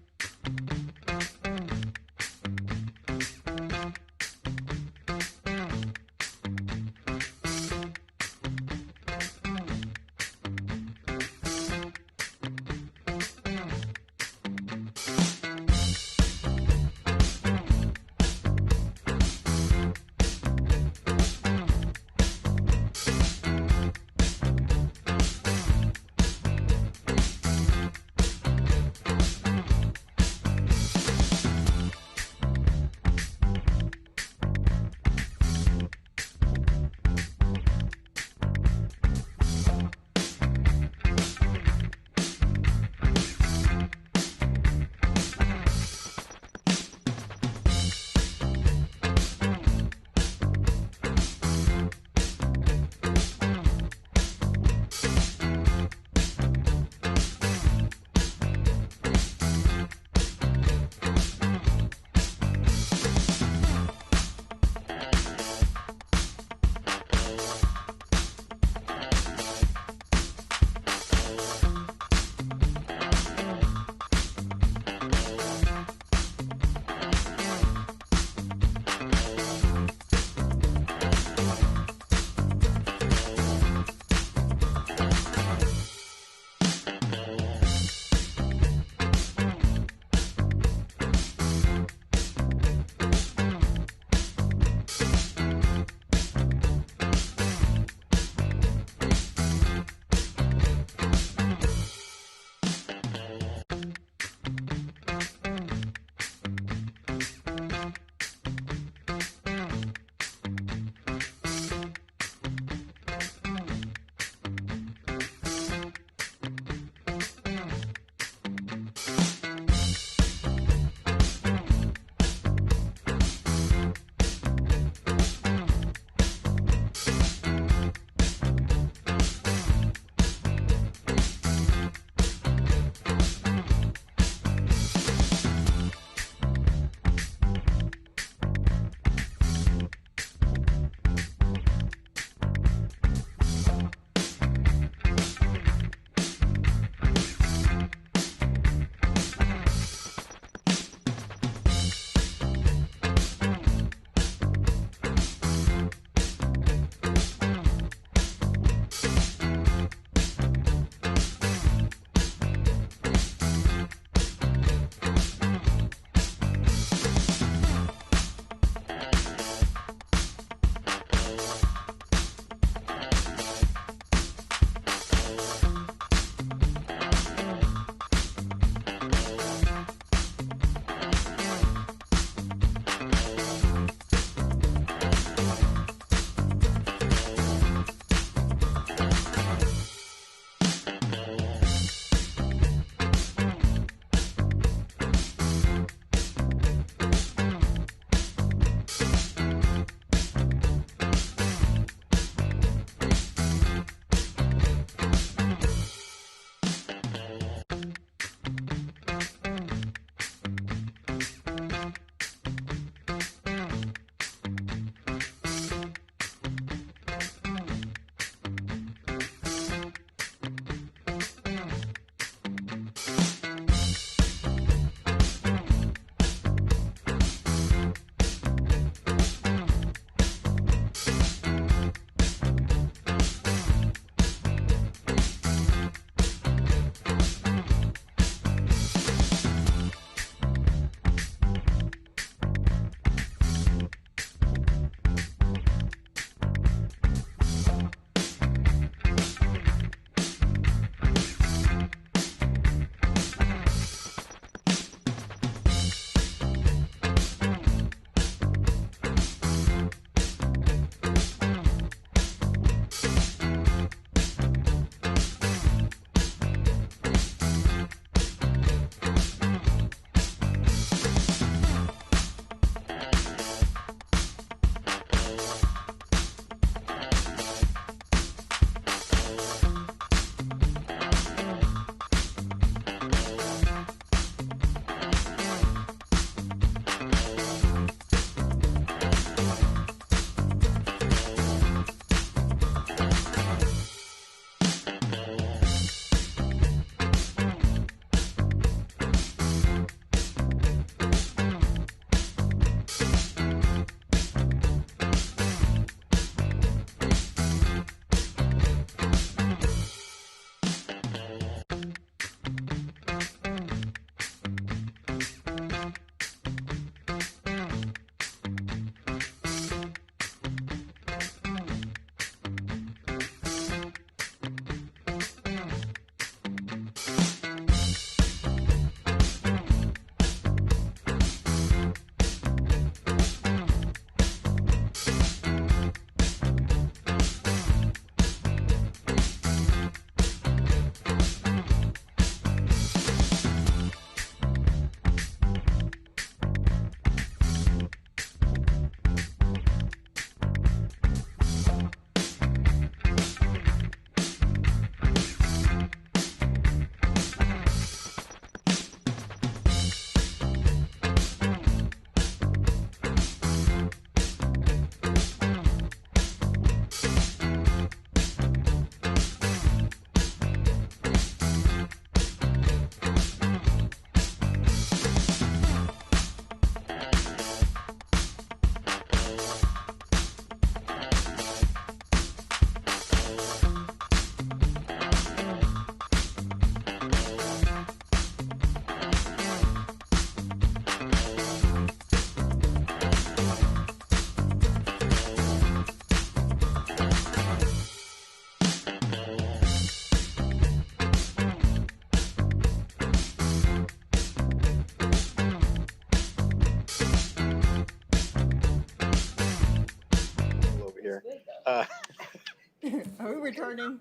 Are we returning?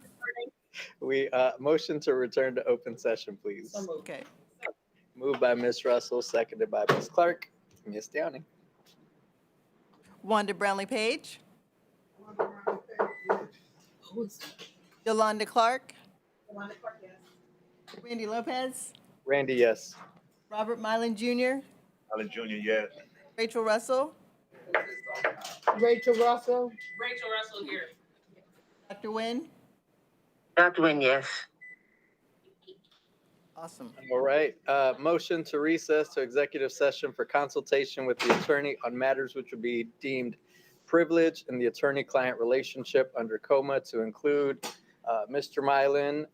We, motion to return to open session, please. Okay. Moved by Ms. Russell, seconded by Ms. Clark. Ms. Downing. Wanda Brownlee Page. Yolanda Clark. Randy Lopez. Randy, yes. Robert Mylan Jr. Allen Jr., yes. Rachel Russell. Rachel Russell. Dr. Nguyen. Dr. Nguyen, yes. Awesome. All right, motion to recess to executive session for consultation with the attorney on matters which would be deemed privileged in the attorney-client relationship under COMA to include Mr. Mylan,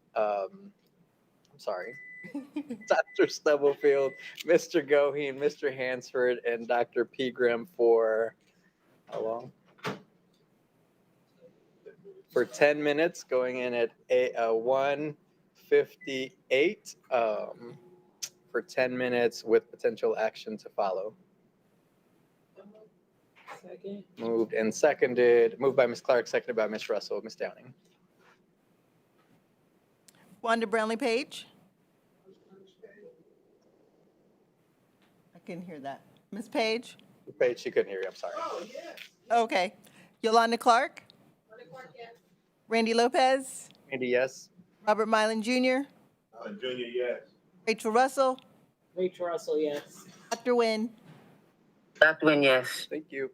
Dr. Stubblefield, Mr. Goheen, Mr. Hansford, and Dr. Pegram for how long? For 10 minutes, going in at 1:58 for 10 minutes with potential action to follow. Moved and seconded, moved by Ms. Clark, seconded by Ms. Russell. Ms. Downing. Wanda Brownlee Page. I couldn't hear that. Ms. Page? Page, she couldn't hear you, I'm sorry. Okay. Yolanda Clark. Randy Lopez. Randy, yes. Robert Mylan Jr. Allen Jr., yes. Rachel Russell. Rachel Russell, yes. Dr. Nguyen. Dr. Nguyen, yes. Thank you.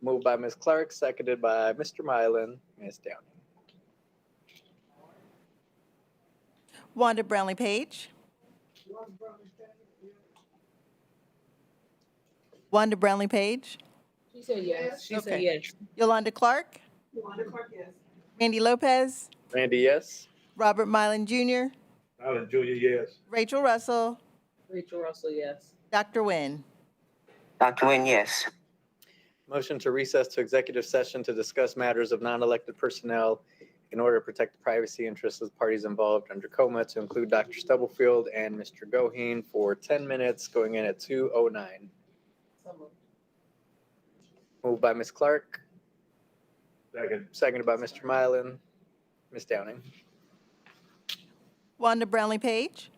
Moved by Ms. Clark, seconded by Mr. Mylan. Ms. Downing. Wanda Brownlee Page. Wanda Brownlee Page. She said yes. She said Okay. yes. Yolanda Clark. Randy Lopez. Randy, yes. Robert Mylan Jr. Mylan Jr., yes. Rachel Russell. Rachel Russell, yes. Dr. Nguyen. Dr. Nguyen, yes. Motion to recess to executive session to discuss matters of non-elected personnel in order to protect the privacy interests of the parties involved under COMA, to include Dr. Stubblefield and Mr. Goheen for 10 minutes, going in at 2:09. Moved by Ms. Clark. Second. Seconded by Mr. Mylan. Ms. Downing. Wanda Brownlee Page.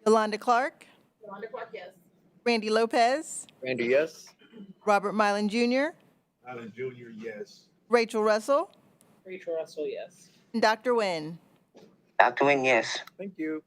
Yolanda Clark. Yolanda Clark, yes. Randy Lopez. Randy, yes. Robert Mylan Jr. Mylan Jr., yes. Rachel Russell. Rachel Russell, yes. And Dr. Nguyen. Dr. Nguyen, yes. Thank you.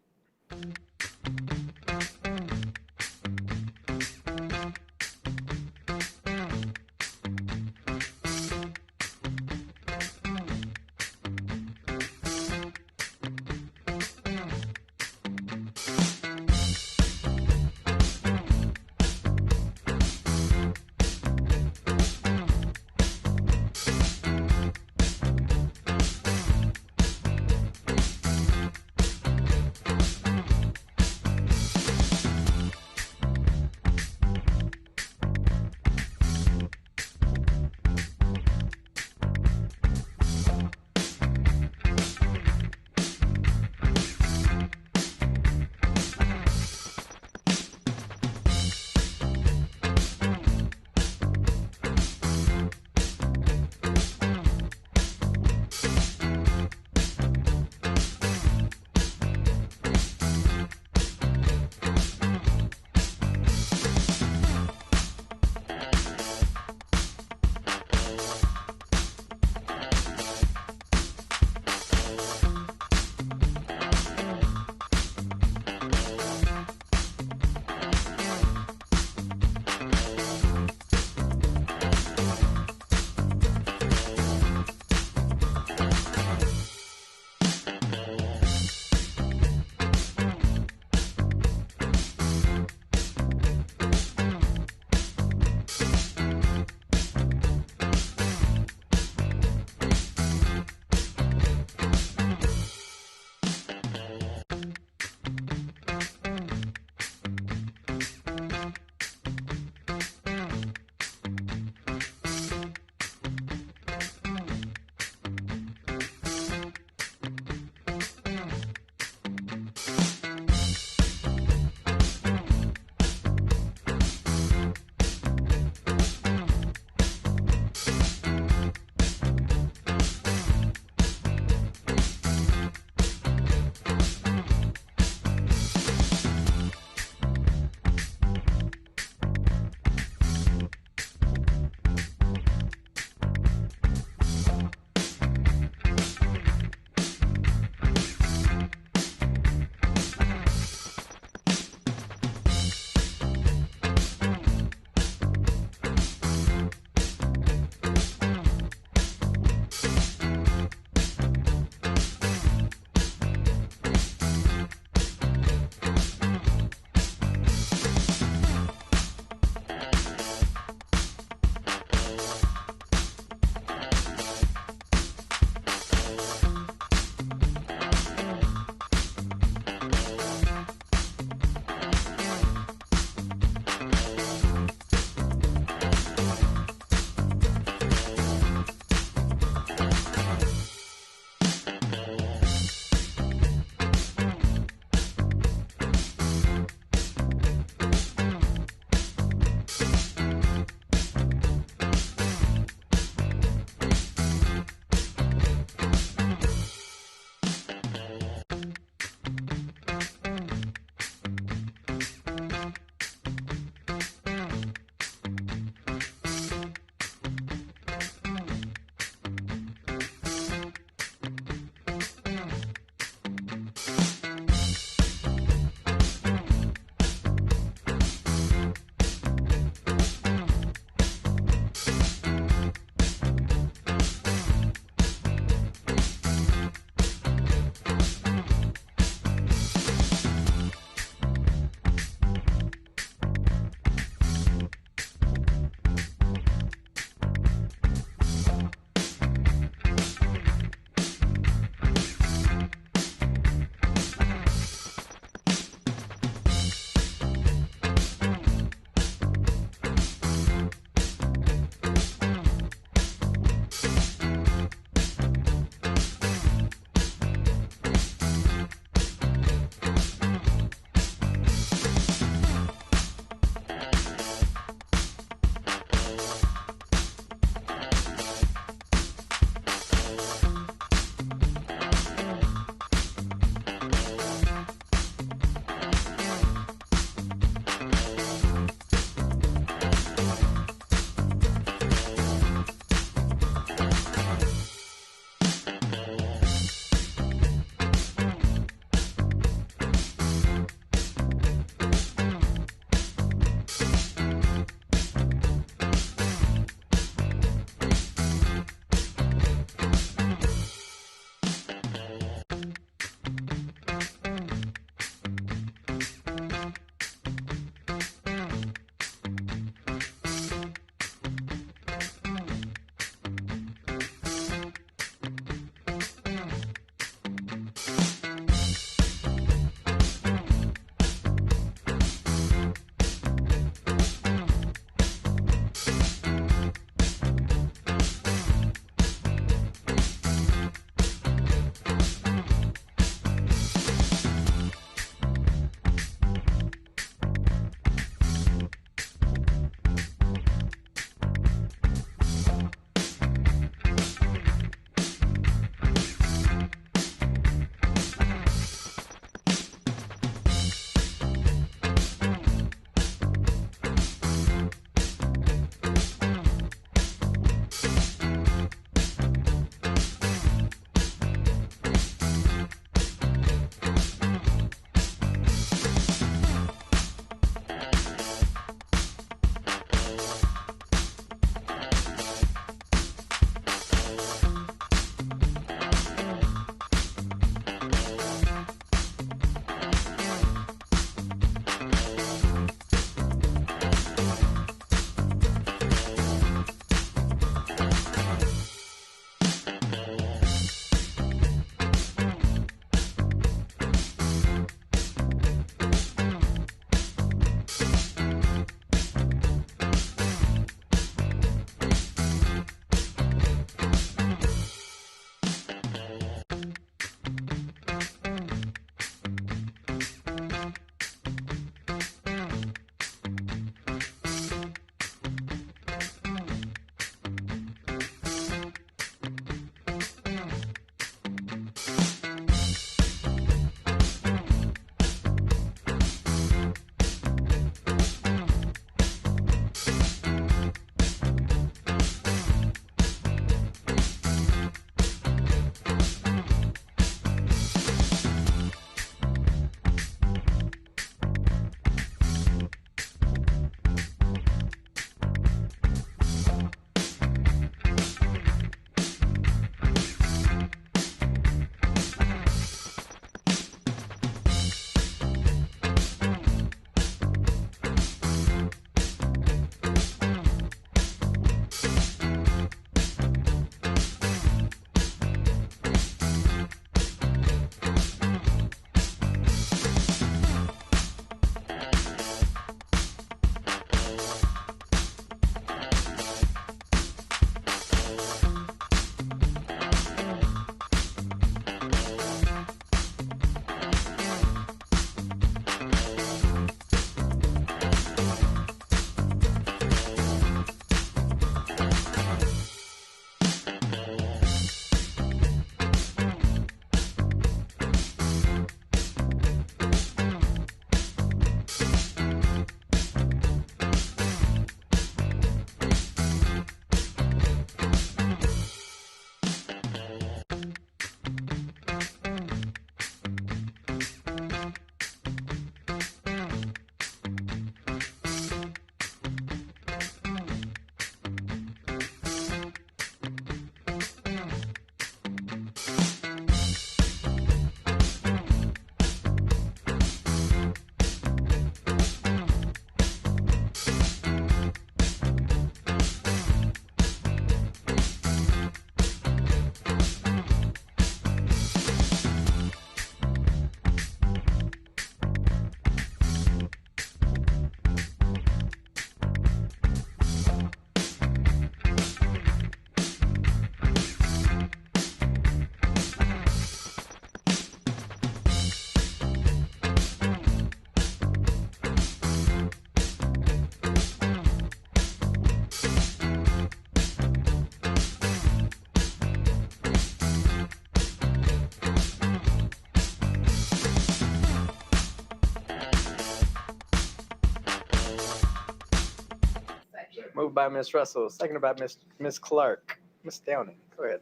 Moved by Ms. Russell, seconded by Ms. Clark. Ms. Downing, go ahead.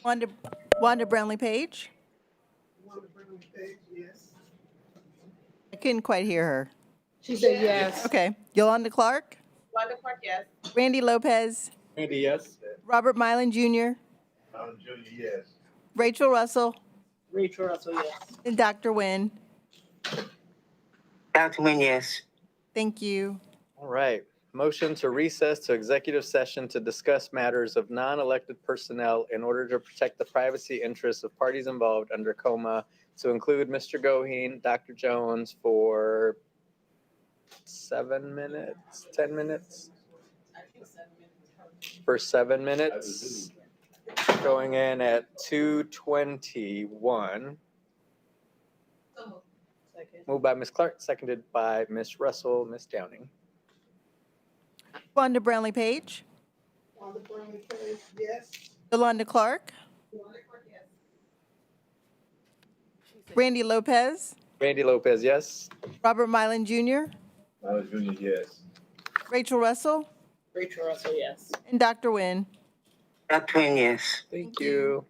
Wanda Brownlee Page. I couldn't quite hear her. She said yes. Okay. Yolanda Clark. Wanda Clark, yes. Randy Lopez. Randy, yes. Robert Mylan Jr. Junior, yes. Rachel Russell. Rachel Russell, yes. And Dr. Nguyen. Dr. Nguyen, yes. Thank you. All right. Motion to recess to executive session to discuss matters of non-elected personnel in order to protect the privacy interests of parties involved under COMA, to include Mr. Goheen, Dr. Jones for 7 minutes, 10 minutes? For 7 minutes, going in at 2:21. Moved by Ms. Clark, seconded by Ms. Russell. Ms. Downing. Wanda Brownlee Page. Wanda Brownlee Page, yes. Yolanda Clark. Randy Lopez. Randy Lopez, yes. Robert Mylan Jr. Junior, yes. Rachel Russell. Rachel Russell, yes. And Dr. Nguyen. Dr. Nguyen, yes. Thank you.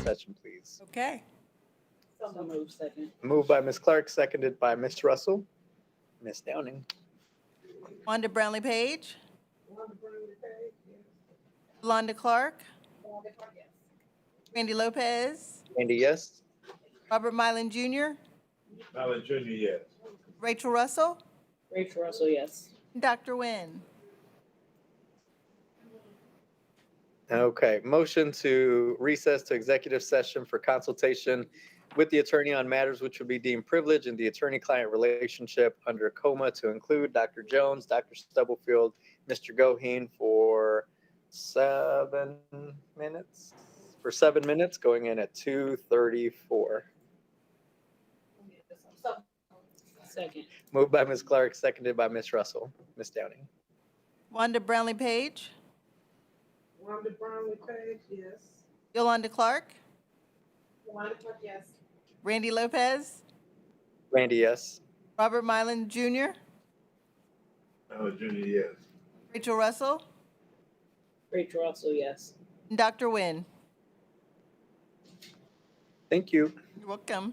session, please? Okay. So moved, second. Moved by Ms. Clark, seconded by Ms. Russell. Ms. Downing. Wanda Brownlee Page. Yolanda Clark. Randy Lopez. Randy, yes? Robert Mylan Jr. Mylan Jr., yes. Rachel Russell. Rachel Russell, yes. Dr. Nguyen. Okay, motion to recess to executive session for consultation with the attorney on matters which would be deemed privileged in the attorney-client relationship under COMA to include Dr. Jones, Dr. Stubblefield, Mr. Goheen for 7 minutes? For 7 minutes, going in at 2:34. Second. Moved by Ms. Clark, seconded by Ms. Russell. Ms. Downing. Wanda Brownlee Page. Wanda Brownlee Page, yes. Yolanda Clark. Yolanda Clark, yes. Randy Lopez. Randy, yes? Robert Mylan Jr. Mylan Jr., yes. Rachel Russell. Rachel Russell, yes. Dr. Nguyen. Thank you. You're welcome.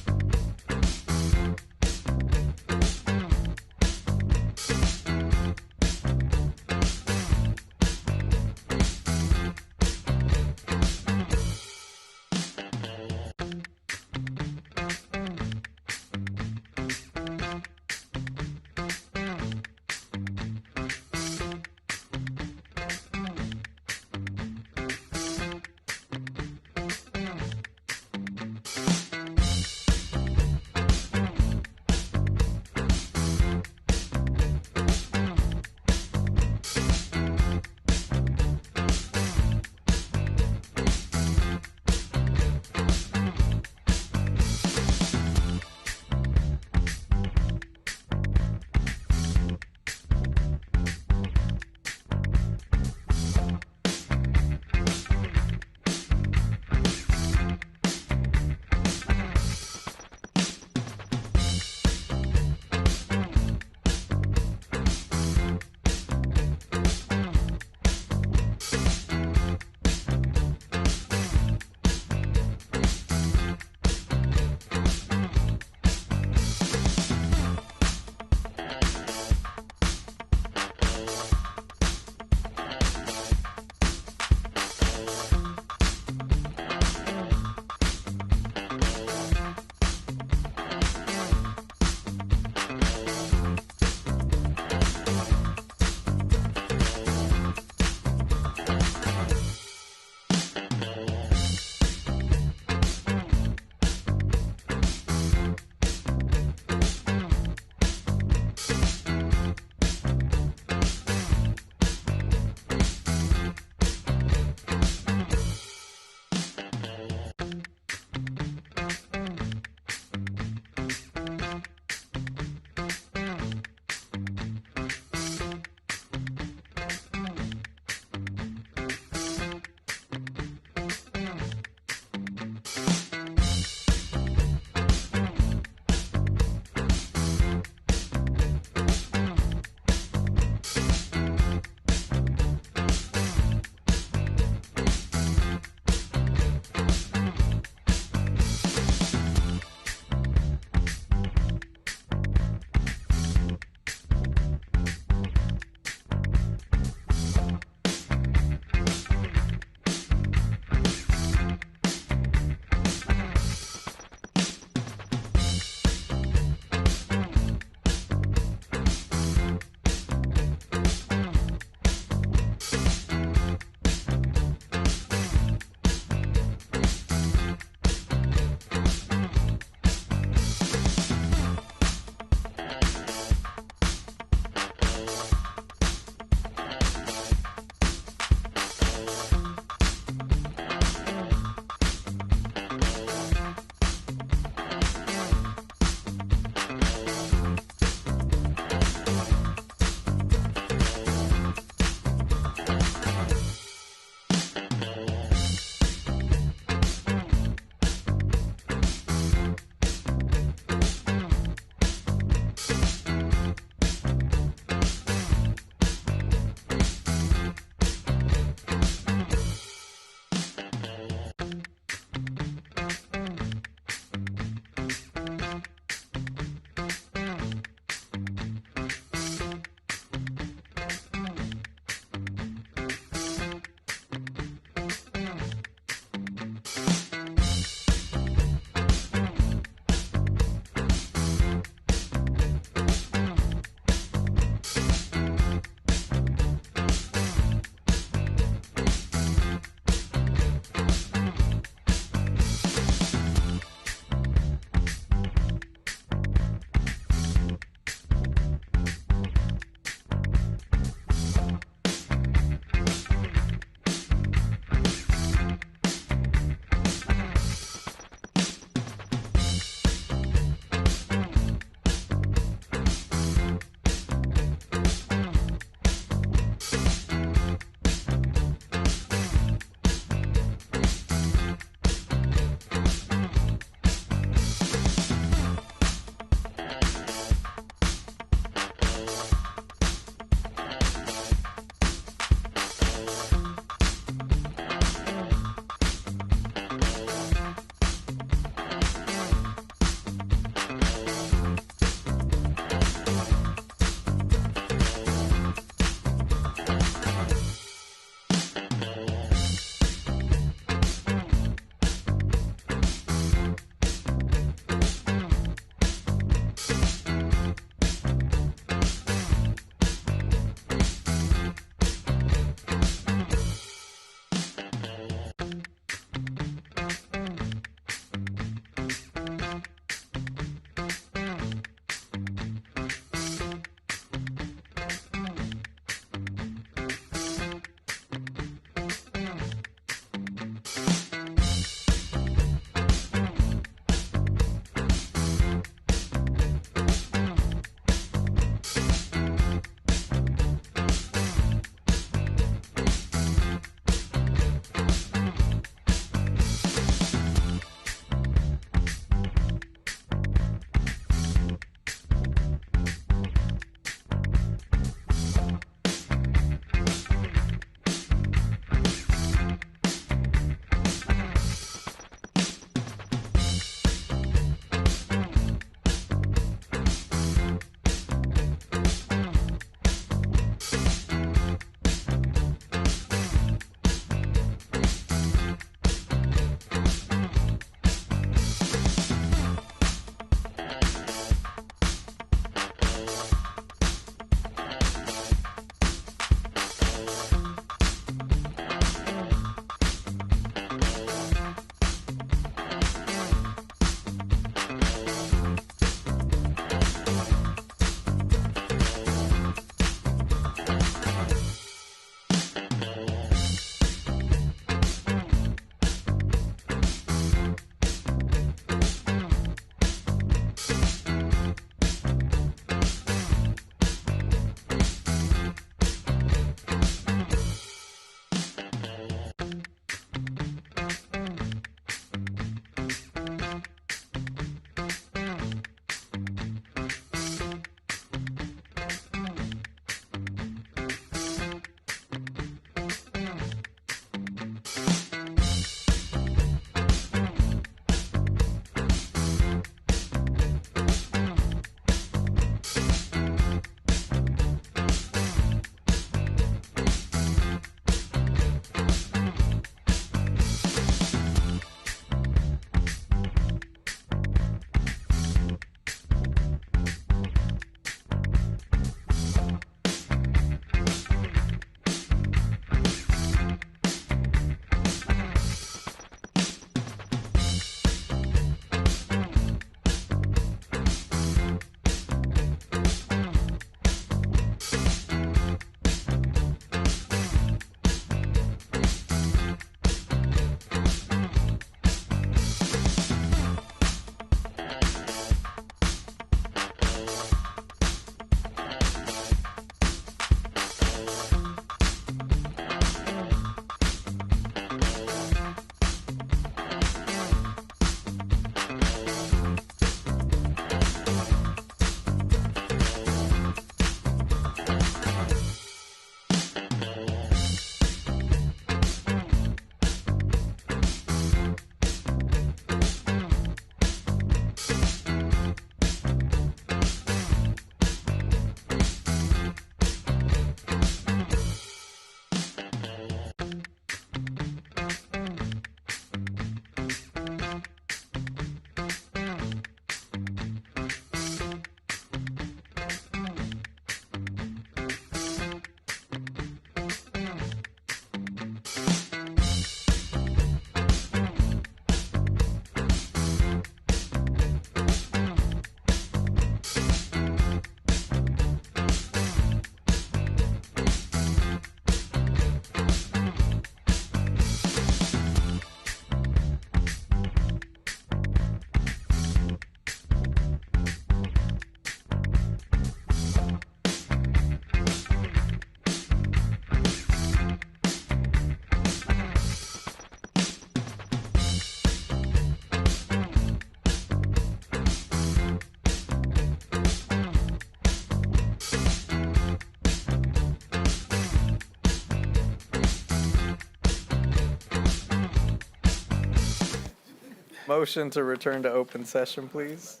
Motion to return to open session, please.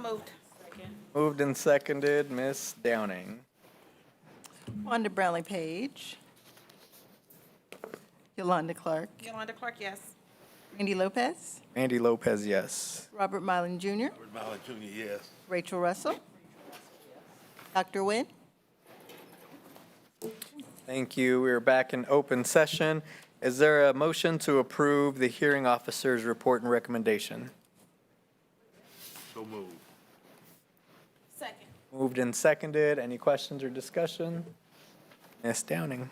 Moved. Moved and seconded, Ms. Downing. Wanda Brownlee Page. Yolanda Clark. Yolanda Clark, yes. Randy Lopez. Randy Lopez, yes. Robert Mylan Jr. Robert Mallon Jr., yes. Rachel Russell. Dr. Nguyen. Thank you. We are back in open session. Is there a motion to approve the hearing officer's report and recommendation? So moved. Second. Moved and seconded. Any questions or discussion? Ms. Downing.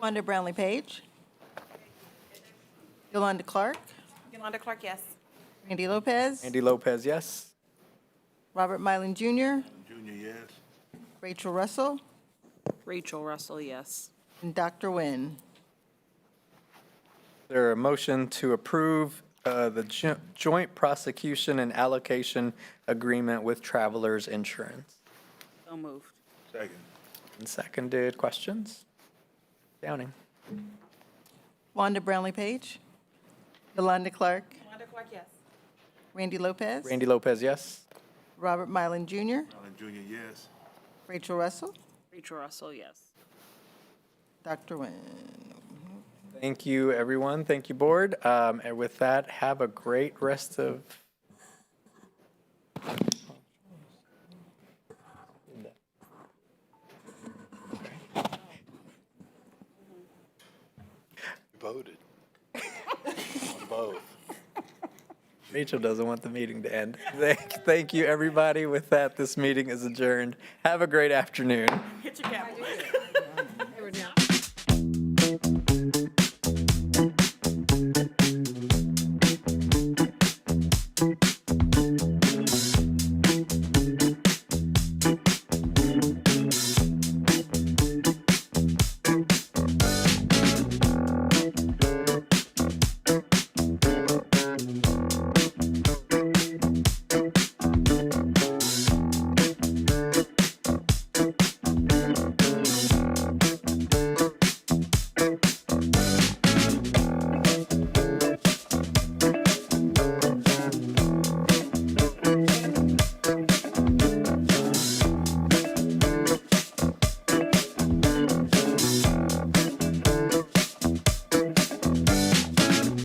Wanda Brownlee Page. Yolanda Clark. Yolanda Clark, yes. Randy Lopez. Randy Lopez, yes. Robert Mylan Jr. Jr., yes. Rachel Russell. Rachel Russell, yes. And Dr. Nguyen. Is there a motion to approve the joint prosecution and allocation agreement with Travelers Insurance? So moved. Second. And seconded. Questions? Downing. Wanda Brownlee Page. Yolanda Clark. Yolanda Clark, yes. Randy Lopez. Randy Lopez, yes. Robert Mylan Jr. Mallon Jr., yes. Rachel Russell. Rachel Russell, yes. Dr. Nguyen. Thank you, everyone. Thank you, board. And with that, have a great rest of. Voted. On both. Rachel doesn't want the meeting to end. Thank you, everybody. With that, this meeting is adjourned. Have a great afternoon. Hit your gavel.